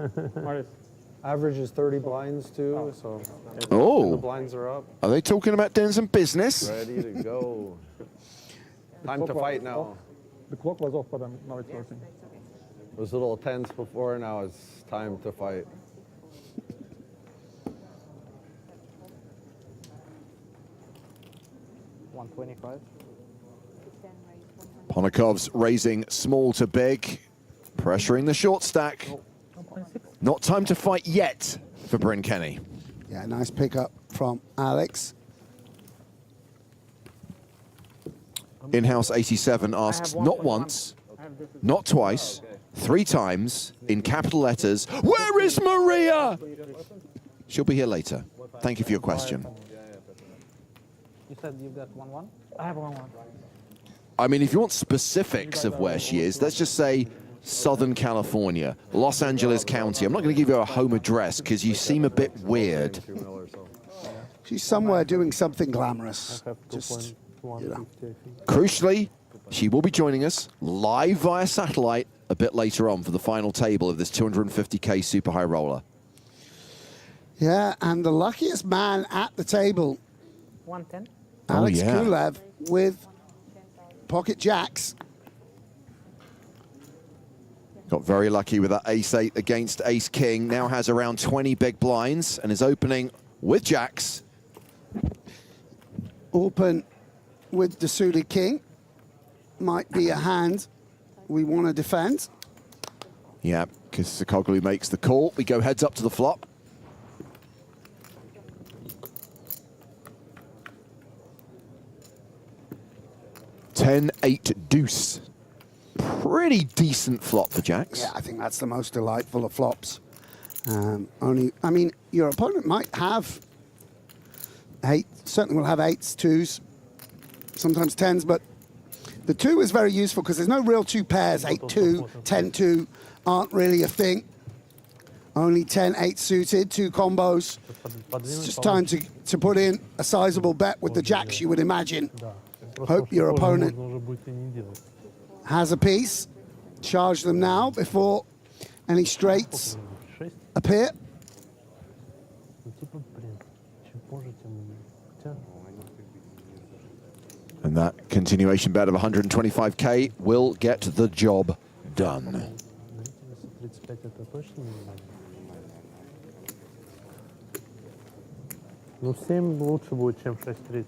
6-8. Average is 30 blinds too, so oh, the blinds are up. Are they talking about doing some business? Ready to go. Time to fight now. The clock was off, but now it's working. It was a little tense before, now it's time to fight. $125. Ponakov's raising small to big, pressuring the short stack. Not time to fight yet for Bryn Kenny. Yeah, nice pickup from Alex. In-house 87 asks, not once, not twice, 3 times, in capital letters, where is Maria? She'll be here later. Thank you for your question. You said you've got 1-1? I have 1-1. I mean, if you want specifics of where she is, let's just say Southern California, Los Angeles County. I'm not going to give you a home address because you seem a bit weird. She's somewhere doing something glamorous. Just, you know. Crucially, she will be joining us live via satellite a bit later on for the final table of this 250K super high roller. Yeah, and the luckiest man at the table, 110. Alex Kulev with pocket jacks. Got very lucky with that ace-8 against ace-king. Now has around 20 big blinds and is opening with jacks. Open with the suited king. Might be a hand we want to defend. Yeah, because Sakoglu makes the call. We go heads up to the flop. $10-8 deuce. Pretty decent flop for jacks. Yeah, I think that's the most delightful of flops. I mean, your opponent might have 8, certainly will have 8s, 2s, sometimes 10s, but the 2 is very useful because there's no real 2 pairs. 8-2, 10-2 aren't really a thing. Only 10-8 suited, 2 combos. It's just time to put in a sizable bet with the jacks, you would imagine. Hope your opponent has a piece. Charge them now before any straights appear. And that continuation bet of 125K will get the job done. 35 это точно не надо. Ну, 7 лучше будет, чем 6.30.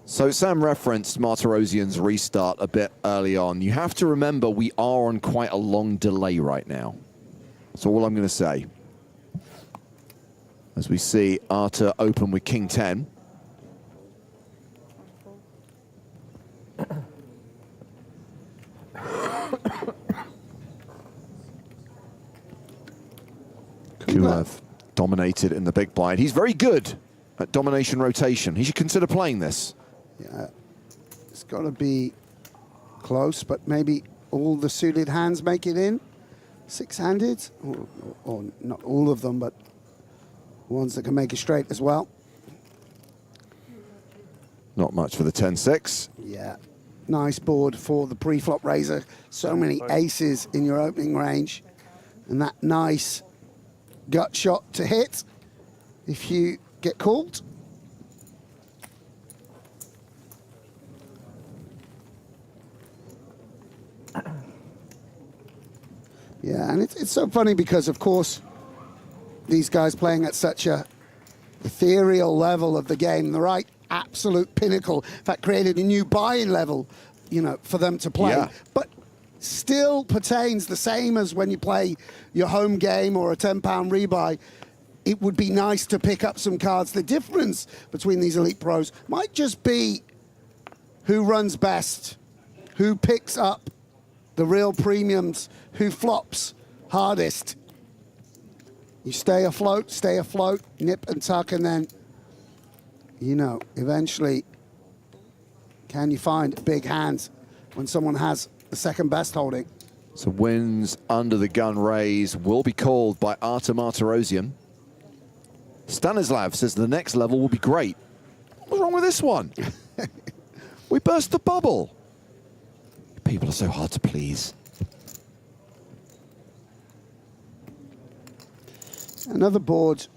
So Sam referenced Martirosian's restart a bit early on. You have to remember we are on quite a long delay right now. That's all I'm going to say. As we see Artur open with King 10. Kulev dominated in the big blind. He's very good at domination rotation. He should consider playing this. Yeah, it's got to be close, but maybe all the suited hands make it in. Six-handed, or not all of them, but ones that can make it straight as well. Not much for the 10-6. Yeah, nice board for the pre-flop raiser. So many aces in your opening range, and that nice gut shot to hit if you get called. Yeah, and it's so funny because, of course, these guys playing at such a ethereal level of the game, the right absolute pinnacle, in fact, created a new buy-in level, you know, for them to play. Yeah. But still pertains the same as when you play your home game or a £10 rebuy. It would be nice to pick up some cards. The difference between these elite pros might just be who runs best, who picks up the real premiums, who flops hardest. You stay afloat, nip and tuck, and then, you know, eventually, can you find big hands when someone has the second best holding? So wins under the gun raise will be called by Artur Martirosian. Stanislav says the next level will be great. What's wrong with this one? We burst the bubble. People are so hard to please. Another board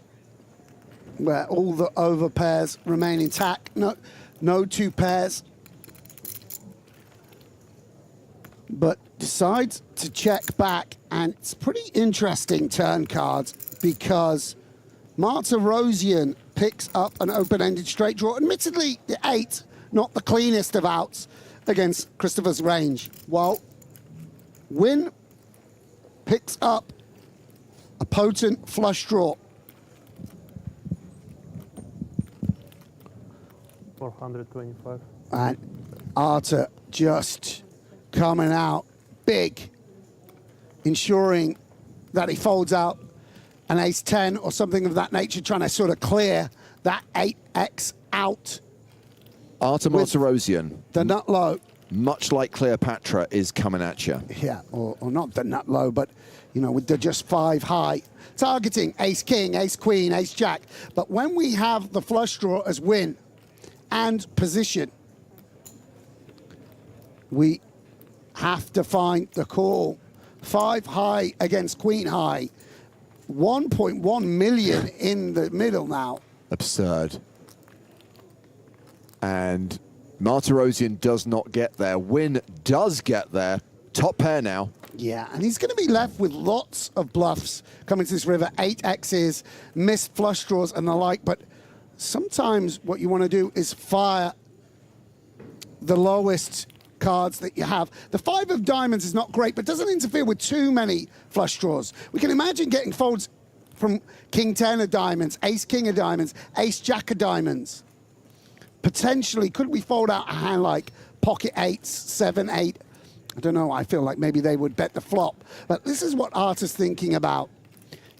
where all the over pairs remain intact. No two pairs. But decides to check back, and it's pretty interesting turn cards because Martirosian picks up an open-ended straight draw. Admittedly, the 8, not the cleanest of outs against Christopher's range, while Wynn picks up a potent flush draw. 425. And Artur just coming out big, ensuring that he folds out an ace-10 or something of that nature, trying to sort of clear that 8x out. Artur Martirosian, the nut low, much like Cleopatra, is coming at you. Yeah, or not the nut low, but, you know, with the just 5 high, targeting ace-king, ace-queen, ace-jack. But when we have the flush draw as win and position, we have to find the call. 5 high against queen high. 1.1 million in the middle now. Absurd. And Martirosian does not get there. Wynn does get there. Top pair now. Yeah, and he's going to be left with lots of bluffs coming to this river. 8x's, missed flush draws and the like. But sometimes what you want to do is fire the lowest cards that you have. The 5 of diamonds is not great, but doesn't interfere with too many flush draws. We can imagine getting folds from king 10 of diamonds, ace king of diamonds, ace jack of diamonds. Potentially, could we fold out a hand like pocket 8s, 7, 8? I don't know, I feel like maybe they would bet the flop. But this is what Artur's thinking about.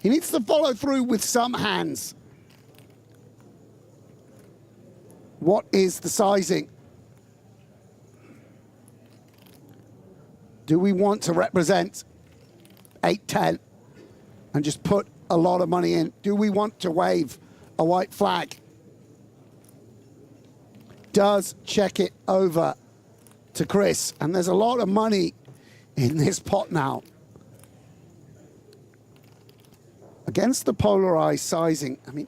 He needs to follow through with some hands. What is the sizing? Do we want to represent 8-10 and just put a lot of money in? Do we want to wave a white flag? Does check it over to Chris, and there's a lot of money in this pot now. Against the polarized sizing, I mean,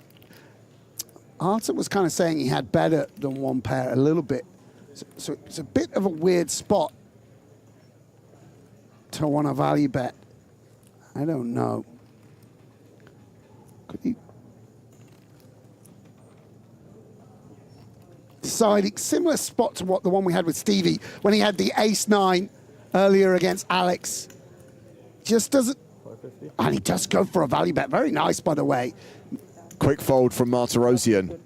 Arthur was kind of saying he had better than one pair a little bit. So it's a bit of a weird spot to want to value bet. I don't know. Could he deciding similar spot to what the one we had with Stevie when he had the ace-9 earlier against Alex? Just doesn't, and he does go for a value bet. Very nice, by the way. Quick fold from Martirosyan,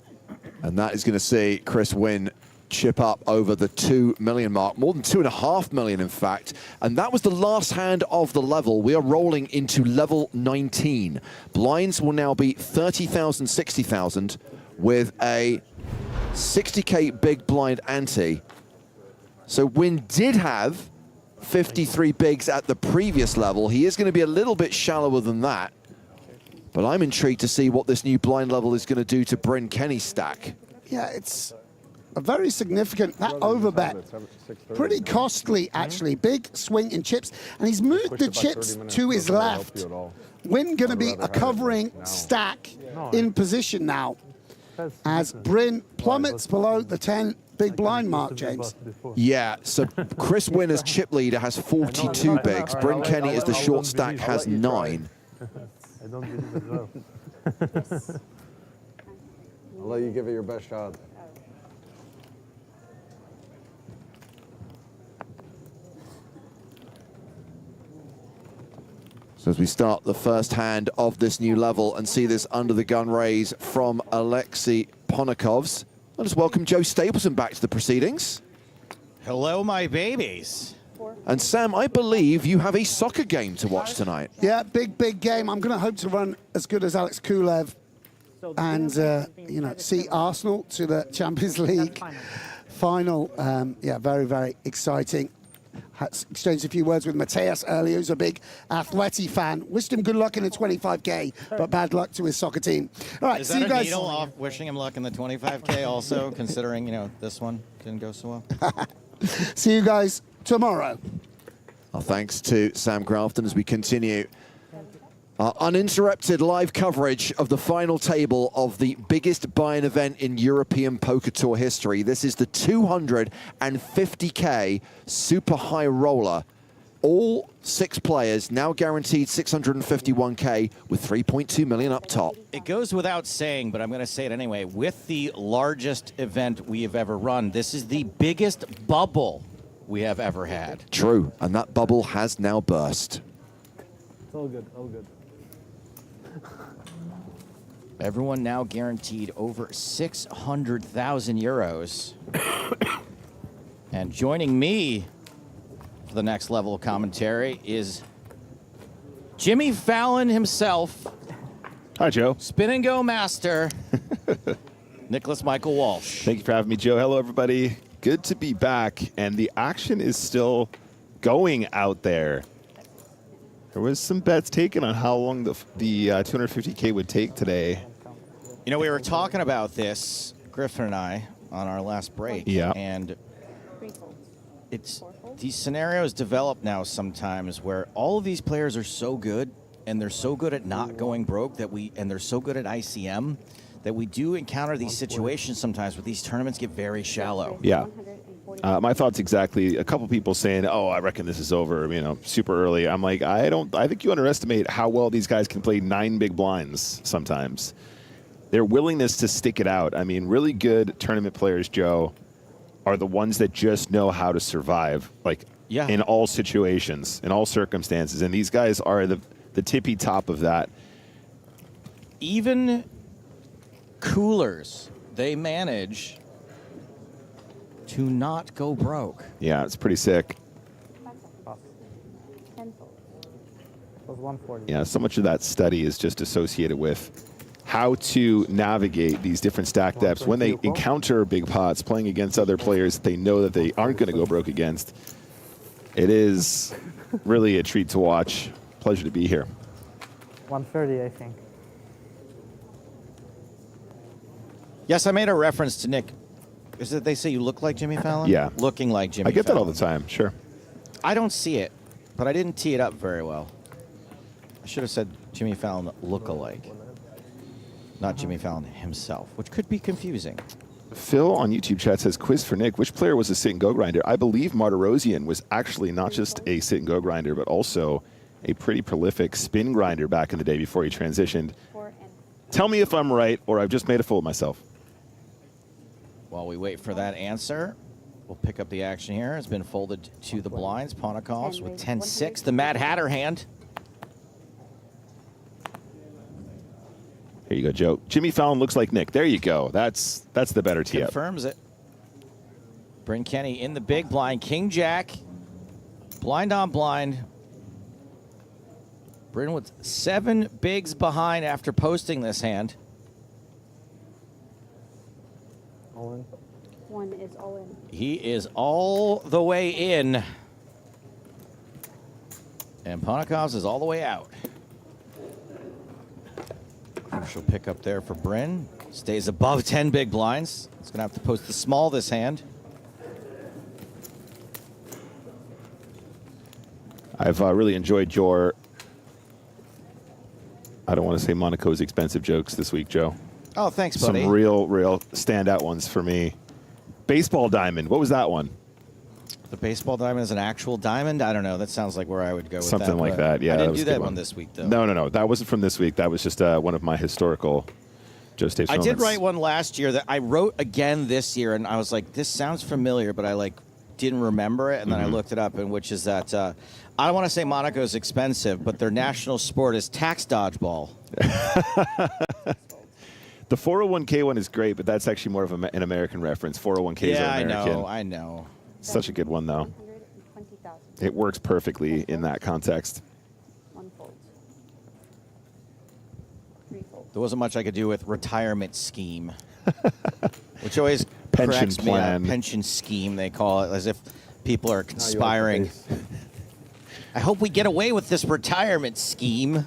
and that is going to see Chris Wynn chip up over the 2 million mark, more than 2.5 million in fact, and that was the last hand of the level. We are rolling into level 19. Blinds will now be 30,000, 60,000 with a 60k big blind ante. So Wynn did have 53 bigs at the previous level. He is going to be a little bit shallower than that, but I'm intrigued to see what this new blind level is going to do to Bryn Kenny's stack. Yeah, it's a very significant, that overbet, pretty costly actually. Big swing in chips, and he's moved the chips to his left. Wynn going to be a covering stack in position now as Bryn plummets below the 10 big blind mark, James. Yeah, so Chris Wynn as chip leader has 42 bigs. Bryn Kenny as the short stack has 9. I don't believe it well. I'll let you give it your best shot. So as we start the first hand of this new level and see this under the gun raise from Alexei Ponakovs, I'll just welcome Joe Stapleton back to the proceedings. Hello, my babies. And Sam, I believe you have a soccer game to watch tonight. Yeah, big game. I'm going to hope to run as good as Alex Kulev and, you know, see Arsenal to the Champions League final. Yeah, very exciting. Exchanged a few words with Mateus earlier, who's a big Atleti fan. Wished him good luck in the 25K, but bad luck to his soccer team. All right, Is see that you a guys. needle off wishing him luck in the 25K also, considering, you know, this one didn't go so well? See you guys tomorrow. Our thanks to Sam Grafton as we continue our uninterrupted live coverage of the final table of the biggest buy-in event in European Poker Tour history. This is the 250k super high roller. All 6 players now guaranteed 651k with 3.2 million up top. It goes without saying, but I'm going to say it anyway. With the largest event we have ever run, this is the biggest bubble we have ever had. True, and that bubble has now burst. It's all good, all good. Everyone now guaranteed over 600,000 euros. And joining me for the next level of commentary is Jimmy Fallon himself. Hi, Joe. Spin and go master, Nicholas Michael Walsh. Thank you for having me, Joe. Hello, everybody. Good to be back, and the action is still going out there. There was some bets taken on how long the 250K would take today. You know, we were talking about this, Griffin and I, on our last break. Yeah. And it's these scenarios develop now sometimes where all of these players are so good, and they're so good at not going broke and they're so good at ICM that we do encounter these situations sometimes where these tournaments get very shallow. Yeah. My thoughts exactly. A couple people saying, "Oh, I reckon this is over," you know, super early. I'm like, I think you underestimate how well these guys can play 9 big blinds sometimes. Their willingness to stick it out. I mean, really good tournament players, Joe, are the ones that just know how to survive, like in all situations, in all circumstances. And these guys are the tippy top of that. Even coolers, they manage to not go broke. Yeah, it's pretty sick. It was 140. Yeah, so much of that study is just associated with how to navigate these different stack depths when they encounter big pots, playing against other players that they know that they aren't going to go broke against. It is really a treat to watch. Pleasure to be here. 130, I think. Yes, I made a reference to Nick Is it they say you look like Jimmy Fallon? Yeah. Looking like Jimmy I get Fallon. that all the time, sure. I don't see it, but I didn't tee it up very well. I should have said Jimmy Fallon look-alike, not Jimmy Fallon himself, which could be confusing. Phil on YouTube chat says, quiz for Nick, which player was a sit-and-go grinder? I believe Martirosian was actually not just a sit-and-go grinder, but also a pretty prolific spin grinder back in the day before he transitioned. Tell me if I'm right or I've just made a fool of myself. While we wait for that answer, we'll pick up the action here. It's been folded to the blinds. Ponikovs with 10-6. The Mad Hatter hand. Here you go, Joe. Jimmy Fallon looks like Nick. There you go. That's the better tee up. Confirms it. Bryn Kenny in the big blind. King Jack. Blind on blind. Bryn with 7 bigs behind after posting this hand. All in. One is all in. He is all the way in. And Ponikovs is all the way out. Crucial pick up there for Bryn. Stays above 10 big blinds. He's going to have to post the small this hand. I've really enjoyed your, I don't want to say Monaco's expensive jokes this week, Joe. Oh, thanks, buddy. Some real standout ones for me. Baseball diamond. What was that one? The baseball diamond is an actual diamond? I don't know. That sounds like where I would go with Something that. like but that. Yeah, I didn't was do a good that one this week, though. No. That wasn't from this week. That was just one of my historical Joe Stapes I moments. did write one last year that I wrote again this year, and I was like, this sounds familiar, but I didn't remember it, and then I looked it up, and which is that I don't want to say Monaco's expensive, but their national sport is tax dodgeball. The 401k one is great, but that's actually more of an American reference. 401ks are American. I know. Such a good one, though. It works perfectly in that context. One fold. 3 folds. There wasn't much I could do with retirement scheme, which always Pension cracks me up. plan. Pension scheme, they call it, as if people are conspiring. I hope we get away with this retirement scheme.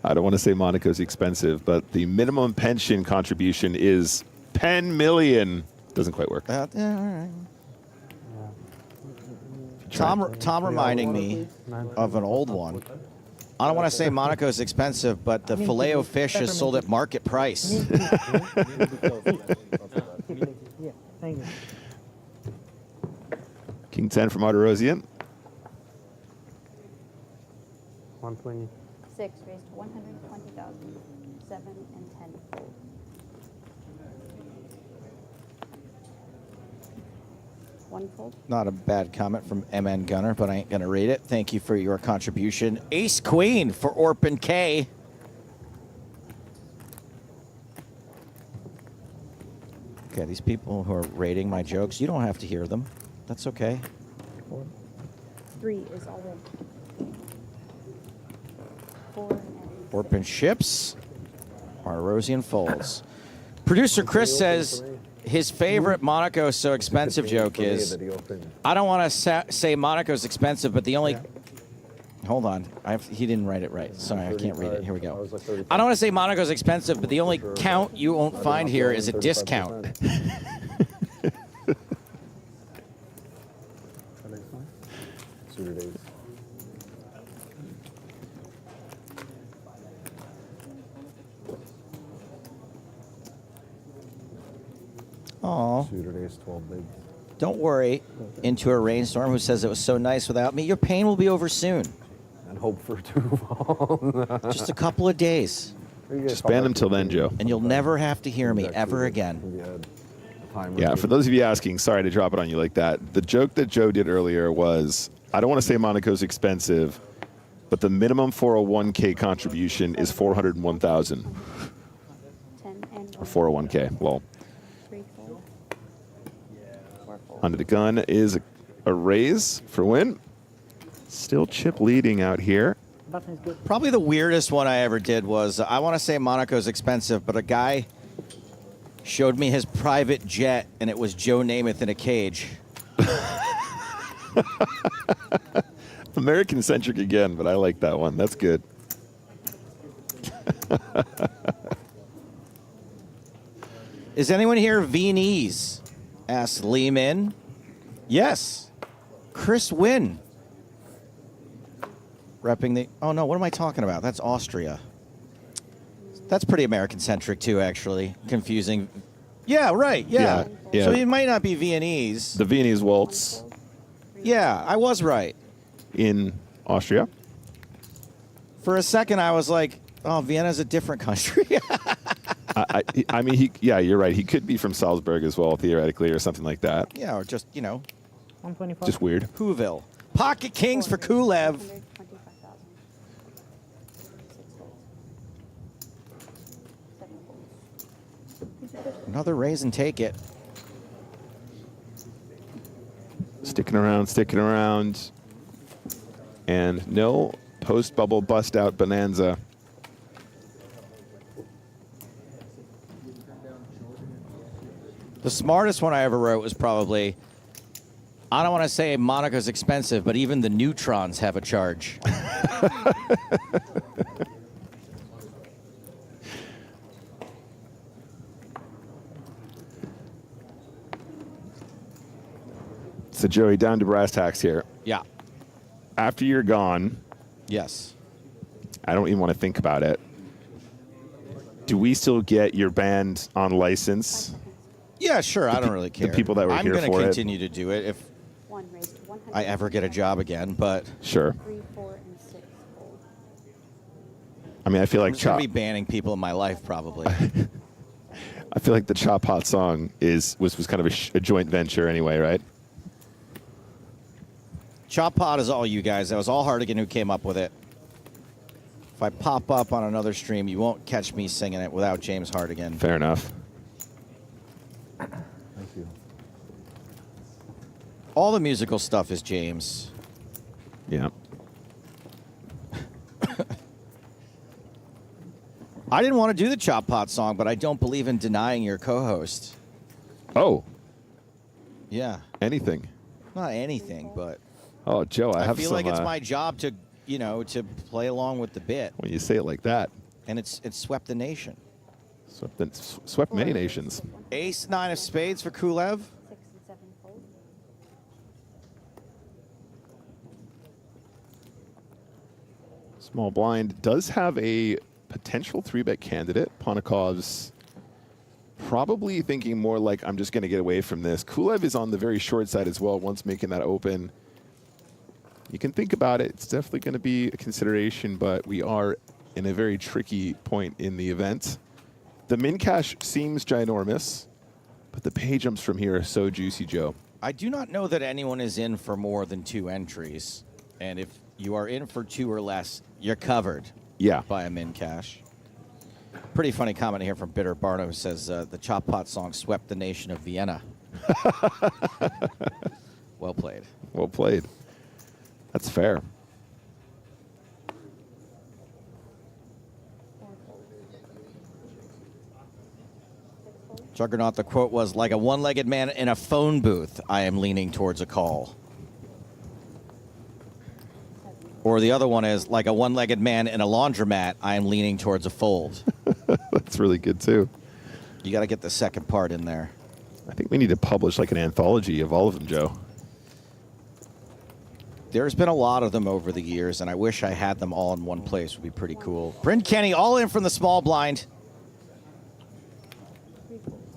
I don't want to say Monaco's expensive, but the minimum pension contribution is 10 million. Doesn't quite work. Yeah, all right. Tom reminding me of an old one. I don't want to say Monaco's expensive, but the filet of fish is sold at market price. Yeah, thank you. King 10 from Martirosian. 120. 6 raised to 120,000. 7 and 10 fold. One fold. Not a bad comment from MN Gunner, but I ain't going to read it. Thank you for your contribution. Ace Queen for Orpin K. Okay, these people who are rating my jokes, you don't have to hear them. That's okay. 3 is all in. 4 and Orpin ships. Martirosian folds. Producer Chris says his favorite Monaco so expensive joke is, I don't want to say Monaco's expensive, but the only... Hold on. He didn't write it right. Sorry, I can't read it. Here we go. I don't want to say Monaco's expensive, but the only count you won't find here is a discount. Suited ace. Aw. Suited ace, 12 big. Don't worry, Into a Rainstorm, who says it was so nice without me. Your pain will be over soon. And hope for 2 Just a couple of days. Just ban him till then, Joe. And you'll never have to hear me ever again. Yeah, for those of you asking, sorry to drop it on you like that. The joke that Joe did earlier was, I don't want to say Monaco's expensive, but the minimum 401k contribution is 401,000. 10 and Or 401k. Well, 3 fold. 4 fold. under the gun is a raise for win. Still chip leading out here. Button is good. Probably the weirdest one I ever did was, I want to say Monaco's expensive, but a guy showed me his private jet, and it was Joe Namath in a cage. American-centric again, but I like that one. That's good. Is anyone here Viennese? Asks Lee Min. Yes. Chris Wynn. Repping the... Oh, no, what am I talking about? That's Austria. That's pretty American-centric, too, actually. Confusing. Yeah, right, yeah. Yeah. So he might not be Viennese. The Viennese waltz. Yeah, I was right. In Austria. For a second, I was like, oh, Vienna's a different country. I mean, you're right. He could be from Salzburg as well, theoretically, or something like that. Yeah, or just, 125. Just weird. Whoville. Pocket Kings for Kulev. Another raise and take it. Sticking around. And no post-bubble bust-out bonanza. The smartest one I ever wrote was probably, I don't want to say Monaco's expensive, but even the neutrons have a charge. So, Joey, down to brass tacks here. Yeah. After you're gone, Yes. I don't even want to think about it. Do we still get your band on license? Yeah, sure. I don't really care. The people that were here I'm for going to it. continue to do it if I ever get a job again, but... Sure. I mean, I feel like I'm just going to be banning people in my life, probably. I feel like the Chop Hot song was kind of a joint venture anyway, right? Chop Pot is all you guys. That was all Hardigan who came up with it. If I pop up on another stream, you won't catch me singing it without James Hardigan. Fair enough. Thank you. All the musical stuff is James. Yeah. I didn't want to do the Chop Pot song, but I don't believe in denying your co-host. Oh. Yeah. Anything. Not anything, but... Oh, Joe, I feel like it's my job to, to play along with the bit. When you say it like that. And it's swept the nation. Swept many nations. Ace, 9 of spades for Kulev. Small blind does have a potential 3-bet candidate. Ponikov's probably thinking more like, I'm just going to get away from this. Kulev is on the very short side as well, once making that open. You can think about it. It's definitely going to be a consideration, but we are in a very tricky point in the event. The min cash seems ginormous, but the pay jumps from here are so juicy, Joe. I do not know that anyone is in for more than 2 entries. And if you are in for 2 or less, you're covered. Yeah. By a min cash. Pretty funny comment here from Bitter Barno who says the Chop Pot song swept the nation of Vienna. Well played. Well played. That's fair. Juggernaut, the quote was, like a one-legged man in a phone booth, I am leaning towards a call. Or the other one is, like a one-legged man in a laundromat, I am leaning towards a fold. That's really good, too. You got to get the second part in there. I think we need to publish like an anthology of all of them, Joe. There's been a lot of them over the years, and I wish I had them all in one place. Would be pretty cool. Bryn Kenny all in from the small blind.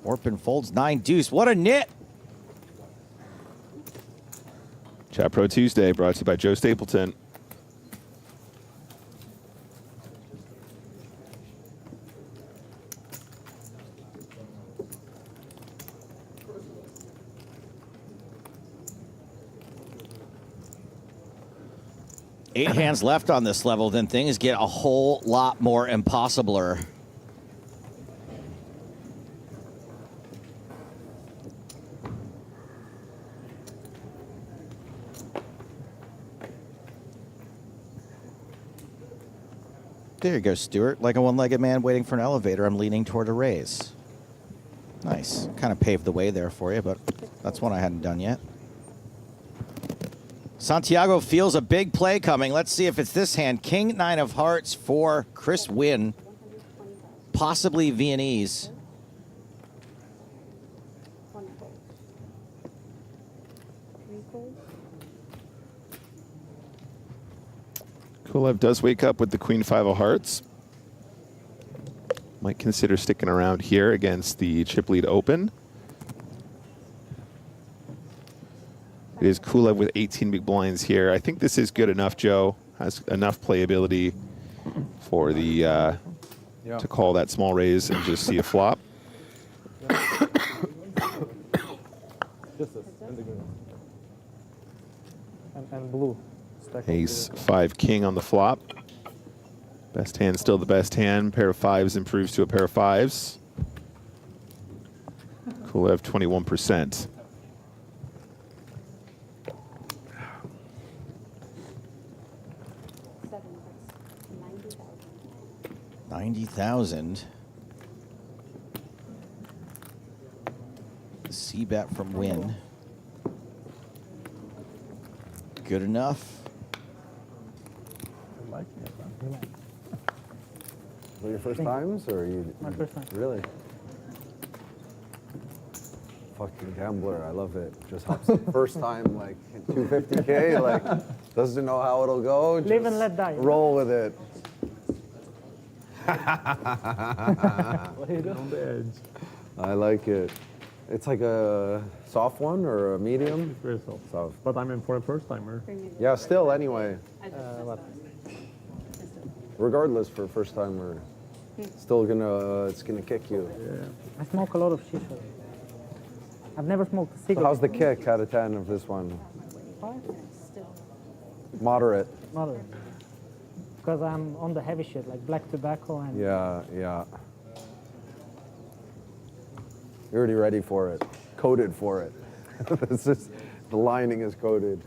Orpin folds 9 deuce. What a nit! Chat Pro Tuesday brought to you by Joe Stapleton. Eight hands left on this level, then things get a whole lot more impossibler. There you go, Stuart. Like a one-legged man waiting for an elevator, I'm leaning toward a raise. Nice. Kind of paved the way there for you, but that's one I hadn't done yet. Santiago feels a big play coming. Let's see if it's this hand. King 9 of hearts for Chris Wynn. Possibly Viennese. Kulev does wake up with the Queen 5 of hearts. Might consider sticking around here against the chip lead open. It is Kulev with 18 big blinds here. I think this is good enough, Joe. Has enough playability for the to call that small raise and just see a flop. Just this, and the green. And blue. Stack Ace 5 king on the flop. Best hand still the best hand. Pair of fives improves to a pair of fives. Kulev 21%. $90,000. C bet from Win. Good enough. I like it, man. Is that your first times, or you? My first time. Really? Fucking gambler, I love it. Just hops in. First time, like 250K, like doesn't know how it'll go. Live just and let die. Roll with it. Lay it on the edge. I like it. It's like a soft one or a medium? It's very soft. Soft. But I'm in for a first timer. Yeah, still anyway. What? Regardless, for first timer, still gonna it's gonna kick you. I smoke a lot of shisha. I've never smoked a So cigarette. how's the kick out of 10 of this one? 5? Moderate. Moderate. Because I'm on the heavy shit, like black tobacco and... Yeah, yeah. You're already ready for it. Coded for it. This is, the lining is coded.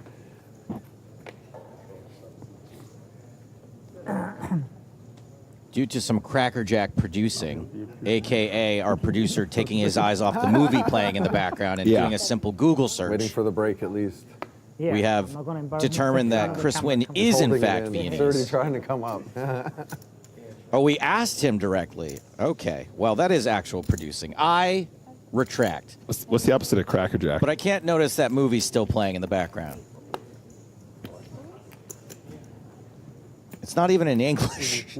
Due to some crackerjack producing, AKA our producer taking his eyes off the movie playing in the background and doing a simple Google search. Waiting for the break at least. Yeah, we have I'm not gonna embarrass determined myself. that Chris Wynn is in fact He's already Viennese. trying to come up. Oh, we asked him directly. Okay, well that is actual producing. I retract. What's the opposite of crackerjack? But I can't notice that movie still playing in the background. It's not even in English.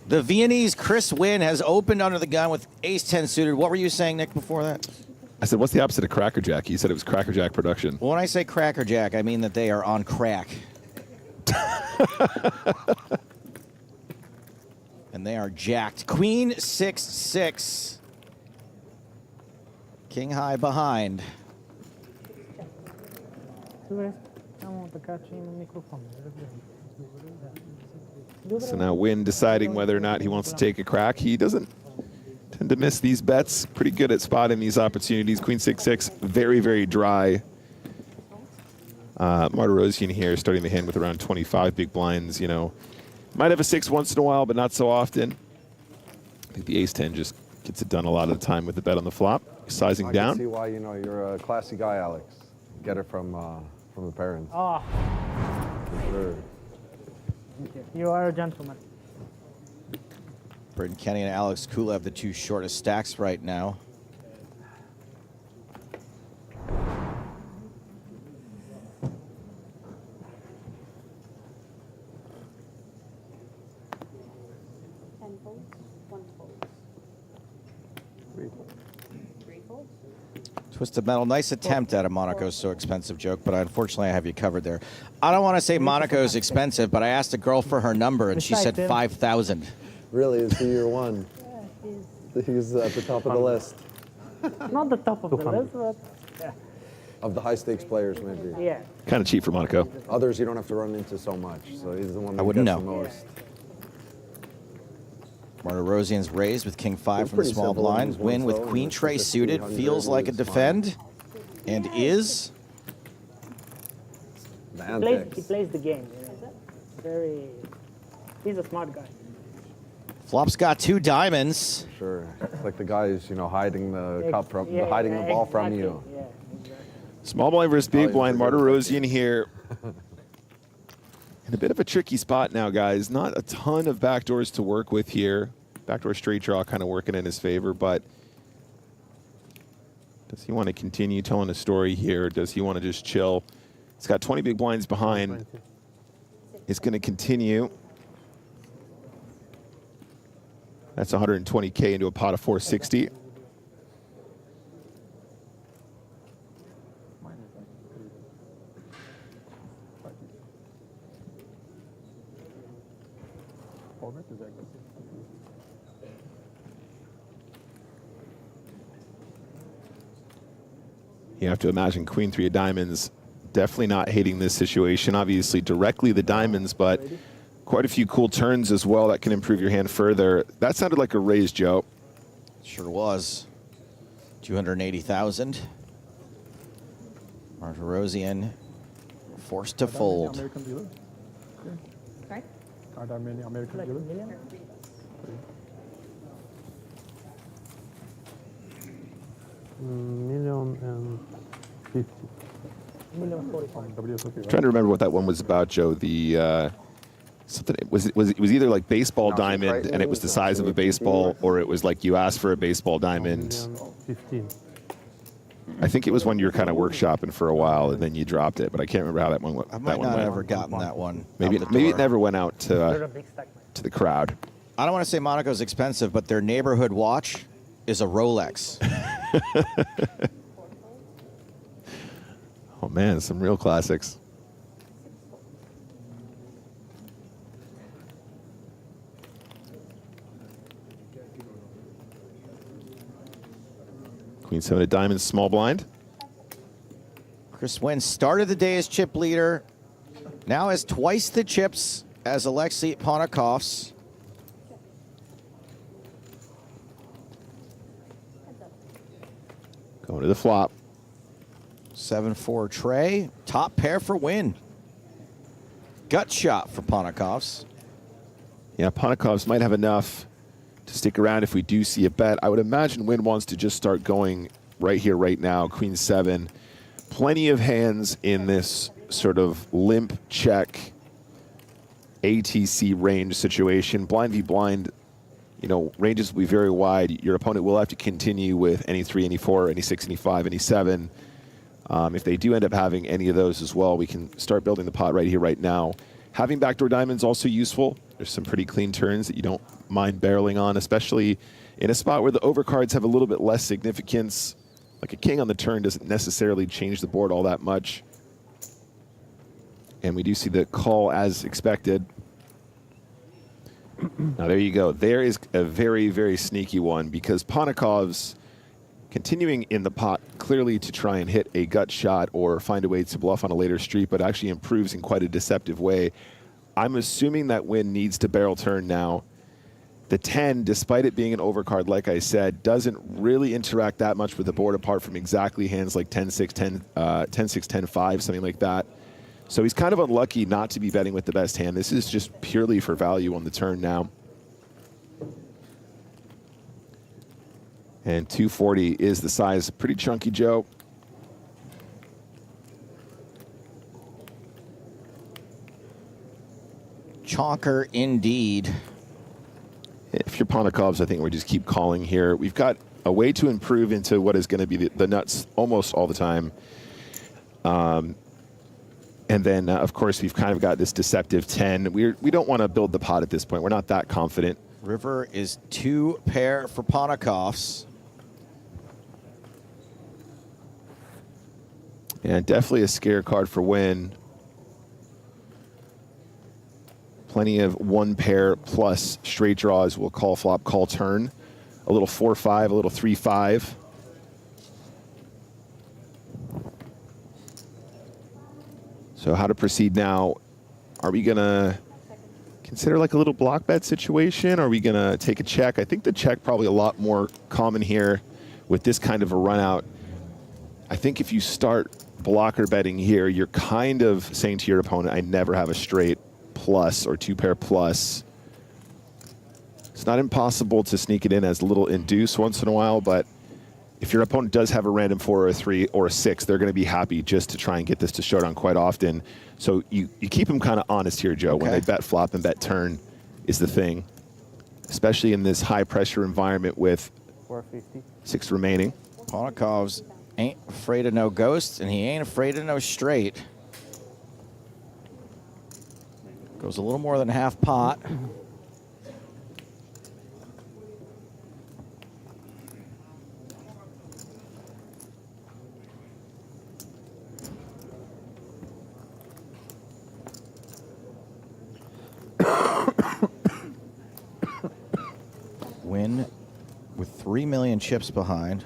The Viennese Chris Wynn has opened under the gun with ace-10 suited. What were you saying, Nick, before that? I said, what's the opposite of crackerjack? You said it was crackerjack production. Well, when I say crackerjack, I mean that they are on crack. And they are jacked. Queen 6-6. King high behind. So now Wynn deciding whether or not he wants to take a crack. He doesn't tend to miss these bets. Pretty good at spotting these opportunities. Queen 6-6, very, very dry. Martirosyan here starting the hand with around 25 big blinds. You know, might have a 6 once in a while, but not so often. I think the ace-10 just gets it done a lot of the time with the bet on the flop. Sizing down. I can see why, you know, you're a classy guy, Alex. Get it from the parents. Oh, For sure. you are a gentleman. Britton Kenny and Alex Kulev, the two shortest stacks right now. Twisted Metal, nice attempt at a Monaco's so expensive joke, but unfortunately I have you covered there. I don't want to say Monaco's expensive, but I asked a girl for her number and she said 5,000. Really, is he your one? He's at the top of the list. Not the top of the list, but yeah. Of the high stakes players, maybe. Yeah. Kind of cheap for Monaco. Others you don't have to run into so much, so he's the one that I wouldn't gets know. the most. Martirosyan's raised with King 5 from the pretty small simple on blind. these Win ones, with though, Queen and Tray it's suited. 50, Feels like a 100 is defend. And is. He plays the game. You know. He's a smart guy. Flop's got 2 diamonds. Sure. It's like the guys, you know, hiding the cup from, Yeah, the ball from you. Yeah, Small blind versus big blind. Martirosyan here. In a bit of a tricky spot now, guys. Not a ton of backdoors to work with here. Backdoor straight draw kind of working in his favor, but does he want to continue telling a story here? Or does he want to just chill? He's got 20 big blinds behind. is going to continue. That's 120K into a pot of 460. You have to imagine Queen 3 of diamonds definitely not hating this situation. Obviously directly the diamonds, but quite a few cool turns as well that can improve your hand further. That sounded like a raise, Joe. Sure was. 280,000. Martirosian forced to fold. American dealer. Sorry? Are there many American dealers? Million and 50. Million 45. Trying to remember what that one was about, Joe. The something it was either like baseball diamond and it was the size of a baseball, or it was like you asked for a baseball diamond. 15. I think it was one you were kind of workshopping for a while and then you dropped it, but I can't remember how that one went. I might not have ever gotten that one. Maybe out the maybe door. it never went out to the crowd. I don't want to say Monaco's expensive, but their neighborhood watch is a Rolex. Oh man, some real classics. Queen 7 of diamonds, small blind. Chris Wynn started the day as chip leader. Now has twice the chips as Alexei Ponakov's. Going to the flop. 7-4 Trey. Top pair for Wynn. Gut shot for Ponakov's. Yeah, Ponakov's might have enough to stick around if we do see a bet. I would imagine Wynn wants to just start going right here, right now. Queen 7. Plenty of hands in this sort of limp check ATC range situation. Blind v blind, you know, ranges will be very wide. Your opponent will have to continue with any 3, any 4, any 6, any 5, any 7. If they do end up having any of those as well, we can start building the pot right here, right now. Having backdoor diamonds also useful. There's some pretty clean turns that you don't mind barreling on, especially in a spot where the overcards have a little bit less significance. Like a king on the turn doesn't necessarily change the board all that much. And we do see the call as expected. Now there you go. There is a very, very sneaky one because Ponakov's continuing in the pot clearly to try and hit a gut shot or find a way to bluff on a later street, but actually improves in quite a deceptive way. I'm assuming that Wynn needs to barrel turn now. The 10, despite it being an overcard, like I said, doesn't really interact that much with the board apart from exactly hands like 10-6, 10-6, 10-5, something like that. So he's kind of unlucky not to be betting with the best hand. This is just purely for value on the turn now. And 240 is the size. Pretty chunky, Joe. Chonker indeed. If you're Ponakov's, I think we just keep calling here. We've got a way to improve into what is going to be the nuts almost all the time. And then, of course, we've kind of got this deceptive 10. We don't want to build the pot at this point. We're not that confident. River is 2 pair for Ponakov's. And definitely a scare card for Wynn. Plenty of 1 pair plus straight draws will call flop, call turn. A little 4-5, a little 3-5. So how to proceed now? Are we gonna consider like a little block bet situation? Are we gonna take a check? I think the check probably a lot more common here with this kind of a run out. I think if you start blocker betting here, you're kind of saying to your opponent, I never have a straight plus or 2 pair plus. It's not impossible to sneak it in as a little induce once in a while, but if your opponent does have a random 4 or a 3 or a 6, they're going to be happy just to try and get this to showdown quite often. So you keep them kind of honest here, Joe. Okay. When they bet flop and bet turn is the thing, especially in this high pressure environment with 450. 6 remaining. Ponakov's ain't afraid of no ghosts, and he ain't afraid of no straight. Goes a little more than half pot. Win with 3 million chips behind.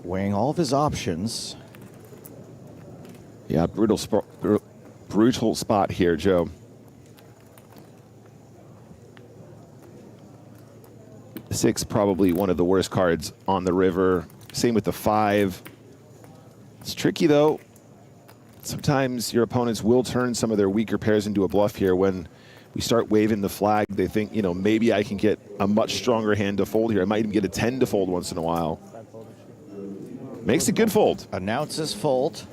Weighing all of his options. Yeah, brutal spot here, Joe. 6, probably one of the worst cards on the river. Same with the 5. It's tricky, though. Sometimes your opponents will turn some of their weaker pairs into a bluff here. When we start waving the flag, they think, you know, maybe I can get a much stronger hand to fold here. I might even get a 10 to fold once in a while. Makes a good fold. Announces fold.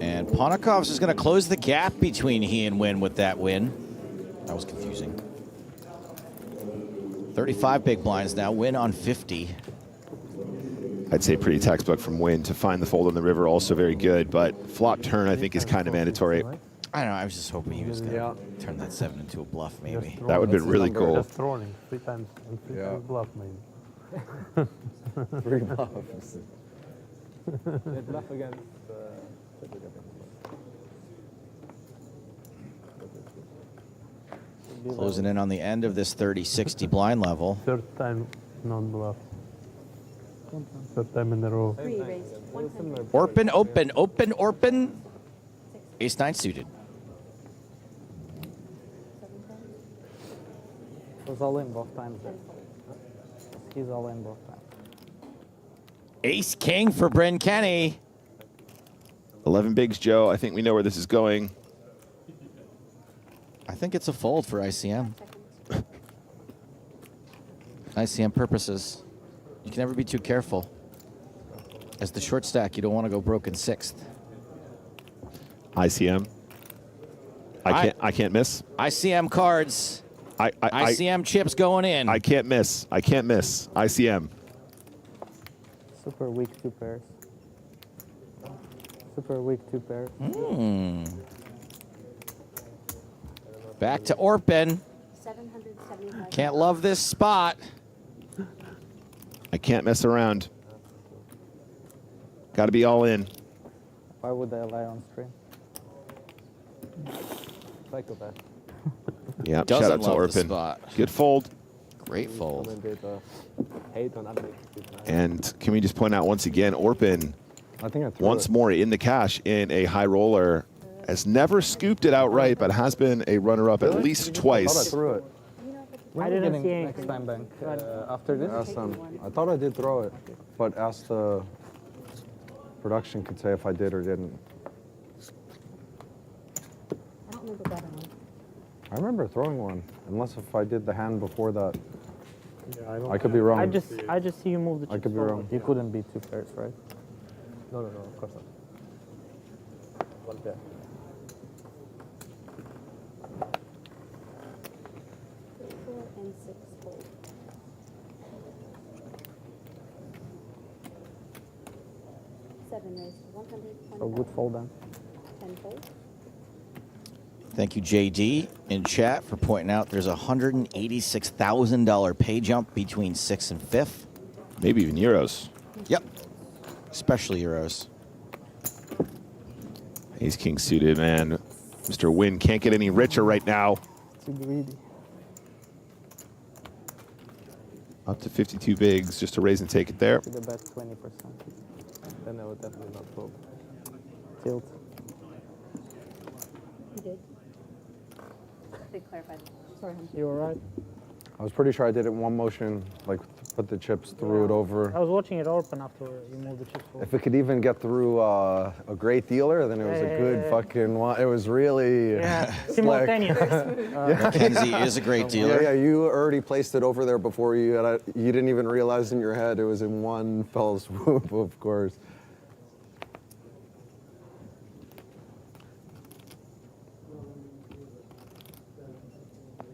And Ponikov's is going to close the gap between he and Win with that win. That was confusing. 35 big blinds now. Win on 50. I'd say pretty textbook from Win to find the fold on the river. Also very good, but flop turn I think is kind of mandatory. I don't know. I was just hoping he was going to turn that 7 into a bluff, maybe. That would have been really cool. Just throwing 3 times and 3 times bluff, maybe. 3 bluffs. Bluff against. Closing in on the end of this 30-60 blind level. 3rd time non-bluff. 3rd time in a row. Orpin, open, open, Orpin. Ace-9 suited. It was all in both times. He's all in both times. Ace-King for Bryn Kenny. 11 bigs, Joe. I think we know where this is going. I think it's a fold for ICM. ICM purposes. You can never be too careful. As the short stack, you don't want to go broken 6th. ICM. I can't miss. ICM cards. ICM chips going in. I can't miss. I can't miss. ICM. Super weak 2 pairs. Super weak 2 pairs. Back to Orpin. Can't love this spot. I can't mess around. Got to be all in. Why would I lie on stream? Psychopath. Yeah, Doesn't shout out to love the Orpin. spot. Good fold. Great fold. And can we just point out once again, Orpin, I think I threw once it. more in the cash in a high roller, has never scooped it outright, but has been a runner-up at least I thought I twice. threw it. I didn't see anything. Next time bank after this. Ask them. I thought I did throw it, but ask the production could say if I did or didn't. I don't remember betting one. I remember throwing one, unless if I did the hand before that. Yeah, I could be wrong. I just see you move the chips I could be forward. wrong. You couldn't be 2 pairs, right? No, of course not. 1 pair. Four and 6 fold. 7 raised to 120. So good fold then. 10 fold. Thank you, JD, in chat for pointing out there's a $186,000 pay jump between 6th and 5th. Maybe even euros. Yep. Especially euros. Ace King suited, man. Mr. Win can't get any richer right now. Too greedy. Up to 52 bigs just to raise and take it there. Should have bet 20%. Then I would definitely not fold. Tilt. You did. They clarified. Sorry, Hunter. You were right. I was pretty sure I did it in one motion, like put the chips, threw it over. I was watching it open after you moved the chips forward. If it could even get through a great dealer, then it was a good fucking one. It was really slick. Simultaneous. Mackenzie is a great dealer. Yeah, you already placed it over there before you didn't even realize in your head it was in one fell swoop, of course.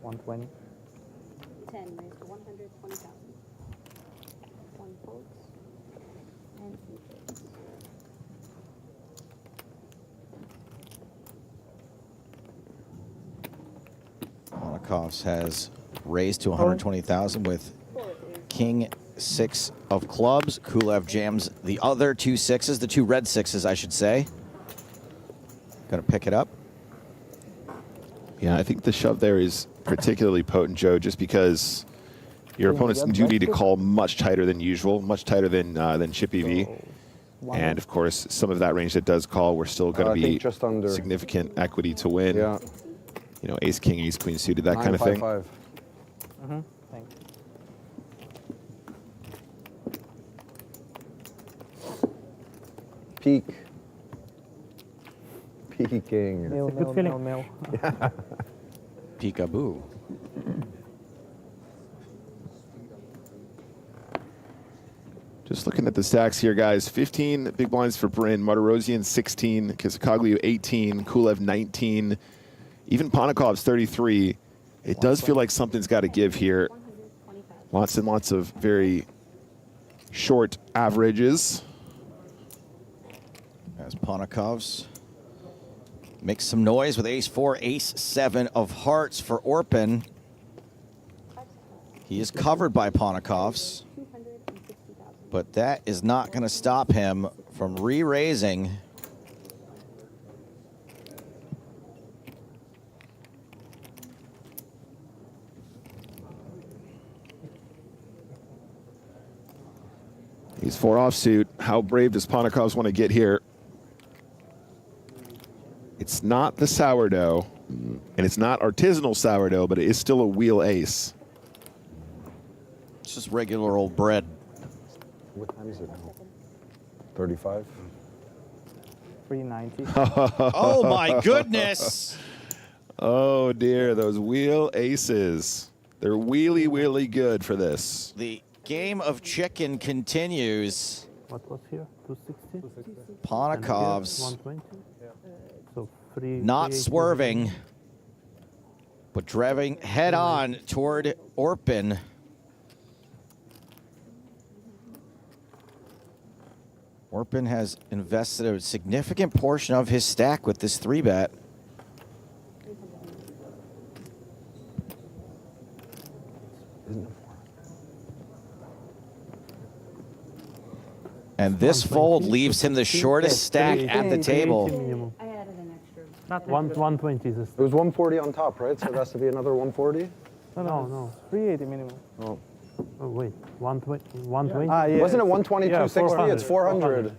$120. 10 raised to 120,000. 1 folds. And 3 folds. Ponakovs has raised to 120,000 with King 6 of clubs. Kulev jams the other 2 sixes, the 2 red sixes, I should say. Gonna pick it up. Yeah, I think the shove there is particularly potent, Joe, just because your opponents do need to call much tighter than usual, much tighter than Chippy V. And of course, some of that range that does call, we're still going to be just under significant equity to win. Yeah. You know, ace, king, ace, queen suited, that kind of thing. 9-5-5. Thank you. Peak. Peaking. Nil, good nil, feeling. nil, nil. Yeah. Peekaboo. Just looking at the stacks here, guys. 15 big blinds for Bryn, Martirosyan 16, Kisakaglio 18, Kulev 19, even Ponakov's 33. It does feel like something's got to give here. Lots and lots of very short averages. As Ponakovs makes some noise with ace 4, ace 7 of hearts for Orpin. He is covered by Ponakovs, but that is not going to stop him from re-raising. He's 4 offsuit. How brave does Ponakovs want to get here? It's not the sourdough, and it's not artisanal sourdough, but it is still a wheel ace. It's just regular old bread. What time is it now? 35? 390. Oh my goodness! Oh dear, those wheel aces. They're wheelie good for this. The game of chicken continues. What was here? 260? Ponakovs 120? So three, not 380. swerving, but driving head on toward Orpin. Orpin has invested a significant portion of his stack with this 3-bet. And this fold leaves him the shortest stack at the table. I added an extra. Not 120 is this. It was 140 on top, right? So it has to be another 140? No. 380 minimum. Oh. Oh, wait. 120? 120? Ah, yeah. Wasn't it 120, Yeah, 260? It's 400. 400.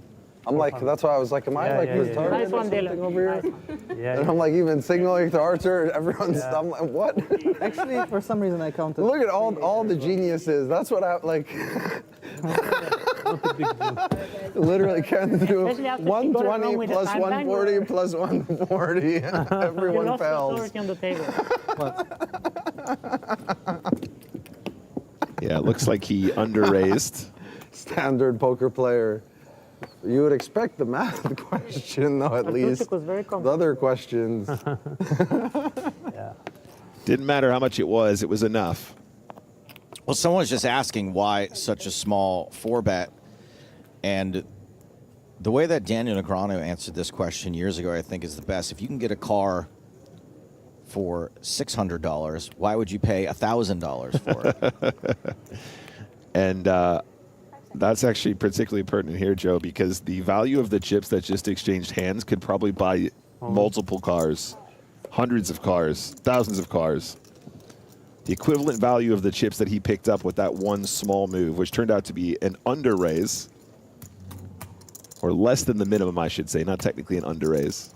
I'm like, that's why I was like, am I like retarded Nice or one, something Dylan. over here? Nice one. Yeah. And I'm like even signaling to Archer, everyone's, I'm like, what? Actually, for some reason I counted. Look at all the geniuses. That's what I, like, literally can do Especially after she got it wrong 120 with the plus timeline, 140 plus 140. You Everyone lost fails. authority on the table. Yeah, it looks like he under-raised. Standard poker player. You would expect the math question, though, at least. Was very The other questions. Didn't matter how much it was enough. Well, someone was just asking why such a small 4-bet. And the way that Daniel Negreanu answered this question years ago, I think, is the best. If you can get a car for $600, why would you pay $1,000 for it? And that's actually particularly pertinent here, Joe, because the value of the chips that just exchanged hands could probably buy multiple cars, hundreds of cars, thousands of cars. The equivalent value of the chips that he picked up with that one small move, which turned out to be an under raise, or less than the minimum, I should say, not technically an under raise.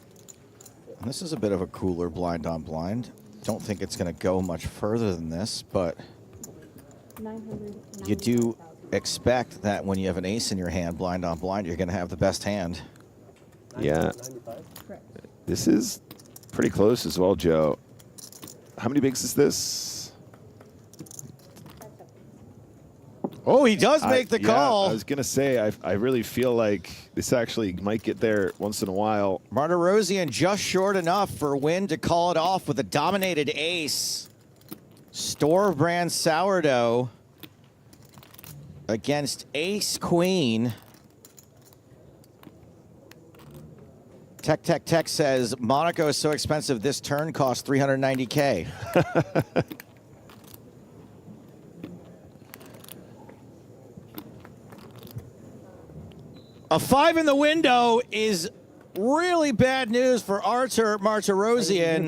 And this is a bit of a cooler blind on blind. Don't think it's going to go much further than this, but you do expect that when you have an ace in your hand, blind on blind, you're going to have the best hand. Yeah. This is pretty close as well, Joe. How many bigs is this? Oh, he does make the call. I was going to say, I really feel like this actually might get there once in a while. Martirosyan just short enough for Wynn to call it off with a dominated ace. Store brand sourdough against ace queen. Tech says Monaco is so expensive. This turn costs 390K. A 5 in the window is really bad news for Artur Martirosyan.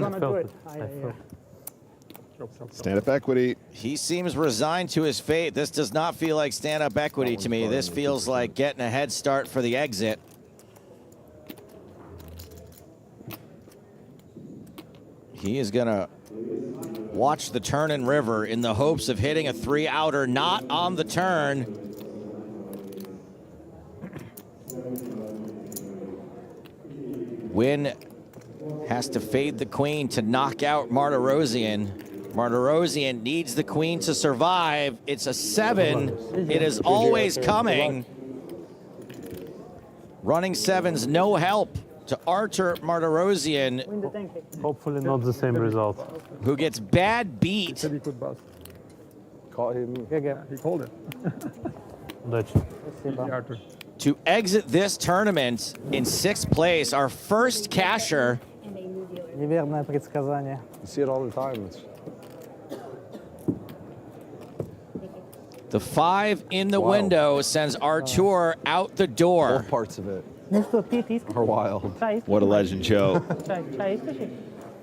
Stand-up equity. He seems resigned to his fate. This does not feel like stand-up equity to me. This feels like getting a head start for the exit. He is going to watch the turn and river in the hopes of hitting a 3-outer, not on the turn. Wynn has to fade the queen to knock out Martirosyan. Martirosyan needs the queen to survive. It's a 7. It is always coming. Running 7's no help to Artur Martirosyan, Hopefully not the same result. who gets bad beat. Caught him. He called it. Удачи. To exit this tournament in 6th place, our first casher. Неверное предсказание. You see it all the time. The 5 in the window sends Artur out the door. Both parts of it Nešto ti ti are wild. What a legend, Joe. Čaj iskači?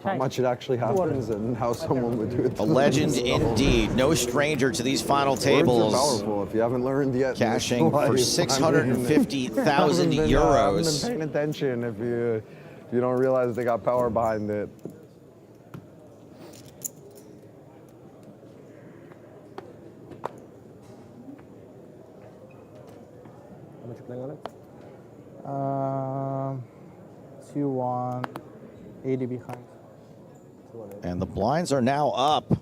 How much it actually happens and how someone would do it. A legend indeed. No stranger to these final tables. Words are powerful. If you haven't learned yet, Cashing for 650,000 euros. euros. Haven't been paying attention if you don't realize they got power behind it. How much you playing on it? 2-1, 80 behind. And the blinds are now up.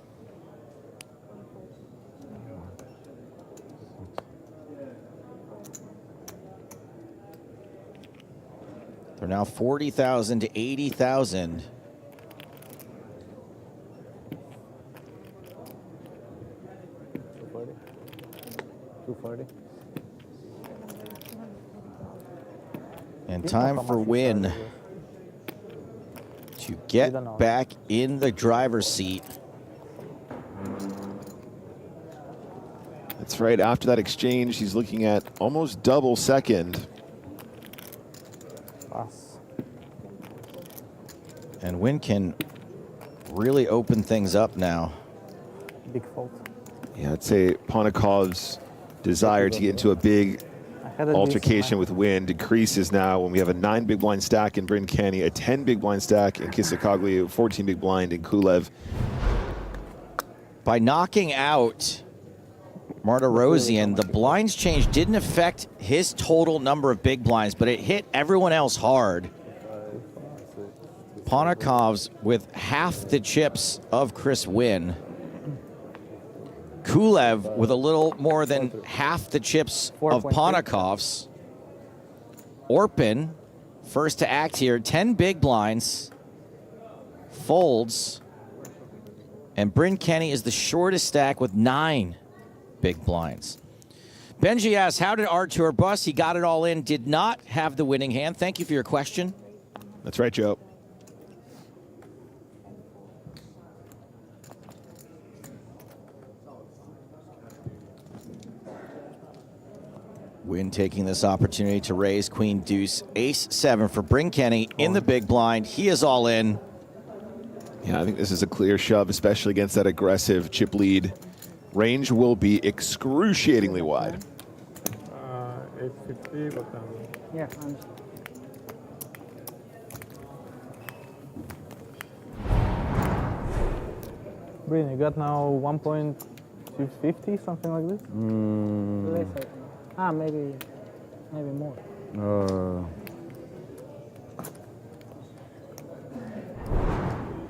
They're now 40,000 to 80,000. And time for Wynn to get back in the driver's seat. That's right. After that exchange, he's looking at almost double second. And Wynn can really open things up now. Big fault. Yeah, I'd say Ponakov's desire to get into a big altercation with Wynn decreases now when we have a 9 big blind stack in Bryn Canny, a 10 big blind stack in Kisakoglu, 14 big blind in Kulev. By knocking out Martirosyan, the blinds change didn't affect his total number of big blinds, but it hit everyone else hard. Ponakov's with half the chips of Chris Wynn. Kulev with a little more than half the chips of Ponakov's. Orpin, first to act here, 10 big blinds, folds, and Bryn Canny is the shortest stack with 9 big blinds. Benji asks, how did Artur bust? He got it all in, did not have the winning hand. Thank you for your question. That's right, Joe. Wynn taking this opportunity to raise Queen Deuce, Ace 7 for Bryn Canny in the big blind. He is all in. Yeah, I think this is a clear shove, especially against that aggressive chip lead. Range will be excruciatingly wide. 850, but Yeah. Bryn, you got now 1.250, something like this? Less, I think. Maybe more.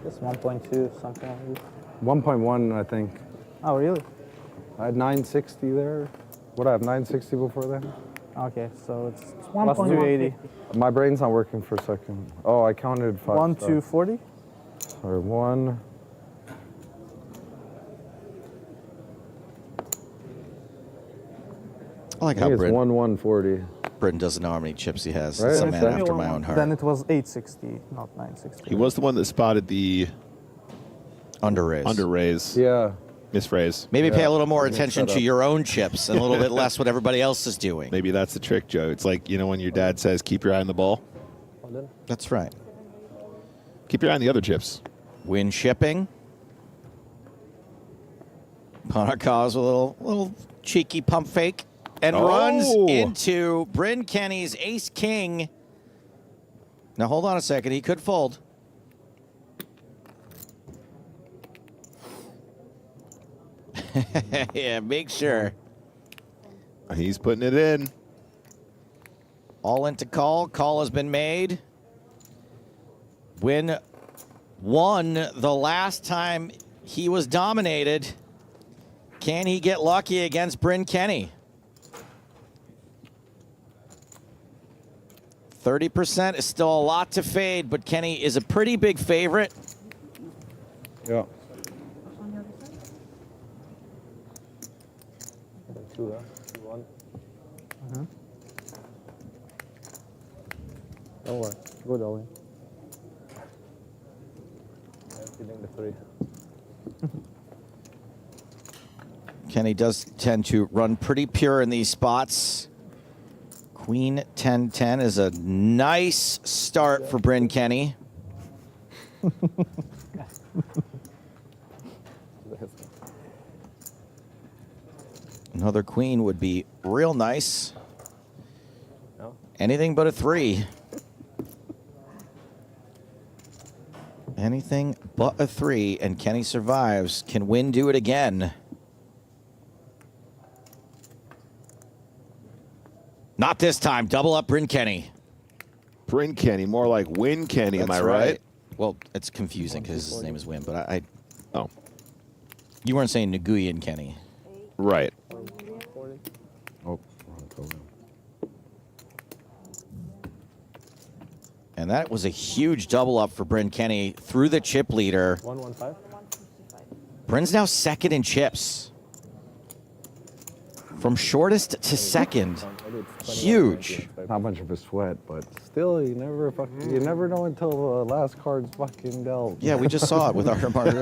Just 1.2, something like this. 1.1, I think. Oh, really? I had 960 there. What, I have 960 before then? Okay, so it's Plus 280. My brain's not working for a second. Oh, I counted 5. 1,240? Sorry, 1. I like I how think it's Bryn. 1,140. Britton doesn't know how many chips he has. Right. It's a man after my own heart. Then it was 860, not 960. He was the one that spotted the Underraise. underraise. Yeah. Misphrase. Maybe pay Yeah. a little more Mixed attention that to up. your own chips and a little bit less what everybody else is doing. Maybe that's the trick, Joe. It's like, you know, when your dad says, keep your eye on the ball. That's right. Keep your eye on the other chips. Win shipping. Monte-Carlo's a little cheeky pump fake and runs into Bryn Kenny's ace king. Now hold on a second. He could fold. Yeah, make sure. He's putting it in. All into call. Call has been made. Win won the last time he was dominated. Can he get lucky against Bryn Kenny? 30% is still a lot to fade, but Kenny is a pretty big favorite. Yeah. Two, 1. Don't worry. Good, Owen. I'm feeling the 3. Kenny does tend to run pretty pure in these spots. Queen 10-10 is a nice start for Bryn Kenny. Another queen would be real nice. No. Anything but a 3. Anything but a 3, and Kenny survives. Can Win do it again? Not this time. Double up Bryn Kenny. Bryn Kenny, more like Win Kenny, am I right? Well, it's confusing because his name is Win, but I Oh. You weren't saying Nguyen Kenny. Right. Oh, wrong color. And that was a huge double up for Bryn Kenny through the chip leader. 115. Bryn's now second in chips. From shortest to second. Huge. Not much of a sweat, but still, you never know until the last card's fucking dealt. Yeah, we just saw it with our Martin.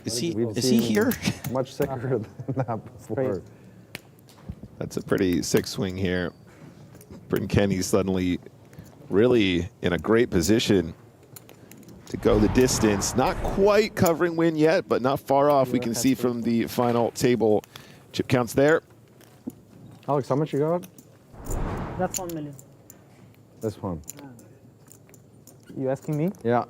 Is he here? Much sicker than that before. That's a pretty sick swing here. Bryn Kenny suddenly really in a great position to go the distance. Not quite covering Win yet, but not far off. We can see from the final table chip counts there. Alex, how much you got? That's 1 million. This one. You asking me? Yeah.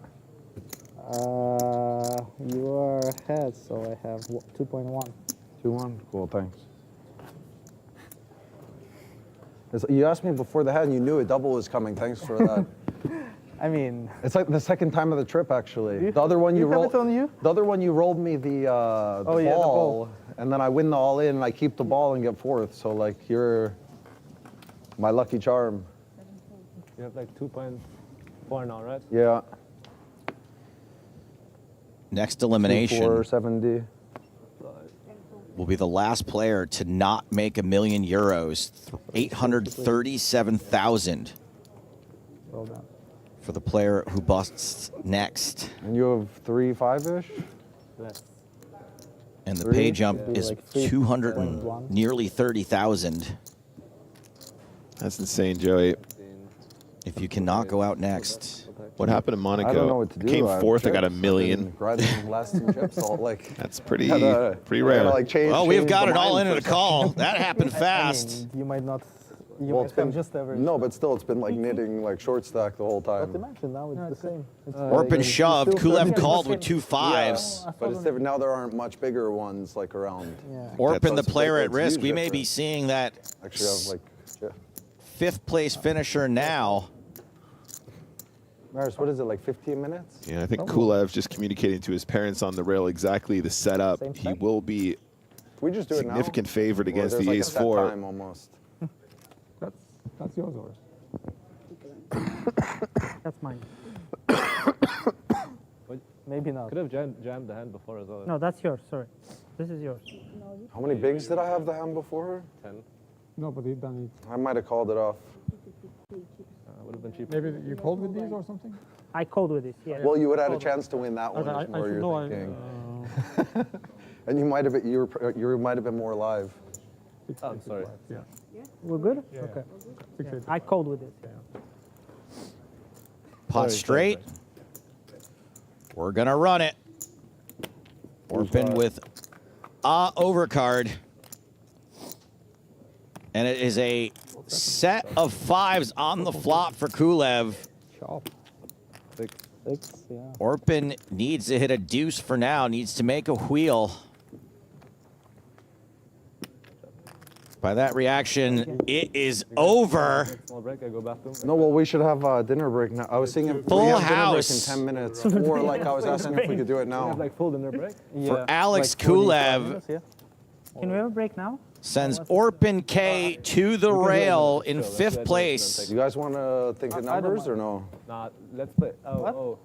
You are ahead, so I have 2.1. 2-1. Cool, thanks. You asked me before the hand, you knew a double was coming. Thanks for that. I mean, it's like the second time of the trip, actually. The other one you rolled. The other one you rolled me the ball, and then I win the all in, and I keep the ball and get fourth. So like you're my lucky charm. You have like 2.4 now, right? Yeah. Next elimination 470 will be the last player to not make €1 million. 837,000 Well done. for the player who busts next. And you have 3-5-ish? Less. And the Three? pay jump Yeah. is Like 3, 200 and 1. nearly 30,000. That's insane, Joey. If you cannot go out next. What happened in Monaco? I don't know what to do. I came have fourth. I got chips. $1 million. I've been grinding the last 2 chips. All, like, That's pretty gotta, pretty I rare. gotta, like, change, Well, we've change got the it all mind into for the call. That happened fast. I mean, you might not. You Well, might it's been have just average. No, but still, it's been like knitting like short stack the whole But time. imagine now it's the same. It's Orpin shoved. still Kulev 30. called with 2 5s. But it's different now. There aren't much bigger ones like around. Yeah. Orpin, the That's player at it's risk. huge We may be difference. seeing that Actually, I have like. Yeah. 5th place finisher now. Maris, what is it, like 15 minutes? Yeah, I think Kulev just communicating to his parents on the rail exactly the setup. He will be Can we just do it now? significant favorite Or against there's the like a ace set 4. time almost. That's yours, or? That's mine. Maybe not. Could have jammed the hand before as well. No, that's yours. Sorry. This is yours. How many bigs did I have the hand before? 10. No, but he done I might have called it off. would have been cheaper. Maybe you called with these or something? I called with this, yeah. Well, you would have had a chance to win that one. Okay, Is more I you're know thinking. And you might have been, you might have been more live. Oh, I'm sorry. Yeah. We're good? Yeah. Okay. 680. I called with it. Pot straight. We're going to run it. Orpin with overcard. And it is a set of fives on the flop for Kulev. Chop. Six, yeah. Orpin needs to hit a deuce for now, needs to make a wheel. By that reaction, it is over. Small break, I go bathroom. No, well, we should have a dinner break now. I was thinking we Full have house. dinner break in 10 minutes. Or like I was asking if we could do it We now. have like full dinner break. For Alex Kulev, Can we have a break now? sends Orpin K to the rail in fifth place. You guys want to think of numbers or no? Nah, let's play. Oh,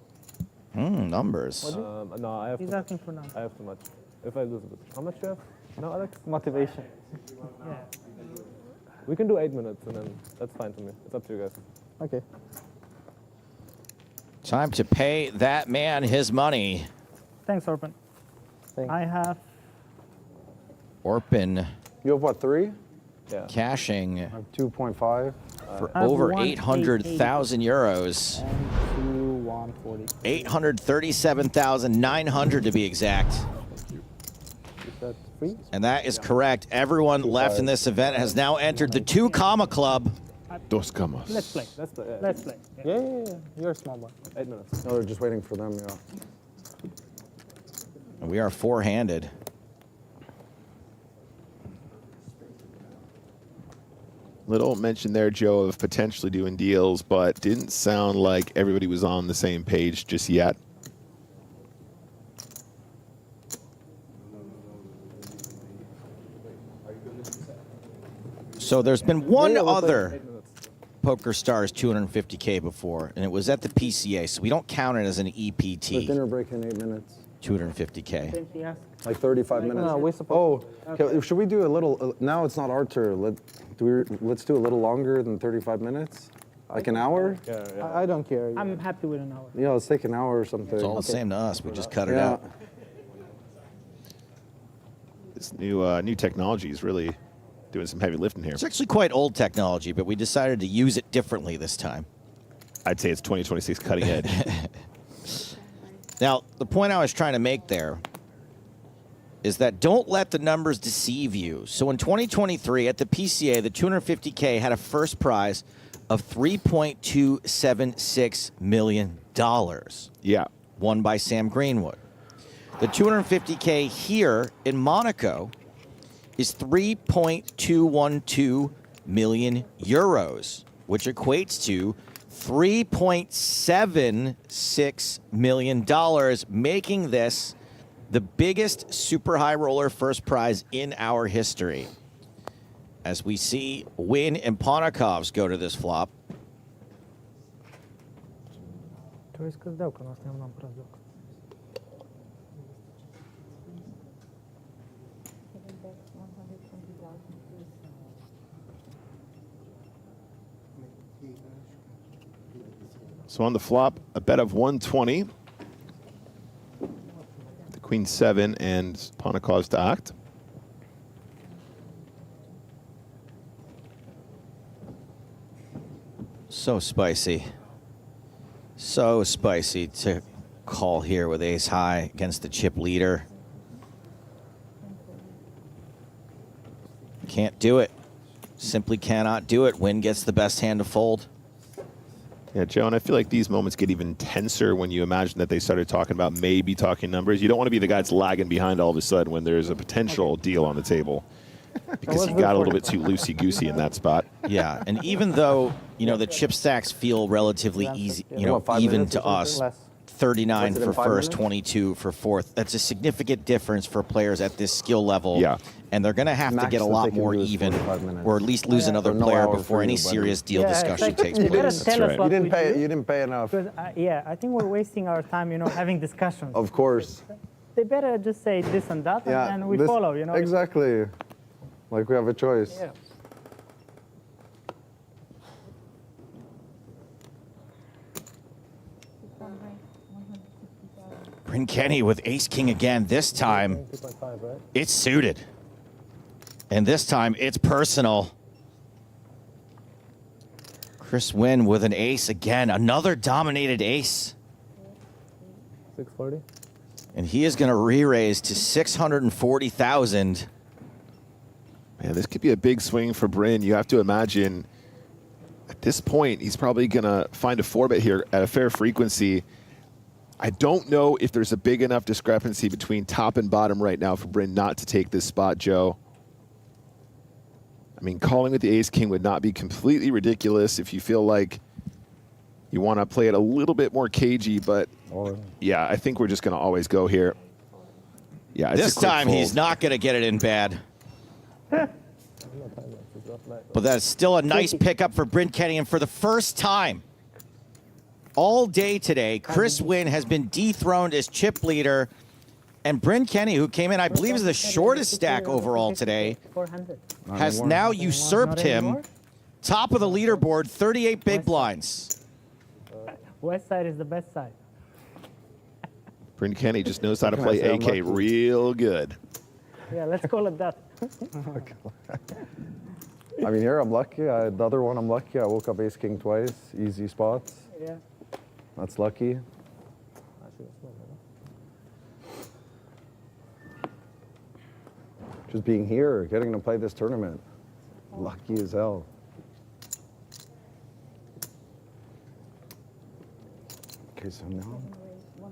Numbers. no, I have He's too, asking for now. I have too much. If I lose a bit. How much do you have? No, Alex? Motivation. Yeah. We can do 8 minutes and then that's fine for me. It's up to you guys. Okay. Time to pay that man his money. Thanks, Orpin. I have You Orpin have what, 3? Yeah. cashing I have 2.5. for I have over 1,880. 800,000 euros. And 140. 837,900 to be exact. Is that free? And that is correct. Everyone left in this event has now entered the 2 comma club. Dos camas. let's play. Let's play. Yeah. Let's play. Yeah. You're a small boy. 8 minutes. No, they're just waiting for them, yeah. And we are four-handed. Little mention there, Joe, of potentially doing deals, but didn't sound like everybody was on the same page just yet. So there's been one other PokerStars 250K before, and it was at the PCA, so we don't count it as an The EPT. dinner break in 8 minutes. 250K. Didn't he ask? Like 35 minutes. No, we're supposed. Okay, should we do a little? Now it's not our turn. Let's do a little longer than 35 minutes, like an hour. Yeah, yeah. I don't care. I'm happy with an hour. Yeah, let's take an hour or something. It's all the same to us. We just cut it Yeah. out. This new technology is really doing some heavy lifting here. It's actually quite old technology, but we decided to use it differently this time. I'd say it's 2026 cutting edge. Now, the point I was trying to make there is that don't let the numbers deceive you. So in 2023 at the PCA, the 250K had a first prize of $3.276 million. Yeah. Won by Sam Greenwood. The 250K here in Monaco is 3.212 million euros, which equates to $3.76 million, making this the biggest super high roller first prize in our history. As we see Win and Ponakovs go to this flop. So on the flop, a bet of 120. The Queen 7 and Ponakovs to act. So spicy. So spicy to call here with ace high against the chip leader. Can't do it. Simply cannot do it. Win gets the best hand to fold. Yeah, Joe, and I feel like these moments get even tenser when you imagine that they started talking about maybe talking numbers. You don't want to be the guy that's lagging behind all of a sudden when there's a potential deal on the table. Because he got a little bit too loosey-goosey in that spot. Yeah, and even though, you know, the chip stacks feel relatively easy, you know, What, 5 even minutes or to us, something? 39 What's it in for 5 first, minutes? 22 for fourth. That's a significant difference for players at this skill level. Yeah. And they're going to have to Max get a that lot they can more do is even, 45 minutes. or at least lose another Or no player hour before for any you, buddy. serious deal Yeah, it's discussion like- takes you better place. tell us what You we didn't pay enough. Because, yeah, I think we're wasting our time, you know, having discussions. Of course. They better just say this and that, Yeah. and we this- follow, you know. Exactly. Like we have a choice. Yeah. Bryn Kenny with ace-king again. This time, it's suited. And this time, it's personal. Chris Wynn with an ace again. Another dominated ace. 640. And he is going to re-raise to 640,000. Man, this could be a big swing for Bryn. You have to imagine at this point, he's probably going to find a 4-bet here at a fair frequency. I don't know if there's a big enough discrepancy between top and bottom right now for Bryn not to take this spot, Joe. I mean, calling with the ace-king would not be completely ridiculous if you feel like you want to play it a little bit more cagey, but yeah, I think we're just going to always go here. Yeah, it's this time he's not going to get it in bad. But that's still a nice pickup for Bryn Kenny, and for the first time all day today, Chris Wynn has been dethroned as chip leader, and Bryn Kenny, who came in, I believe, is the shortest stack overall today, has now usurped him. Top of the leaderboard, 38 big blinds. West side is the best side. Bryn Kenny just knows how to play AK real good. Yeah, let's call it that. I mean, here I'm lucky. The other one I'm lucky. I woke up ace-king twice. Easy spots. Yeah. That's lucky. Just being here, getting to play this tournament. Lucky as hell. Okay, so now.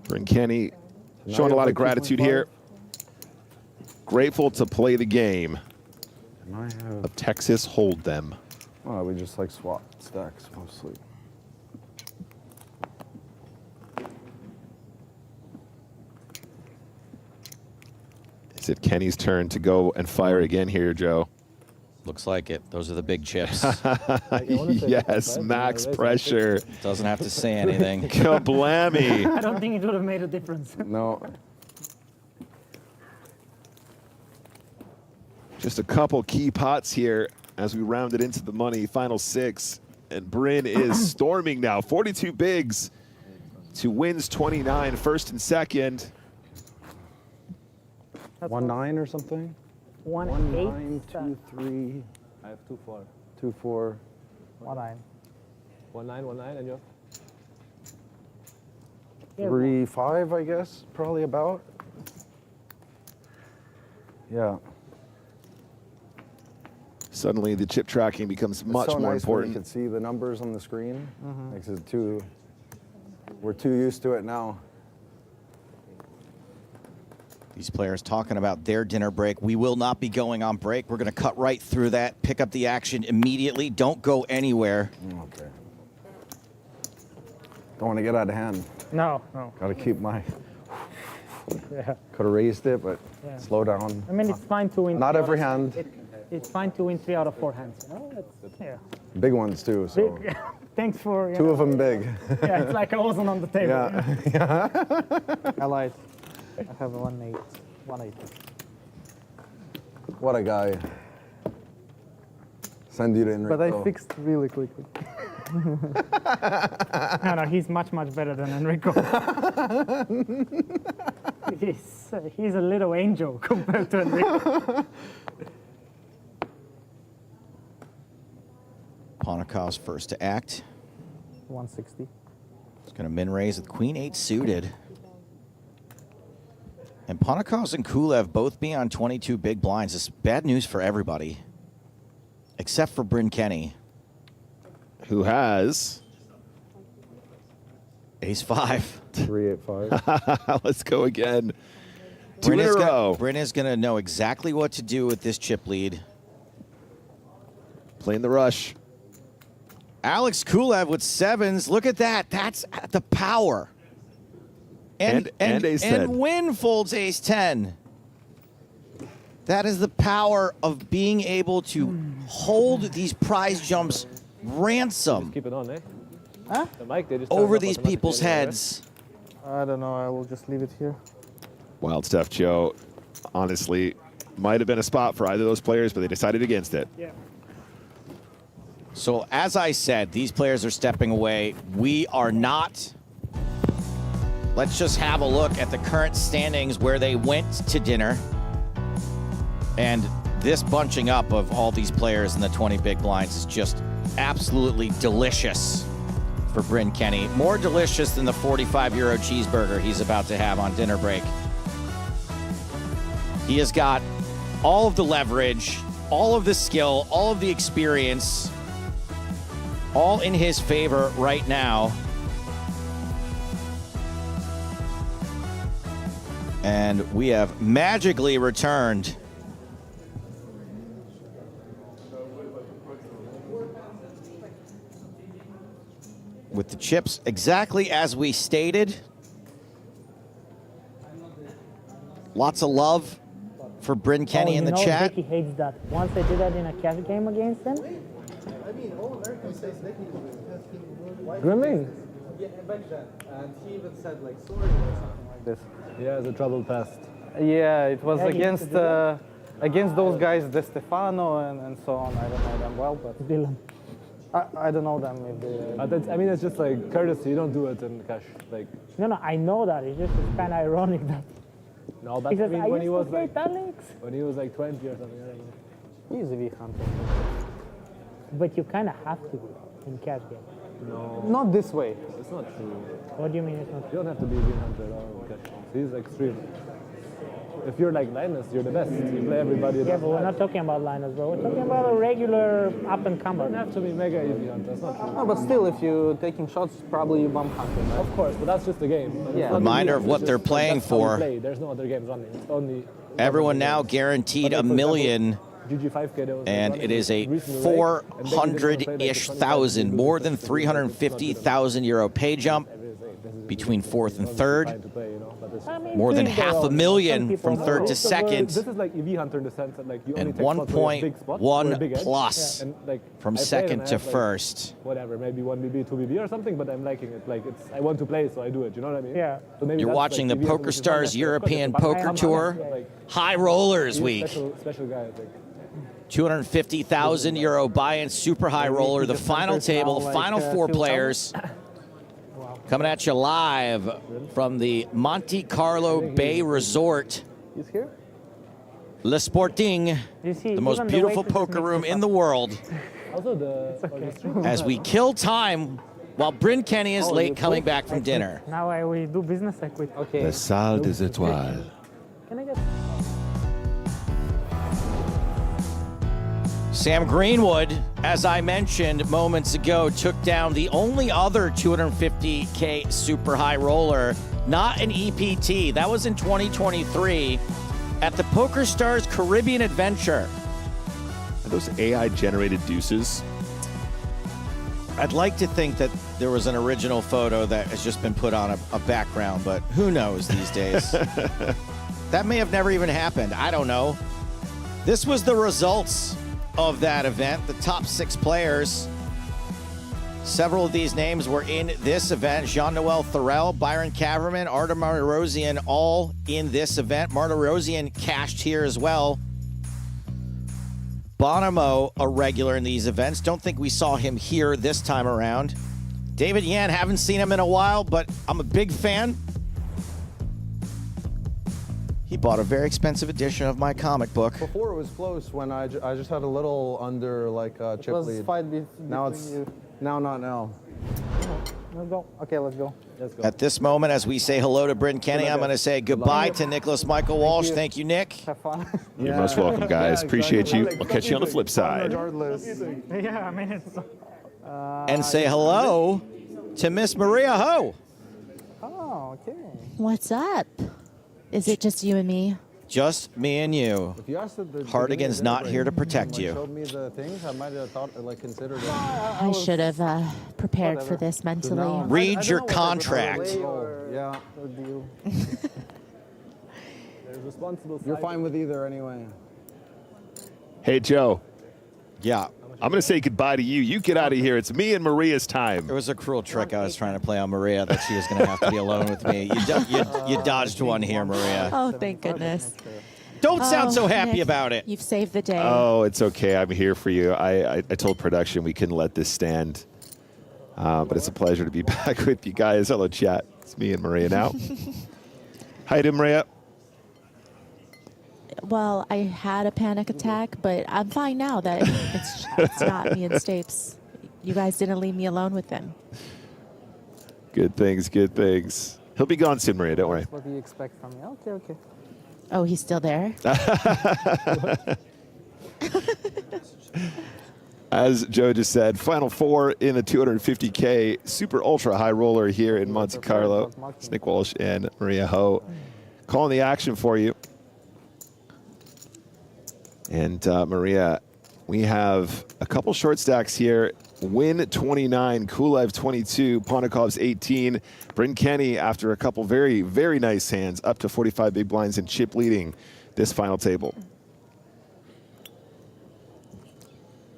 Bryn Kenny showing a lot of gratitude here. Grateful to play the game of Texas Hold'em. Oh, we just like swap stacks mostly. Is it Kenny's turn to go and fire again here, Joe? Looks like it. Those are the big chips. Yes, max pressure. Doesn't have to say anything. Kablammy. I don't think it would have made a difference. No. Just a couple key pots here as we round it into the money. Final 6. And Bryn is storming now. 42 bigs to wins 29, first and second. 1-9 or something? 1-8. 2-3. I have 2-4. 2-4. 1-9. 1-9, and you? 3-5, I guess, probably about. Yeah. Suddenly the chip tracking becomes much so more nice important. When you can see the numbers on the screen. Makes it we're too used to it now. These players talking about their dinner break. We will not be going on break. We're going to cut right through that, pick up the action immediately. Don't go anywhere. Okay. Don't want to get out of hand. No, no. Got to keep my... Yeah. Could have raised it, but Yeah. slow down. I mean, it's fine to win. Not every hand. It's fine to win 3 out of 4 hands. You know? Yeah. Big ones, too. So. Big. Thanks for... 2 of them big. Yeah, it's like I wasn't on the table. Yeah. I lied. I have a 1-8. 1-8. What a guy. Send you to Enrico. But I fixed really quickly. No, he's much, much better than Enrico. He's a little angel compared to Enrico. Ponikav's first to act. 160. He's going to min raise with Queen 8 suited. And Ponikav's and Kulev both being on 22 big blinds. It's bad news for everybody, except for Bryn Kenny, who has ace-5. 3-8-5. Let's go again. 2 in a row. Bryn is going to know exactly what to do with this chip lead. Playing the rush. Alex Kulev with 7s. Look at that. That's the power. And ace-10. And Wynn folds ace-10. That is the power of being able to hold these prize jumps ransom Keep it on, eh? Huh? The mic, they just over these people's heads. I don't know. I will just leave it here. Wild stuff, Joe. Honestly, might have been a spot for either of those players, but they decided against it. Yeah. So as I said, these players are stepping away. We are not let's just have a look at the current standings where they went to dinner. And this bunching up of all these players in the 20 big blinds is just absolutely delicious for Bryn Kenny. More delicious than the 45-euro cheeseburger he's about to have on dinner break. He has got all of the leverage, all of the skill, all of the experience, all in his favor right now. And we have magically returned with the chips exactly as we stated. Lots of love for Bryn Kenny in the chat. Vicky hates that. Once they did that in a cash game against him. I mean, all Americans say Nicky was testing. Really? Yeah, back then. And he even said, like, sorry or something like this. This. Yeah, it's a troubled past. Yeah, it was against those guys, De Stefano and so on. I don't know them well, but Dylan. I don't know them. If they, I mean, it's just like courtesy. You don't do it in cash. Like, No, I know that. It's kind of ironic that. no, but Because I mean, I when he used was to play like, Alex. when he was like 20 or something, I don't know. he's a V-hunter. But you kind of have to be in cash game. No, Not this way. it's not true. What do you mean it's not? You don't have to be a V100 at all in cash. He's extreme. If you're like Linus, you're the best. You play everybody. Yeah, but we're not talking about Linus, bro. We're talking about a regular up-and-comer. You don't have to be mega easy hunter. That's not true. No, but still, if you're taking shots, probably you bump hunting, right? Of course, but that's just the game. It's Yeah. not Reminder the of game, what it's they're just, playing that's how you for. play. There's no other games running. It's only Everyone now guaranteed But a for example, million, GG5K, there was and running it is a recently, and then you didn't wanna play, like, the 400-ish 25 thousand, more than it's not good enough. 350,000 euro pay jump between fourth and third. Fine to play, you know, but it's- I mean, More than to their own. Some $500,000 people from know. third to This is second, This is like EV hunter in the sense that like you only and take spots where you have big spots, or a 1.1 big edge. plus And, like, from I played second and I to have, like, first. whatever, maybe 1BB, 2BB or something, but I'm liking it. Like I want to play, so I do it. You know what I mean? Yeah. So maybe You're that's, watching like, the EV hunter, which is not PokerStars necessary. European Of course, Poker I'm Tour like, High Rollers he's a Week. special guy. Like, 250,000 euro buy-in super high roller. The final table, the final four players. Coming at you live from the Monte-Carlo Bay Resort. He's here? Le Sporting, You see, the most even beautiful waitresses poker mix room this in up. the world. also the As we kill time while Bryn Kenny is late coming back from dinner. Now we do business, I quit. Okay. Salle des Étoiles. Can I get... Sam Greenwood, as I mentioned moments ago, took down the only other 250K super high roller, not an EPT. That was in 2023 at the PokerStars Caribbean Adventure. Are those AI-generated deuces? I'd like to think that there was an original photo that has just been put on a background, but who knows these days? That may have never even happened. I don't know. This was the results of that event, the top 6 players. Several of these names were in this event. Jean-Noel Thorel, Byron Kaverman, Artem Martirosyan, all in this event. Martirosyan cashed here as well. Bonomo, a regular in these events. Don't think we saw him here this time around. David Yan, haven't seen him in a while, but I'm a big fan. He bought a very expensive edition of my comic book. Before it was close when I just had a little under like chip It was lead. fight Now between it's you. now not now. Let's go. Okay, let's go. let's go. At this moment, as we say hello to Bryn Kenny, I'm going to say goodbye to Nicholas Michael Walsh. Thank you, Nick. Have fun. You're most welcome, guys. Appreciate you. We'll catch you on the flip side. Regardless. Yeah, I mean, it's... And say hello to Miss Maria Ho. Oh, okay. What's up? Is it just you and me? Just me and you. If you asked at the Hardigan's beginning not of here to dinner protect break, you. Showed me the things, I might have thought like considered it. I should have prepared for this mentally. now- Read your contract. Yeah, No deal. There's responsible you're side. fine with either anyway. Hey, Joe. Yeah. I'm going to say goodbye to you. You get out of here. It's me and Maria's time. It was a cruel trick I was trying to play on Maria that she was going to have to be alone with me. You dodged one here, Maria. Oh, thank goodness. Don't sound so Oh, happy Nick, about it. You've saved the day. Oh, it's okay. I'm here for you. I told production we couldn't let this stand. But it's a pleasure to be back with you guys. Hello, chat. It's me and Maria now. How you doing, Maria? Well, I had a panic attack, but I'm fine now that it's not me and Stapes. You guys didn't leave me alone with them. Good things, good things. He'll be gone soon, Maria, don't worry. What do you expect from me? Okay, okay. Oh, he's still there? As Joe just said, final four in the 250K super ultra high roller here in Monte-Carlo. It's Nick Walsh and Maria Ho calling the action for you. And Maria, we have a couple short stacks here. Win 29, Kulev 22, Pontikov's 18. Bryn Kenny, after a couple very, very nice hands, up to 45 big blinds and chip leading this final table.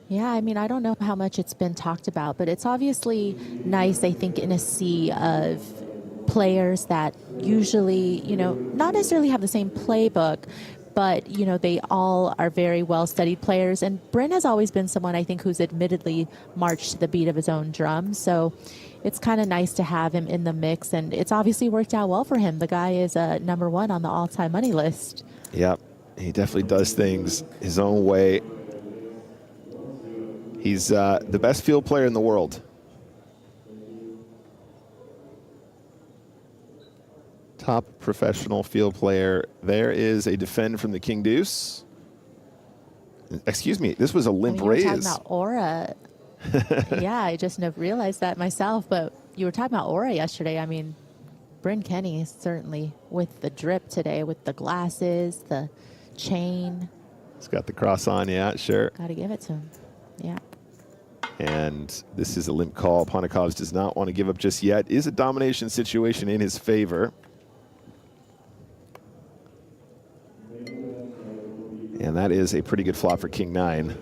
Yeah, I mean, I don't know how much it's been talked about, but it's obviously nice, I think, in a sea of players that usually, you know, not necessarily have the same playbook, but, you know, they all are very well-studied players. And Bryn has always been someone, I think, who's admittedly marched to the beat of his own drum. So it's kind of nice to have him in the mix. And it's obviously worked out well for him. The guy is #1 on the all-time money list. Yep, he definitely does things his own way. He's the best field player in the world. Top professional field player. There is a defend from the King Deuce. Excuse me, this was a limp You were talking raise. about aura. Yeah, I just never realized that myself, but you were talking about aura yesterday. I mean, Bryn Kenny is certainly with the drip today, with the glasses, the chain. He's got the cross on, yeah, sure. Got to give it to him. Yeah. And this is a limp call. Pontikovs does not want to give up just yet. Is a domination situation in his favor. And that is a pretty good flop for King 9.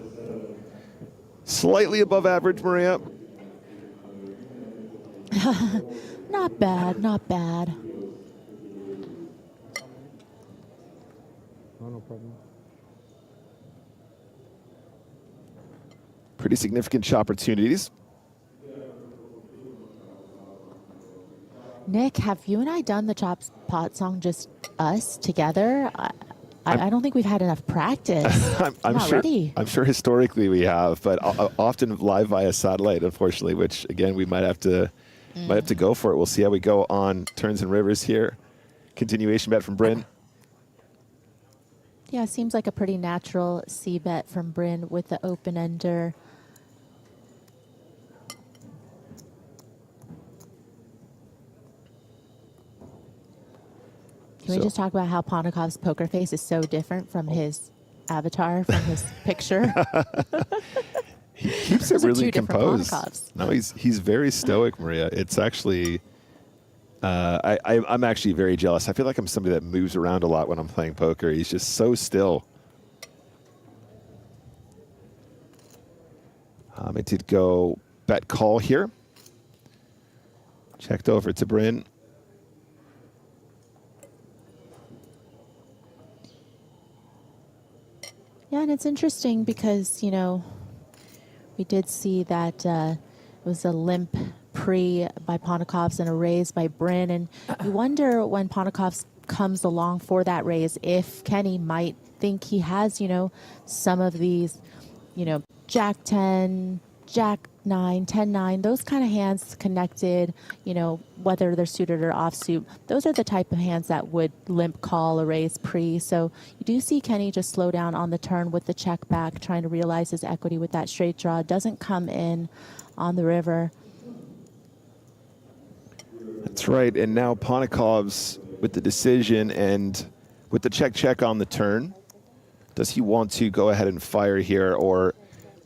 Slightly above average, Maria. Not bad, not bad. No problem. Pretty significant shot opportunities. Nick, have you and I done the Chop Pot song just us together? I don't think we've had enough practice. I'm not sure, ready. I'm sure historically we have, but often live via satellite, unfortunately, which again we might have to go for it. We'll see how we go on turns and rivers here. Continuation bet from Bryn. Yeah, seems like a pretty natural C bet from Bryn with the open ender. Can we just talk about how Pontikov's poker face is so different from his avatar, from his picture? He keeps it Those are really two different composed. Pontikovs. No, he's very stoic, Maria. It's actually, I'm actually very jealous. I feel like I'm somebody that moves around a lot when I'm playing poker. He's just so still. It did go bet call here. Checked over to Bryn. Yeah, and it's interesting because, you know, we did see that it was a limp pre by Pontikovs and a raise by Bryn. And you wonder when Pontikovs comes along for that raise if Kenny might think he has, you know, some of these, you know, Jack 10, Jack 9, 10-9, those kind of hands connected, you know, whether they're suited or offsuit. Those are the type of hands that would limp call a raise pre. So you do see Kenny just slow down on the turn with the check back, trying to realize his equity with that straight draw. Doesn't come in on the river. That's right. And now Pontikovs with the decision and with the check on the turn. Does he want to go ahead and fire here or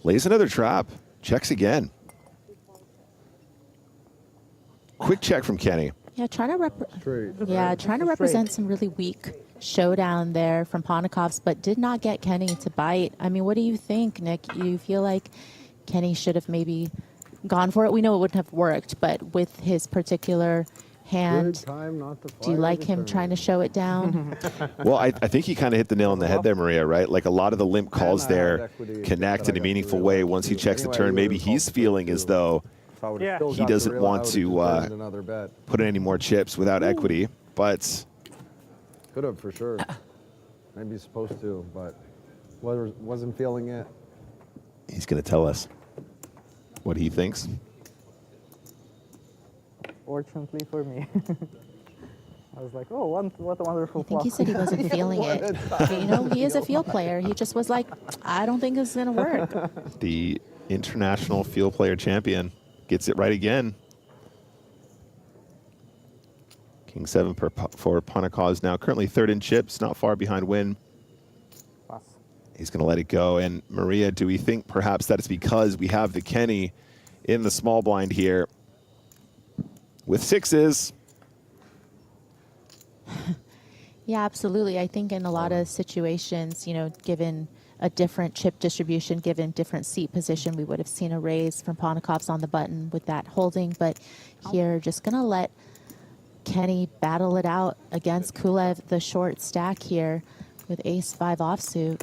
lays another trap? Checks again. Quick check from Kenny. Yeah, trying to represent some really weak showdown there from Pontikovs, but did not get Kenny to bite. I mean, what do you think, Nick? You feel like Kenny should have maybe gone for it? We know it wouldn't have worked, but with his particular hand, do you like him trying to show it down? Well, I think he kind of hit the nail on the head there, Maria, right? Like a lot of the limp calls there connect in a meaningful way once he checks the turn. Maybe he's feeling as though So I would have still He got doesn't the real want out, to just burned another bet. put in any more chips without equity, but Could have for sure. Maybe he's supposed to, but wasn't feeling it. he's going to tell us what he thinks. Fortunately for me. I was like, oh, what a wonderful I think he said he wasn't feeling it. You know, he is a field player. He just was like, I don't think this is going to work. The international field player champion gets it right again. King 7 for Ponakaz now currently third in chips, not far behind Win. Pass. He's going to let it go. And Maria, do we think perhaps that it's because we have the Kenny in the small blind here with sixes? Yeah, absolutely. I think in a lot of situations, you know, given a different chip distribution, given different seat position, we would have seen a raise from Ponakov's on the button with that holding. But here, just going to let Kenny battle it out against Kulev, the short stack here with ace-5 offsuit.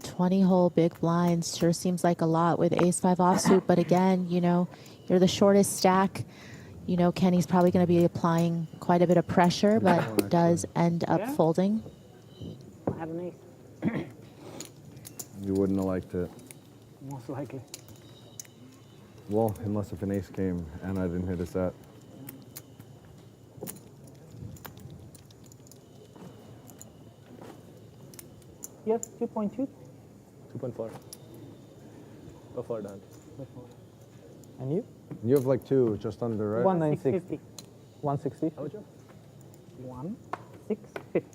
$20-hole big blinds sure seems like a lot with ace-5 offsuit, but again, you know, you're the shortest stack. You know, Kenny's probably going to be applying quite a bit of pressure, but does end up folding. I have an ace. You wouldn't have liked it. Most likely. Well, unless if an ace came and I didn't hit a set. You have 2.2? 2.4. Go for that. And you? You have like two, just under, right? 196. 160. How much? 1,650.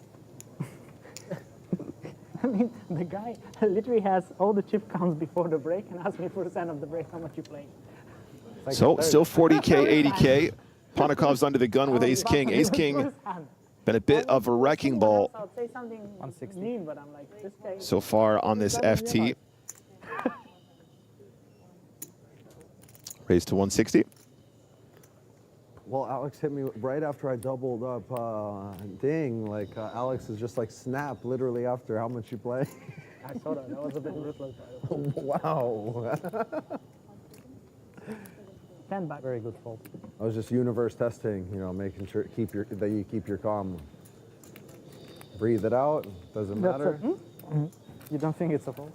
I mean, the guy literally has all the chip counts before the break and asked me for the end of the break how much you playing. Like so still 40K, 80K. Ponakov's under the gun with ace-king. Ace-king been a bit of a wrecking ball I'll say something mean, but I'm like, this guy. so far on this FT. Raised to 160. Well, Alex hit me right after I doubled up. Ding, like Alex is just like snap literally after how much you play. I saw that. That was a bit ruthless. Wow. 10 back. Very good fold. I was just universe testing, you know, making sure that you keep your calm. Breathe it out. Doesn't matter. You don't think it's a fold?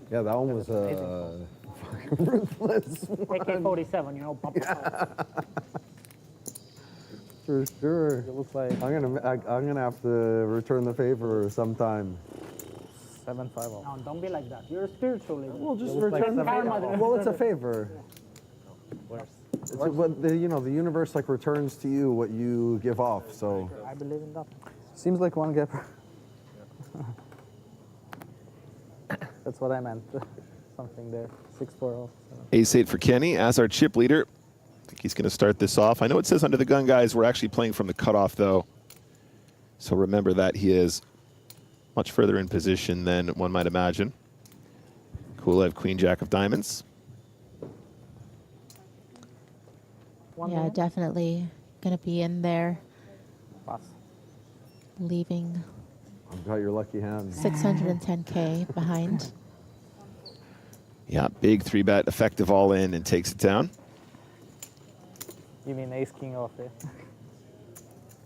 Yeah, that one was fucking ruthless. AK-47, you know. Pop, For sure. It looks like I'm gonna have to return the favor sometime. 7-5 off. No, don't be like that. You're a spiritual leader. Well, just looks return like the favor. karma. Well, it's a favor. Worse. It's what the universe like returns to you what you give off. So I believe in that. Seems like one gapper. That's what I meant. Something there. 6-4 off. Ace-8 for Kenny as our chip leader. I think he's going to start this off. I know it says under the gun, guys. We're actually playing from the cutoff, though. So remember that he is much further in position than one might imagine. Kulev, Queen, Jack of Diamonds. Yeah, definitely going to be in there. Pass. Leaving I've got your lucky hand. 610K behind. Yeah, big 3-bet, effective all in, and takes it down. You mean ace king off, yeah?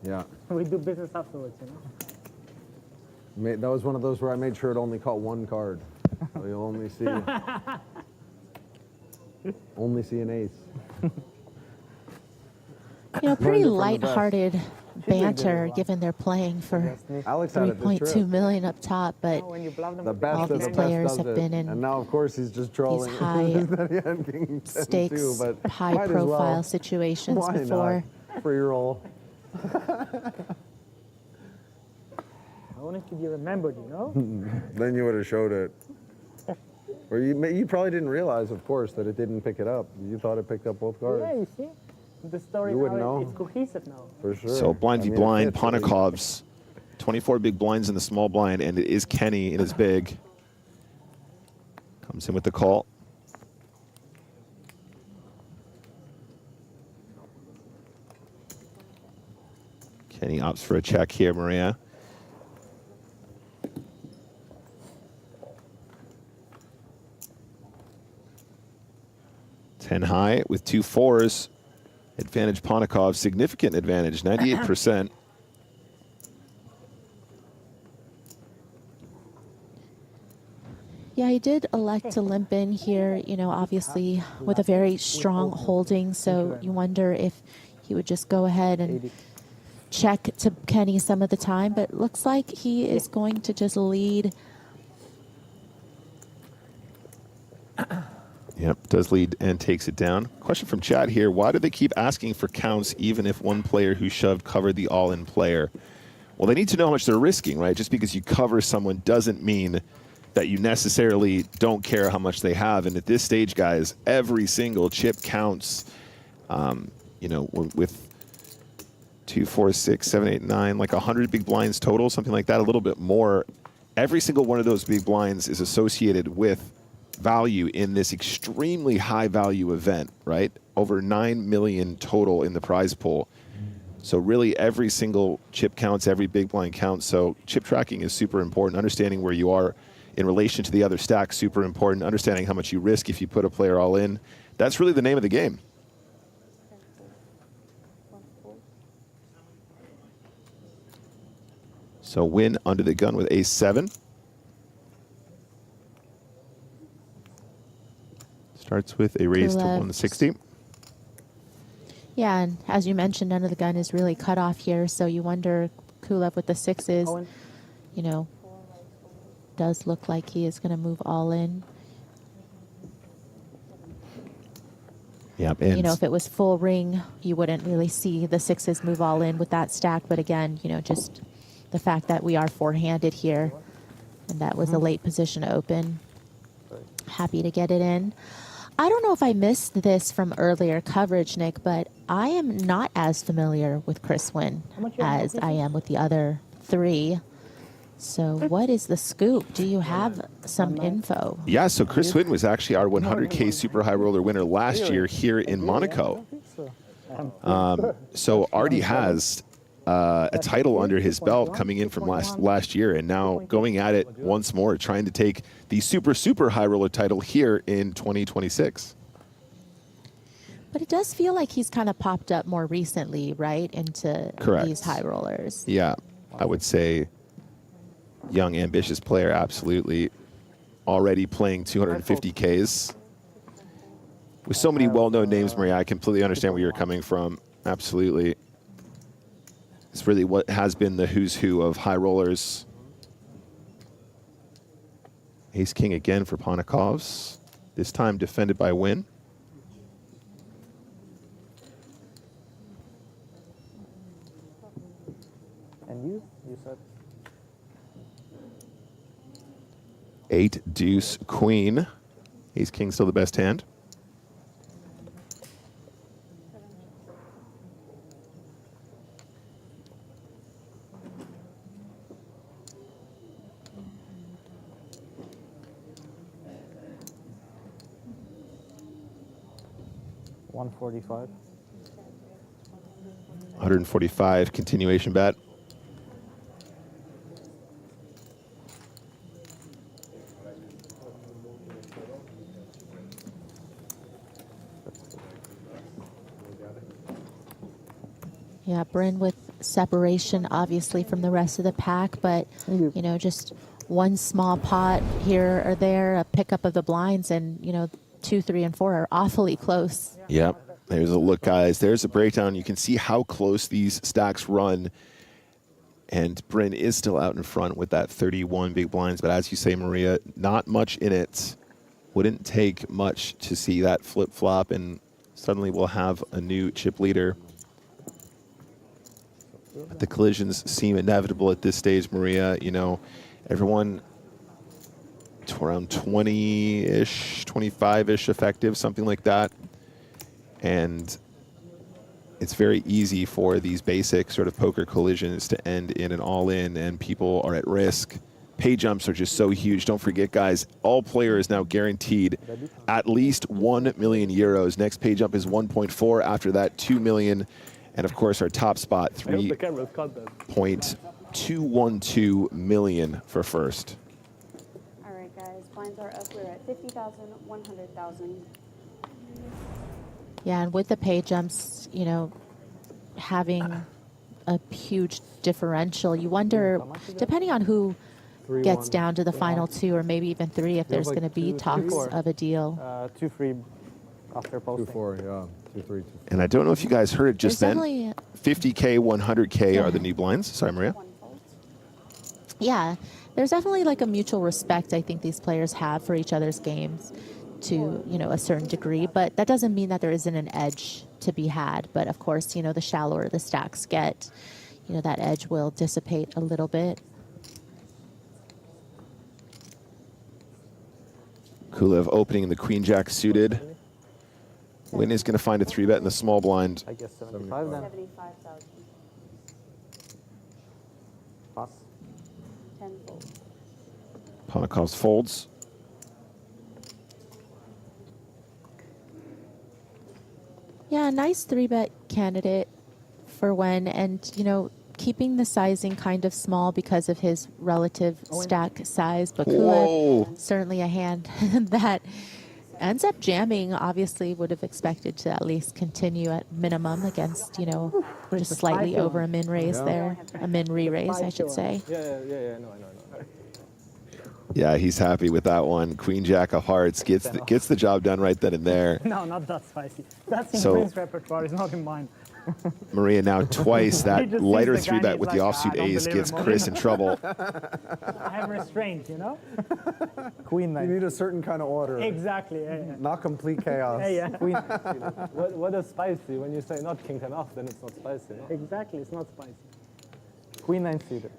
Yeah. We do business afterwards, you know. That was one of those where I made sure it only caught one card. So you'll only see an ace. You know, pretty Learned it from the best. lighthearted banter given they're playing for Alex had it this 3.2 trip. million up top, but When you bluff them The with best all of these the best players does have it. been in And now, of course, he's just trolling. high That he had King 10 stakes, too, but might as high-profile well. situations Why before. not? Free roll. I wanted to be remembered, you know? Then you would have showed it. Or you probably didn't realize, of course, that it didn't pick it up. You thought it picked up both cards. Yeah, you see? The story You wouldn't now, know. it's cohesive now. For sure. So blind v I mean, blind, it fits, at least. Ponakov's 24 big blinds in the small blind, and it is Kenny in his big. Comes in with the call. Kenny opts for a check here, Maria. Ten high with 2 4s. Advantage Ponakov, significant advantage, 98%. Yeah, he did elect to limp in here, you know, obviously with a very strong holding. So you wonder if he would just go ahead and check to Kenny some of the time. But it looks like he is going to just lead. Yep, does lead and takes it down. Question from chat here. Why do they keep asking for counts even if one player who shoved covered the all-in player? Well, they need to know how much they're risking, right? Just because you cover someone doesn't mean that you necessarily don't care how much they have. And at this stage, guys, every single chip counts. You know, with 2, 4, 6, 7, 8, 9, like 100 big blinds total, something like that, a little bit more. Every single one of those big blinds is associated with value in this extremely high value event, right? Over 9 million total in the prize pool. So really every single chip counts, every big blind counts. So chip tracking is super important. Understanding where you are in relation to the other stack, super important. Understanding how much you risk if you put a player all in. That's really the name of the game. So win under the gun with ace-7. Starts with a raise to 160. Yeah, and as you mentioned, under the gun is really cut off here. So you wonder, Kulev with the 6s, you know, does look like he is going to move all in. Yep, You know, if it was full ring, you wouldn't really see the 6s move all in with that stack. But again, you know, just the fact that we are four-handed here, and that was a late position to open. Happy to get it in. I don't know if I missed this from earlier coverage, Nick, but I am not as familiar with Chris Wynn as I am with the other 3. So what is the scoop? Do you have some info? Yeah, so Chris Wynn was actually our 100K Super High Roller winner last year here in Monaco. So already has a title under his belt coming in from last year, and now going at it once more, trying to take the super high roller title here in 2026. But it does feel like he's kind of popped up more recently, right, into these high rollers. Yeah, I would say young, ambitious player, absolutely. Already playing 250Ks. With so many well-known names, Maria, I completely understand where you're coming from. Absolutely. It's really what has been the who's who of high rollers. Ace King again for Ponakovs. This time defended by Wynn. And you said? 8 deuce queen. Ace King still the best hand. $145. 145 continuation bet. Yeah, Bryn with separation, obviously, from the rest of the pack, but, you know, just one small pot here or there, a pickup of the blinds, and, you know, 2, 3, and 4 are awfully close. Yep. There's a look, guys. There's a breakdown. You can see how close these stacks run. And Bryn is still out in front with that 31 big blinds. But as you say, Maria, not much in it. Wouldn't take much to see that flip-flop, and suddenly we'll have a new chip leader. But the collisions seem inevitable at this stage, Maria. You know, everyone around 20-ish, 25-ish effective, something like that. And it's very easy for these basic sort of poker collisions to end in an all-in, and people are at risk. Pay jumps are just so huge. Don't forget, guys, all player is now guaranteed at least 1 million euros. Next pay jump is 1.4. After that, 2 million. And of course, our top spot, I hope the cameras caught that. $3.212 million for first. All right, guys. Blinds are up. We're at 50,000, 100,000. Yeah, and with the pay jumps, you know, having a huge differential, you wonder, depending on who gets down to the final two or maybe even three, if there's going to be talks of a deal. 2-3 after posting. 2-4, yeah. 2-3. And I don't know if you guys heard it just There's then. 50K, 100K are the new blinds. Sorry, Maria. Yeah, there's definitely like a mutual respect I think these players have for each other's games to, you know, a certain degree, but that doesn't mean that there isn't an edge to be had. But of course, you know, the shallower the stacks get, you know, that edge will dissipate a little bit. Kulev opening the queen jack suited. Win is going to find a 3-bet in the small blind. I guess 75 then. 75,000. Pass. 10 fold. Ponakov's folds. Yeah, nice 3-bet candidate for Wen, and, you know, keeping the sizing kind of small because of his relative stack size, but Kulev, certainly a hand that ends up jamming. Obviously would have expected to at least continue at minimum against, you know, just slightly over a min raise there, a min re-raise, I should say. Yeah, I know. Yeah, he's happy with that one. Queen jack of hearts gets the job done right then and there. No, not that spicy. That's in So- Prince's repertoire, it's not in mine. Maria now twice that He just lighter sees the guy 3-bet and with he's the like, offsuit "I don't ace believe gets him." Chris in trouble. I have restraint, you know? Queen You 9. need a certain kind of order. Exactly. Yeah. Not complete chaos. Yeah. Queen. What is spicy? When you say not king 10 off, then it's not spicy. No? Exactly, it's not spicy. Queen 9 seated.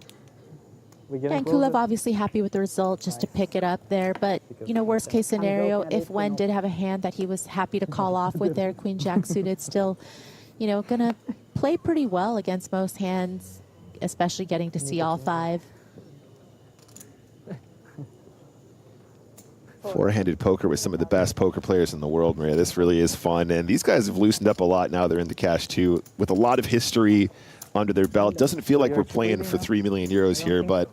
We Yeah, getting and closer? Kulev obviously happy with the result just to pick it up there. But, you know, worst case scenario, if Wen did have a hand that he was happy to call off with their queen jack suited, still, you know, gonna play pretty well against most hands, especially getting to see all 5. Four-handed poker with some of the best poker players in the world, Maria. This really is fun. And these guys have loosened up a lot now. They're in the cash, too, with a lot of history under their belt. Doesn't feel like we're playing for 3 million euros here, but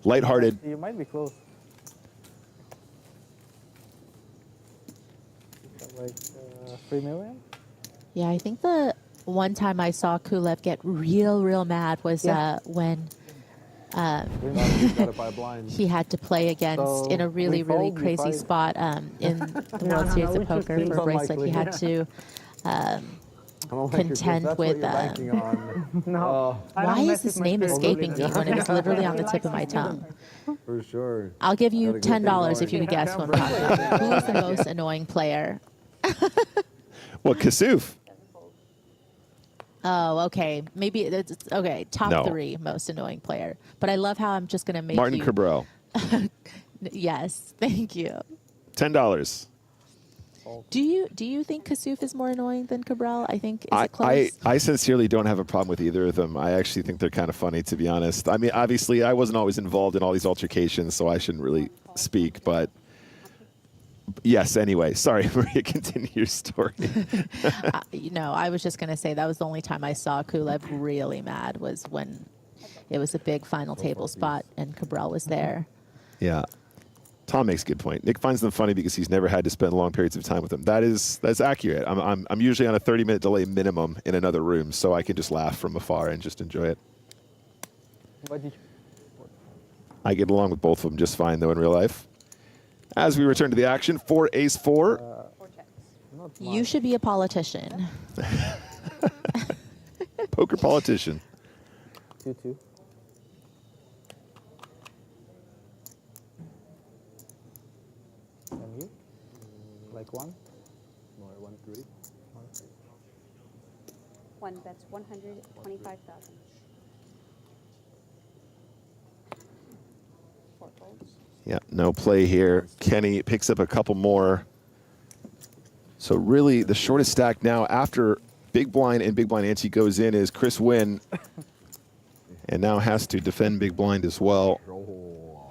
lighthearted. You might be close. Like 3 million? Yeah, I think the one time I saw Kulev get real mad was when he had to play against, in a really crazy spot in the World Series of Poker for Bracelet. He had to contend with. Why is this name escaping me when it was literally on the tip of my tongue? For sure. I'll give you $10 if you could guess who I'm talking about. Who is the most annoying player? Well, Kasuf. Oh, okay. Maybe it's okay. Top No. 3 most annoying player. But I love how I'm just going to make Martin you. Cabral. Yes, thank you. $10. Do you think Kasuf is more annoying than Cabral? I think is it close? I sincerely don't have a problem with either of them. I actually think they're kind of funny, to be honest. I mean, obviously, I wasn't always involved in all these altercations, so I shouldn't really speak. But yes, anyway, sorry, Maria, continue your story. You know, I was just going to say that was the only time I saw Kulev really mad was when it was a big final table spot and Cabral was there. Yeah. Tom makes a good point. Nick finds them funny because he's never had to spend long periods of time with them. That's accurate. I'm usually on a 30-minute delay minimum in another room, so I can just laugh from afar and just enjoy it. I get along with both of them just fine, though, in real life. As we return to the action, 4 ace 4. You should be a politician. Poker politician. 2-2. And you? Like 1? No, 1-3. 1 bets 125,000. 4 folds. Yeah, no play here. Kenny picks up a couple more. So really, the shortest stack now after big blind and big blind ante goes in is Chris Wynn. And now has to defend big blind as well. So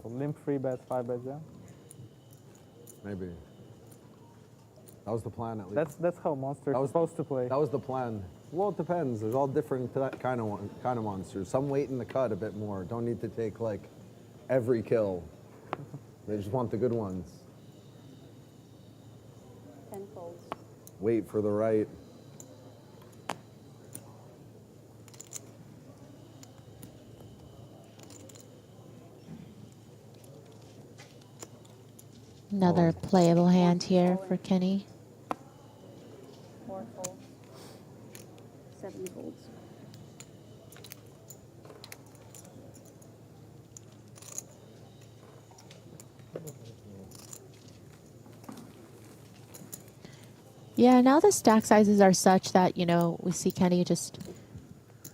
limp 3 bets, 5 bets, yeah? Maybe. That was the plan, at least. That's how monsters are supposed to play. That was the plan. Well, it depends. There's all different kind of monsters. Some wait in the cut a bit more. Don't need to take like every kill. They just want the good ones. 10 folds. Wait for the right. Another playable hand here for Kenny. 4 folds. 7 folds. Yeah, now the stack sizes are such that, you know, we see Kenny just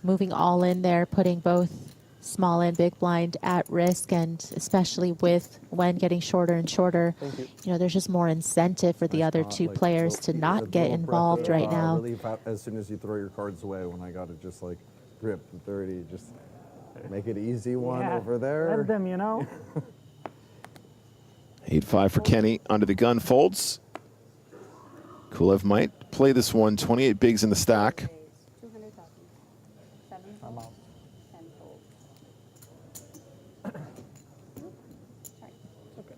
moving all in there, putting both small and big blind at risk, and especially with when getting shorter and shorter, you know, there's just more incentive for the other two players to not get involved right now. Relief as soon as you throw your cards away when I got to just like rip the 30, just make it easy one over there. Let them, you know. 8-5 for Kenny. Under the gun folds. Kulev might play this one. 28 bigs in the stack. 200,000. 7 folds. 10 folds. Sorry. Okay.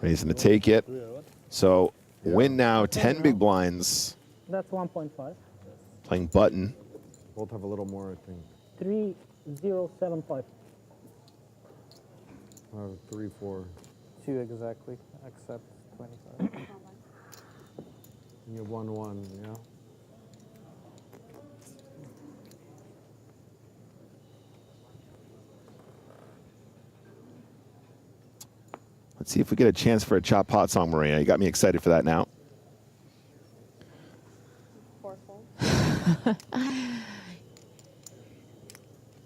Raising to take it. So win now, 10 big blinds. That's 1.5. Playing button. Both have a little more, I think. 3075. 3, 4. 2 exactly, except 25. You have 1, 1, yeah. Let's see if we get a chance for a chop pot song, Maria. You got me excited for that now. 4 folds.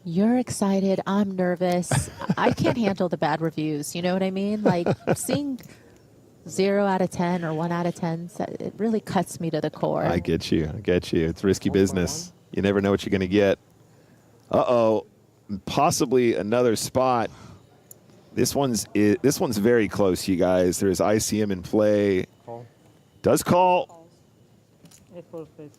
You're excited. I'm nervous. I can't handle the bad reviews. You know what I mean? Like seeing 0 out of 10 or 1 out of 10, it really cuts me to the core. I get you. I get you. It's risky business. You never know what you're going to get. Uh-oh. Possibly another spot. This one's very close, you guys. There's ICM in play. Call. Does call. A4 face.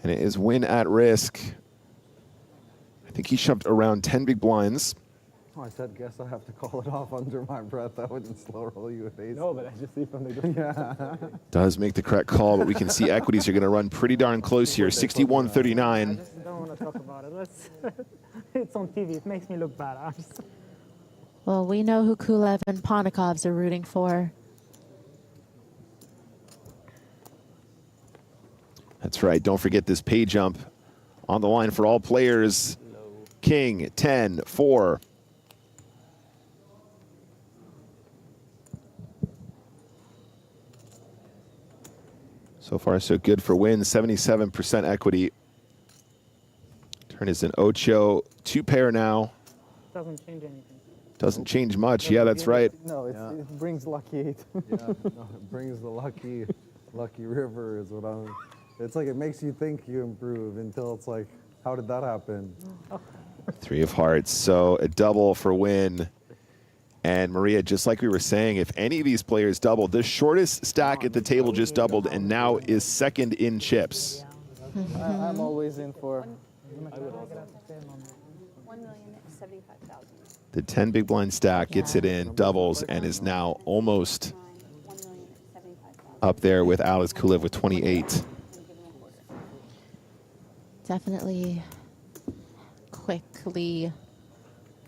And it is win at risk. I think he shoved around 10 big blinds. Oh, I said, guess I have to call it off under my breath. I wouldn't slow roll you with ace. No, but I just see from the good. Yeah. Does make the correct call, but we can see equities are going to run pretty darn close here. 61-39. I just don't want to talk about it. It's on TV. It makes me look bad. Well, we know who Kulev and Ponikovs are rooting for. That's right. Don't forget this pay jump on the line for all players. King, 10, 4. So far, so good for wins. 77% equity. Turn is an ocho. 2 pair now. Doesn't change anything. Doesn't change much. Yeah, that's right. No, it brings lucky 8. Yeah, no, it brings the lucky river is what I'm. It's like it makes you think you improve until it's like, how did that happen? 3 of hearts. So a double for win. And Maria, just like we were saying, if any of these players doubled, the shortest stack at the table just doubled and now is second in chips. I'm always in for. 1,075,000. The 10 big blind stack gets it in, doubles, and is now almost 1,075,000. up there with Alex Kulev with 28. Definitely quickly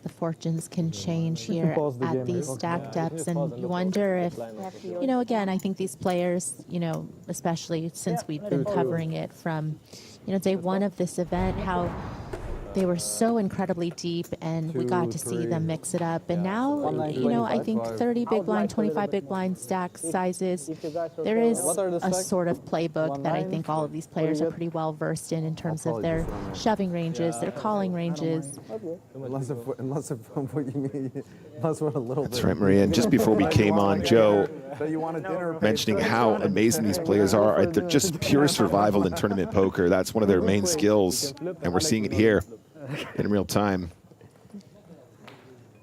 the fortunes can change here at these stack depths, and you wonder if, you know, again, I think these players, you know, especially since we've been covering it from, you know, day one of this event, how they were so incredibly deep, and we got to see them mix it up. And now, you know, I think 30 big blind, 25 big blind stack sizes, there is a sort of playbook that I think all of these players are pretty well versed in terms of their shoving ranges, their calling ranges. Unless what you mean, unless what a little bit. That's right, Maria. And just before we came on, Joe mentioning how amazing these players are. They're just pure survival in tournament poker. That's one of their main skills, and we're seeing it here in real time.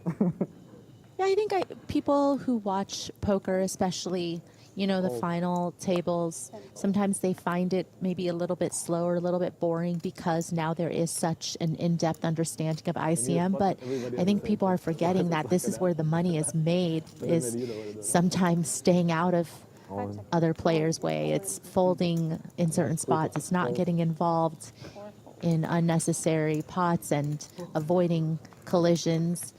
Yeah, I think people who watch poker, especially, you know, the final tables, sometimes they find it maybe a little bit slower, a little bit boring because now there is such an in-depth understanding of ICM. But I think people are forgetting that this is where the money is made, is sometimes staying out of other players' way. It's folding in certain spots. It's not getting involved in unnecessary pots and avoiding collisions.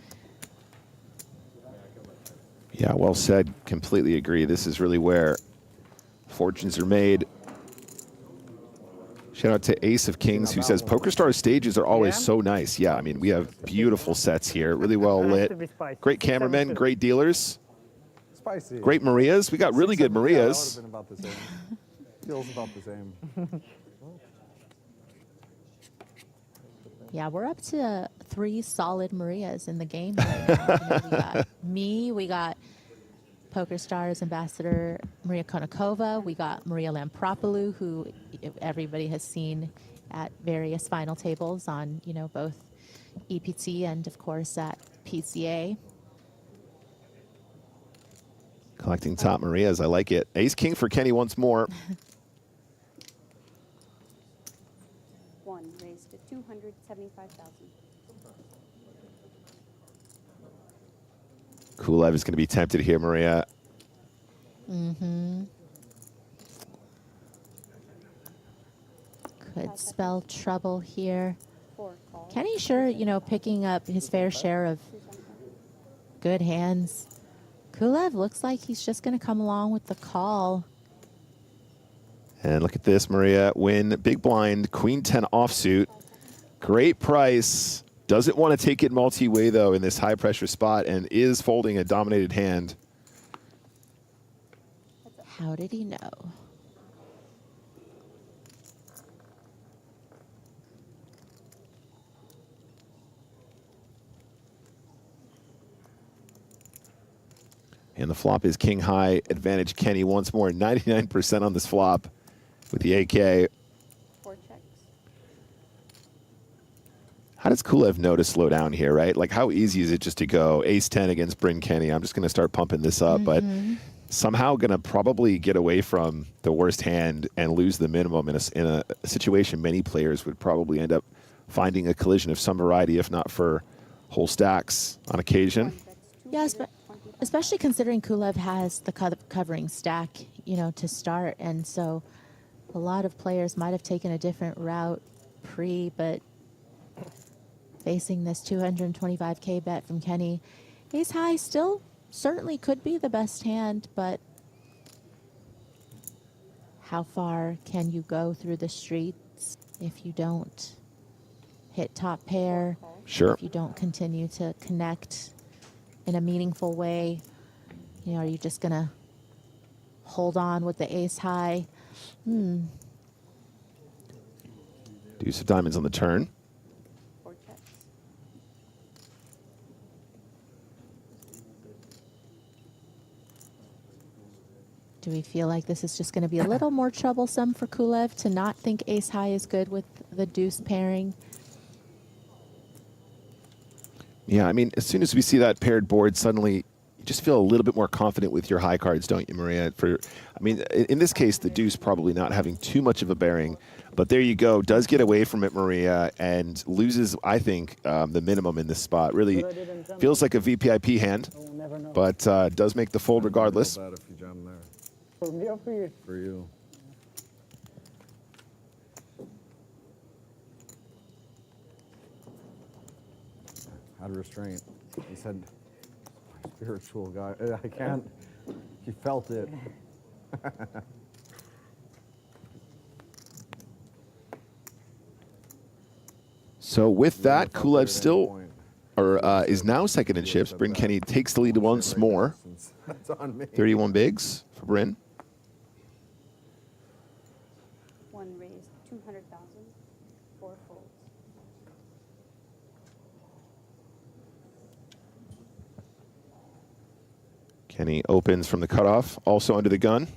Yeah, well said. Completely agree. This is really where fortunes are made. Shout out to Ace of Kings, who says PokerStars stages are always so nice. Yeah, I mean, we have beautiful sets here, really well lit. Great cameramen, great dealers. Spicy. Great Marias. We got really good Marias. Yeah, that would have been about the same. Feels about the same. Yeah, we're up to 3 solid Marias in the game right now. You know, we got me, we got PokerStars ambassador Maria Konnikova, we got Maria Lampropoulou, who everybody has seen at various final tables on, you know, both EPT and, of course, at PCA. Collecting top Marias. I like it. Ace King for Kenny once more. One raised to 275,000. Kulev is going to be tempted here, Maria. Could spell trouble here. Kenny sure, you know, picking up his fair share of good hands. Kulev looks like he's just going to come along with the call. And look at this, Maria. Win big blind, queen 10 offsuit. Great price. Doesn't want to take it multi-way, though, in this high-pressure spot, and is folding a dominated hand. How did he know? And the flop is king high. Advantage Kenny once more. 99% on this flop with the AK. 4 checks. How does Kulev know to slow down here, right? Like, how easy is it just to go ace 10 against Bryn Kenny? I'm just going to start pumping this up, but somehow going to probably get away from the worst hand and lose the minimum in a situation many players would probably end up finding a collision of some variety, if not for whole stacks on occasion. Yes, but especially considering Kulev has the covering stack, you know, to start. And so a lot of players might have taken a different route pre, but facing this 225K bet from Kenny, ace high still certainly could be the best hand, but how far can you go through the streets if you don't hit top pair? Sure. If you don't continue to connect in a meaningful way, you know, are you just gonna hold on with the ace high? Deuce of diamonds on the turn. 4 checks. Do we feel like this is just going to be a little more troublesome for Kulev to not think ace high is good with the deuce pairing? Yeah, I mean, as soon as we see that paired board, suddenly you just feel a little bit more confident with your high cards, don't you, Maria? I mean, in this case, the deuce probably not having too much of a bearing, but there you go. Does get away from it, Maria, and loses, I think, the minimum in this spot. Really feels like a VPIP hand, but does make the fold regardless. Bad if you jam there. For me or for you? For you. Had restraint. He said, spiritual guy. I can't. He felt it. So with that, Kulev still is now second in chips. Bryn Kenny takes the lead once more. That's on me. 31 bigs for Bryn. One raised 200,000. 4 folds. Kenny opens from the cutoff, also under the gun.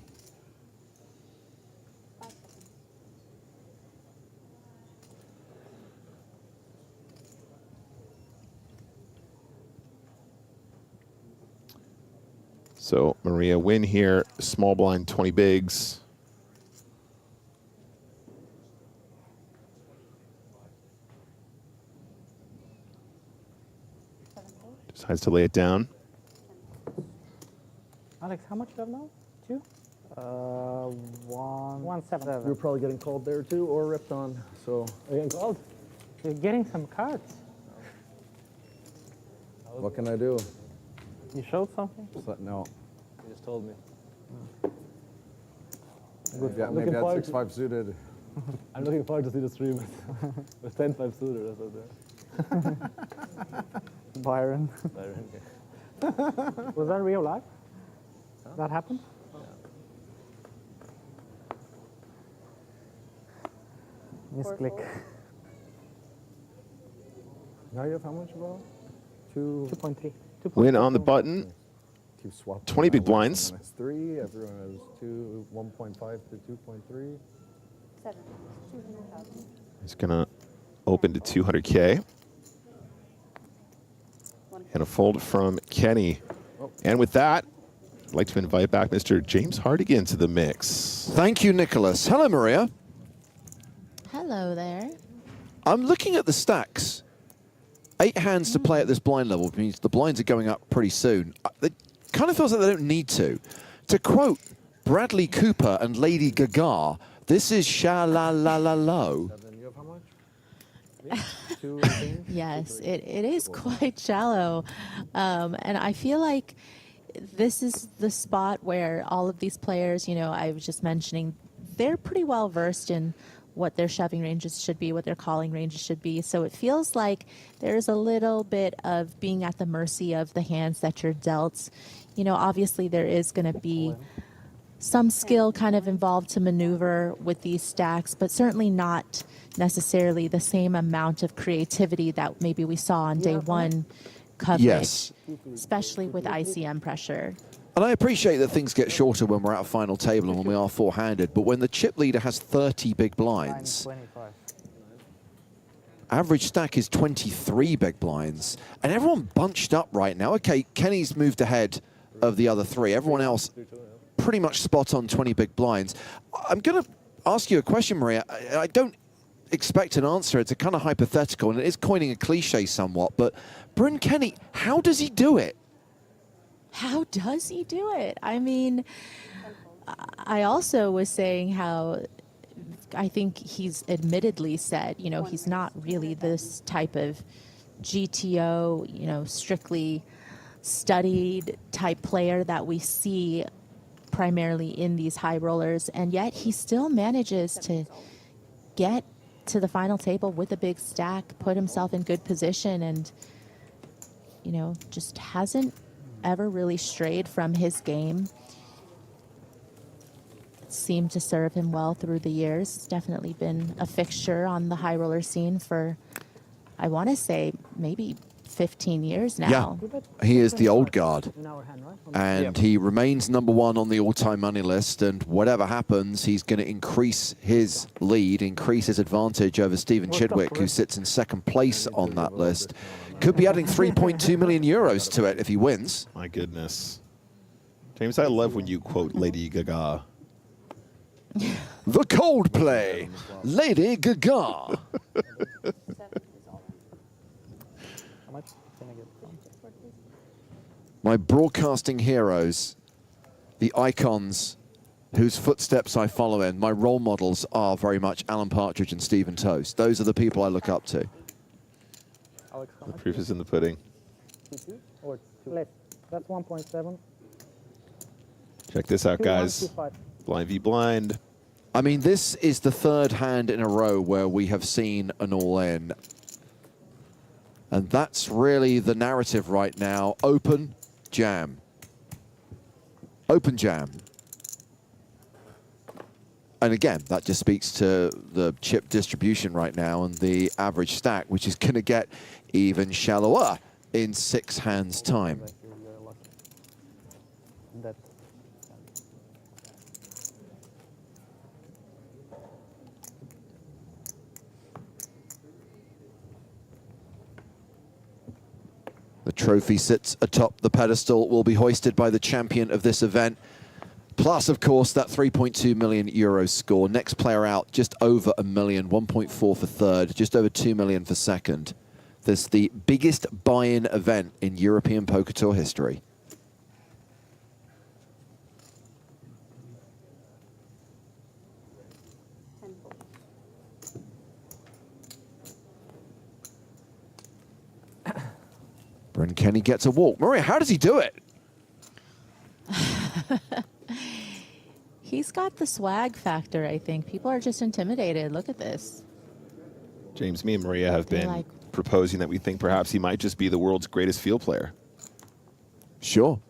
So Maria win here, small blind 20 bigs. Decides to lay it down. Alex, how much do you have now? 2? 1-7. You're probably getting called there too, or ripped on. So Are you getting called? You're getting some cards. what can I do? You showed something? No. You just told me. Yeah, maybe I had 6-5 suited. I'm looking forward to see the stream with 10-5 suited. That's what Byron. Byron. Was that real life? That happened? Misclick. Now you have how much, bro? 2.3. Win on the button. Keep swapping. 20 big blinds. That's 3. Everyone has 1.5 to 2.3. 7. 200,000. He's going to open to 200K. And a fold from Kenny. And with that, I'd like to invite back Mr. James Hardigan to the mix. Thank you, Nicholas. Hello, Maria. Hello there. I'm looking at the stacks. 8 hands to play at this blind level, which means the blinds are going up pretty soon. It kind of feels like they don't need to. To quote Bradley Cooper and Lady Gaga, this is sha-la-la-la-low. You have how much? 2 Yes, it is quite shallow. And I feel like this is the spot where all of these players, you know, I was just mentioning, they're pretty well versed in what their shoving ranges should be, what their calling ranges should be. So it feels like there's a little bit of being at the mercy of the hands that you're dealt. You know, obviously there is going to be some skill kind of involved to maneuver with these stacks, but certainly not necessarily the same amount of creativity that maybe we saw on day one coverage, Yes. especially with ICM pressure. And I appreciate that things get shorter when we're at a final table and when we are four-handed, but when the chip leader has 30 big blinds, average stack is 23 big blinds, and everyone bunched up right now. Okay, Kenny's moved ahead of the other 3. Everyone else pretty much spot on 20 big blinds. I'm going to ask you a question, Maria. I don't expect an answer. It's a kind of hypothetical, and it is coining a cliche somewhat, but Bryn Kenny, how does he do it? How does he do it? I mean, I also was saying how I think he's admittedly said, you know, he's not really this type of GTO, you know, strictly studied type player that we see primarily in these high rollers, and yet he still manages to get to the final table with a big stack, put himself in good position, and, you know, just hasn't ever really strayed from his game. It seemed to serve him well through the years. It's definitely been a fixture on the high roller scene for, I want to say, maybe 15 years now. Yeah, he is the old guard, and he remains #1 on the all-time money list, and whatever happens, he's going to increase his lead, increase his advantage over Stephen Chidwick, who sits in 2nd place on that list. Could be adding 3.2 million euros to it if he wins. My goodness. James, I love when you quote Lady Gaga. The Coldplay, Lady Gaga. My broadcasting heroes, the icons whose footsteps I follow in, my role models are very much Alan Partridge and Stephen Toast. Those are the people I look up to. The proof is in the pudding. Or 2 less. That's 1.7. Check this out, guys. Blind v blind. I mean, this is the 3rd hand in a row where we have seen an all-in. And that's really the narrative right now. Open, jam. Open, jam. And again, that just speaks to the chip distribution right now and the average stack, which is going to get even shallower in 6 hands' time. The trophy sits atop the pedestal, will be hoisted by the champion of this event. Plus, of course, that 3.2 million euro score. Next player out, just over $1 million, 1.4 for third, just over 2 million for second. This is the biggest buy-in event in European Poker Tour history. Bryn Kenny gets a walk. Maria, how does he do it? He's got the swag factor, I think. People are just intimidated. Look at this. James, me and Maria have They're been like, proposing that we think perhaps he might just be the world's greatest field player. Sure.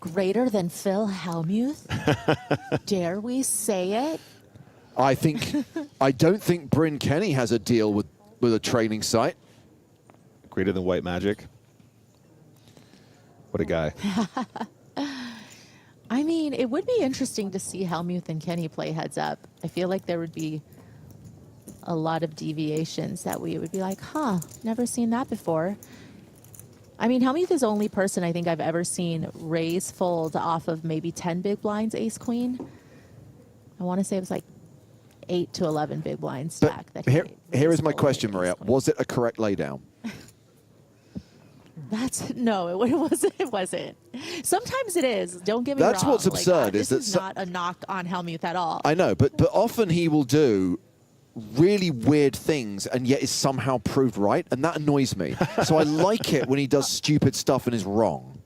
greater than Phil Hellmuth? Dare we say it? I don't think Bryn Kenny has a deal with a training site. Greater than White Magic. What a guy. I mean, it would be interesting to see Hellmuth and Kenny play heads up. I feel like there would be a lot of deviations that we would be like, huh, never seen that before. I mean, Hellmuth is the only person I think I've ever seen raise fold off of maybe 10 big blinds, ace queen. I want to say it was like 8 to 11 big blinds stack. Here is my question, Maria. Was it a correct laydown? No, it wasn't. It wasn't. Sometimes it is. Don't get me wrong. That's what's absurd. This is not a knock on Hellmuth at all. I know, but often he will do really weird things and yet is somehow proved right, and that annoys me. So I like it when he does stupid stuff and is wrong.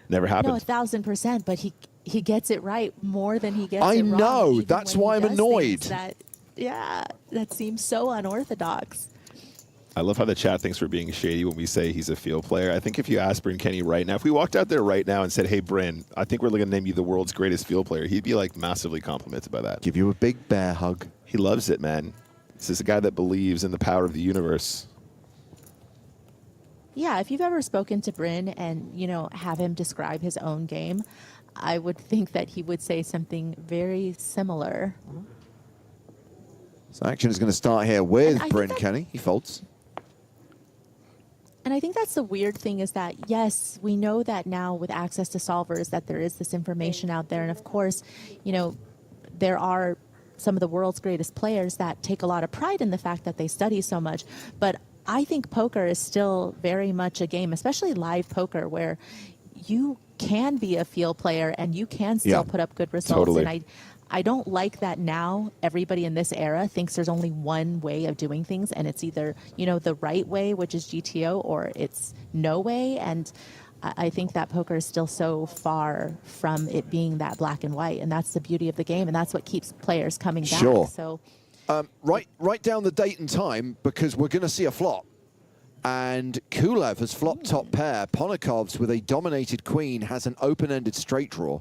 Never happens. No, 1000%, but he gets it right more than he gets I it wrong. know. even That's when why he I'm does annoyed. things that seems so unorthodox. I love how the chat thinks we're being shady when we say he's a field player. I think if you asked Bryn Kenny right now, if we walked out there right now and said, hey, Bryn, I think we're going to name you the world's greatest field player, he'd be like massively complimented by that. Give you a big bear hug. He loves it, man. This is a guy that believes in the power of the universe. Yeah, if you've ever spoken to Bryn and, have him describe his own game, I would think that he would say something very similar. So action is going to start here with Bryn Kenny. He folds. And I think that's the weird thing is that, yes, we know that now with access to solvers that there is this information out there. And of course, there are some of the world's greatest players that take a lot of pride in the fact that they study so much. But I think poker is still very much a game, especially live poker, where you can be a field player and you can still put up good results. Totally. And I don't like that now everybody in this era thinks there's only one way of doing things, and it's either, the right way, which is GTO, or it's no way. And I think that poker is still so far from it being that black and white, and that's the beauty of the game, and that's what keeps players coming back. Sure. So, write down the date and time because we're going to see a flop. And Kulev has flopped top pair. Ponokov's with a dominated queen has an open-ended straight draw.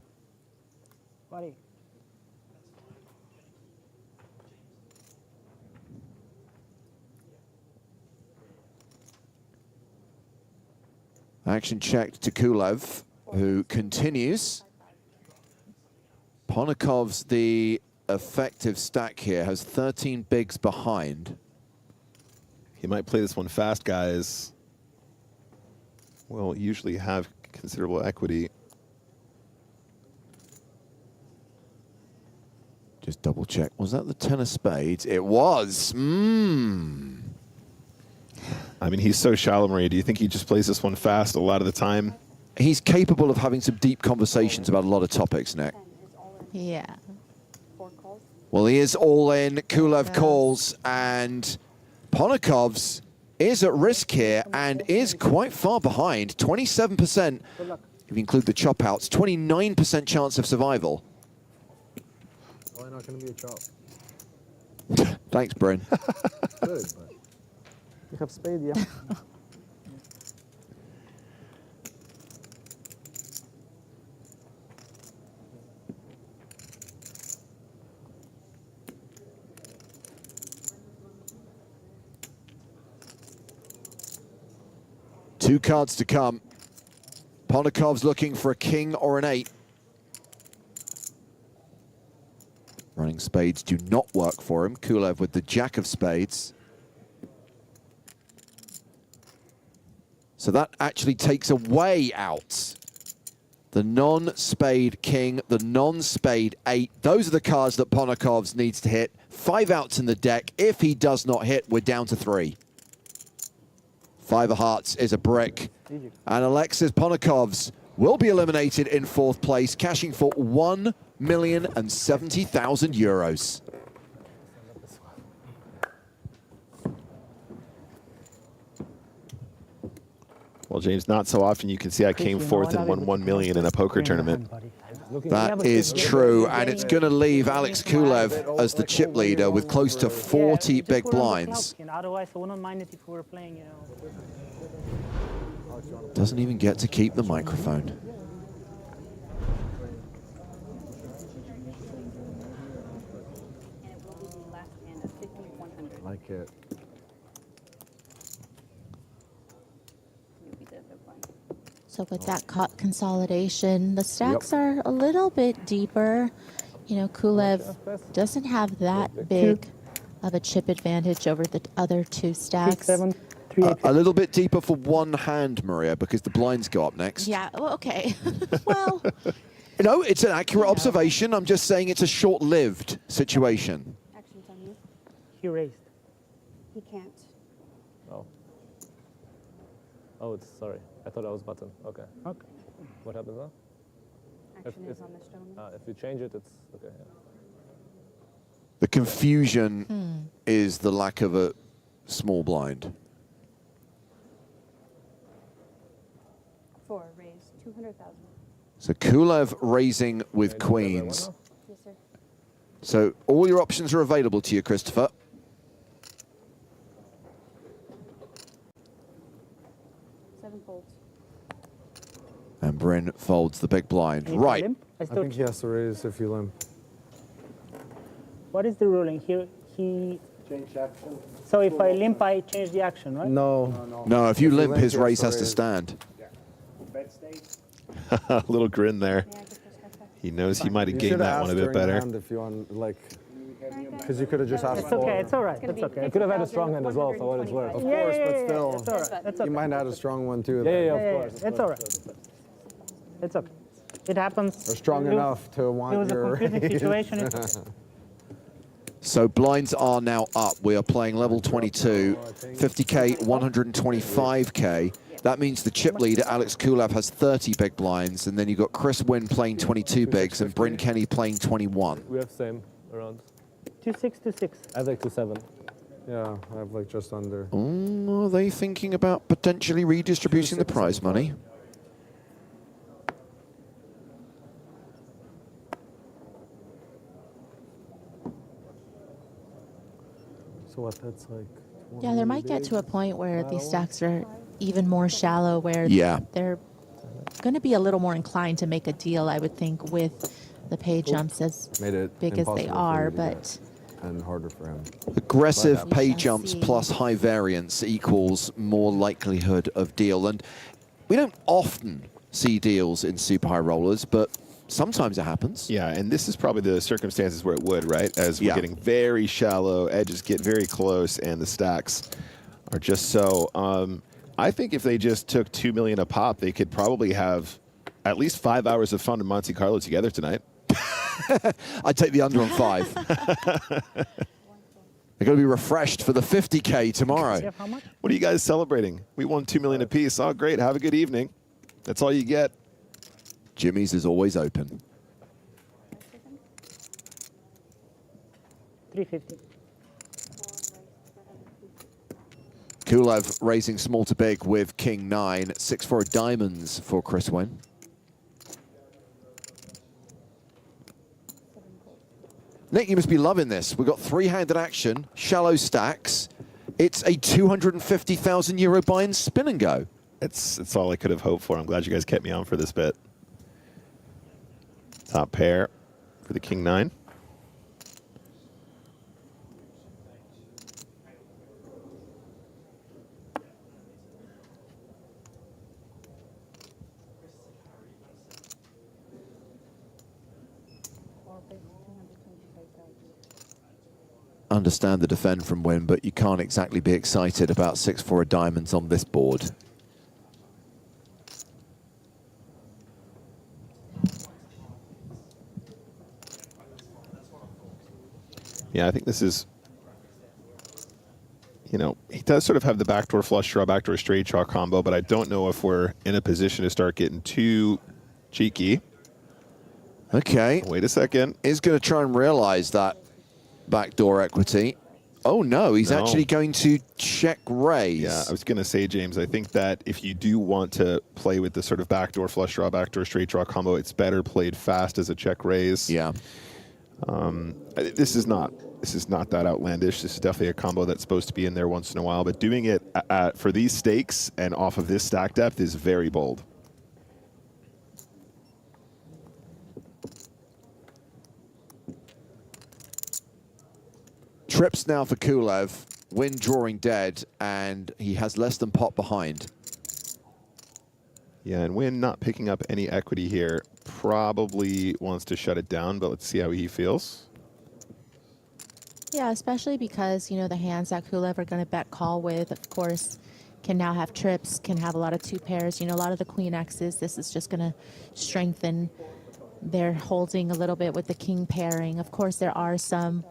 Buddy. Action checked to Kulev, who continues. Ponokov's the effective stack here, has 13 bigs behind. He might play this one fast, guys. Will usually have considerable equity. Just double check. Was that the 10 of spades? It was. I mean, he's so shallow, Maria. Do you think he just plays this one fast a lot of the time? He's capable of having some deep conversations about a lot of topics, Nick. yeah. Well, he is all in. Kulev calls, and Ponokov's is at risk here and is quite far behind. 27%, if you include the chop outs, 29% chance of survival. Probably not going to be a chop. Thanks, Bryn. Good, but you have spade, yeah. Two cards to come. Ponokov's looking for a king or an 8. Running spades do not work for him. Kulev with the jack of spades. So that actually takes away out the non-spade king, the non-spade 8. Those are the cards that Ponokovs needs to hit. 5 outs in the deck. If he does not hit, we're down to 3. 5 of hearts is a brick. And Alexis Ponokovs will be eliminated in 4th place, cashing for €1,070,000. Well, James, not so often you can see I came 4th and won $1 million in a poker tournament. That is true, and it's going to leave Alex Kulev as the chip leader with close to 40 big blinds. Otherwise, I wouldn't mind it if we were playing, you know. Doesn't even get to keep the microphone. I like it. So with that consolidation, the stacks are a little bit deeper. You know, Kulev doesn't have that big of a chip advantage over the other 2 stacks. 7, 3, 8, A little bit deeper for one hand, Maria, because the blinds go up next. Yeah, well, okay. Well, No, it's an accurate observation. I'm just saying it's a short-lived situation. Actions on you. He raised. He can't. Oh. Oh, it's sorry. I thought that was button. Okay. Okay. What happens now? Action is on this gentleman. If you change it, it's okay. Yeah. The confusion is the lack of a small blind. 4, raise 200,000. So Kulev raising with queens. Yes, sir. So all your options are available to you, Christopher. And Bryn folds the big blind. And if I Right. limp, I I still think he has to raise if you limp. What is the ruling here? He Change action. So if I limp, I change the action, right? No. No, if you limp, his he has raise to has to raise. stand. A little grin there. He knows he might have gamed that one a bit better. If you want, like, because you could have just asked It's for. okay. It's all right. It's okay. You could have had a strong hand as well, for what it's worth. Of course, but still, It's all right. It's okay. you might add a strong one too. Yeah, then. yeah, Yeah, of yeah, course. yeah. It's all right. It's okay. It happens. Or strong enough to want It was a your confusing raise. situation. It's okay. So blinds are now up. We are playing level 22, 50K, 125K. That means the chip leader, Alex Kulev, has 30 big blinds, and then you've got Chris Wynn playing 22 bigs and Bryn Kenny playing 21. We have same around. 2-6, 2-6. I have like 2-7. Yeah, I have like just under. Oh, are they thinking about potentially redistributing the prize money? So what? That's like. yeah, there might get to a point where these stacks are even more shallow, where Yeah. they're going to be a little more inclined to make a deal, I would think, with the pay jumps as Made it big as they impossible for are, you to but get, and harder for him. Aggressive We pay shall jumps see. plus high variance equals more likelihood of deal. And we don't often see deals in super high rollers, but sometimes it happens. Yeah, and this is probably the circumstances where it would, right? As we're Yeah. getting very shallow, edges get very close, and the stacks are just so. I think if they just took $2 million a pop, they could probably have at least 5 hours of fun in Monte-Carlo together tonight. I'd take the under on 5. They're going to be refreshed for the 50K tomorrow. How much? What are you guys celebrating? We won $2 million apiece. Oh, great. Have a good evening. That's all you get. Jimmy's is always open. 350. Kulev raising small to big with King 9, 6 for diamonds for Chris Wynn. Nick, you must be loving this. We've got three-handed action, shallow stacks. It's a €250,000 buy and spin and go. It's all I could have hoped for. I'm glad you guys kept me on for this bit. Top pair for the King 9. Understand the defend from Wynn, but you can't exactly be excited about 6 for diamonds on this board. Yeah, I think this is, you know, he does sort of have the backdoor flush draw, backdoor straight draw combo, but I don't know if we're in a position to start getting too cheeky. Okay. Wait a second. He's going to try and realize that backdoor equity. Oh, no, he's actually going to check raise. Yeah, I was going to say, James, I think that if you do want to play with the sort of backdoor flush draw, backdoor straight draw combo, it's better played fast as a check raise. Yeah. This is not that outlandish. This is definitely a combo that's supposed to be in there once in a while, but doing it for these stakes and off of this stack depth is very bold. Trips now for Kulev, win drawing dead, and he has less than pot behind. Yeah, and Win not picking up any equity here, probably wants to shut it down, but let's see how he feels. Yeah, especially because, you know, the hands that Kulev are going to bet call with, of course, can now have trips, can have a lot of two pairs. You know, a lot of the queen X's, this is just going to strengthen their holding a little bit with the king pairing. Of course, there are some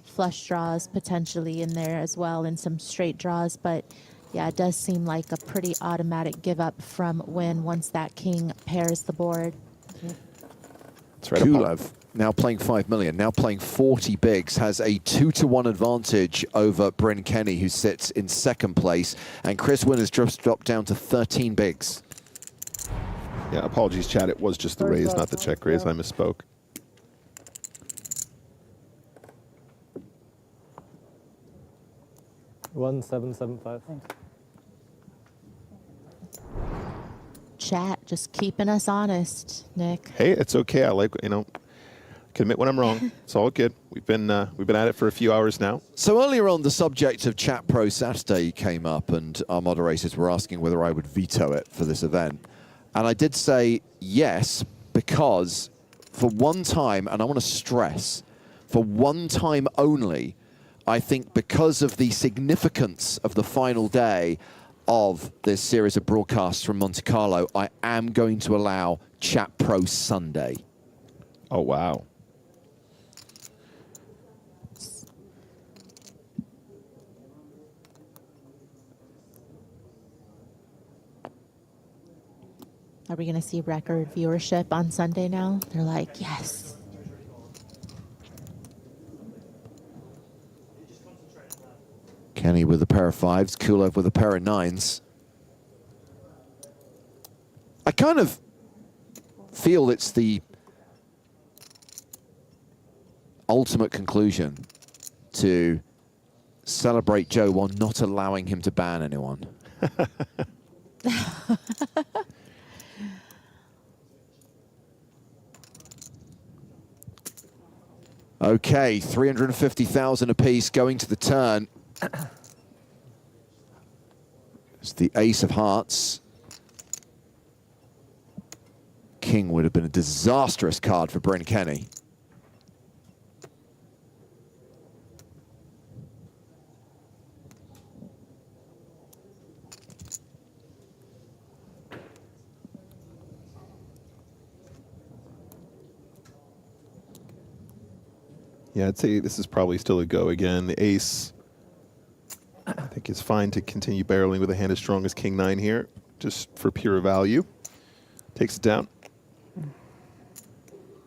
flush draws potentially in there as well and some straight draws, but yeah, it does seem like a pretty automatic give up from Win once that king pairs the board. That's right. Kulev now playing 5 million, now playing 40 bigs, has a 2-to-1 advantage over Bryn Kenny, who sits in second place, and Chris Wynn has just dropped down to 13 bigs. Yeah, apologies, chat. It was just the raise, not the check raise. I misspoke. $1,775. Chat, just keeping us honest, Nick. Hey, it's okay. I like, you know, can admit when I'm wrong. It's all good. We've been at it for a few hours now. So earlier on, the subject of Chat Pro Saturday came up, and our moderators were asking whether I would veto it for this event. And I did say yes, because for one time, and I want to stress, for one time only, I think because of the significance of the final day of this series of broadcasts from Monte-Carlo, I am going to allow Chat Pro Sunday. Oh, wow. Are we going to see record viewership on Sunday now? They're like, yes. Kenny with a pair of fives, Kulev with a pair of nines. I kind of feel it's the ultimate conclusion to celebrate Joe while not allowing him to ban anyone. Okay, 350,000 apiece going to the turn. It's the ace of hearts. King would have been a disastrous card for Bryn Kenny. Yeah, I'd say this is probably still a go again. The ace, I think, is fine to continue barreling with a hand as strong as King 9 here, just for pure value. Takes it down.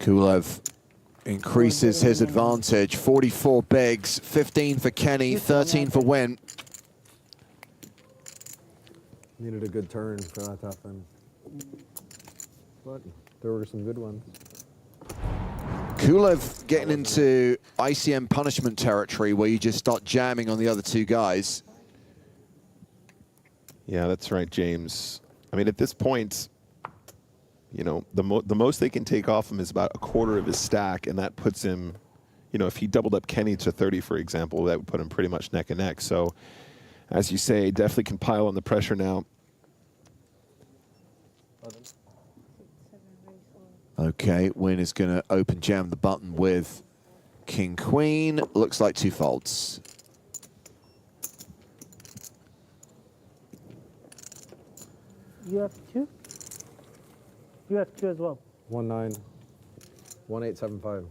Kulev increases his advantage. 44 bigs, 15 for Kenny, 13 for Wynn. Needed a good turn for that to happen. But there were some good ones. Kulev getting into ICM punishment territory where you just start jamming on the other two guys. Yeah, that's right, James. I mean, at this point, you know, the most they can take off him is about a quarter of his stack, and that puts him, you know, if he doubled up Kenny to 30, for example, that would put him pretty much neck and neck. So, as you say, definitely can pile on the pressure now. Okay, Wynn is going to open jam the button with King Queen. Looks like two folds. You have two? You have two as well. 1-9, 1-8-7-5.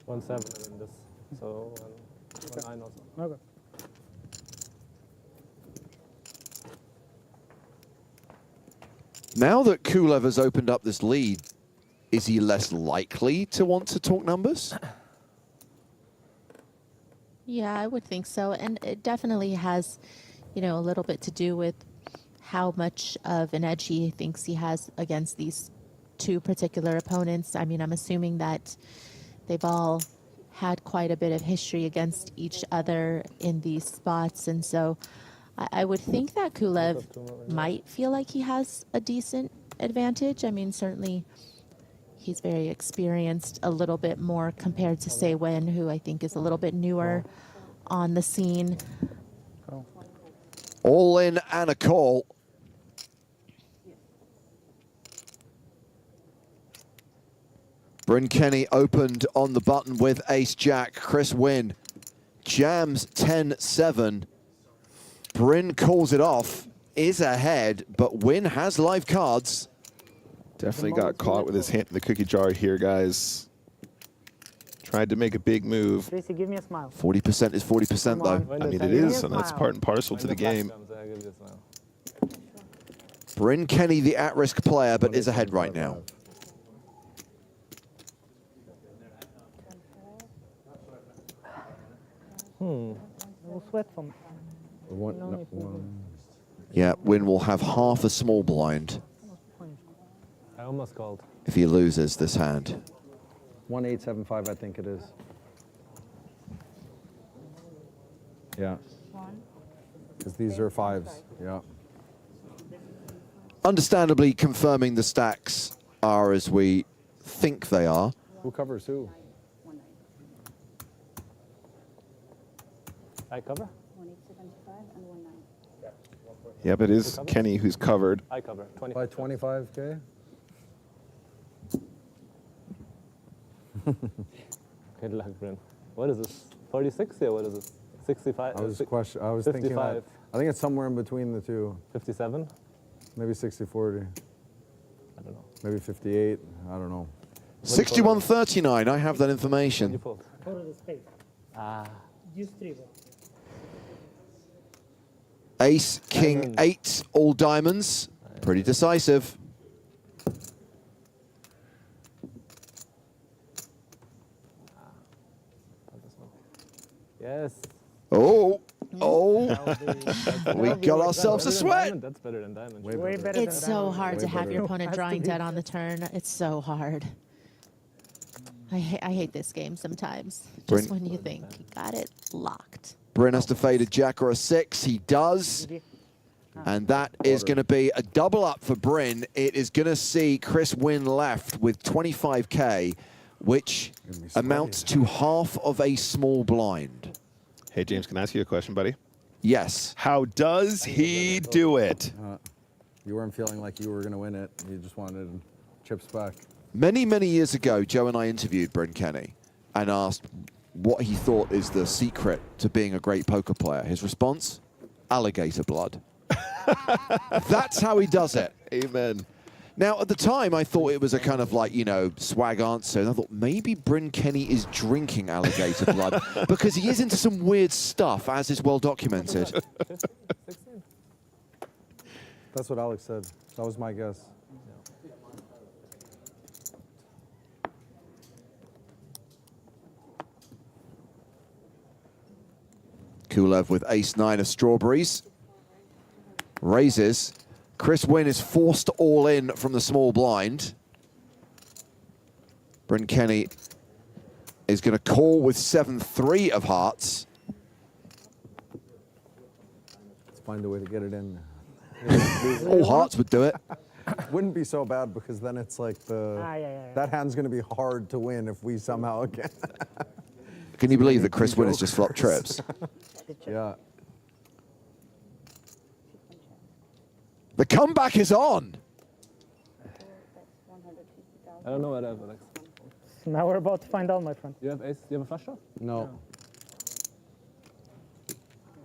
1-7 and then this. So 1-9 also. Okay. Now that Kulev has opened up this lead, is he less likely to want to talk numbers? Yeah, I would think so. And it definitely has, you know, a little bit to do with how much of an edge he thinks he has against these two particular opponents. I mean, I'm assuming that they've all had quite a bit of history against each other in these spots. And so I would think that Kulev might feel like he has a decent advantage. I mean, certainly he's very experienced, a little bit more compared to, say, Wen, who I think is a little bit newer on the scene. All in and a call. Bryn Kenny opened on the button with ace-jack. Chris Wynn jams 10-7. Bryn calls it off, is ahead, but Wynn has live cards. Definitely got caught with his hand in the cookie jar here, guys. Tried to make a big move. Tracy, give me a smile. 40% is 40% though. I mean, it is, and that's part and parcel to the game. Bryn Kenny, the at-risk player, but is ahead right now. No sweat from. Yeah, Wynn will have half a small blind I almost called. if he loses this hand. 1-8-7-5, I think it is. Yeah. Because these are 5s. Yeah. Understandably, confirming the stacks are as we think they are. Who covers who? I cover? 1-8-7-5 and 1-9. Yep, it is Kenny who's covered. I cover. By 25K? Good luck, Bryn. What is this? 36? Yeah, what is this? 65? I was thinking that, I think it's somewhere in between the two. 57? Maybe 60-40. I don't know. Maybe 58. I don't know. 61-39, I have that information. Go to the space. Use 3. Ace, king, 8, all diamonds. Pretty decisive. Yes. Oh, we got ourselves a sweat. That's better than diamond. Way better than It's so hard to have your opponent drawing dead on the turn. It's so hard. I hate this game sometimes. Just when you think you got it locked. Bryn has to fade a jack or a 6. He does. And that is going to be a double up for Bryn. It is going to see Chris Wynn left with 25K, which amounts to half of a small blind. Hey, James, can I ask you a question, buddy? Yes. How does he do it? You weren't feeling like you were going to win it. You just wanted chips back. Many, many years ago, Joe and I interviewed Bryn Kenny and asked what he thought is the secret to being a great poker player. His response? Alligator blood. That's how he does it. Amen. Now, at the time, I thought it was a kind of like, you know, swag answer. And I thought maybe Bryn Kenny is drinking alligator blood because he is into some weird stuff, as is well documented. That's what Alex said. That was my guess. Kulev with ace-9 of strawberries. Raises. Chris Wynn is forced all in from the small blind. Bryn Kenny is going to call with 7-3 of hearts. Let's find a way to get it in. All hearts would do it. Wouldn't be so bad because then it's like that hand's going to be hard to win if we somehow get. Can you believe that Chris Wynn has just flopped trips? Yeah. The comeback is on. I don't know what I have, Alex. Now we're about to find out, my friend. You have ace? Do you have a flush draw? No.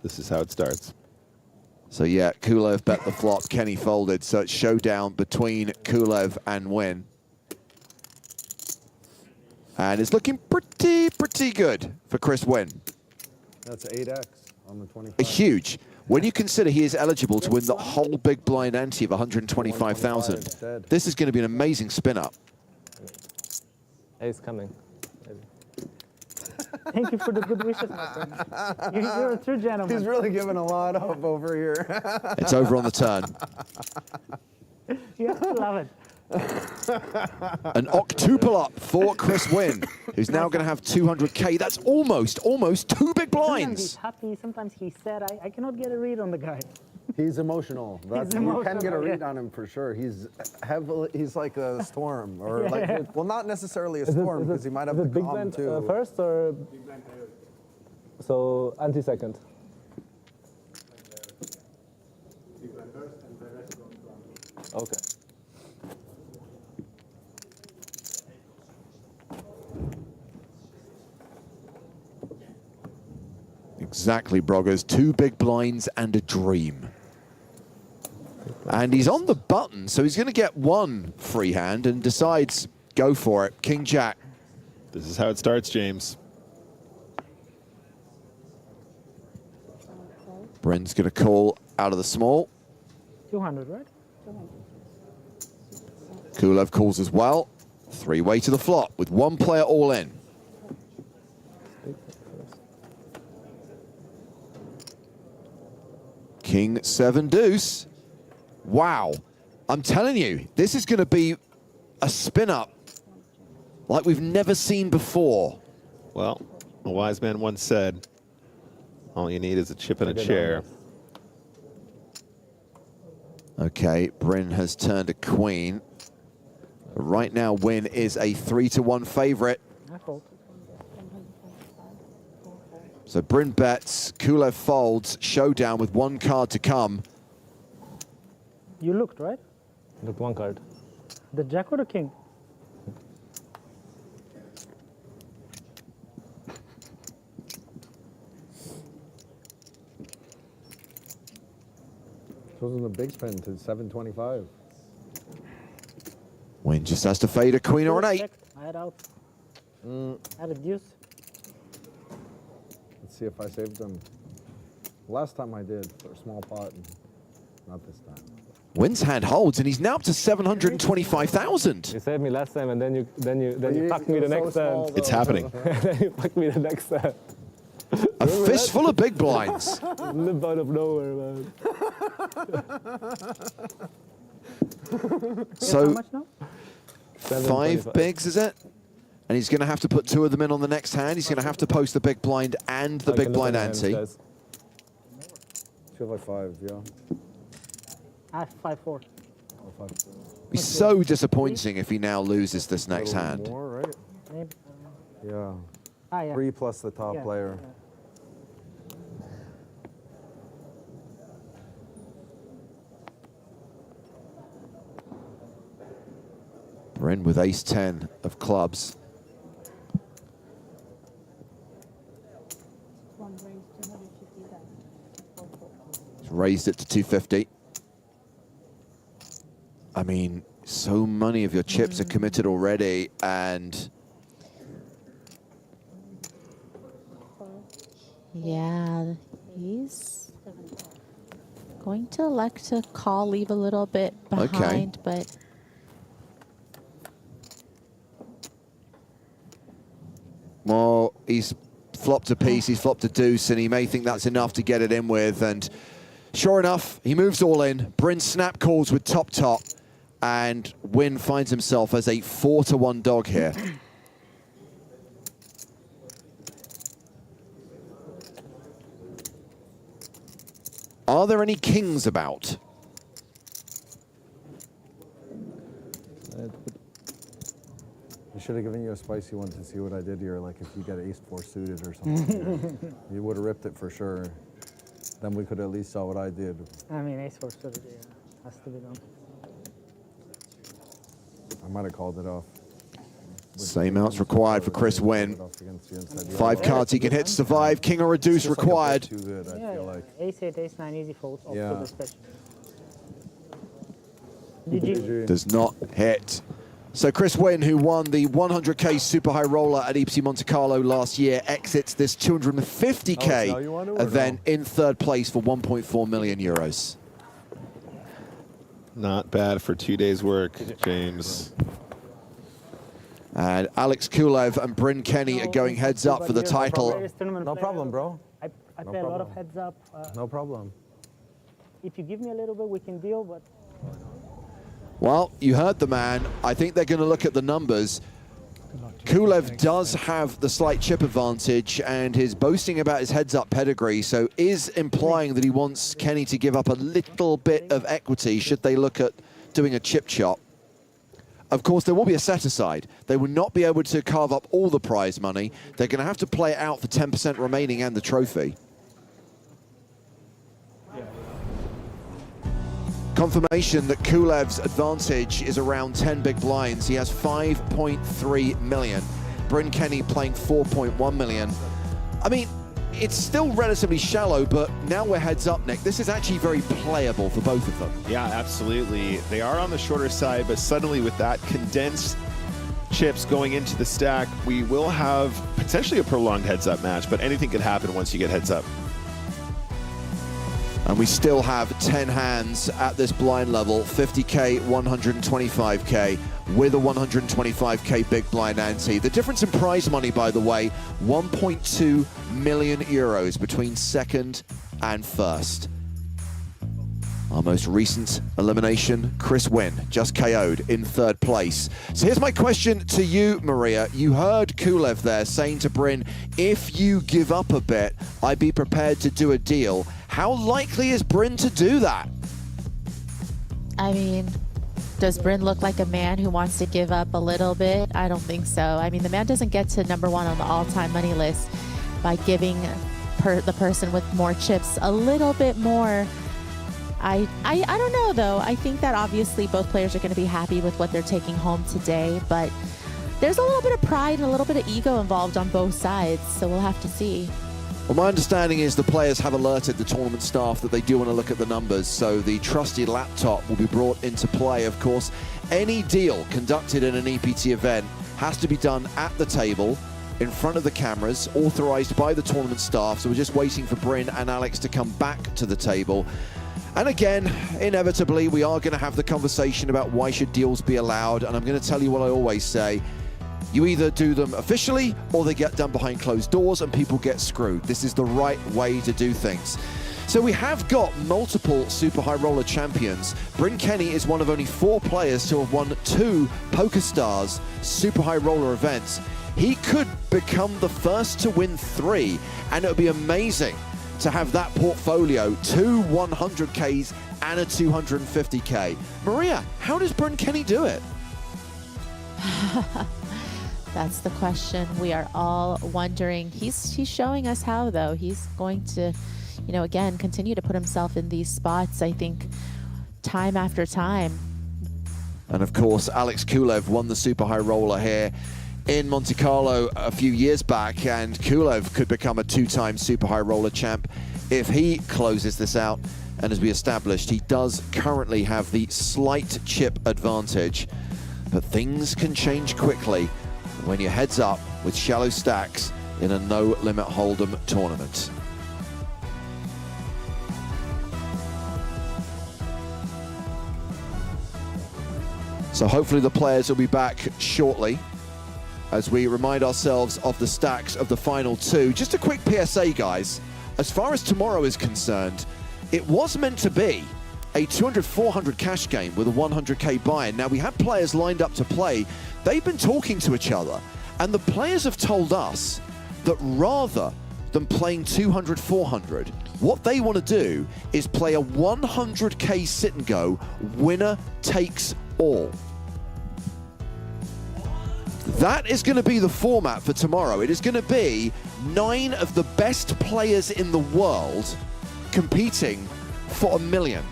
This is how it starts. So yeah, Kulev bet the flop, Kenny folded. So it's showdown between Kulev and Wynn. And it's looking pretty good for Chris Wynn. That's 8x on the 25. Huge. When you consider he is eligible to win the whole big blind ante of 125,000, this is going to be an amazing spin-up. Ace coming. Thank you for the good wishes, my friend. You're a true gentleman. He's really giving a lot up over here. It's over on the turn. You have to love it. An octuple up for Chris Wynn, who's now going to have 200K. That's almost 2 big Sometimes blinds. he's happy, sometimes he's sad. I cannot get a read on the guy. He's emotional. You can get a read on him for sure. He's like a storm, or well, not necessarily a storm because he might have the big calm blind too. first or big blind so anti-second. Okay. Exactly, Broggers. 2 big blinds and a dream. And he's on the button, so he's going to get 1 free hand and decides, go for it. King Jack. This is how it starts, James. Bryn's going to call out of the small. 200, right? Kulev calls as well. 3-way to the flop with 1 player all in. King 7 deuce. Wow. I'm telling you, this is going to be a spin-up like we've never seen before. Well, a wise man once said, all you need is a chip and a chair. Okay, Bryn has turned a queen. Right now, Wynn is a 3-1 favorite. So Bryn bets, Kulev folds, showdown with 1 card to come. You looked, right? Look, 1 card. The Jack or the King? This wasn't a big spin to 725. Wynn just has to fade a queen or an 8. I had out. I had a deuce. Let's see if I saved them. Last time I did for a small pot, not this time. Wynn's hand holds, and he's now up to 725,000. You saved me last time, and then you fucked me the next time. It's happening. Then you fucked me the next time. A fistful of big blinds. Live out of nowhere, man. So, How much now? 5 bigs, is it? And he's going to have to put 2 of them in on the next hand. He's going to have to post the big blind and the big blind ante. 2/5, yeah. I have 5-4. Be so disappointing if he now loses this next hand. More, right? Maybe. Yeah. Yeah. 3 plus the top Yeah. player. Bryn with ace-10 of clubs. He's raised it to 250. I mean, so many of your chips are committed already, and Yeah, he's going to elect to call, leave a little bit behind, but well, he's flopped a piece, he's flopped a deuce, and he may think that's enough to get it in with. And sure enough, he moves all in. Bryn snap calls with top, and Wynn finds himself as a 4-1 dog here. Are there any kings about? I should have given you a spicy one to see what I did here, like if you get ace-4 suited or something. You would have ripped it for sure. Then we could at least saw what I did. I mean, ace-4 suited, yeah. Has to be done. I might have called it off. Same outs required for Chris Wynn. 5 cards he can hit to survive. King or a deuce required. Too good, I Yeah, feel like. ace-8, ace-9, easy folds. Yeah. October special. GG. Does not hit. So Chris Wynn, who won the 100K Super High Roller at EPC Monte-Carlo last year, exits this 250K event in third place for 1.4 million euros. Not bad for 2 days' work, James. And Alex Kulev and Bryn Kenny are going heads up for the title. No problem, bro. I play a lot of heads up. No problem. If you give me a little bit, we can deal, but... Well, you heard the man. I think they're going to look at the numbers. Kulev does have the slight chip advantage and is boasting about his heads-up pedigree, so is implying that he wants Kenny to give up a little bit of equity should they look at doing a chip chop. Of course, there will be a set-aside. They will not be able to carve up all the prize money. They're going to have to play it out for 10% remaining and the trophy. Confirmation that Kulev's advantage is around 10 big blinds. He has 5.3 million. Bryn Kenny playing 4.1 million. I mean, it's still relatively shallow, but now we're heads up, Nick. This is actually very playable for both of them. Yeah, absolutely. They are on the shorter side, but suddenly with that condensed chips going into the stack, we will have potentially a prolonged heads-up match, but anything could happen once you get heads up. And we still have 10 hands at this blind level, 50K, 125K, with a 125K big blind ante. The difference in prize money, by the way, 1.2 million euros between second and first. Our most recent elimination, Chris Wynn, just KO'd in third place. So here's my question to you, Maria. You heard Kulev there saying to Bryn, if you give up a bit, I'd be prepared to do a deal. How likely is Bryn to do that? I mean, does Bryn look like a man who wants to give up a little bit? I don't think so. I mean, the man doesn't get to #1 on the all-time money list by giving the person with more chips a little bit more. I don't know, though. I think that obviously both players are going to be happy with what they're taking home today, but there's a little bit of pride and a little bit of ego involved on both sides, so we'll have to see. Well, my understanding is the players have alerted the tournament staff that they do want to look at the numbers, so the trusty laptop will be brought into play. Of course, any deal conducted in an EPT event has to be done at the table, in front of the cameras, authorized by the tournament staff, so we're just waiting for Bryn and Alex to come back to the table. And again, inevitably, we are going to have the conversation about why should deals be allowed, and I'm going to tell you what I always say. You either do them officially or they get done behind closed doors and people get screwed. This is the right way to do things. So we have got multiple Super High Roller champions. Bryn Kenny is one of only 4 players to have won 2 PokerStars Super High Roller events. He could become the first to win 3, and it would be amazing to have that portfolio, 2 100Ks and a 250K. Maria, how does Bryn Kenny do it? That's the question we are all wondering. He's showing us how, though. He's going to, you know, again, continue to put himself in these spots, I think, time after time. And of course, Alex Kulev won the Super High Roller here in Monte-Carlo a few years back, and Kulev could become a 2-time Super High Roller champ if he closes this out. And as we established, he does currently have the slight chip advantage, but things can change quickly when you're heads up with shallow stacks in a no-limit hold'em tournament. So hopefully the players will be back shortly as we remind ourselves of the stacks of the final 2. Just a quick PSA, guys. As far as tomorrow is concerned, it was meant to be a 200-400 cash game with a 100K buy-in. Now, we have players lined up to play. They've been talking to each other, and the players have told us that rather than playing 200-400, what they want to do is play a 100K sit and go, winner takes all. That is going to be the format for tomorrow. It is going to be 9 of the best players in the world competing for $1 million.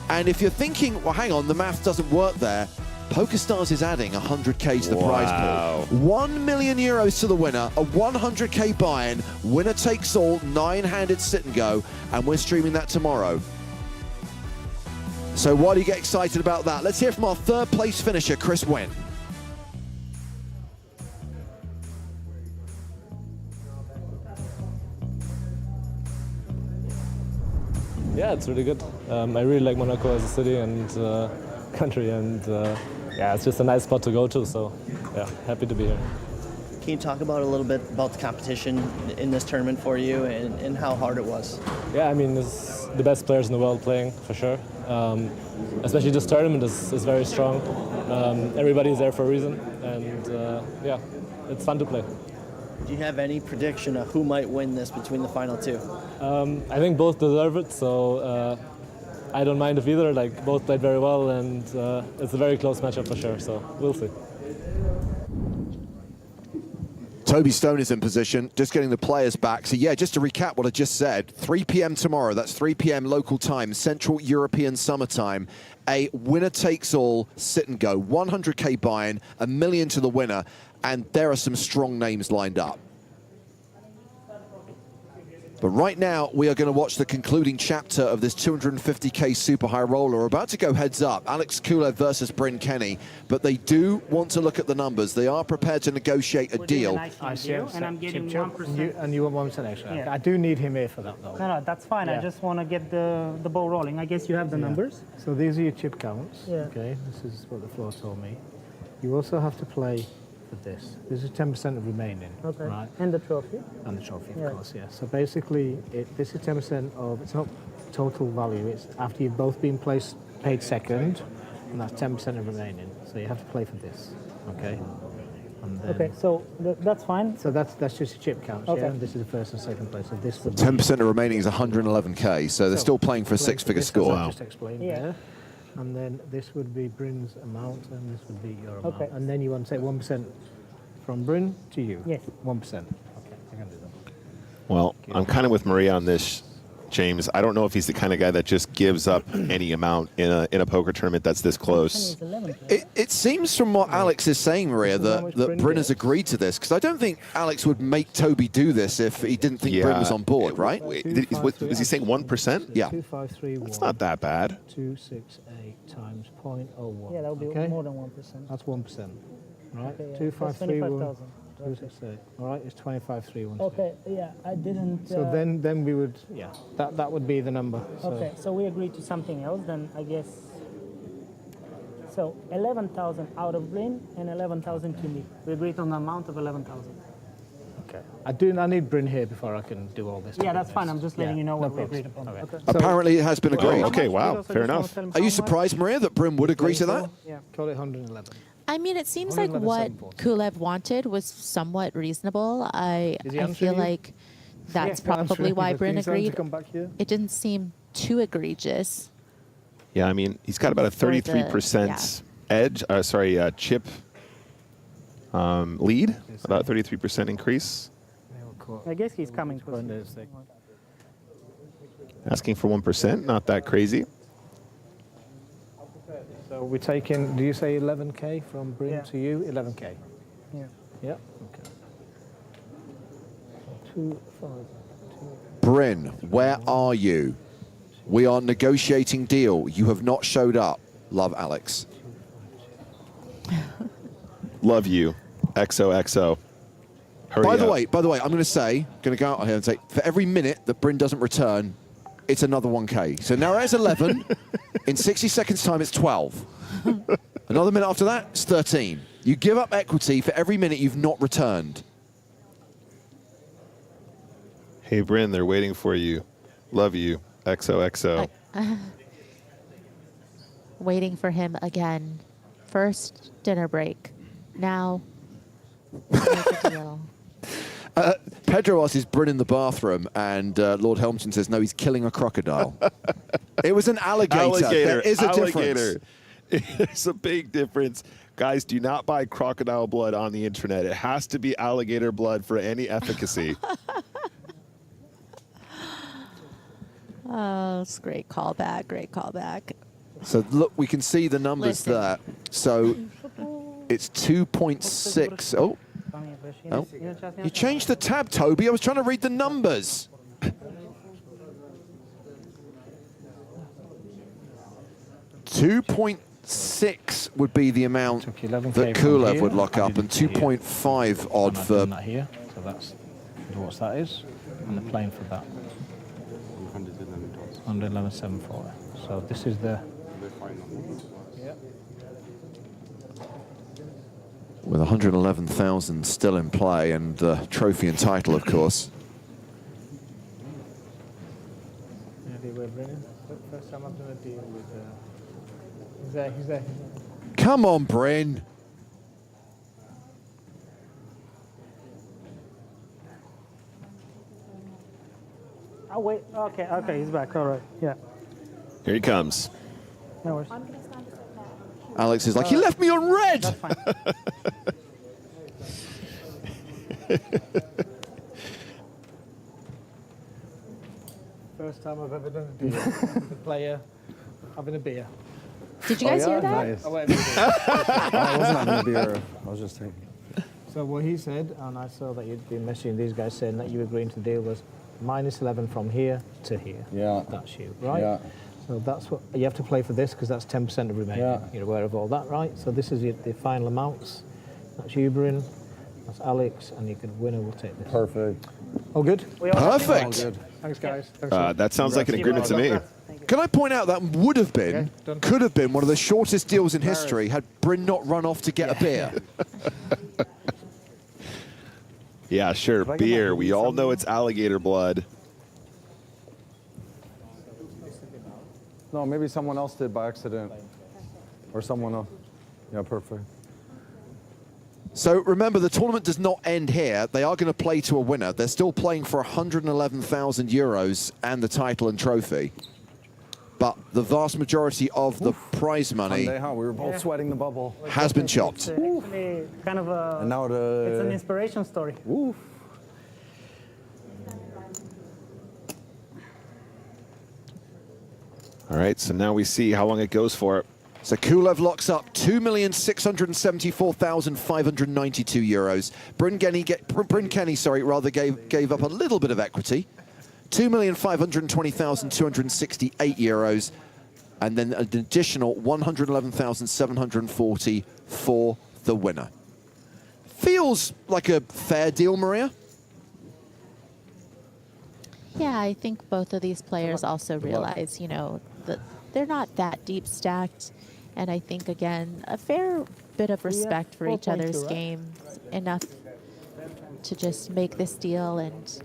And if you're thinking, well, hang on, the math doesn't work there, PokerStars is adding 100K to the prize pool. 1 million euros to the winner, a 100K buy-in, winner takes all, 9-handed sit and go, and we're streaming that tomorrow. So why do you get excited about that? Let's hear from our 3rd place finisher, Chris Wynn. Yeah, it's really good. I really like Monaco as a city and country, and yeah, it's just a nice spot to go to. So yeah, happy to be here. Can you talk about a little bit about the competition in this tournament for you and how hard it was? Yeah, I mean, it's the best players in the world playing for sure. Especially this tournament is very strong. Everybody's there for a reason, and yeah, it's fun to play. Do you have any prediction of who might win this between the final two? I think both deserve it, so I don't mind if either. Like, both played very well, and it's a very close matchup for sure. So we'll see. Toby Stone is in position, just getting the players back. So yeah, just to recap what I just said, 3 p.m. tomorrow, that's 3 p.m. local time, Central European summertime, a winner-takes-all sit-and-go, 100K buy-in, $1 million to the winner, and there are some strong names lined up. But right now, we are going to watch the concluding chapter of this 250K Super High Roller. We're about to go heads up, Alex Kulev versus Bryn Kenny, but they do want to look at the numbers. They are prepared to negotiate a deal. I see, and I'm getting 1%. And you want 1% extra. Yeah. I do need him here for that, though. No, that's fine. Yeah. I just want to get the ball rolling. I guess you have the numbers. So these are your chip counts. Yeah. Okay, this is what the floor told me. You also have to play for this. This is 10% of remaining. Okay. Right. And the trophy. And the trophy, Yeah. of course, yeah. So basically, this is 10% of, it's not total value, it's after you've both been paid second, and that's 10% of remaining. So you have to play for this, okay? And then, Okay, so that's fine. So that's just your chip counts, Okay. yeah? And this is the first and second place. So this would be 10% of remaining is 111K, so they're still playing for a six-figure score. I just explained there. And then this would be Bryn's amount, and this would be your amount. Okay. And then you want to take 1% from Bryn to you? Yes. 1%. Okay, I can do that. Well, I'm kind of with Maria on this, James. I don't know if he's the kind of guy that just gives up any amount in a poker tournament that's this close. It seems from what Alex is saying, Maria, that Bryn has agreed to this, because I don't think Alex would make Toby do this if he didn't think Bryn was on board, right? Was he saying 1%? Yeah. 2531. That's not that bad. 268 times 0.01. Yeah, that would be okay? more than 1%. That's 1%. Right? Okay, yeah. 2531. 25,000. 268. All right, it's 2531. Okay, yeah, I didn't. So then we would, yeah, that would be the number. So. Okay, so we agreed to something else, then I guess. So 11,000 out of Bryn and 11,000 to me. We agreed on the amount of 11,000. Okay. I need Bryn here before I can do all this. Yeah, that's fine. I'm just letting you know what we problems. agreed upon. Okay. Apparently it has been agreed. Okay, wow, fair enough. Are you surprised, Maria, that Bryn would agree to that? Yeah, call it 111. I mean, it seems like what Kulev wanted was somewhat reasonable. I Is he feel answering you? like that's Yeah, probably why answering. Bryn Can you tell him to agreed. come back here? It didn't seem too egregious. Yeah, I mean, he's got about a For the- 33% edge, chip lead, about 33% increase. I guess he's coming close. Asking for 1%, not that crazy. So we're taking, do you say 11K from Bryn to you? 11K? Yeah. Yeah, okay. 2, 5, 2. Bryn, where are you? We are negotiating deal. You have not showed up. Love, Alex. Love you, XOXO. Hurry By the up. way, I'm going to go out here and say, for every minute that Bryn doesn't return, it's another 1K. So now it's 11. In 60 seconds' time, it's 12. Another minute after that, it's 13. You give up equity for every minute you've not returned. Hey, Bryn, they're waiting for you. Love you, XOXO. Waiting for him again. First dinner break. Now, make a deal. Pedro asks, is Bryn in the bathroom? And Lord Helmston says, no, he's killing a crocodile. It was an alligator. There is a difference. It's a big difference. Guys, do not buy crocodile blood on the internet. It has to be alligator blood for any efficacy. Oh, it's great callback. Great callback. So look, we can see the numbers Listen. there. So it's 2.6. Oh. Oh. You changed the tab, Toby. I was trying to read the numbers. 2.6 would be the amount that Kulev would lock up, and 2.5 odd for. That here, so that's what that is, and they're playing for that. 111,740. So this is the... Yeah. With 111,000 still in play and the trophy and title, of course. Yeah, they were brilliant. First time I've done a deal with... He's there. Come on, Bryn. Oh, wait. Okay, he's back. All right. Yeah. Here he comes. No worries. Alex is like, he left me on red. That's fine. First time I've ever done a deal with a player having a beer. Did you guys hear that? Nice. I wasn't having a beer. I was just thinking. So what he said, and I saw that you'd been messaging these guys saying that you agreeing to the deal, was -11 from here to here. Yeah. That's you, right? Yeah. So that's what you have to play for this because that's 10% of remaining. Yeah. You're aware of all that, right? So this is the final amounts. That's you, Bryn. That's Alex, and you can winner will take this. Perfect. All good? Perfect. All good. Thanks, guys. Thanks That sounds like an agreement to me. Can I point out that would have been, done. could have been one of the shortest deals in history had Bryn not run off to get a beer. Yeah, sure. Beer. We all know it's alligator blood. No, maybe someone else did by accident. Or someone else. Yeah, perfect. So remember, the tournament does not end here. They are going to play to a winner. They're still playing for 111,000 euros and the title and trophy. But the vast majority of the prize money Sunday, huh? We were both sweating the bubble. has been chopped. It's actually kind of a. And now It's an inspiration story. Oof. All right, so now we see how long it goes for. So Kulev locks up 2,674,592 euros. Bryn Kenny, gave up a little bit of equity. 2,520,268 euros. And then an additional 111,740 for the winner. Feels like a fair deal, Maria. Yeah, I think both of these players also realize, you know, that they're not that deep stacked. And I think, again, a fair bit of respect for each other's game, enough to just make this deal. And,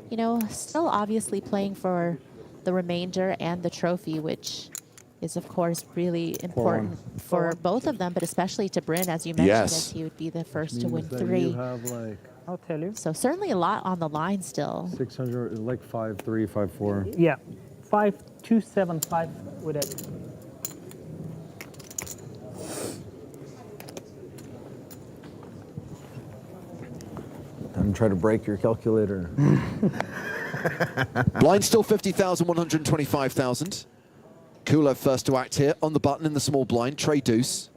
you know, still obviously playing for the remainder and the trophy, which is, of course, really important for both of them, but especially to Bryn, as you mentioned, as he would be the first to win 3. You have like I'll tell you. So certainly a lot on the line still. 600, like 5-3, 5-4. Yeah, 5,275 with it. Don't try to break your calculator. Blind still 50,000, 125,000. Kulev first to act here on the button in the small blind, tray deuce.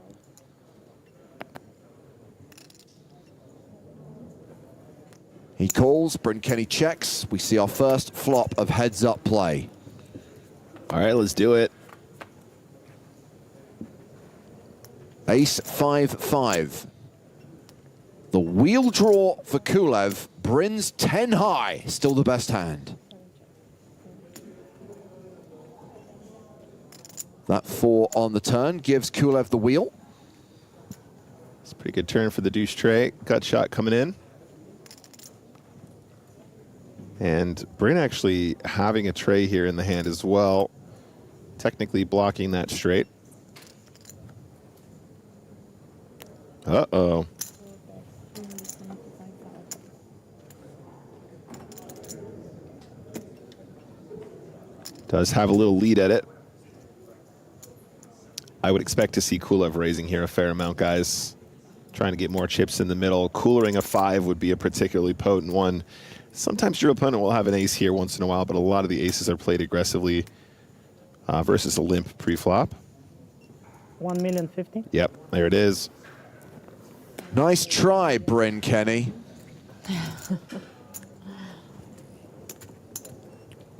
He calls, Bryn Kenny checks. We see our first flop of heads-up play. All right, let's do it. Ace 5-5. The wheel draw for Kulev. Bryn's 10 high, still the best hand. That 4 on the turn gives Kulev the wheel. It's a pretty good turn for the deuce tray. Gut shot coming in. And Bryn actually having a tray here in the hand as well. Technically blocking that straight. Uh-oh. Does have a little lead at it. I would expect to see Kulev raising here a fair amount, guys. Trying to get more chips in the middle. Coolering a 5 would be a particularly potent one. Sometimes your opponent will have an ace here once in a while, but a lot of the aces are played aggressively versus a limp pre-flop. 1,050,000. Yep, there it is. Nice try, Bryn Kenny.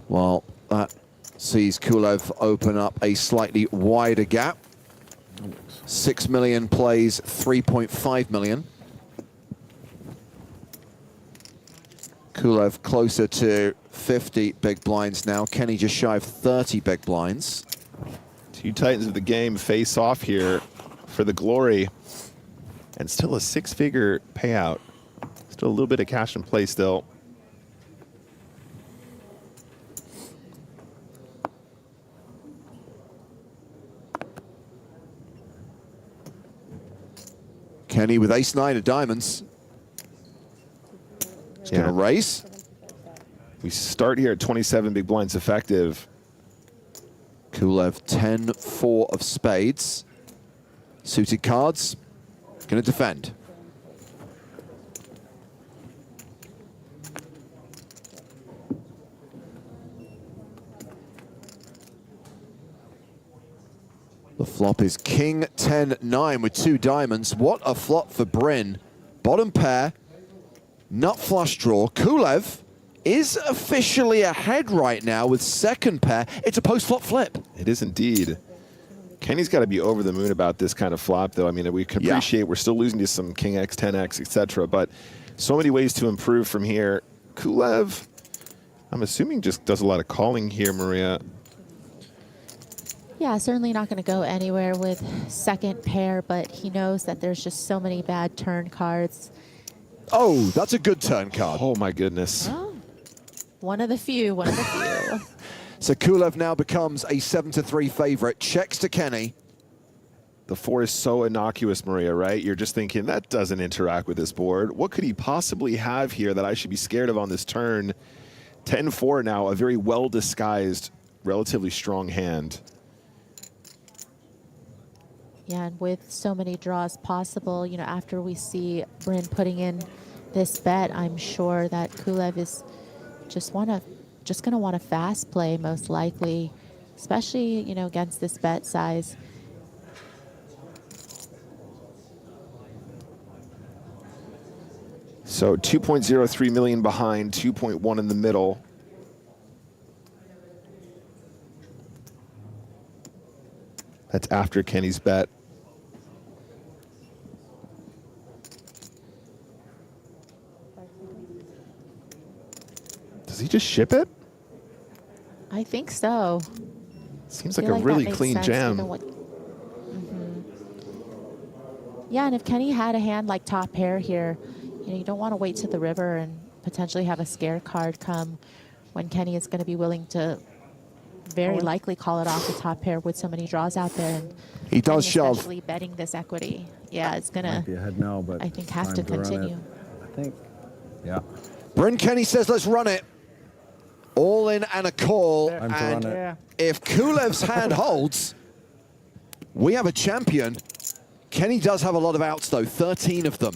Well, that sees Kulev open up a slightly wider gap. 6 million plays 3.5 million. Kulev closer to 50 big blinds now. Kenny just shy of 30 big blinds. Two titans of the game face off here for the glory. And still a six-figure payout. Still a little bit of cash in play still. Kenny with ace-9 of diamonds. He's going to raise. We start here at 27 big blinds effective. Kulev 10-4 of spades. Suited cards. Going to defend. The flop is King 10-9 with 2 diamonds. What a flop for Bryn. Bottom pair, nut flush draw. Kulev is officially ahead right now with second pair. It's a post-flop flip. It is indeed. Kenny's got to be over the moon about this kind of flop, though. I mean, we can appreciate we're still losing to some King X, 10X, etc. But so many ways to improve from here. Kulev, I'm assuming, just does a lot of calling here, Maria. Yeah, certainly not going to go anywhere with second pair, but he knows that there's just so many bad turn cards. Oh, that's a good turn card. Oh, my goodness. Oh, one of the few, one of the few. So Kulev now becomes a 7-3 favorite. Checks to Kenny. The 4 is so innocuous, Maria, right? You're just thinking, that doesn't interact with this board. What could he possibly have here that I should be scared of on this turn? 10-4 now, a very well-disguised, relatively strong hand. Yeah, and with so many draws possible, you know, after we see Bryn putting in this bet, I'm sure that Kulev is just going to want a fast play, most likely, especially, you know, against this bet size. So 2.03 million behind, 2.1 in the middle. That's after Kenny's bet. Does he just ship it? I think so. Seems like a really clean jam. Yeah, and if Kenny had a hand like top pair here, you know, you don't want to wait to the river and potentially have a scare card come when Kenny is going to be willing to very likely call it off the top pair with so many draws out there. And he does shove. Especially betting this equity. Yeah, it's going to, be ahead now, but I think, have to continue. I think, yeah. Bryn Kenny says, let's run it. All in and a call. Time to and run it. if Kulev's hand holds, we have a champion. Kenny does have a lot of outs, though, 13 of them.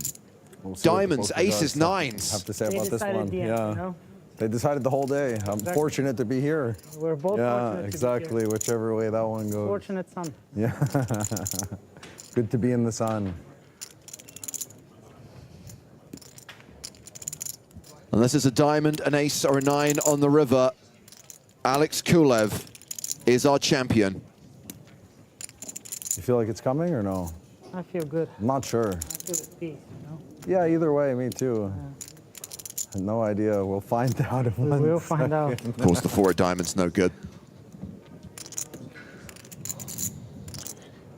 We'll see what the Diamonds, poker aces, gods nines. have to say about this one. The end, Yeah. you know? They decided the whole day. I'm fortunate to be here. We're both fortunate to be exactly. here. Whichever way that one goes. Fortunate son. Yeah. Good to be in the sun. Unless it's a diamond, an ace, or a 9 on the river, Alex Kulev is our champion. You feel like it's coming or no? I feel good. I'm not sure. I feel at peace, you know? Yeah, either way, me too. No idea. We'll find out in one We'll find out. Of course, the 4 of diamonds, no good.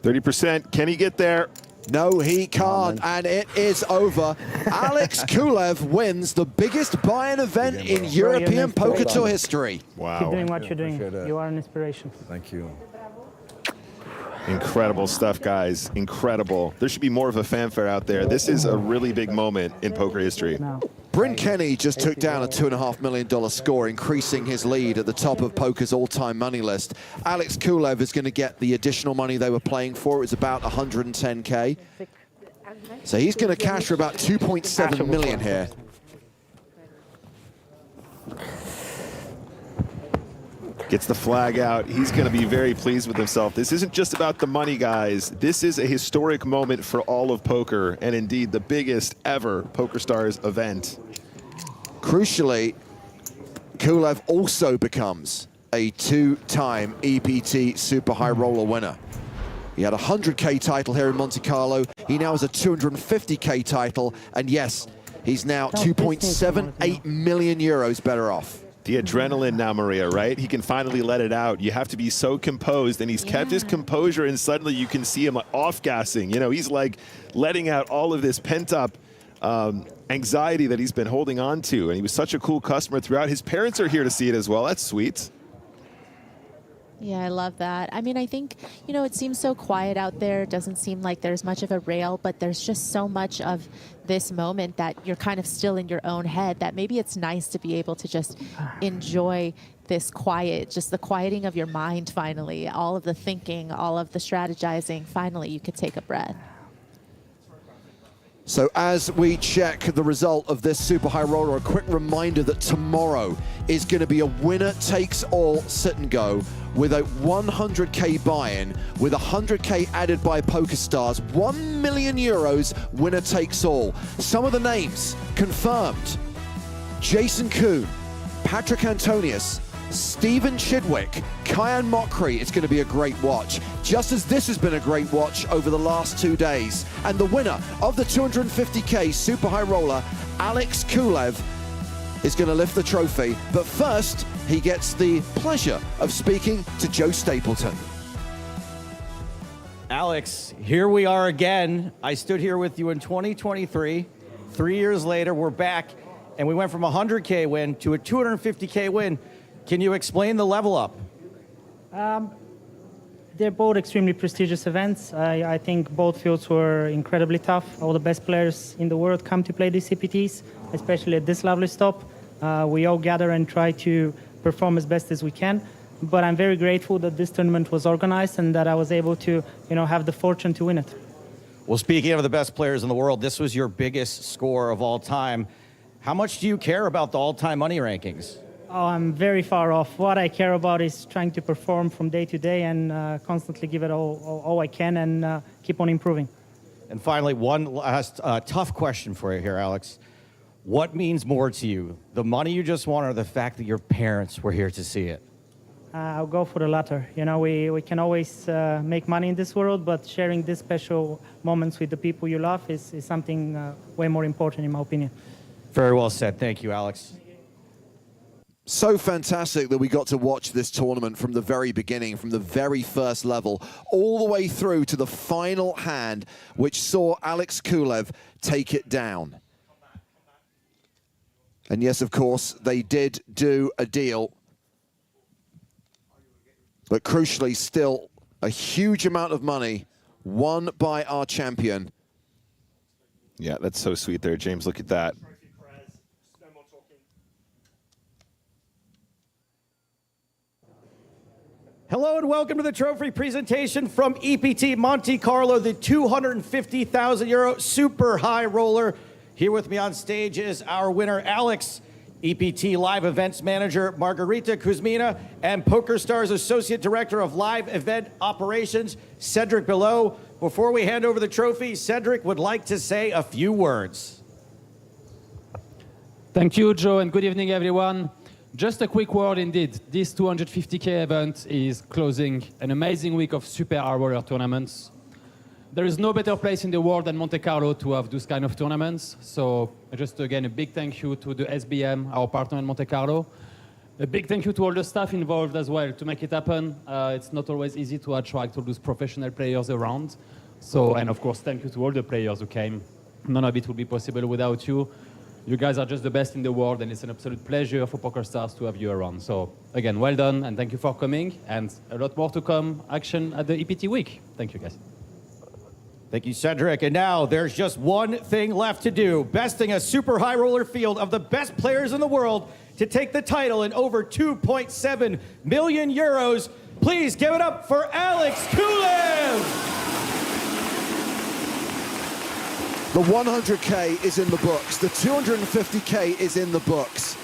30%. Can he get there? No, he can't, and it is over. Alex Kulev wins the biggest buy-in event in European Poker Tour history. Wow. Keep doing what you're doing. You are an inspiration. Thank you. Incredible stuff, guys. Incredible. There should be more of a fanfare out there. This is a really big moment in poker history. Bryn Kenny just took down a $2.5 million score, increasing his lead at the top of poker's all-time money list. Alex Kulev is going to get the additional money they were playing for. It was about 110K. So he's going to cash for about 2.7 million here. Gets the flag out. He's going to be very pleased with himself. This isn't just about the money, guys. This is a historic moment for all of poker, and indeed the biggest ever PokerStars event. Crucially, Kulev also becomes a 2-time EPT Super High Roller winner. He had a 100K title here in Monte-Carlo. He now has a 250K title, and yes, he's now 2.78 million euros better off. The adrenaline now, Maria, right? He can finally let it out. You have to be so composed, and he's kept his composure, and suddenly you can see him off-gassing. You know, he's like letting out all of this pent-up anxiety that he's been holding on to, and he was such a cool customer throughout. His parents are here to see it as well. That's sweet. Yeah, I love that. I mean, I think, you know, it seems so quiet out there. It doesn't seem like there's much of a rail, but there's just so much of this moment that you're kind of still in your own head, that maybe it's nice to be able to just enjoy this quiet, just the quieting of your mind finally, all of the thinking, all of the strategizing. Finally, you could take a breath. So as we check the result of this Super High Roller, a quick reminder that tomorrow is going to be a winner-takes-all sit-and-go with a 100K buy-in, with 100K added by PokerStars, 1 million euros winner-takes-all. Some of the names confirmed: Jason Kuhn, Patrick Antonius, Stephen Chidwick, Kyan Mokri. It's going to be a great watch, just as this has been a great watch over the last 2 days. And the winner of the 250K Super High Roller, Alex Kulev, is going to lift the trophy. But first, he gets the pleasure of speaking to Joe Stapleton. Alex, here we are again. I stood here with you in 2023. 3 years later, we're back, and we went from a 100K win to a 250K win. Can you explain the level up? They're both extremely prestigious events. I think both fields were incredibly tough. All the best players in the world come to play these CPTs, especially at this lovely stop. We all gather and try to perform as best as we can. But I'm very grateful that this tournament was organized and that I was able to, you know, have the fortune to win it. Well, speaking of the best players in the world, this was your biggest score of all time. How much do you care about the all-time money rankings? Oh, I'm very far off. What I care about is trying to perform from day to day and constantly give it all I can and keep on improving. And finally, one last tough question for you here, Alex. What means more to you, the money you just won or the fact that your parents were here to see it? I'll go for the latter. You know, we can always make money in this world, but sharing these special moments with the people you love is something way more important, in my opinion. Very well said. Thank you, Alex. So fantastic that we got to watch this tournament from the very beginning, from the very first level, all the way through to the final hand, which saw Alex Kulev take it down. And yes, of course, they did do a deal, but crucially still a huge amount of money won by our champion. Yeah, that's so sweet there, James. Look at that. Hello and welcome to the trophy presentation from EPT Monte-Carlo, the 250,000 euro Super High Roller. Here with me on stage is our winner, Alex, EPT Live Events Manager, Margarita Kuzmina, and PokerStars Associate Director of Live Event Operations, Cedric Below. Before we hand over the trophy, Cedric would like to say a few words. Thank you, Joe, and good evening, everyone. Just a quick word indeed. This 250K event is closing an amazing week of Super High Roller tournaments. There is no better place in the world than Monte-Carlo to have those kind of tournaments. So just again, a big thank you to the SBM, our partner in Monte-Carlo. A big thank you to all the staff involved as well to make it happen. It's not always easy to attract all those professional players around. So, and of course, thank you to all the players who came. None of it would be possible without you. You guys are just the best in the world, and it's an absolute pleasure for PokerStars to have you around. So again, well done, and thank you for coming, and a lot more to come action at the EPT week. Thank you, guys. Thank you, Cedric. And now there's just one thing left to do, besting a Super High Roller field of the best players in the world to take the title in over 2.7 million euros. Please give it up for Alex Kulev! The 100K is in the books. The 250K is in the books.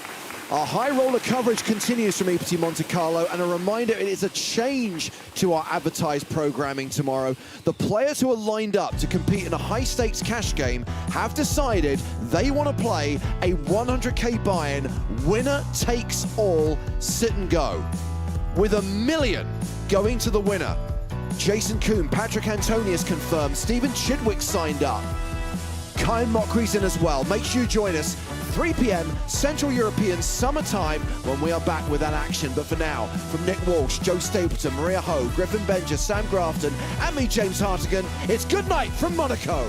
Our high roller coverage continues from EPT Monte-Carlo, and a reminder, it is a change to our advertised programming tomorrow. The players who are lined up to compete in a high-stakes cash game have decided they want to play a 100K buy-in, winner-takes-all sit-and-go, with $1 million going to the winner. Jason Kuhn, Patrick Antonius confirmed, Stephen Chidwick signed up. Kyle Mokri's in as well. Make sure you join us 3 p.m. Central European summertime when we are back with that action. But for now, from Nick Walsh, Joe Stapleton, Maria Ho, Griffin Benjer, Sam Grafton, and me, James Hartigan, it's good night from Monaco.